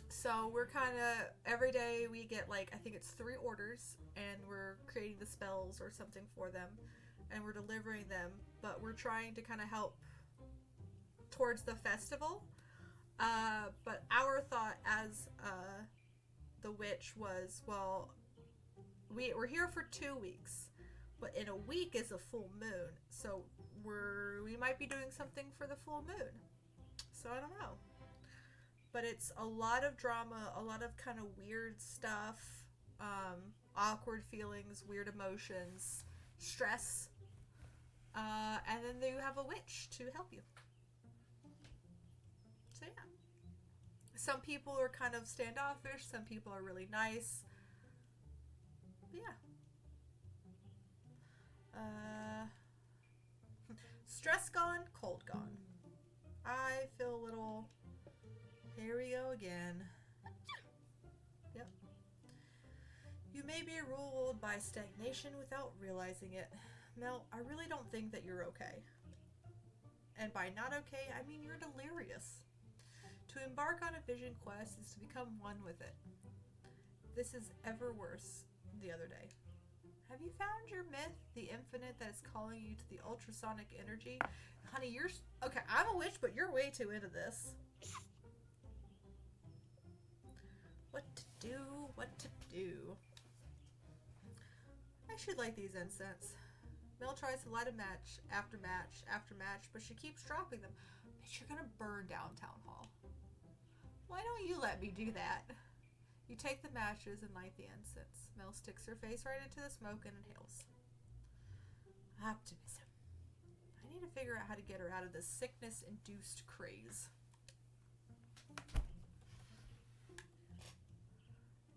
So we're kind of, every day we get like, I think it's 3 orders, and we're creating the spells or something for them, and we're delivering them, but we're trying to kind of help towards the festival. But our thought as the witch was, well, we're here for 2 weeks, but in a week is a full moon, so we might be doing something for the full moon. So I don't know. But it's a lot of drama, a lot of kind of weird stuff, awkward feelings, weird emotions, stress, and then you have a witch to help you. So yeah. Some people are kind of standoffish, some people are really nice. But yeah. Stress gone, cold gone. I feel a little... Here we go again. Yep. You may be ruled by stagnation without realizing it. Mel, I really don't think that you're okay. And by not okay, I mean you're delirious. To embark on a vision quest is to become one with it. This is ever worse the other day. Have you found your myth, the infinite that is calling you to the ultrasonic energy? Honey, you're... Okay, I'm a witch, but you're way too into this. What to do, what to do. I should light these incense. Mel tries to light a match after match after match, but she keeps dropping them. Bitch, you're gonna burn down Town Hall. Why don't you let me do that? You take the matches and light the incense. Mel sticks her face right into the smoke and inhales. Optimism. I need to figure out how to get her out of this sickness-induced craze.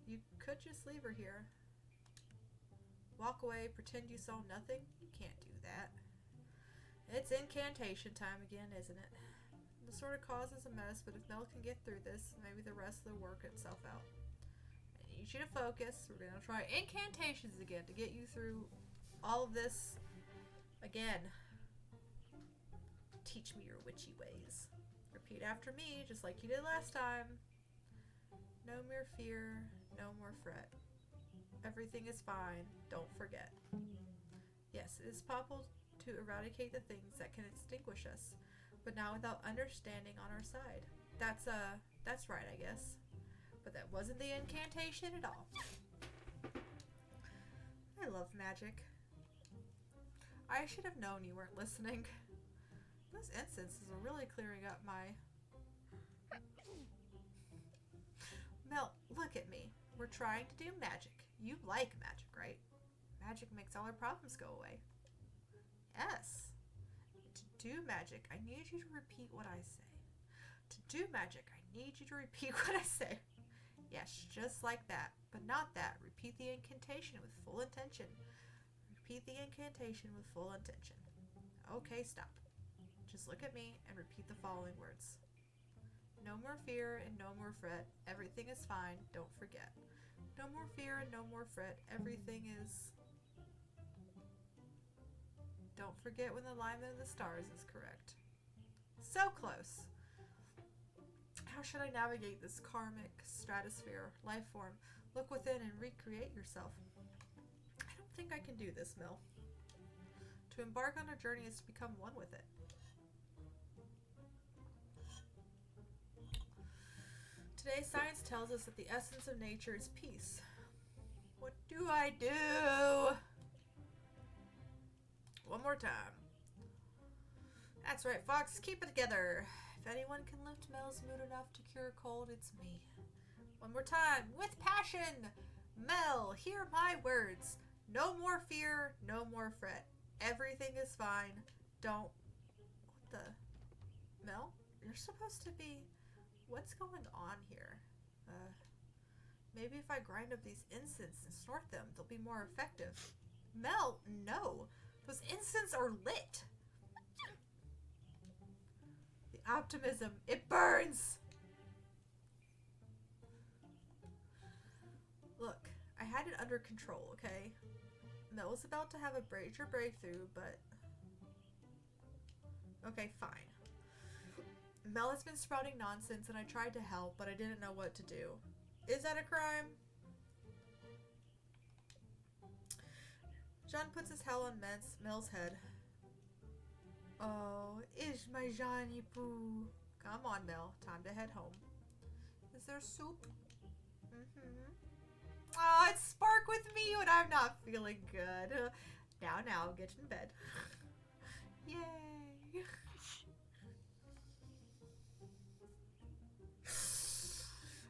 You could just leave her here. Walk away, pretend you saw nothing? You can't do that. It's incantation time again, isn't it? It sort of causes a mess, but if Mel can get through this, maybe the rest will work itself out. I need you to focus. We're going to try incantations again to get you through all of this again. Teach me your witchy ways. Repeat after me, just like you did last time. No more fear, no more fret. Everything is fine. Don't forget. Yes, it is possible to eradicate the things that can extinguish us, but not without understanding on our side. That's right, I guess. But that wasn't the incantation at all. I love magic. I should have known you weren't listening. Those incenses are really clearing up my... Mel, look at me. We're trying to do magic. You like magic, right? Magic makes all our problems go away. Yes. To do magic, I need you to repeat what I say. To do magic, I need you to repeat what I say. Yes, just like that. But not that. Repeat the incantation with full intention. Repeat the incantation with full intention. Okay, stop. Just look at me and repeat the following words. No more fear and no more fret. Everything is fine. Don't forget. No more fear and no more fret. Everything is... Don't forget when the alignment of the stars is correct. So close. How should I navigate this karmic stratosphere, life form? Look within and recreate yourself. I don't think I can do this, Mel. To embark on a journey is to become one with it. Today, science tells us that the essence of nature is peace. What do I do? One more time. That's right, Fox. Keep it together. If anyone can lift Mel's mood enough to cure a cold, it's me. One more time. With passion. Mel, hear my words. No more fear, no more fret. Everything is fine. Don't... What the... Mel? You're supposed to be... What's going on here? Maybe if I grind up these incense and snort them, they'll be more effective. Mel, no. Those incense are lit. The optimism, it burns. Look, I had it under control, okay? Mel was about to have a major breakthrough, but... Okay, fine. Mel has been sprouting nonsense and I tried to help, but I didn't know what to do. Is that a crime? John puts his hell on Mel's head. Oh, is my Johnny Poo. Come on, Mel. Time to head home. Is there soup? Mm-hmm. Oh, it's Spark with me when I'm not feeling good. Now, get in bed. Yay.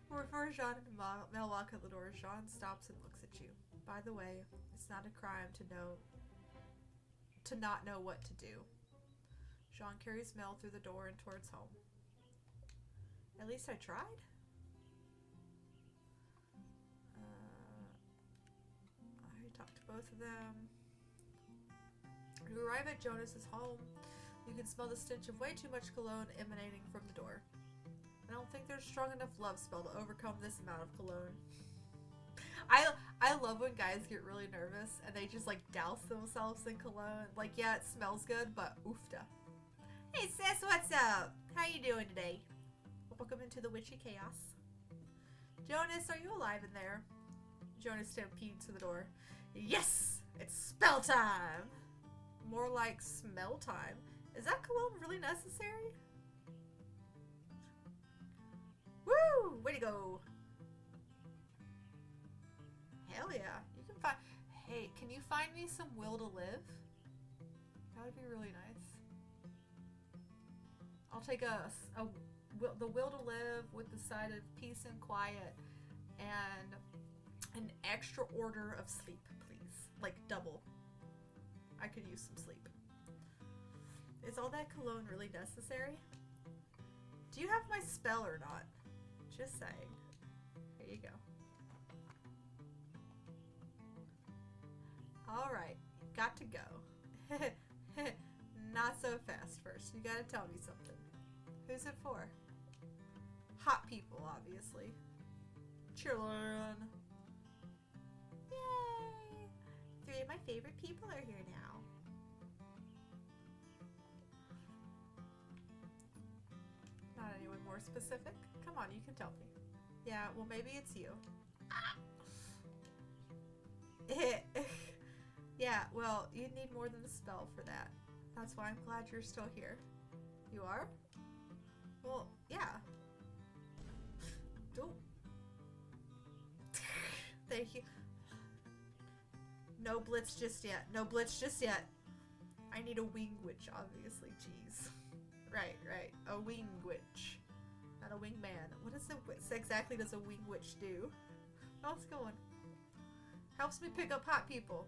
Before Jean and Mel walk out the door, Jean stops and looks at you. By the way, it's not a crime to not know what to do. Jean carries Mel through the door and towards home. At least I tried. I talked to both of them. You arrive at Jonas's home. You can smell the stench of way too much cologne emanating from the door. I don't think there's strong enough love spell to overcome this amount of cologne. I love when guys get really nervous and they just like douse themselves in cologne. Like, yeah, it smells good, but oofta. Hey sis, what's up? How you doing today? Welcome into the witchy chaos. Jonas, are you alive in there? Jonas stampedes to the door. Yes! It's spell time! More like smell time. Is that cologne really necessary? Woo! Way to go! Hell yeah. You can find... Hey, can you find me some will to live? That would be really nice. I'll take the will to live with the side of peace and quiet and an extra order of sleep, please. Like double. I could use some sleep. Is all that cologne really necessary? Do you have my spell or not? Just saying. Here you go. Alright, got to go. Not so fast first. You gotta tell me something. Who's it for? Hot people, obviously. Children. Yay! 3 of my favorite people are here now. Not anyone more specific? Come on, you can tell me. Yeah, well maybe it's you. Yeah, well, you need more than a spell for that. That's why I'm glad you're still here. You are? Well, yeah. Oh. Thank you. No blitz just yet. No blitz just yet. I need a wing witch, obviously. Jeez. Right. A wing witch. Not a wingman. What exactly does a wing witch do? How's it going? Helps me pick up hot people.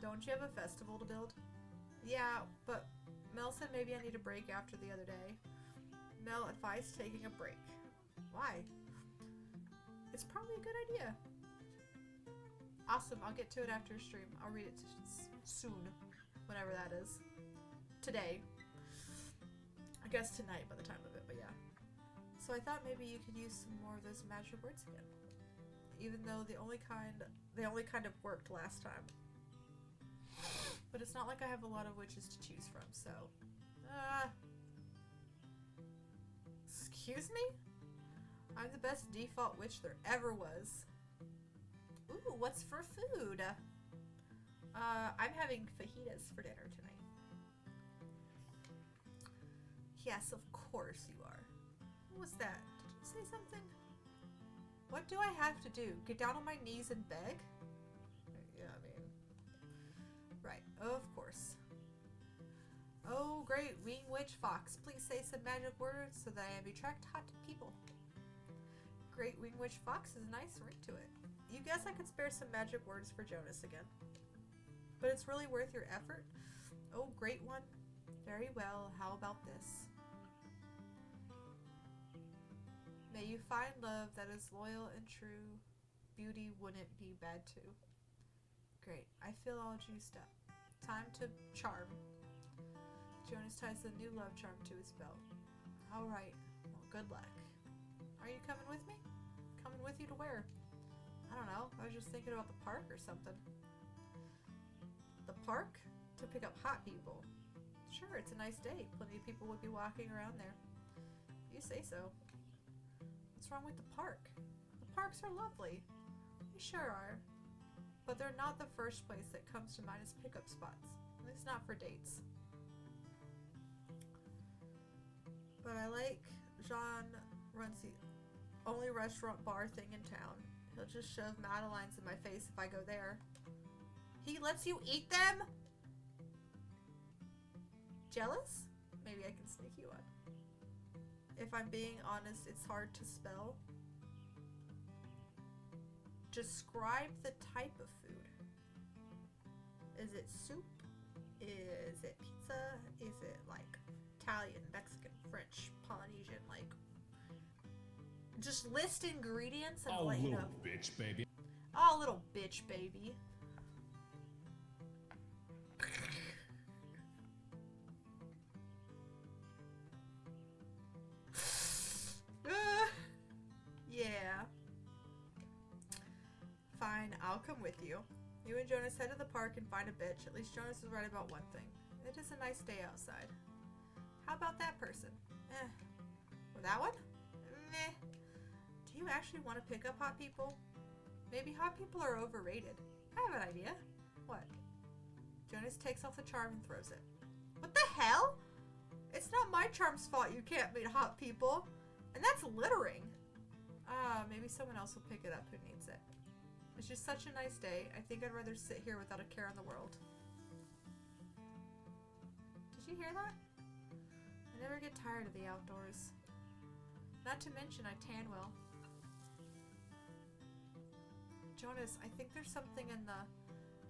Don't you have a festival to build? Yeah, but Mel said maybe I need a break after the other day. Mel advised taking a break. Why? It's probably a good idea. Awesome, I'll get to it after stream. I'll read it soon, whenever that is. Today. I guess tonight by the time of it, but yeah. So I thought maybe you could use some more of those magic words again. Even though they only kind of worked last time. But it's not like I have a lot of witches to choose from, so... Excuse me? I'm the best default witch there ever was. Ooh, what's for food? I'm having fajitas for dinner tonight. Yes, of course you are. What was that? Did you say something? What do I have to do? Get down on my knees and beg? Yeah, I mean... Right, of course. Oh, great, wing witch fox. Please say some magic words so that I may attract hot people. Great wing witch fox is a nice ring to it. You guess I could spare some magic words for Jonas again. But it's really worth your effort. Oh, great one. Very well, how about this? May you find love that is loyal and true. Beauty wouldn't be bad too. Great, I feel all juiced up. Time to charm. Jonas ties a new love charm to his belt. Alright, well, good luck. Are you coming with me? Coming with you to where? I don't know, I was just thinking about the park or something. The park? To pick up hot people. Sure, it's a nice day. Plenty of people would be walking around there. You say so. What's wrong with the park? The parks are lovely. They sure are. But they're not the first place that comes to mind as pickup spots. At least not for dates. But I like Jean runs the only restaurant bar thing in town. He'll just shove Madeleines in my face if I go there. He lets you eat them? Jealous? Maybe I can sneak you one. If I'm being honest, it's hard to spell. Describe the type of food. Is it soup? Is it pizza? Is it like Italian, Mexican, French, Polynesian? Like, just list ingredients and Oh, let you know. little bitch, baby. Oh, little bitch, baby. Yeah. Fine, I'll come with you. You and Jonas head to the park and find a bitch. At least Jonas is right about one thing. It is a nice day outside. How about that person? Or that one? Meh. Do you actually want to pick up hot people? Maybe hot people are overrated. I have an idea. What? Jonas takes off the charm and throws it. What the hell? It's not my charm's fault you can't meet hot people. And that's littering. Maybe someone else will pick it up who needs it. It's just such a nice day. I think I'd rather sit here without a care in the world. Did you hear that? I never get tired of the outdoors. Not to mention I tan well. Jonas, I think there's something in the...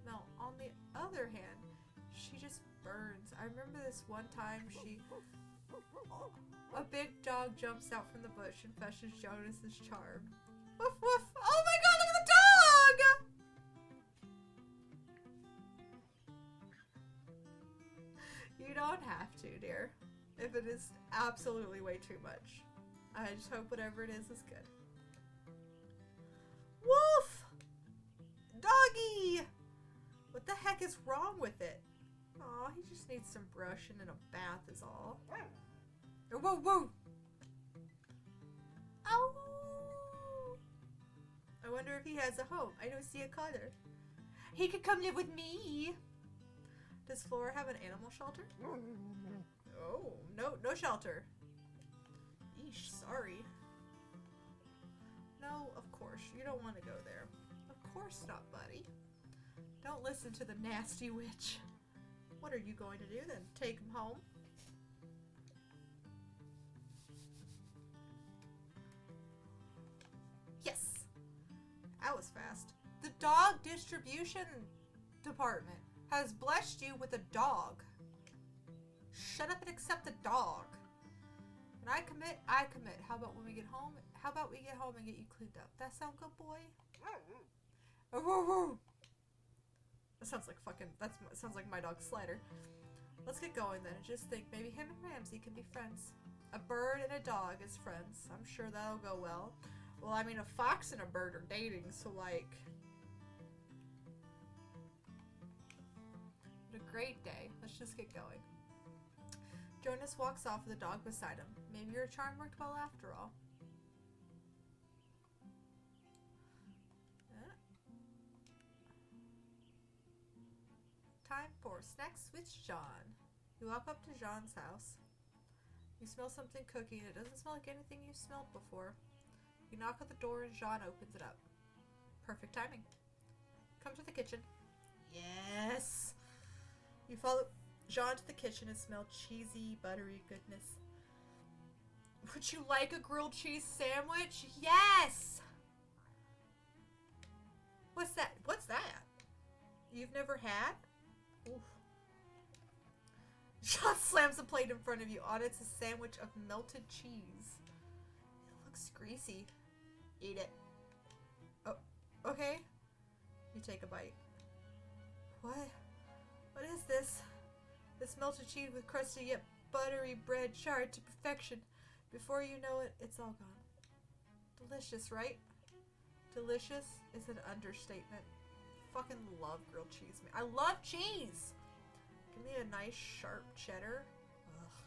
No, on the other hand, she just burns. I remember this one time she... A big dog jumps out from the bush and fetches Jonas's charm. Woof woof! Oh my god, look at the dog! You don't have to, dear. If it is absolutely way too much. I just hope whatever it is good. Woof! Doggy! What the heck is wrong with it? Aw, he just needs some brushing and a bath is all. Oh, whoa, whoa! Ow! I wonder if he has a home. I don't see a color. He could come live with me! Does Flora have an animal shelter? Oh, no shelter. Eesh, sorry. No, of course. You don't want to go there. Of course not, buddy. Don't listen to the nasty witch. What are you going to do then? Take him home? Yes! That was fast. The dog distribution department has blessed you with a dog. Shut up and accept the dog. When I commit, I commit. How about when we get home? How about we get home and get you cleaned up? That sound good, boy? That sounds like fucking, sounds like my dog Slider. Let's get going then. And just think, maybe him and Ramsey can be friends. A bird and a dog as friends. I'm sure that'll go well. Well, I mean, a fox and a bird are dating, so like... What a great day. Let's just get going. Jonas walks off with the dog beside him. Maybe your charm worked well after all. Time for snacks with Jean. You walk up to Jean's house. You smell something cooking and it doesn't smell like anything you've smelled before. You knock at the door and Jean opens it up. Perfect timing. Come to the kitchen. Yes! You follow Jean to the kitchen and smell cheesy, buttery goodness. Would you like a grilled cheese sandwich? Yes! What's that? What's that? You've never had? Oof. Jean slams a plate in front of you. On it's a sandwich of melted cheese. It looks greasy. Eat it. Oh, okay. You take a bite. What? What is this? This melted cheese with crusty yet buttery bread charred to perfection. Before you know it, it's all gone. Delicious, right? Delicious is an understatement. Fucking love grilled cheese. I love cheese! Give me a nice sharp cheddar. Ugh.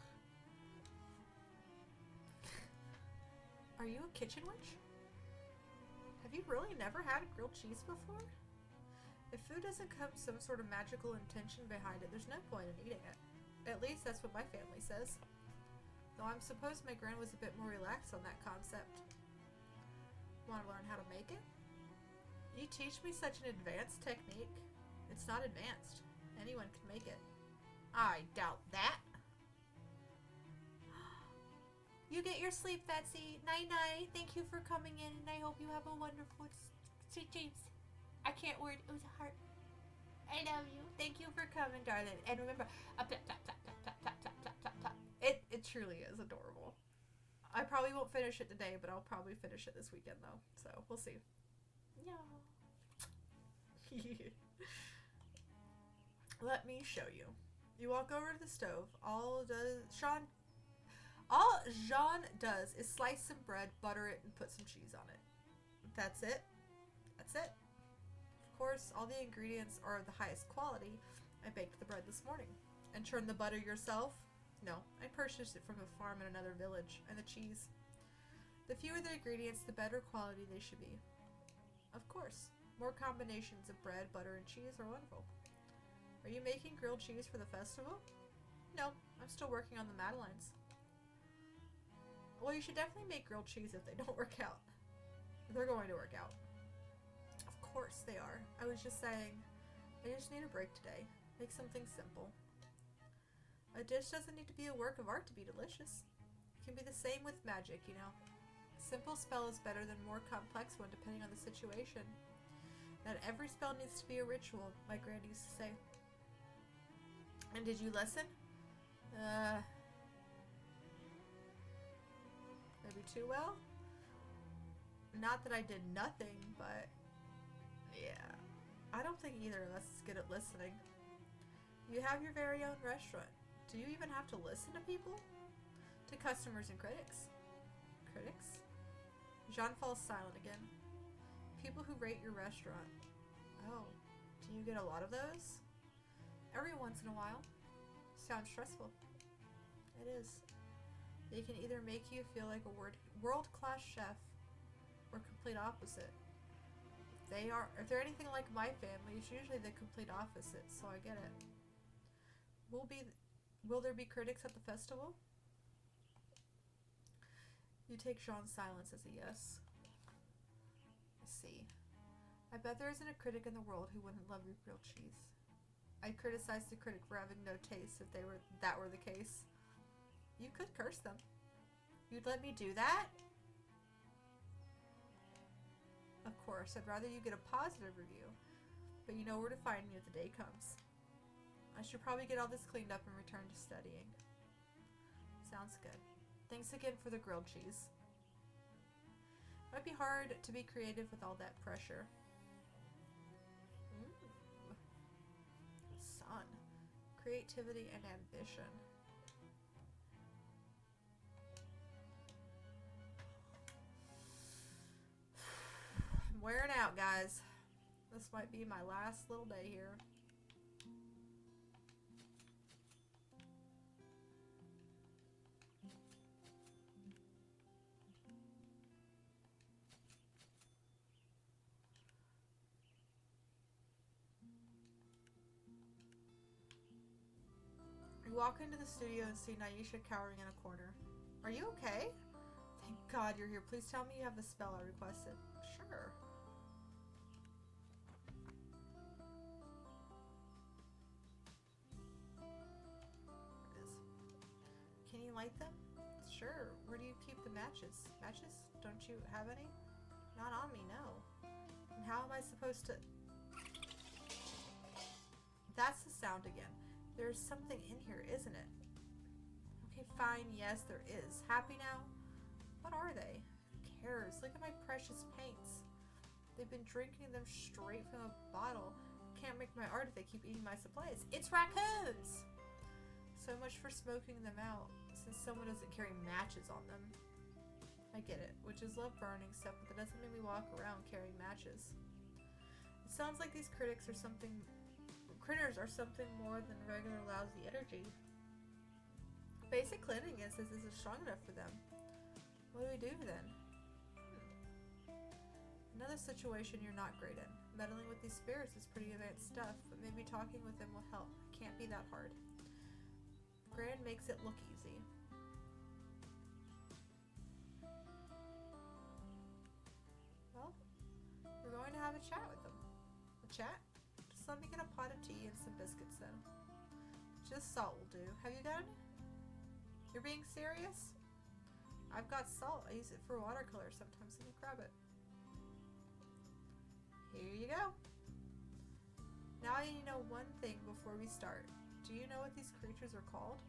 Are you a kitchen witch? Have you really never had a grilled cheese before? If food doesn't come with some sort of magical intention behind it, there's no point in eating it. At least that's what my family says. Though I'm supposed my gran was a bit more relaxed on that concept. Want to learn how to make it? You teach me such an advanced technique. It's not advanced. Anyone can make it. I doubt that. You get your sleep, Betsy. Night-night. Thank you for coming in, and I hope you have a wonderful sweet dreams. I can't word. It was a heart. I love you. Thank you for coming, darling. And remember, it truly is adorable. I probably won't finish it today, but I'll probably finish it this weekend, though. So, we'll see. Yeah. Let me show you. You walk over to the stove. All Jean does is slice some bread, butter it, and put some cheese on it. That's it. That's it. Of course, all the ingredients are of the highest quality. I baked the bread this morning. And churned the butter yourself? No, I purchased it from a farm in another village. And the cheese. The fewer the ingredients, the better quality they should be. Of course. More combinations of bread, butter, and cheese are wonderful. Are you making grilled cheese for the festival? No, I'm still working on the madeleines. Well, you should definitely make grilled cheese if they don't work out. They're going to work out. Of course they are. I was just saying, I just need a break today. Make something simple. A dish doesn't need to be a work of art to be delicious. It can be the same with magic, you know. A simple spell is better than a more complex one depending on the situation. Not every spell needs to be a ritual, my granny used to say. And did you listen? Maybe too well? Not that I did nothing, but yeah. I don't think either of us is good at listening. You have your very own restaurant. Do you even have to listen to people? To customers and critics. Critics? Jean falls silent again. People who rate your restaurant. Oh, do you get a lot of those? Every once in a while. Sounds stressful. It is. They can either make you feel like a world-class chef or complete opposite. If they're anything like my family, it's usually the complete opposite, so I get it. Will there be critics at the festival? You take Jean's silence as a yes. I see. I bet there isn't a critic in the world who wouldn't love your grilled cheese. I'd criticize the critic for having no taste if that were the case. You could curse them. You'd let me do that? Of course, I'd rather you get a positive review, but you know where to find me if the day comes. I should probably get all this cleaned up and return to studying. Sounds good. Thanks again for the grilled cheese. Might be hard to be creative with all that pressure. Son. Creativity and ambition. I'm wearing out, guys. This might be my last little day here. You walk into the studio and see Naisha cowering in a corner. Are you okay? Thank God you're here. Please tell me you have the spell I requested. Sure. There it is. Can you light them? Sure. Where do you keep the matches? Matches? Don't you have any? Not on me, no. And how am I supposed to... That's the sound again. There's something in here, isn't it? Okay, fine, yes, there is. Happy now? What are they? Who cares? Look at my precious paints. They've been drinking them straight from a bottle. Can't make my art if they keep eating my supplies. It's raccoons! So much for smoking them out, since someone doesn't carry matches on them. I get it, witches love burning stuff, but that doesn't make me walk around carrying matches. It sounds like these critters are something more than regular lousy energy. Basic cleanliness isn't strong enough for them. What do we do then? Another situation you're not great in. Meddling with these spirits is pretty advanced stuff, but maybe talking with them will help. It can't be that hard. Grand makes it look easy. Well, we're going to have a chat with them. A chat? Let me get a pot of tea and some biscuits then. Just salt will do. Have you got any? You're being serious? I've got salt. I use it for watercolor sometimes. Let me grab it. Here you go. Now I need to know one thing before we start. Do you know what these creatures are called?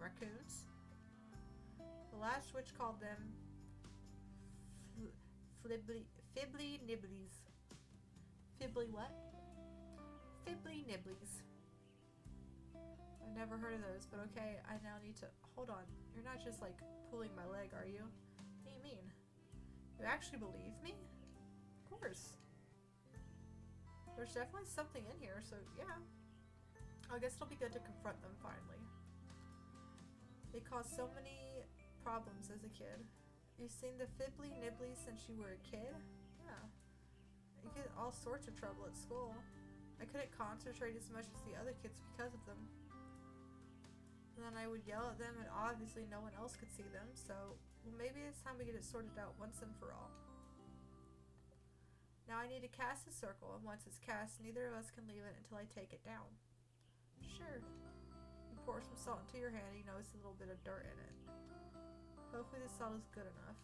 Raccoons? The last witch called them Fibbly Nibblies. Fibbly what? Fibbly Nibblies. I've never heard of those, but okay, I now need to... Hold on. You're not just, like, pulling my leg, are you? What do you mean? You actually believe me? Of course. There's definitely something in here, so yeah. I guess it'll be good to confront them finally. They caused so many problems as a kid. You've seen the Fibbly Nibblies since you were a kid? Yeah. I get all sorts of trouble at school. I couldn't concentrate as much as the other kids because of them. And then I would yell at them, and obviously no one else could see them, so well, maybe it's time we get it sorted out once and for all. Now I need to cast a circle, and once it's cast, neither of us can leave it until I take it down. Sure. You pour some salt into your hand, and you notice a little bit of dirt in it. Hopefully the salt is good enough.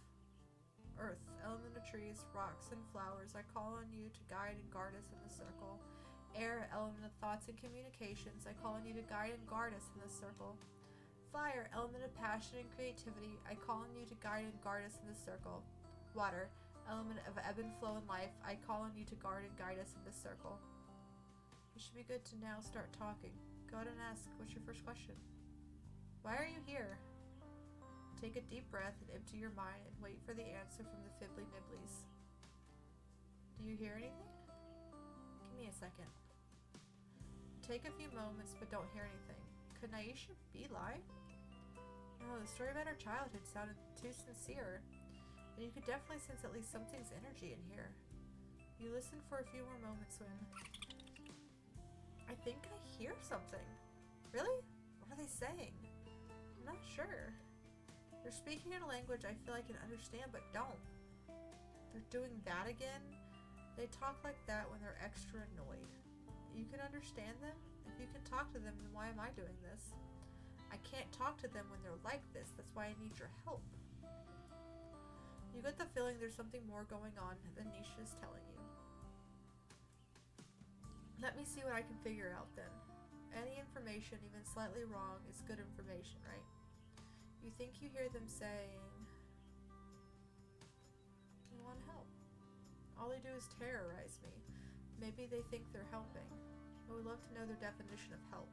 Earth, element of trees, rocks, and flowers, I call on you to guide and guard us in the circle. Air, element of thoughts and communications, I call on you to guide and guard us in this circle. Fire, element of passion and creativity, I call on you to guide and guard us in this circle. Water, element of ebb and flow in life, I call on you to guard and guide us in this circle. You should be good to now start talking. Go ahead and ask, what's your first question? Why are you here? Take a deep breath and empty your mind and wait for the answer from the Fibbly Nibblies. Do you hear anything? Give me a second. Take a few moments, but don't hear anything. Could Naisha be lying? No, the story about her childhood sounded too sincere. And you could definitely sense at least something's energy in here. You listen for a few more moments when... I think I hear something. Really? What are they saying? I'm not sure. They're speaking in a language I feel I can understand, but don't. They're doing that again? They talk like that when they're extra annoyed. You can understand them? If you can talk to them, then why am I doing this? I can't talk to them when they're like this. That's why I need your help. You get the feeling there's something more going on than Nisha is telling you. Let me see what I can figure out then. Any information, even slightly wrong, is good information, right? You think you hear them saying, "We want help." All they do is terrorize me. Maybe they think they're helping. I would love to know their definition of help.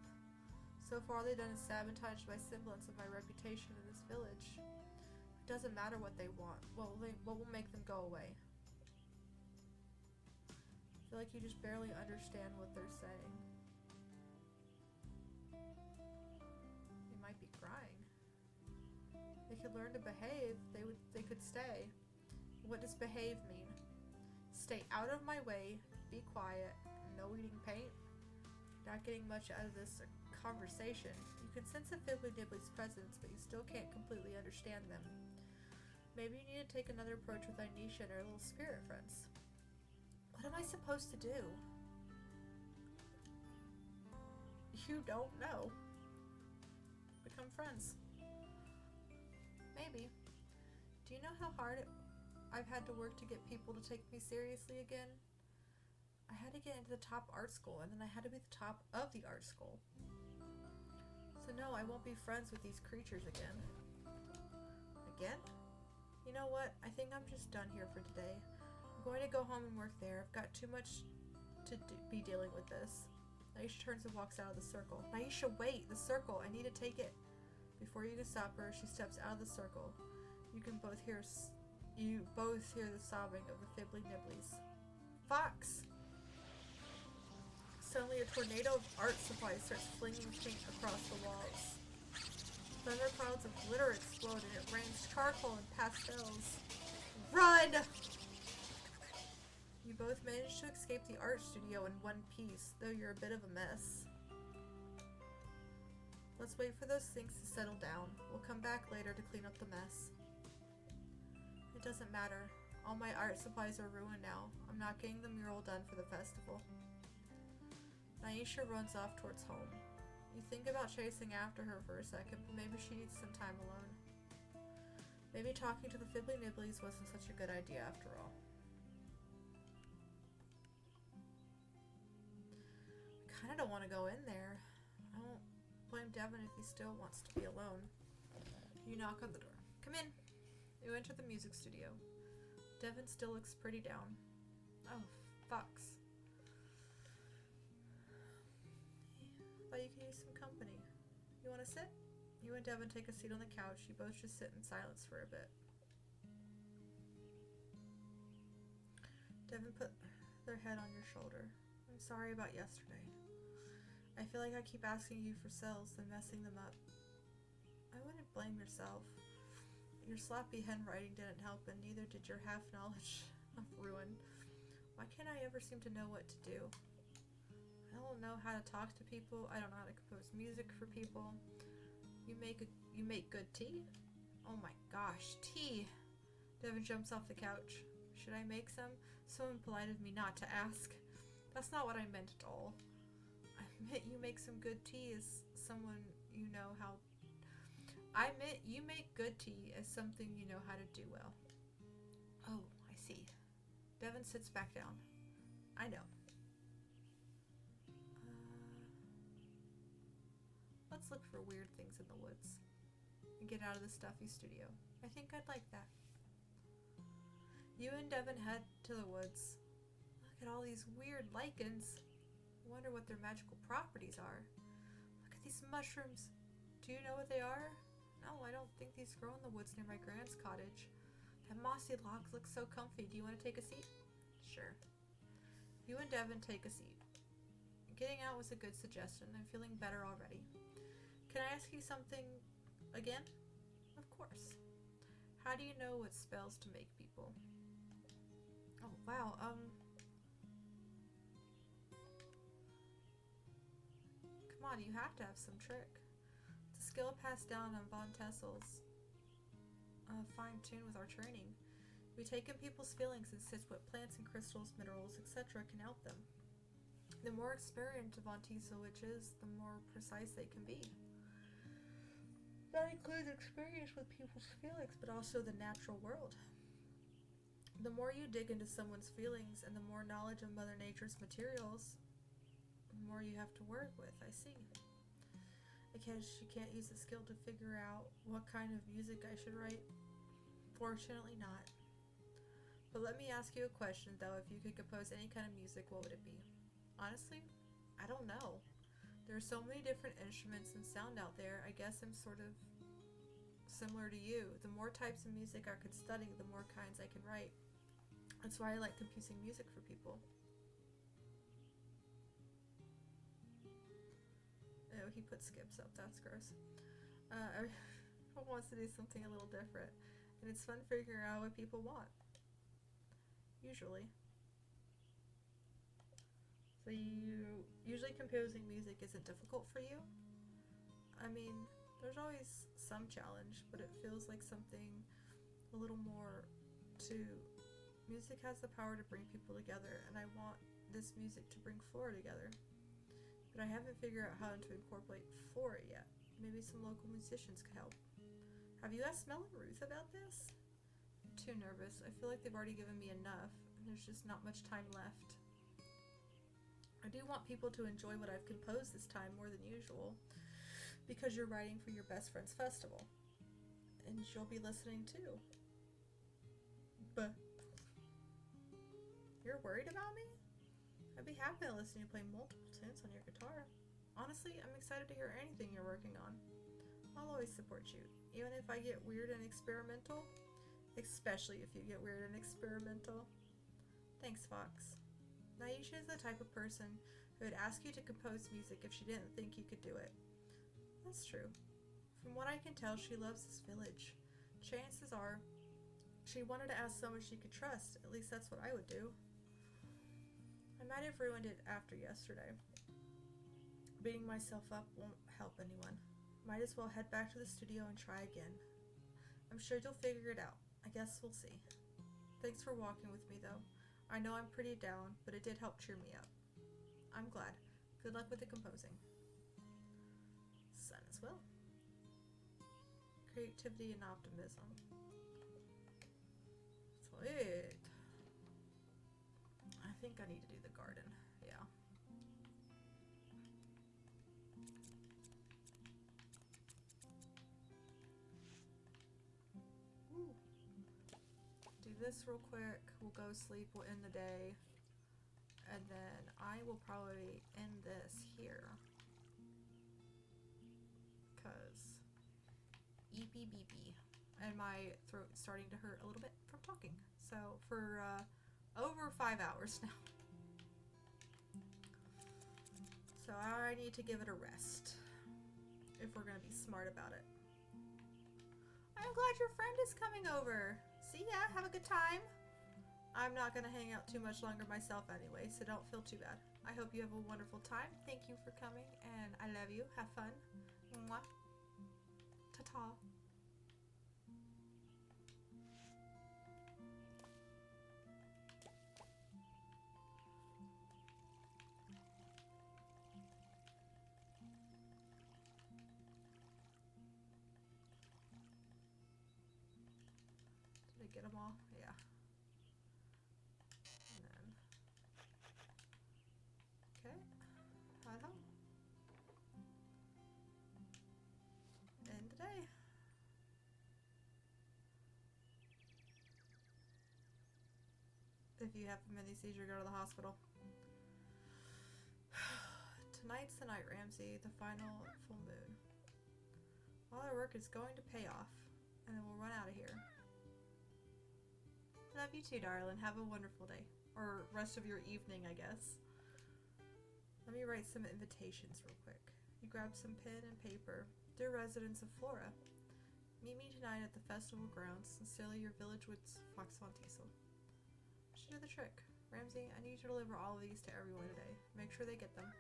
So far all they've done is sabotage my semblance of my reputation in this village. It doesn't matter what they want. What will make them go away? I feel like you just barely understand what they're saying. They might be crying. They could learn to behave. They could stay. What does behave mean? Stay out of my way, be quiet, no eating paint. Not getting much out of this conversation. You can sense a Fibbly Nibbly's presence, but you still can't completely understand them. Maybe you need to take another approach with Anisha and her little spirit friends. What am I supposed to do? You don't know. Become friends. Maybe. Do you know how hard I've had to work to get people to take me seriously again? I had to get into the top art school, and then I had to be the top of the art school. So no, I won't be friends with these creatures again. Again? You know what? I think I'm just done here for today. I'm going to go home and work there. I've got too much to be dealing with this. Naisha turns and walks out of the circle. Naisha, wait! The circle! I need to take it. Before you can stop her, she steps out of the circle. You both hear the sobbing of the Fibbly Nibblies. Fox! Suddenly, a tornado of art supplies starts flinging paint across the walls. Thunder clouds of glitter explode and it rains charcoal and pastels. Run! You both manage to escape the art studio in one piece, though you're a bit of a mess. Let's wait for those things to settle down. We'll come back later to clean up the mess. It doesn't matter. All my art supplies are ruined now. I'm not getting the mural done for the festival. Naisha runs off towards home. You think about chasing after her for a second, but maybe she needs some time alone. Maybe talking to the Fibbly Nibblies wasn't such a good idea after all. I kinda don't want to go in there. I won't blame Devin if he still wants to be alone. You knock on the door. Come in. You enter the music studio. Devin still looks pretty down. Oh, Fox. Thought you could use some company. You want to sit? You and Devin take a seat on the couch. You both just sit in silence for a bit. Devin put their head on your shoulder. I'm sorry about yesterday. I feel like I keep asking you for cells and messing them up. I wouldn't blame yourself. Your sloppy handwriting didn't help, and neither did your half knowledge ruined. Why can't I ever seem to know what to do? I don't know how to talk to people. I don't know how to compose music for people. You make good tea? Oh my gosh, tea! Devin jumps off the couch. Should I make some? So impolite of me not to ask. That's not what I meant at all. I meant you make some good tea as someone you know how. I meant you make good tea as something you know how to do well. Oh, I see. Devin sits back down. I know. Let's look for weird things in the woods and get out of the stuffy studio. I think I'd like that. You and Devin head to the woods. Look at all these weird lichens. I wonder what their magical properties are. Look at these mushrooms. Do you know what they are? No, I don't think these grow in the woods near my grand's cottage. That mossy log looks so comfy. Do you want to take a seat? Sure. You and Devin take a seat. Getting out was a good suggestion. I'm feeling better already. Can I ask you something again? Of course. How do you know what spells to make people? Oh, wow, come on, you have to have some trick. It's a skill passed down on Von Tessel's fine-tuned with our training. We take in people's feelings and sense what plants and crystals, minerals, etc. can help them. The more experienced a Von Tessel witch is, the more precise they can be. That includes experience with people's feelings, but also the natural world. The more you dig into someone's feelings and the more knowledge of Mother Nature's materials, the more you have to work with, I see. I guess you can't use the skill to figure out what kind of music I should write. Fortunately not. But let me ask you a question though. If you could compose any kind of music, what would it be? Honestly, I don't know. There are so many different instruments and sound out there. I guess I'm sort of similar to you. The more types of music I could study, the more kinds I can write. That's why I like composing music for people. Oh, he put skips up. That's gross. Everyone wants to do something a little different. And it's fun figuring out what people want. Usually. So usually composing music isn't difficult for you? I mean, there's always some challenge, but it feels like something a little more to... Music has the power to bring people together, and I want this music to bring Flora together. But I haven't figured out how to incorporate Flora yet. Maybe some local musicians could help. Have you asked Mel and Ruth about this? I'm too nervous. I feel like they've already given me enough, and there's just not much time left. I do want people to enjoy what I've composed this time more than usual, because you're writing for your best friend's festival. And you'll be listening too. But you're worried about me? I'd be happy to listen to you play multiple tunes on your guitar. Honestly, I'm excited to hear anything you're working on. I'll always support you, even if I get weird and experimental. Especially if you get weird and experimental. Thanks, Fox. Naisha is the type of person who would ask you to compose music if she didn't think you could do it. That's true. From what I can tell, she loves this village. Chances are, she wanted to ask someone she could trust. At least that's what I would do. I might have ruined it after yesterday. Beating myself up won't help anyone. Might as well head back to the studio and try again. I'm sure you'll figure it out. I guess we'll see. Thanks for walking with me, though. I know I'm pretty down, but it did help cheer me up. I'm glad. Good luck with the composing. Sun as well. Creativity and optimism. Sweet. I think I need to do the garden. Yeah. Ooh. Do this real quick. We'll go sleep. We'll end the day. And then I will probably end this here. Because eepy beepy. And my throat's starting to hurt a little bit from talking. So for over 5 hours now. So I need to give it a rest. If we're going to be smart about it. I'm glad your friend is coming over. See ya, have a good time. I'm not going to hang out too much longer myself anyway, so don't feel too bad. I hope you have a wonderful time. Thank you for coming, and I love you. Have fun. Mwah. Ta-ta. Did I get them all? Yeah. And then, okay, head home. End the day. If you have a mini seizure, go to the hospital. Tonight's the night, Ramsey, the final full moon. All our work is going to pay off, and then we'll run out of here. Love you too, darling. Have a wonderful day. Or rest of your evening, I guess. Let me write some invitations real quick. You grab some pen and paper. Dear residents of Flora, meet me tonight at the festival grounds. Sincerely, your village woods, Fox Von Teasel. Should do the trick. Ramsey, I need you to deliver all of these to everyone today. Make sure they get them.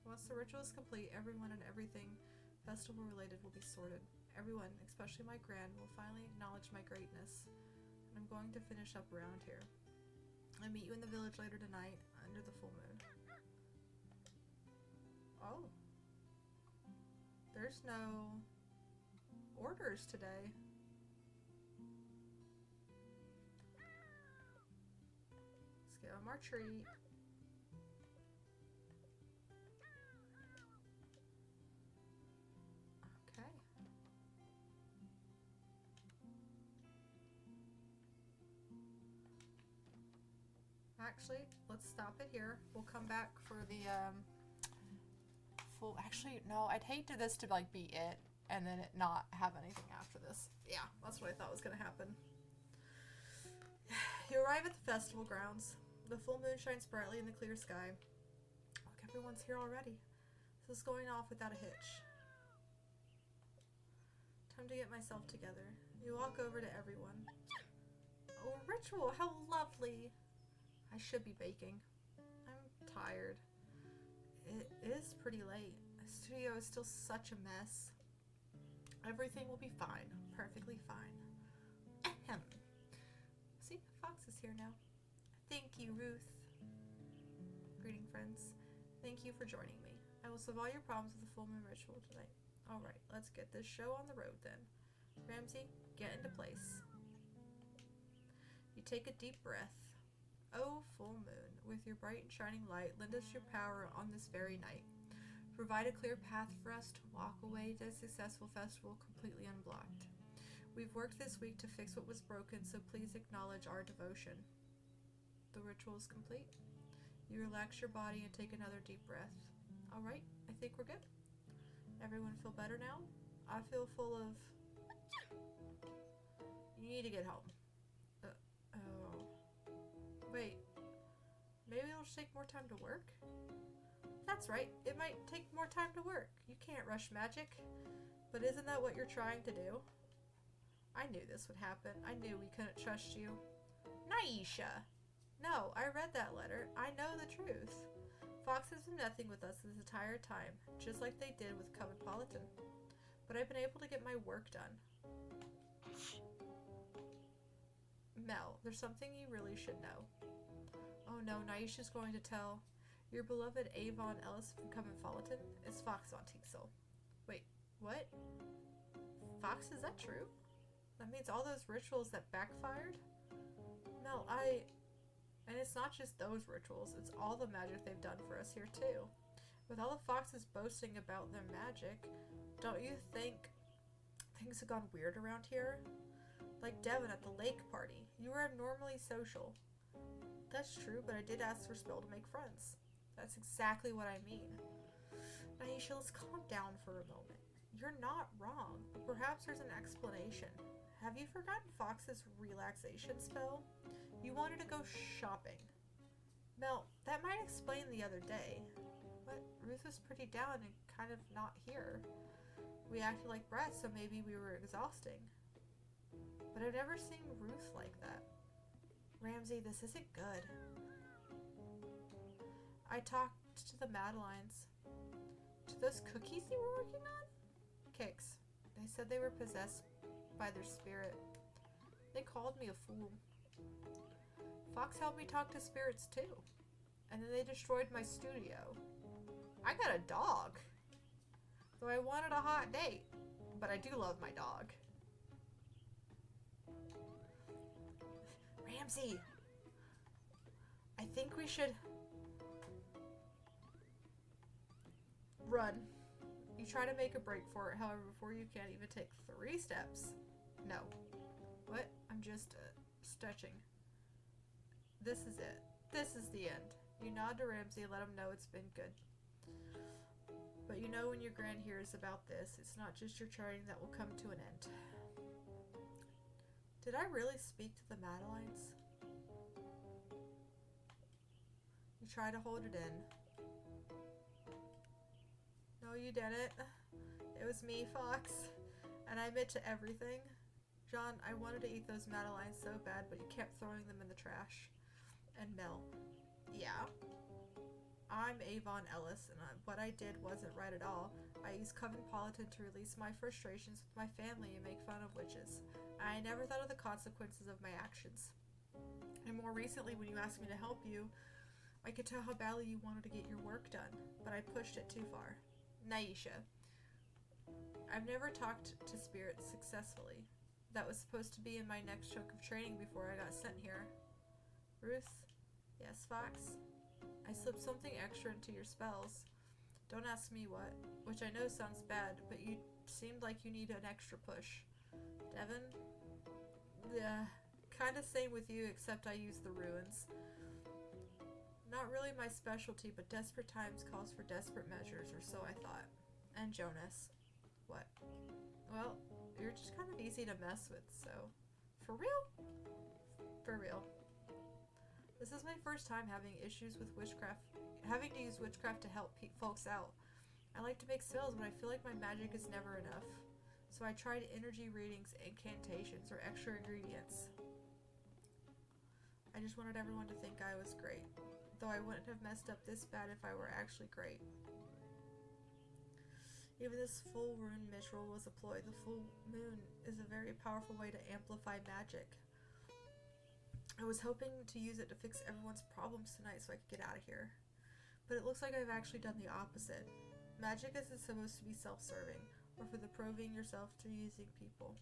Once the ritual is complete, everyone and everything festival related will be sorted. Everyone, especially my grand, will finally acknowledge my greatness. And I'm going to finish up around here. I'll meet you in the village later tonight under the full moon. Oh. There's no orders today. Let's give them our treat. Okay. Actually, let's stop it here. We'll come back for the full. Actually, no, I'd hate to this to like be it and then it not have anything after this. Yeah, that's what I thought was gonna happen. You arrive at the festival grounds. The full moon shines brightly in the clear sky. Look, everyone's here already. This is going off without a hitch. Time to get myself together. You walk over to everyone. Oh, ritual, how lovely. I should be baking. I'm tired. It is pretty late. The studio is still such a mess. Everything will be fine. Perfectly fine. Ahem. See, Fox is here now. Thank you, Ruth. Greeting, friends. Thank you for joining me. I will solve all your problems with the full moon ritual tonight. Alright, let's get this show on the road then. Ramsey, get into place. You take a deep breath. Oh, full moon, with your bright and shining light, lend us your power on this very night. Provide a clear path for us to walk away to a successful festival completely unblocked. We've worked this week to fix what was broken, so please acknowledge our devotion. The ritual is complete. You relax your body and take another deep breath. Alright, I think we're good. Everyone feel better now? I feel full of... You need to get home. Oh. Wait, maybe it'll just take more time to work? That's right, it might take more time to work. You can't rush magic. But isn't that what you're trying to do? I knew this would happen. I knew we couldn't trust you. Naisha! No, I read that letter. I know the truth. Fox has been messing with us this entire time, just like they did with Coventpolitan. But I've been able to get my work done. Mel, there's something you really should know. Oh no, Naisha's going to tell. Your beloved Avon Ellis from Coventpolitan is Fox Von Teasel. Wait, what? Fox, is that true? That means all those rituals that backfired? Mel, and it's not just those rituals, it's all the magic they've done for us here too. With all the foxes boasting about their magic, don't you think things have gone weird around here? Like Devin at the lake party. You were abnormally social. That's true, but I did ask for spell to make friends. That's exactly what I mean. Naisha, let's calm down for a moment. You're not wrong, but perhaps there's an explanation. Have you forgotten Fox's relaxation spell? You wanted to go shopping. Mel, that might explain the other day. What? Ruth was pretty down and kind of not here. We acted like brats, so maybe we were exhausting. But I've never seen Ruth like that. Ramsey, this isn't good. I talked to the Madelines. To those cookies you were working on? Cakes. They said they were possessed by their spirit. They called me a fool. Fox helped me talk to spirits too. And then they destroyed my studio. I got a dog. Though I wanted a hot date. But I do love my dog. Ramsey! I think we should run. You try to make a break for it, however, before you can't even take 3 steps. No. What? I'm just stretching. This is it. This is the end. You nod to Ramsey and let him know it's been good. But you know when your grand hears about this, it's not just your training that will come to an end. Did I really speak to the Madelines? You try to hold it in. No, you didn't. It was me, Fox. And I admit to everything. John, I wanted to eat those Madelines so bad, but you kept throwing them in the trash. And Mel. Yeah. I'm Avon Ellis, and what I did wasn't right at all. I used Cosmopolitan to release my frustrations with my family and make fun of witches. I never thought of the consequences of my actions. And more recently, when you asked me to help you, I could tell how badly you wanted to get your work done, but I pushed it too far. Naisha. I've never talked to spirits successfully. That was supposed to be in my next chunk of training before I got sent here. Ruth? Yes, Fox? I slipped something extra into your spells. Don't ask me what, which I know sounds bad, but you seemed like you need an extra push. Devin? Yeah, kinda same with you, except I use the ruins. Not really my specialty, but desperate times calls for desperate measures, or so I thought. And Jonas. What? Well, you're just kind of easy to mess with, so... For real? For real. This is my first time having issues with witchcraft, having to use witchcraft to help folks out. I like to make spells, but I feel like my magic is never enough. So I tried energy readings, incantations, or extra ingredients. I just wanted everyone to think I was great. Though I wouldn't have messed up this bad if I were actually great. Even this full rune ritual was a ploy. The full moon is a very powerful way to amplify magic. I was hoping to use it to fix everyone's problems tonight so I could get out of here. But it looks like I've actually done the opposite. Magic isn't supposed to be self-serving, or for the proving yourself to using people.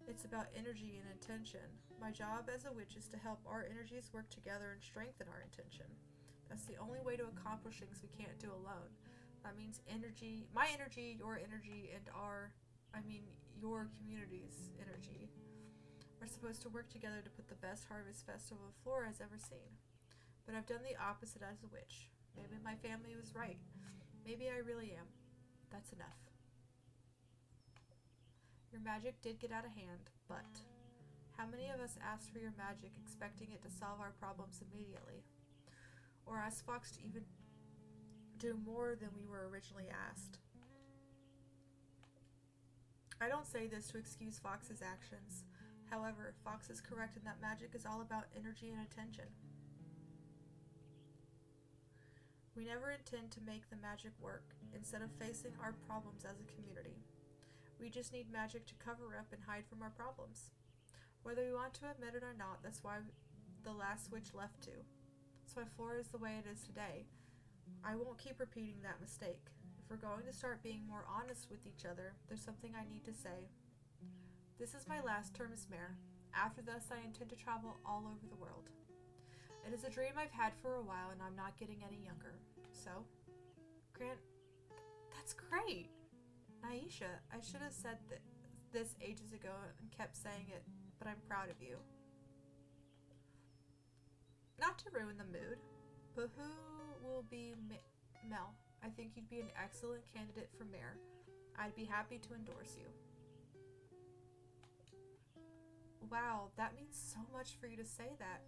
It's about energy and intention. My job as a witch is to help our energies work together and strengthen our intention. That's the only way to accomplish things we can't do alone. That means energy, my energy, your energy, and your community's energy are supposed to work together to put the best harvest festival Flora has ever seen. But I've done the opposite as a witch. Maybe my family was right. Maybe I really am. That's enough. Your magic did get out of hand, but how many of us asked for your magic expecting it to solve our problems immediately? Or asked Fox to even do more than we were originally asked? I don't say this to excuse Fox's actions. However, Fox is correct in that magic is all about energy and attention. We never intend to make the magic work, instead of facing our problems as a community. We just need magic to cover up and hide from our problems. Whether we want to admit it or not, that's why the last witch left too. That's why Flora is the way it is today. I won't keep repeating that mistake. If we're going to start being more honest with each other, there's something I need to say. This is my last term as mayor. After this, I intend to travel all over the world. It is a dream I've had for a while, and I'm not getting any younger. So, Grant, that's great! Naisha, I should have said this ages ago and kept saying it, but I'm proud of you. Not to ruin the mood, but who will be Mel? I think you'd be an excellent candidate for mayor. I'd be happy to endorse you. Wow, that means so much for you to say that.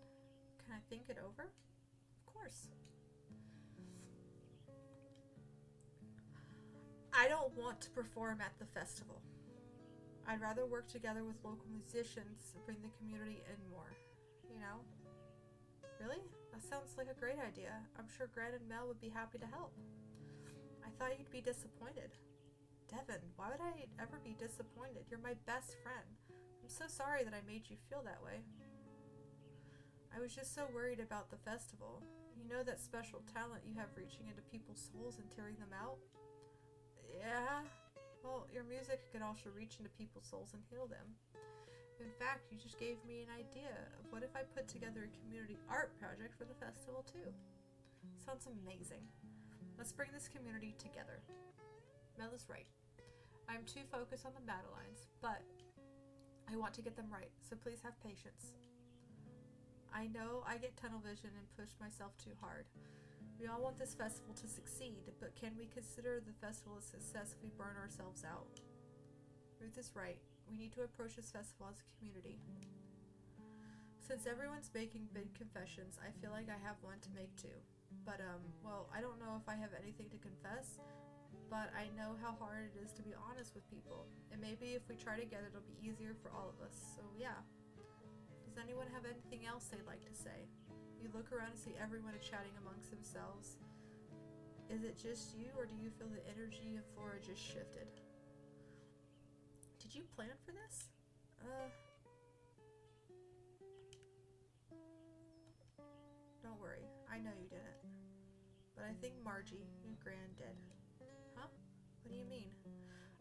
Can I think it over? Of course. don't want to perform at the festival. I'd rather work together with local musicians and bring the community in more, you know? Really? That sounds like a great idea. I'm sure Gran and Mel would be happy to help. I thought you'd be disappointed. Devin, why would I ever be disappointed? You're my best friend. I'm so sorry that I made you feel that way. I was just so worried about the festival. You know that special talent you have reaching into people's souls and tearing them out? Yeah? Well, your music could also reach into people's souls and heal them. In fact, you just gave me an idea of what if I put together a community art project for the festival too. Sounds amazing. Let's bring this community together. Mel is right. I'm too focused on the Madelines, but I want to get them right, so please have patience. I know I get tunnel vision and push myself too hard. We all want this festival to succeed, but can we consider the festival a success if we burn ourselves out? Ruth is right. We need to approach this festival as a community. Since everyone's making big confessions, I feel like I have one to make too. But, well, I don't know if I have anything to confess, but I know how hard it is to be honest with people. And maybe if we try together, it'll be easier for all of us. So, yeah. Does anyone have anything else they'd like to say? You look around and see everyone chatting amongst themselves. Is it just you, or do you feel the energy and flora just shifted? Did you plan for this? Don't worry, I know you didn't. But I think Margie and Gran did. Huh? What do you mean?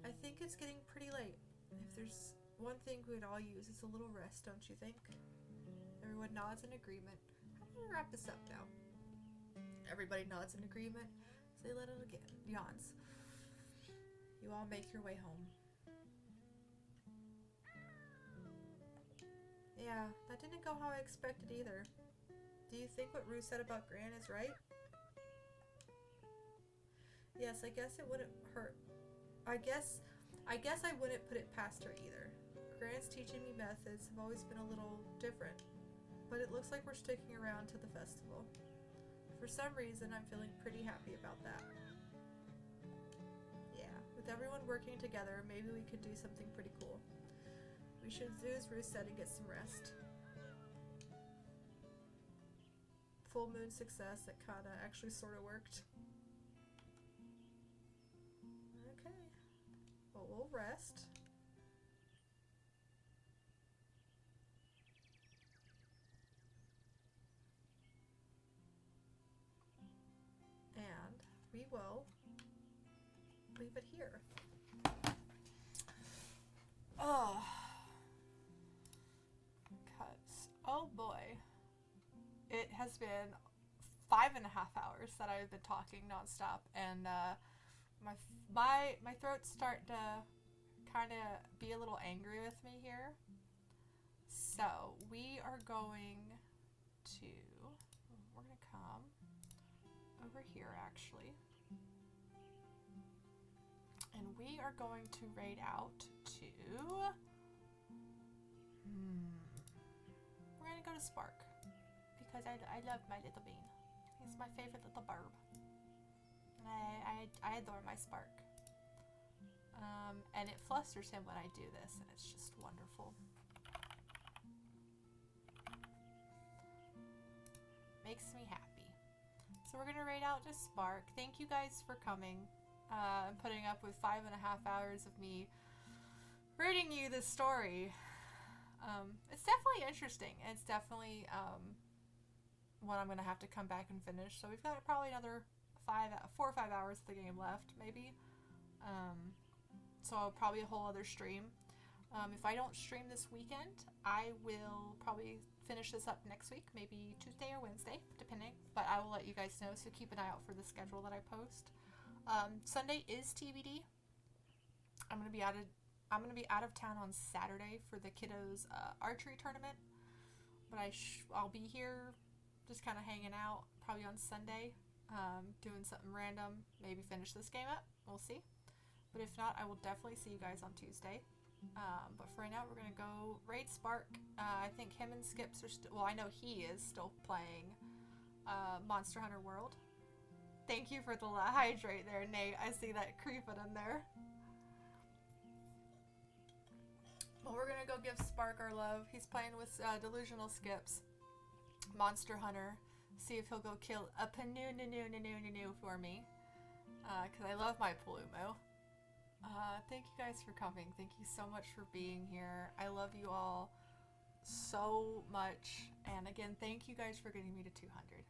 I think it's getting pretty late. If there's one thing we'd all use, it's a little rest, don't you think? Everyone nods in agreement. How do we wrap this up now? Everybody nods in agreement. So they let it again. Yawns. You all make your way home. Yeah, that didn't go how I expected either. Do you think what Rue said about Gran is right? Yes, I guess it wouldn't hurt. I guess I wouldn't put it past her either. Gran's teaching me methods have always been a little different, but it looks like we're sticking around to the festival. For some reason, I'm feeling pretty happy about that. Yeah, with everyone working together, maybe we could do something pretty cool. We should do as Ruth said and get some rest. Full moon success, that kinda actually sorta worked. Okay. Well, we'll rest. And we will leave it here. Oh. Because, oh boy. It has been 5.5 hours that I've been talking nonstop, and my throat's starting to kind of be a little angry with me here. So we are going to, we're going to come over here actually, and we are going to raid out to, we're going to go to Spark. Because I love my little bean. He's my favorite little bird. And I adore my Spark. And it flusters him when I do this, and it's just wonderful. Makes me happy. So we're going to raid out to Spark. Thank you guys for coming. And putting up with 5.5 hours of me reading you this story. It's definitely interesting. It's definitely one I'm going to have to come back and finish. So we've got probably another 4 or 5 hours of the game left, maybe. So probably a whole other stream. If I don't stream this weekend, I will probably finish this up next week, maybe Tuesday or Wednesday, depending. But I will let you guys know, so keep an eye out for the schedule that I post. Sunday is TBD. I'm going to be out of town on Saturday for the kiddos' archery tournament. But I'll be here just kind of hanging out probably on Sunday, doing something random, maybe finish this game up, we'll see. But if not, I will definitely see you guys on Tuesday. But for right now, we're going to go raid Spark. I think him and Skips are still, well, I know he is still playing Monster Hunter World. Thank you for the hydrate there, Nate. I see that creeping in there. Well, we're gonna go give Spark our love. He's playing with Delusional Skips. Monster Hunter. See if he'll go kill a Panu for me. Because I love my Palumo. Thank you guys for coming. Thank you so much for being here. I love you all so much. And again, thank you guys for getting me to 200.